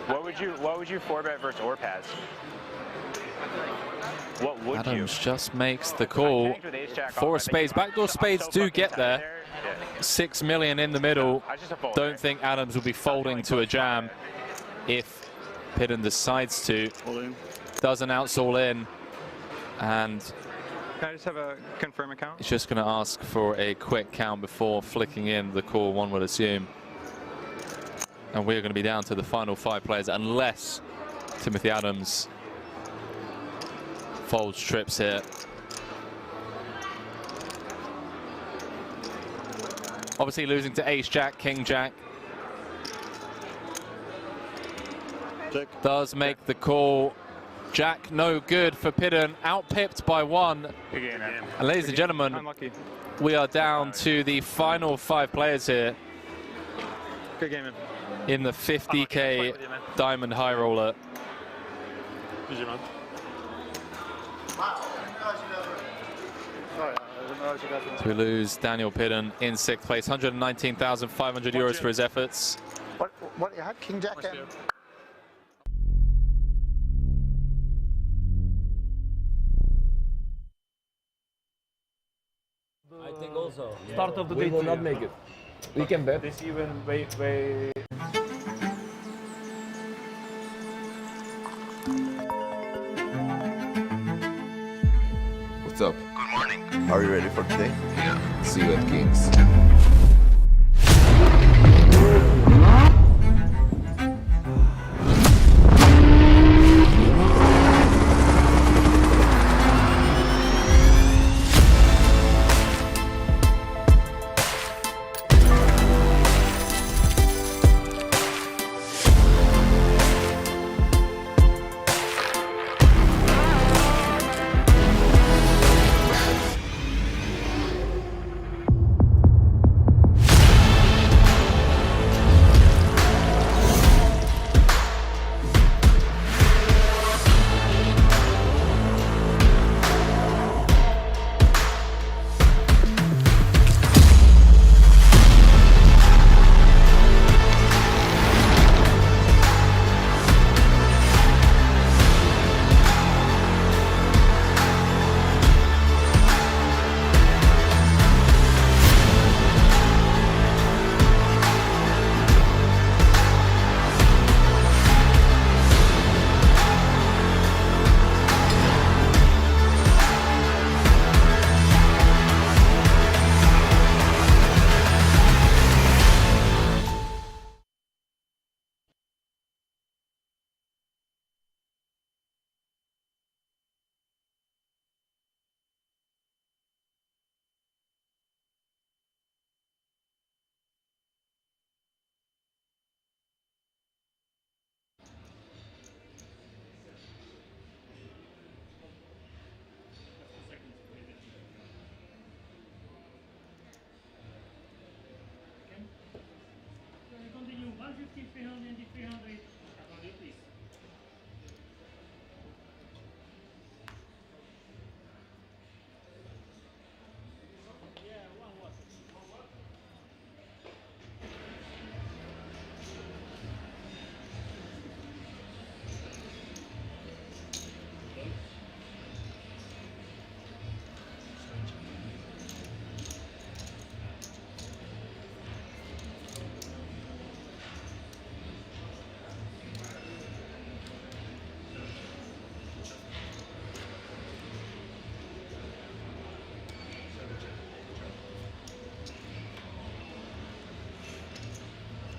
What would you 4-bet versus or pass? What would Adams just makes the call. 4 spades. Backdoor spades do get there. 6 million in the middle. Don't think Adams will be folding to a jam if Pidden decides to. Does announce all in. And can I just have a confirm account? he's just going to ask for a quick count before flicking in the call, one would assume. And we're going to be down to the final 5 players unless Timothy Adams folds trips here. Obviously losing to ace jack, king jack. Check. Does make the call. Jack no good for Pidden, outpipped by 1. Good game, man. And ladies and gentlemen, Unlucky. we are down to the final 5 players here Good game, man. in the 50k diamond high roller. GG, man. So we lose Daniel Pidden in 6th place, 119,500 euros for his efforts. What you had, King Jack? I think also. Start of the day. We will not make it. We can bet. This even way. What's up? Good morning. Are you ready for today? Yeah. See you at King's.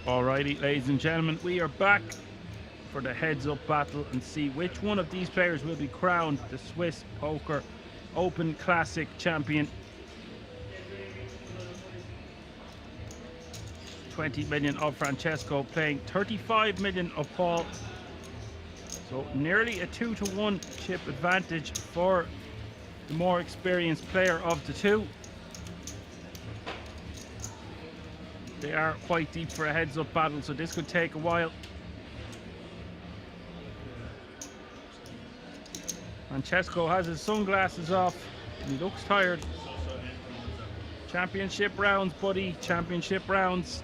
Alrighty, ladies and gentlemen, we are back for the heads-up battle and see which one of these players will be crowned the Swiss Poker Open Classic champion. 20 million of Francesco playing 35 million of Paul. So nearly a 2-to-1 chip advantage for the more experienced player of the two. They are quite deep for a heads-up battle, so this could take a while. Francesco has his sunglasses off. He looks tired. Championship rounds, buddy. Championship rounds.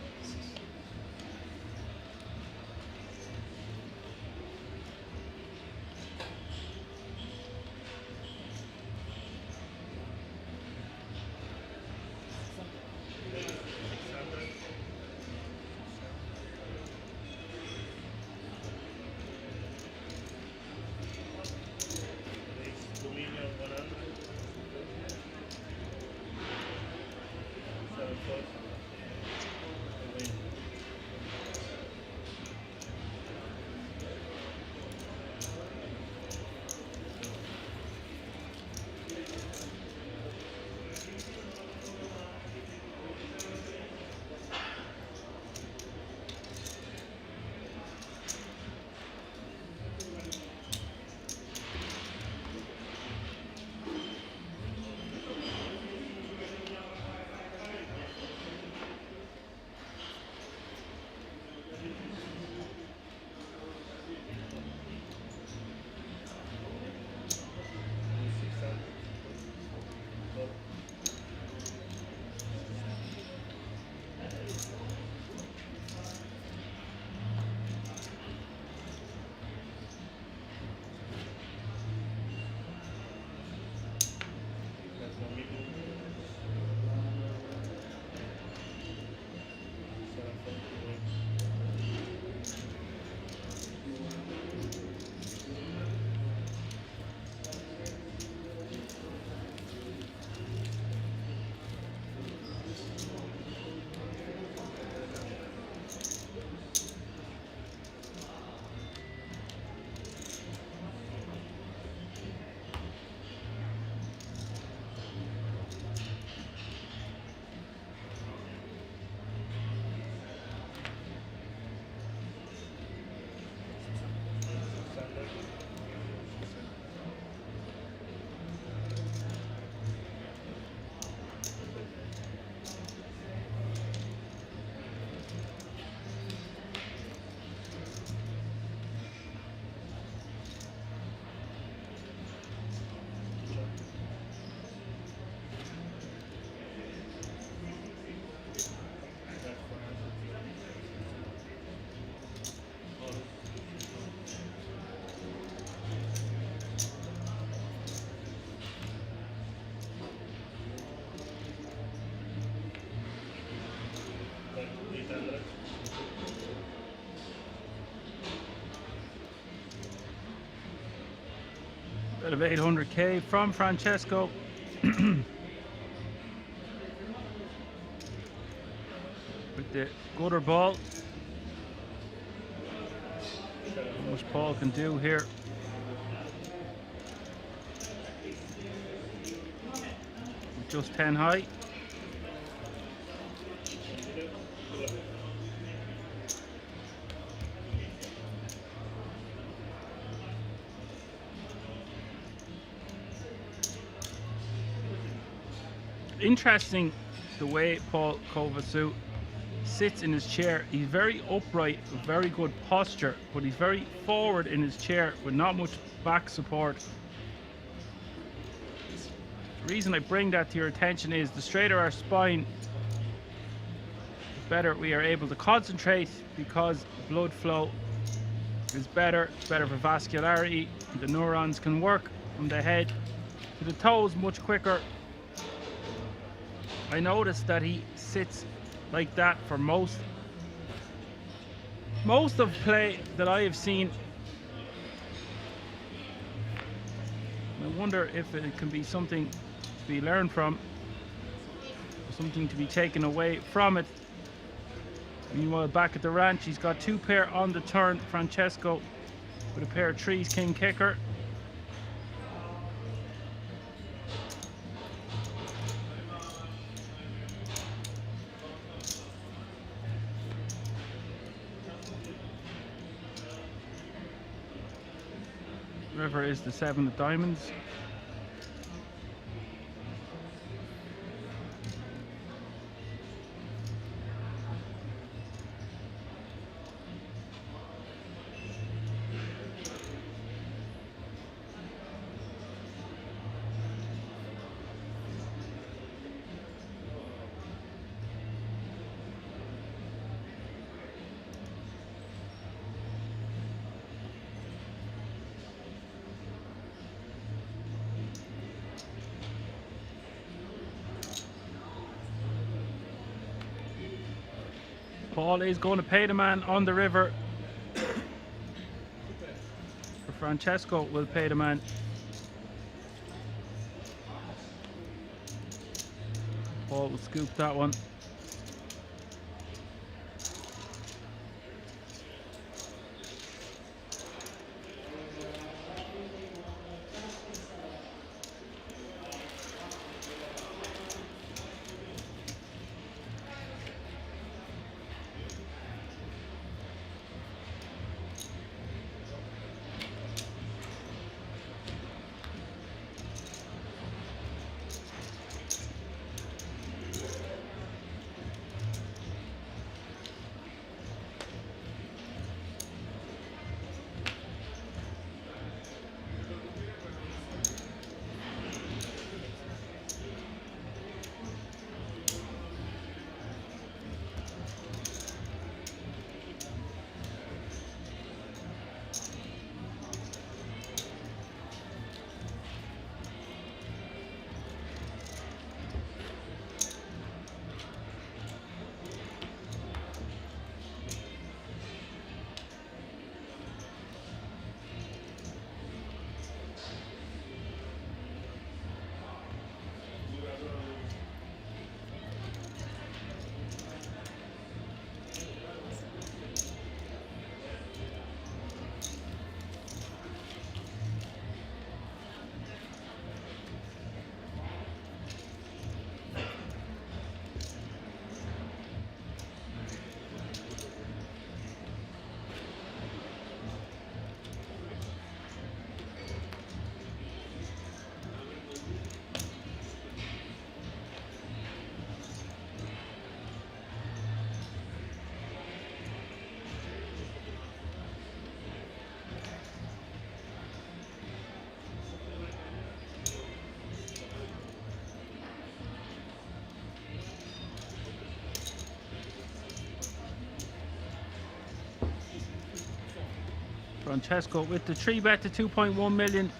Bit of 800k from Francesco. With the gutter ball. How much Paul can do here. Just 10 high. Interesting the way Paul Kovacic sits in his chair. He's very upright, very good posture, but he's very forward in his chair with not much back support. The reason I bring that to your attention is the straighter our spine, the better we are able to concentrate, because blood flow is better. It's better for vascularity. The neurons can work from the head to the toes much quicker. I noticed that he sits like that for most of play that I have seen. I wonder if it can be something to be learned from, something to be taken away from it. Meanwhile, back at the ranch, he's got 2 pair on the turn. Francesco with a pair of 3s, king kicker. River is the 7 of diamonds. Paul is going to pay the man on the river. Francesco will pay the man. Paul will scoop that one. Francesco with the 3-bet to 2.1 million.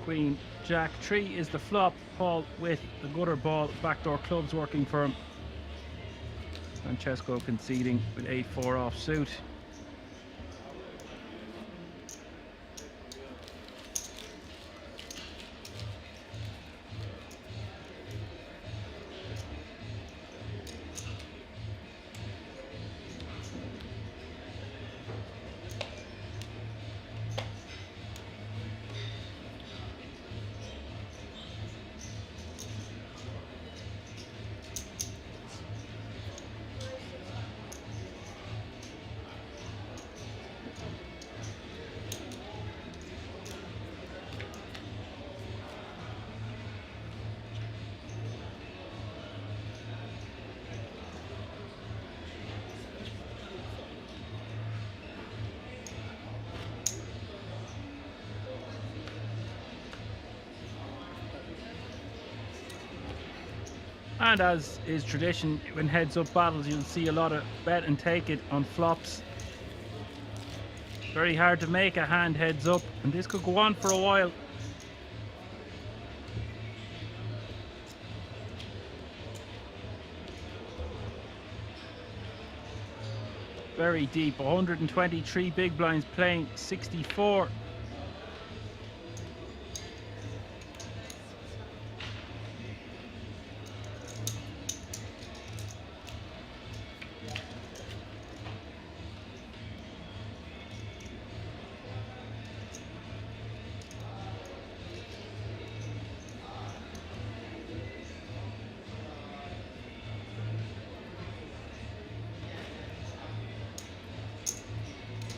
Queen, Jack, 3 is the flop. Paul with the gutter ball, backdoor clubs working for him. Francesco conceding with 8-4 off suit. And as is tradition, when heads-up battles, you'll see a lot of bet and take it on flops. Very hard to make a hand heads up, and this could go on for a while. Very deep, 123 big blinds playing 64.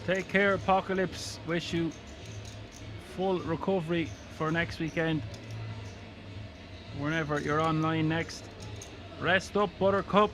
Take care, Apocalypse. Wish you full recovery for next weekend. Whenever you're online next. Rest up, Buttercup.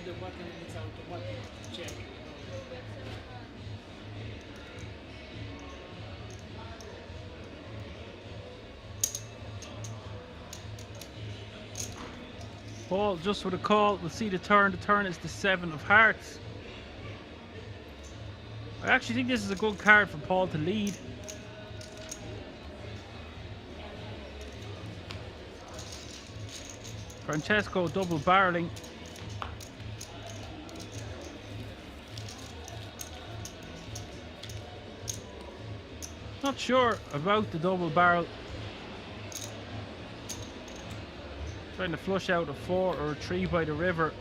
The button is automatic check. Paul just with a call. We'll see the turn. The turn is the 7 of hearts. I actually think this is a good card for Paul to lead. Francesco double barreling. Not sure about the double barrel. Trying to flush out a 4 or a 3 by the river.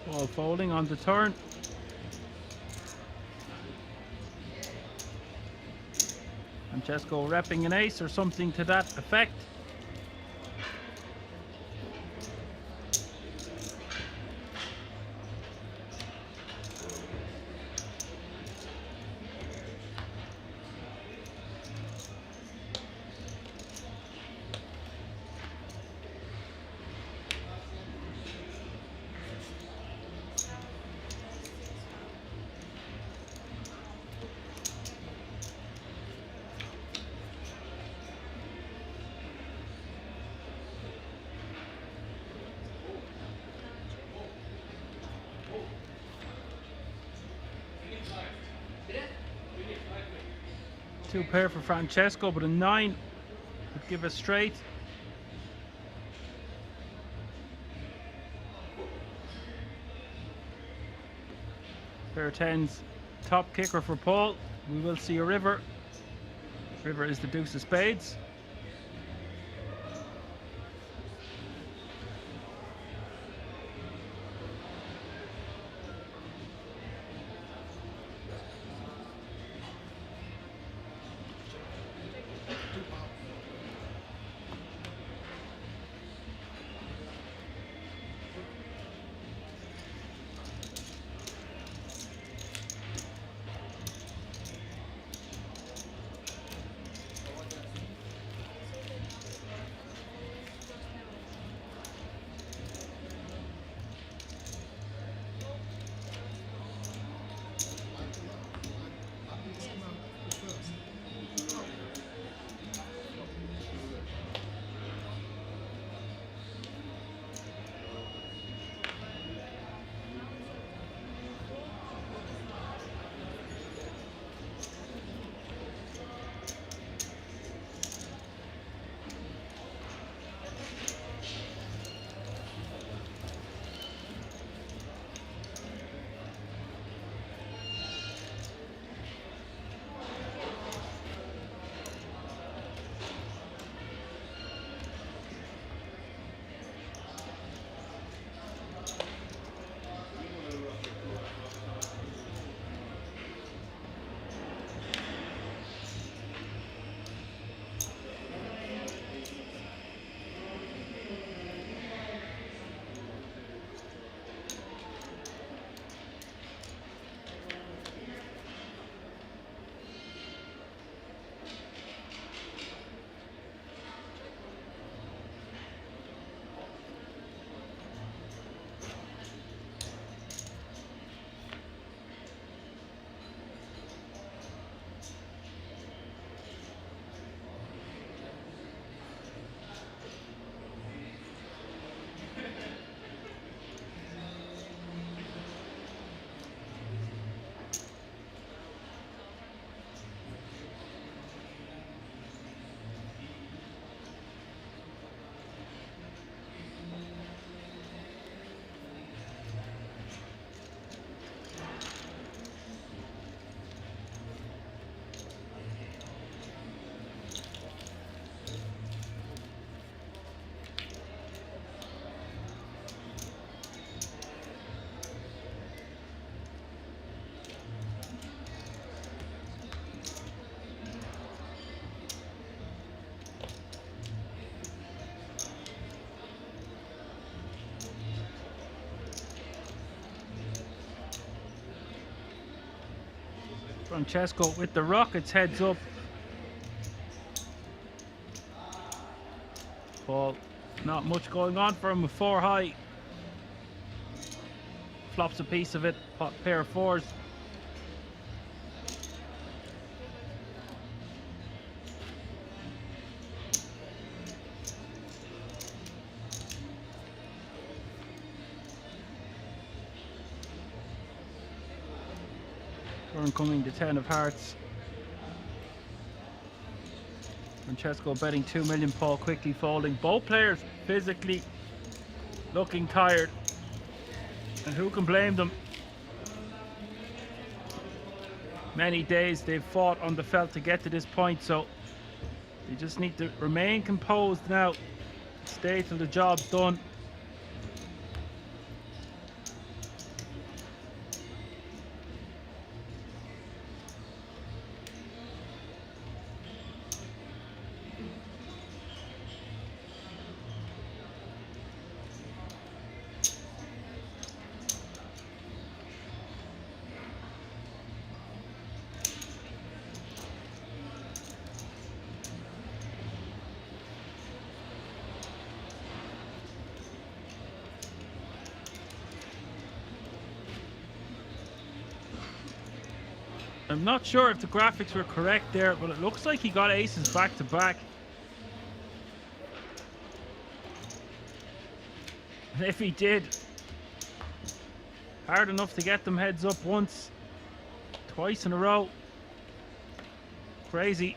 Ball folding on the turn. Francesco repping an ace or something to that effect. 2 pair for Francesco, but a 9 would give us straight. Pair of 10s, top kicker for Paul. We will see a river. River is the deuce of spades. Francesco with the rockets, heads up. Paul, not much going on for him with 4 high. Flops a piece of it, pair of 4s. Turn coming to 10 of hearts. Francesco betting 2 million, Paul quickly folding. Both players physically looking tired. And who can blame them? Many days they've fought on the felt to get to this point, so they just need to remain composed now. Stay till the job's done. I'm not sure if the graphics were correct there, but it looks like he got aces back to back. And if he did, hard enough to get them heads up once, twice in a row. Crazy.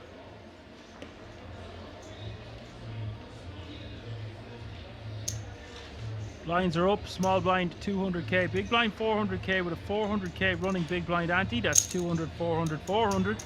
Blinds are up. Small blind 200k. Big blind 400k with a 400k running big blind ante. That's 200, 400, 400.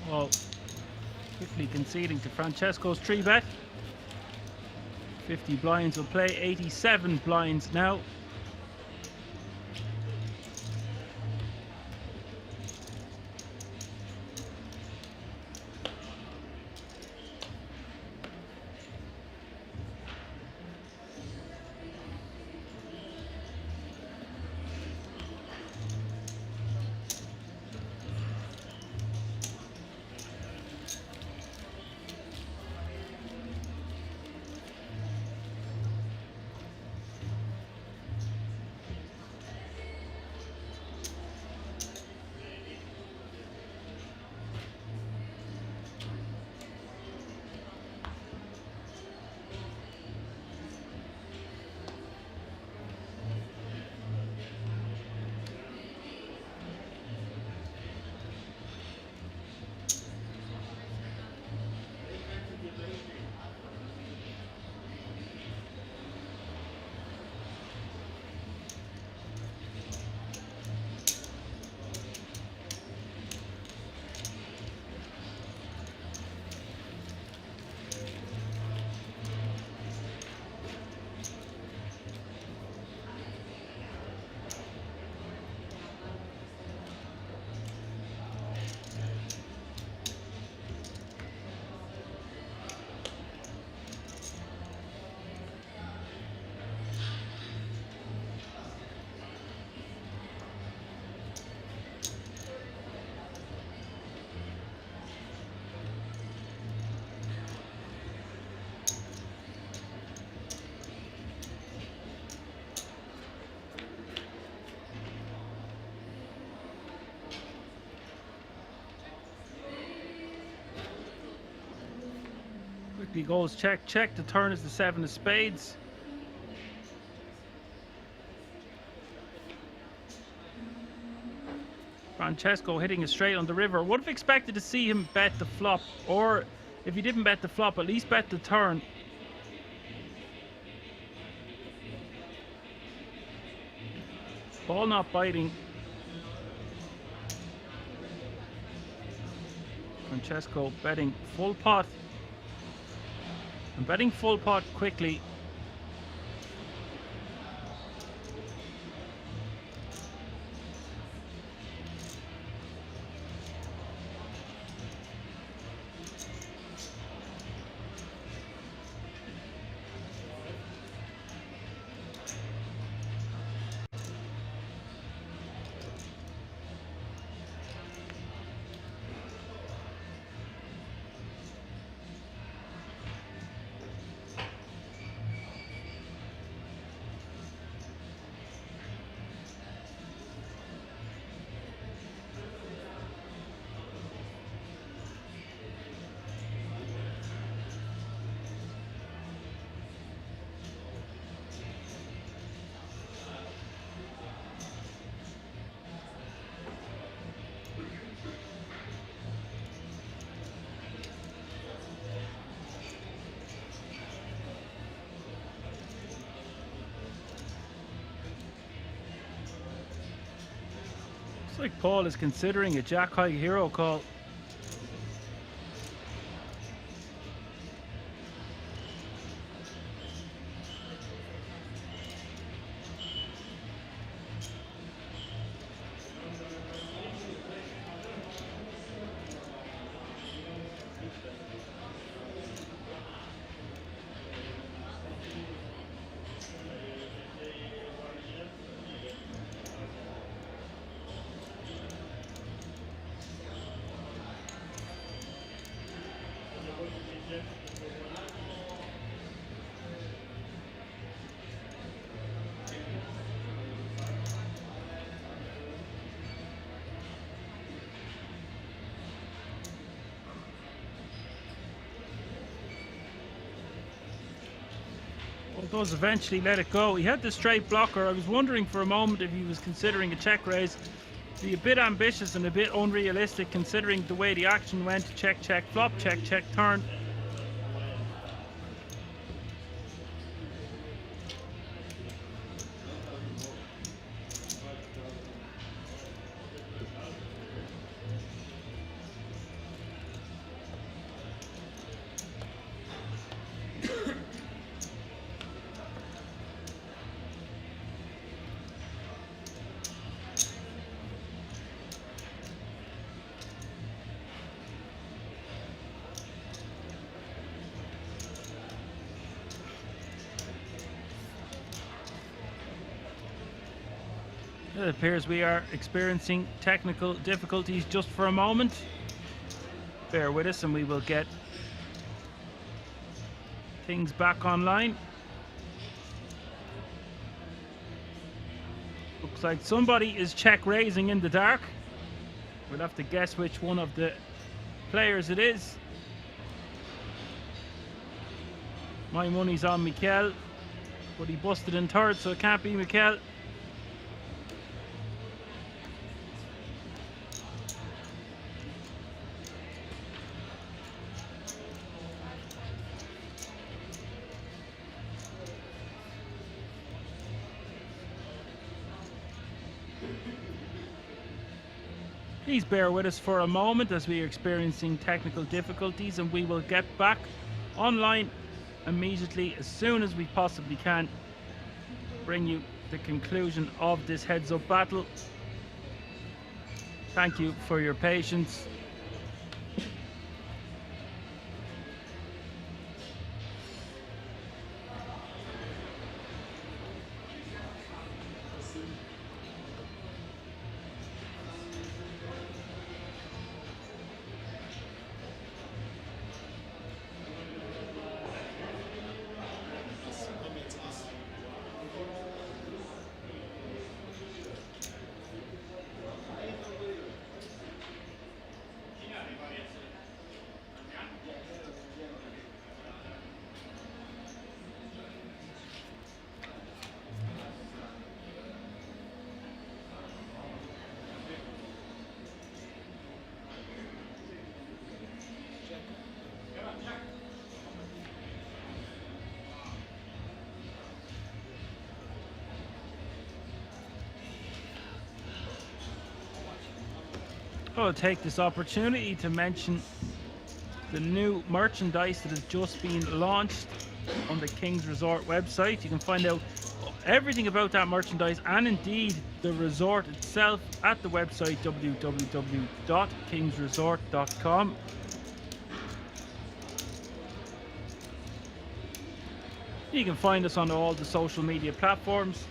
Well, quickly conceding to Francesco's 3-bet. 50 blinds will play, 87 blinds now. Quickly goes check, check. The turn is the 7 of spades. Francesco hitting a straight on the river. Would have expected to see him bet the flop, or if he didn't bet the flop, at least bet the turn. Ball not biting. Francesco betting full pot. And betting full pot quickly. Looks like Paul is considering a Jack High hero call. Does eventually let it go. He had the straight blocker. I was wondering for a moment if he was considering a check raise. Be a bit ambitious and a bit unrealistic considering the way the action went. Check, check, flop, check, check, turn. It appears we are experiencing technical difficulties just for a moment. Bear with us and we will get things back online. Looks like somebody is check raising in the dark. We'll have to guess which one of the players it is. My money's on Mikhail, but he busted in third, so it can't be Mikhail. Please bear with us for a moment as we are experiencing technical difficulties, and we will get back online immediately as soon as we possibly can. Bring you the conclusion of this heads-up battle. Thank you for your patience. I'll take this opportunity to mention the new merchandise that has just been launched on the King's Resort website. You can find out everything about that merchandise and indeed the resort itself at the website www.kingsresort.com. You can find us on all the social media platforms: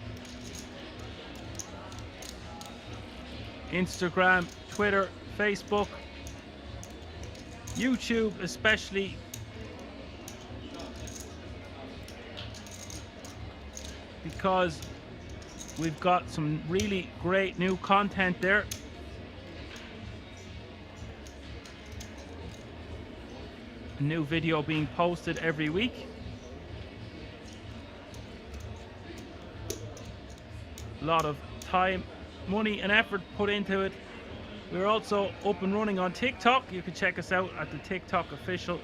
Instagram, Twitter, Facebook, YouTube especially. Because we've got some really great new content there. A new video being posted every week. A lot of time, money and effort put into it. We're also up and running on TikTok. You can check us out at the TikTok official.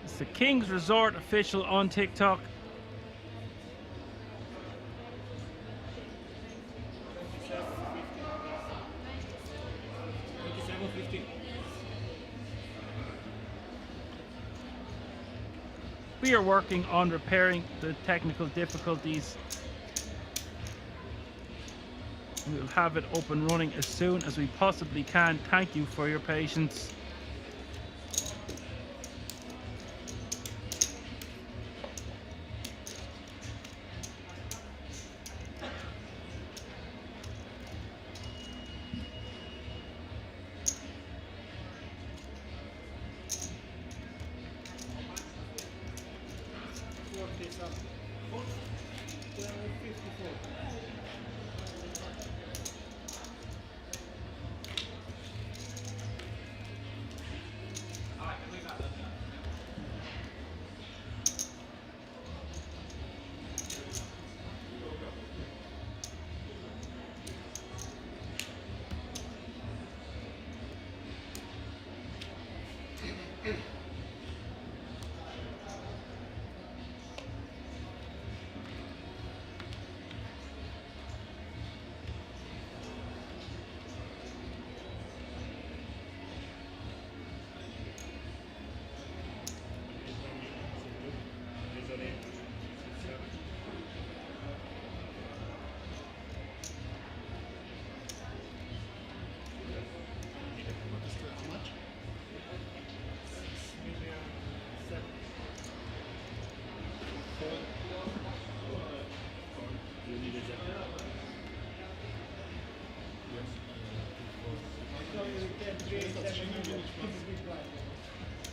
It's the King's Resort official on TikTok. We are working on repairing the technical difficulties. We will have it up and running as soon as we possibly can. Thank you for your patience.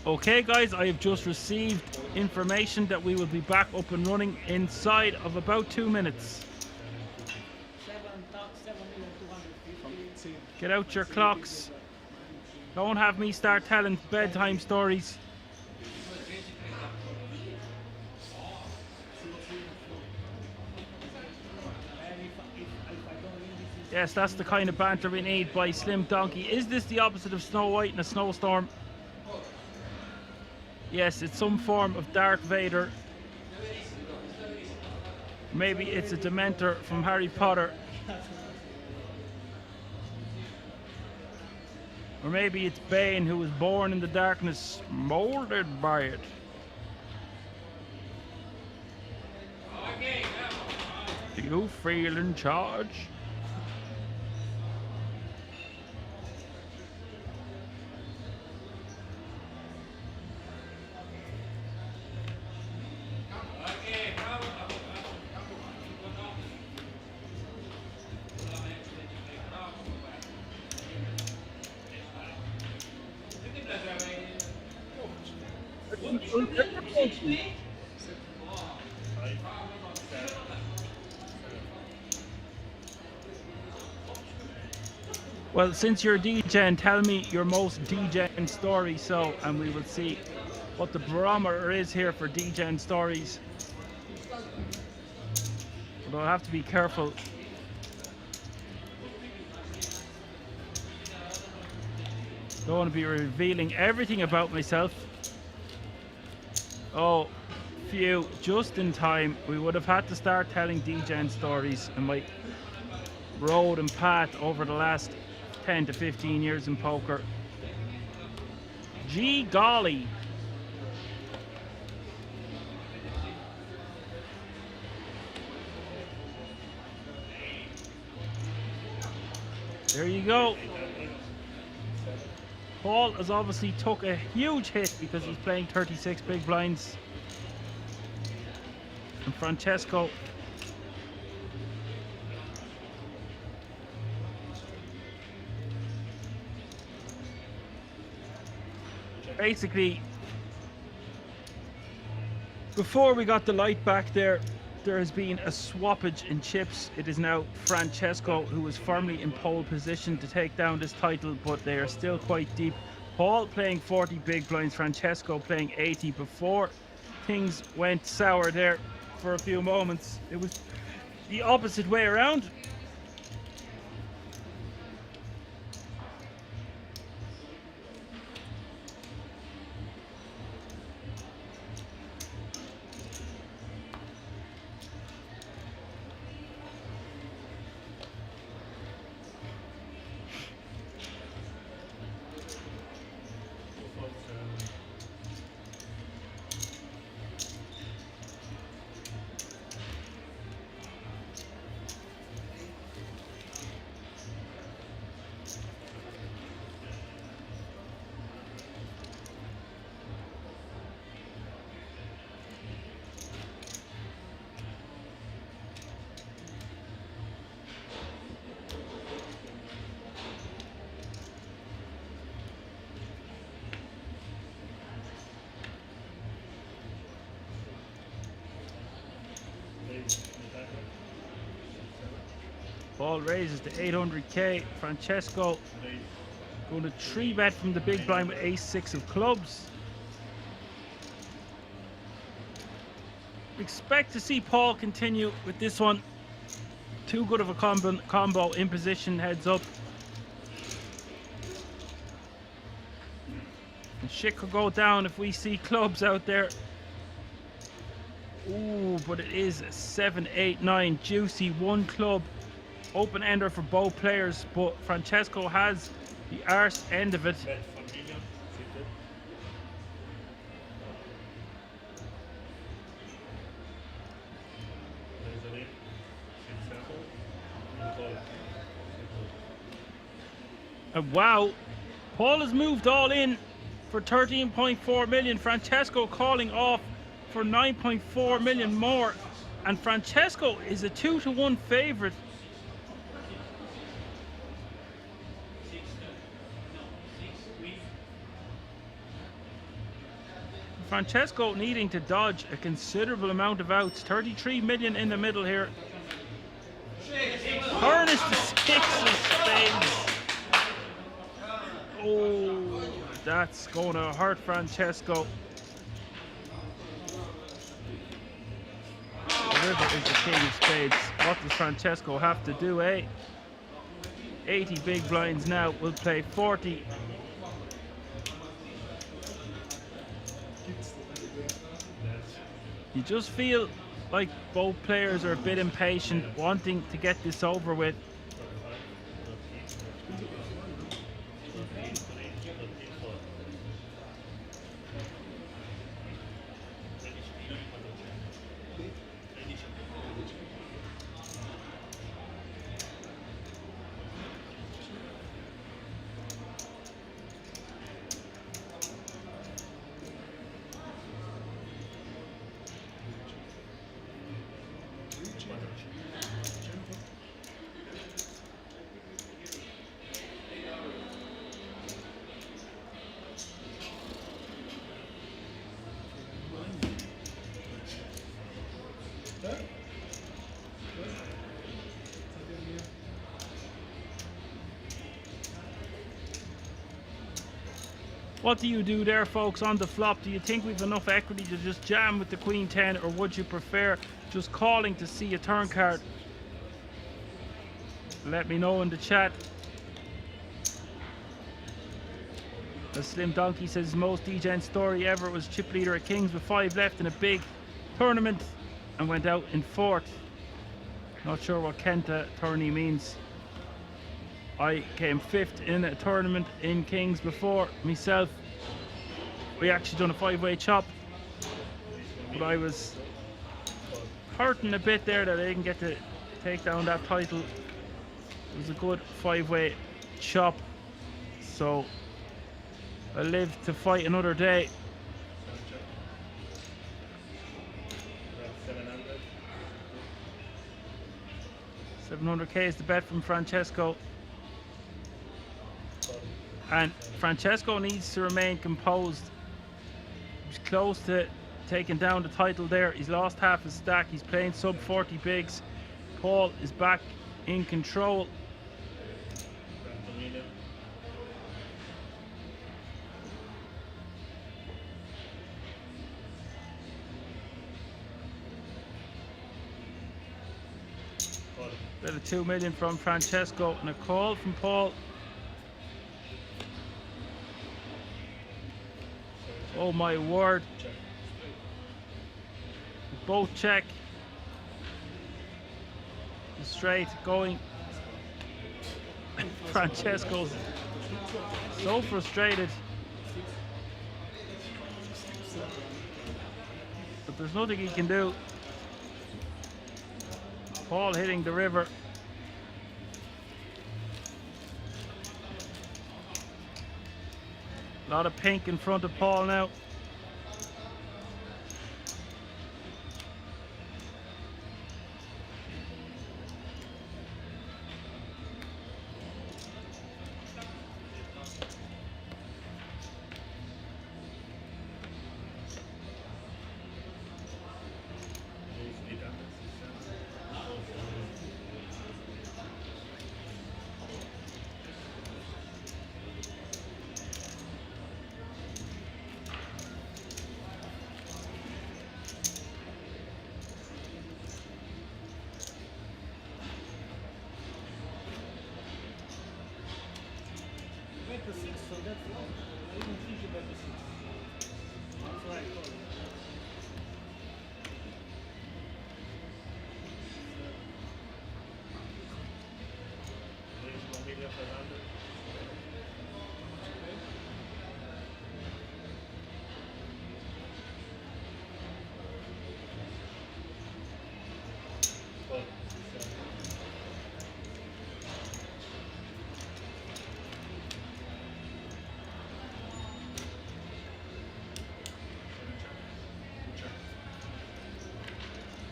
Okay guys, I have just received information that we will be back up and running inside of about 2 minutes. Get out your clocks. Don't have me start telling bedtime stories. Yes, that's the kind of banter we need by Slim Donkey. Is this the opposite of Snow White in a snowstorm? Yes, it's some form of Darth Vader. Maybe it's a Dementor from Harry Potter. Or maybe it's Bane, who was born in the darkness, molded by it. Do you feel in charge? Well, since you're DJing, tell me your most DJing story, and we will see what the barometer is here for DJing stories. But I'll have to be careful. Don't want to be revealing everything about myself. Oh, phew, just in time. We would have had to start telling DJing stories in my road and path over the last 10 to 15 years in poker. Gee golly. There you go. Paul has obviously took a huge hit because he's playing 36 big blinds. And Francesco basically, before we got the light back there has been a swappage in chips. It is now Francesco who is firmly in pole position to take down this title, but they are still quite deep. Paul playing 40 big blinds, Francesco playing 80. Before things went sour there for a few moments, it was the opposite way around. Paul raises to 800k. Francesco going to 3-bet from the big blind with ace-6 of clubs. Expect to see Paul continue with this one. Too good of a combo in position, heads up. And shit could go down if we see clubs out there. Ooh, but it is 7, 8, 9. Juicy, one club. Open ender for both players, but Francesco has the arse end of it. And wow, Paul has moved all in for 13.4 million. Francesco calling off for 9.4 million more. And Francesco is a 2-to-1 favorite. Francesco needing to dodge a considerable amount of outs. 33 million in the middle here. Harness the 6 of spades. Oh, that's going to hurt Francesco. The river is the king of spades. What does Francesco have to do, eh? 80 big blinds now. We'll play 40. You just feel like both players are a bit impatient, wanting to get this over with. What do you do there, folks, on the flop? Do you think we've enough equity to just jam with the Queen 10, or would you prefer just calling to see a turn card? Let me know in the chat. A Slim Donkey says most DGen story ever was chip leader at Kings with 5 left in a big tournament and went out in 4th. Not sure what Kenta tourney means. I came 5th in a tournament in Kings before myself. We actually done a 5-way chop, but I was hurting a bit there that I didn't get to take down that title. It was a good 5-way chop, so I live to fight another day. 700k is the bet from Francesco. And Francesco needs to remain composed. He's close to taking down the title there. He's lost half his stack. He's playing sub 40 bigs. Paul is back in control. Bit of 2 million from Francesco and a call from Paul. Oh my word. Both check. Straight going. Francesco's so frustrated. But there's nothing he can do. Paul hitting the river. A lot of pink in front of Paul now.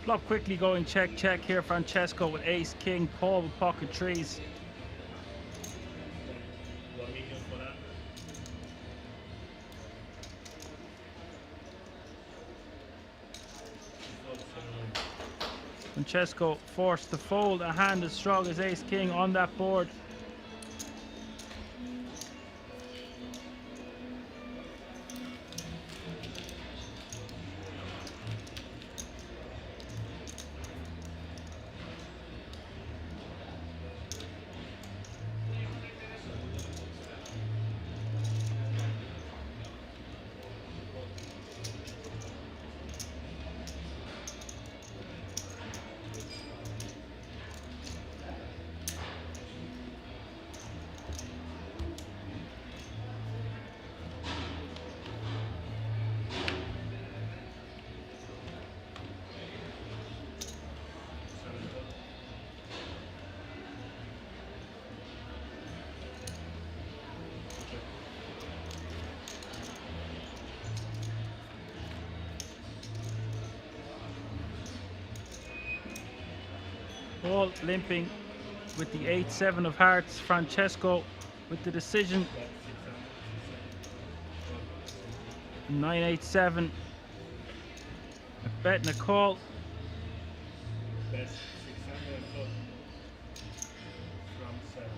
Flop quickly going check, check here. Francesco with ace, king, Paul with pocket threes. Francesco forced to fold a hand as strong as ace, king on that board. Paul limping with the 8-7 of hearts. Francesco with the decision. 9-8-7. A bet and a call. Best 600 from 7.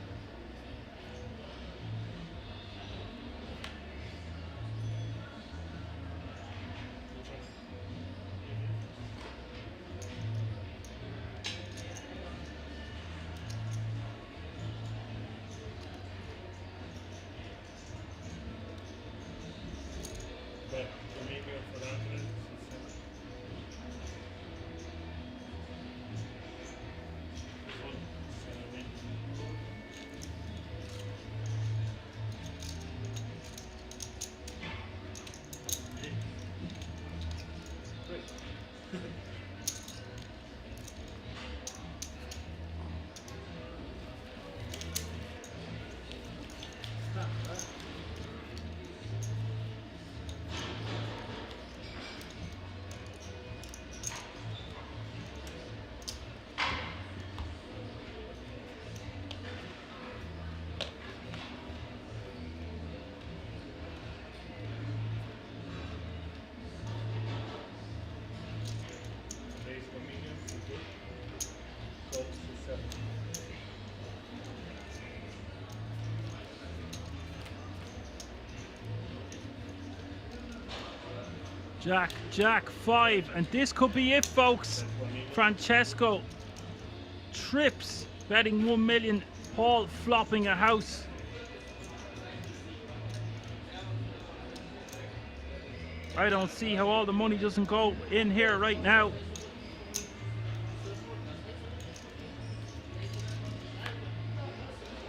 Jack, Jack 5, and this could be it, folks. Francesco trips, betting 1 million. Paul flopping a house. I don't see how all the money doesn't go in here right now.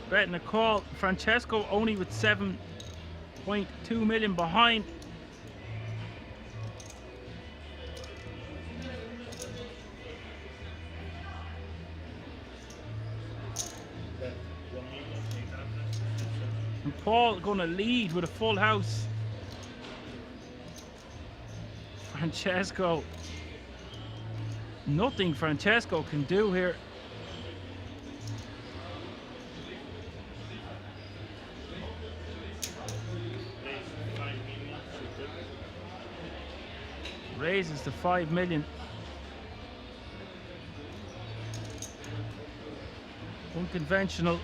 Betting a call. Francesco only with 7.2 million behind. And Paul gonna lead with a full house. Francesco. Nothing Francesco can do here. Raises to 5 million. Unconventional.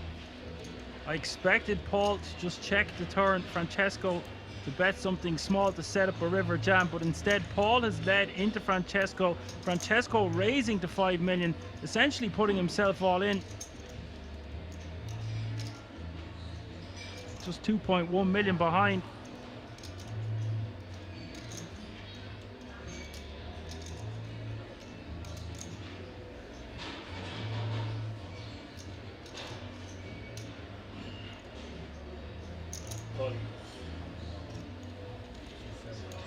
I expected Paul to just check the turn. Francesco to bet something small to set up a river jam, but instead Paul has led into Francesco. Francesco raising to 5 million, essentially putting himself all in. Just 2.1 million behind.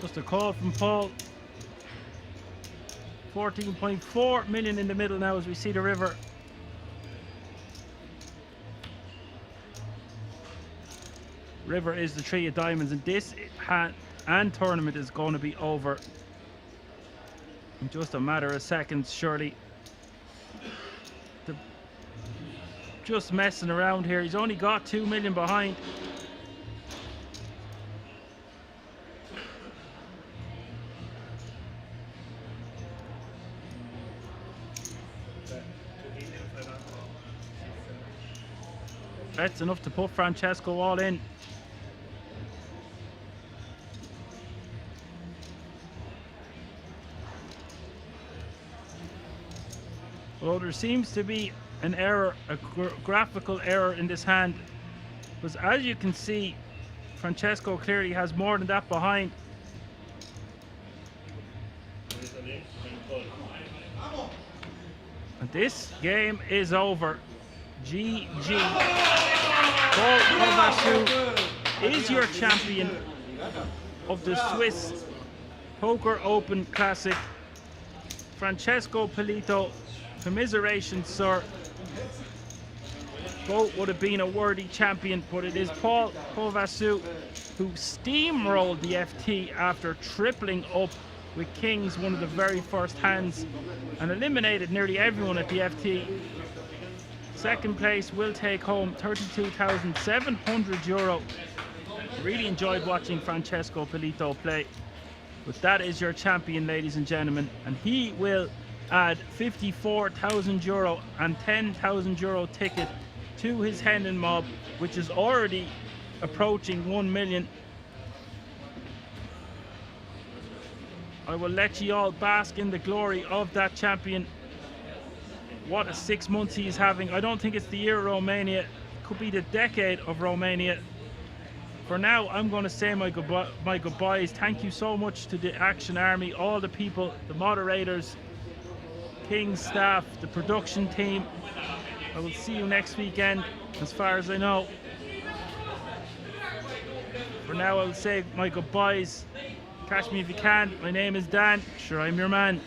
Just a call from Paul. 14.4 million in the middle now as we see the river. River is the 3 of diamonds, and this hand and tournament is going to be over. In just a matter of seconds, surely. They're just messing around here. He's only got 2 million behind. That's enough to put Francesco all in. Well, there seems to be an error, a graphical error in this hand. Because as you can see, Francesco clearly has more than that behind. And this game is over. GG. Paul Vassou is your champion of the Swiss Poker Open Classic. Francesco Polito, commiserations, sir. Both would have been a worthy champion, but it is Paul Vassou who steamrolled the FT after tripling up with kings one of the very first hands and eliminated nearly everyone at the FT. Second place will take home €32,700. Really enjoyed watching Francesco Polito play. But that is your champion, ladies and gentlemen, and he will add €54,000 and €10,000 ticket to his Hendon mob, which is already approaching 1 million. I will let you all bask in the glory of that champion. What a 6 months he is having. I don't think it's the year of Romania. It could be the decade of Romania. For now, I'm going to say my goodbyes. Thank you so much to the Action Army, all the people, the moderators, King's staff, the production team. I will see you next weekend, as far as I know. For now, I will say my goodbyes. Catch me if you can. My name is Dan. Sure, I'm your man.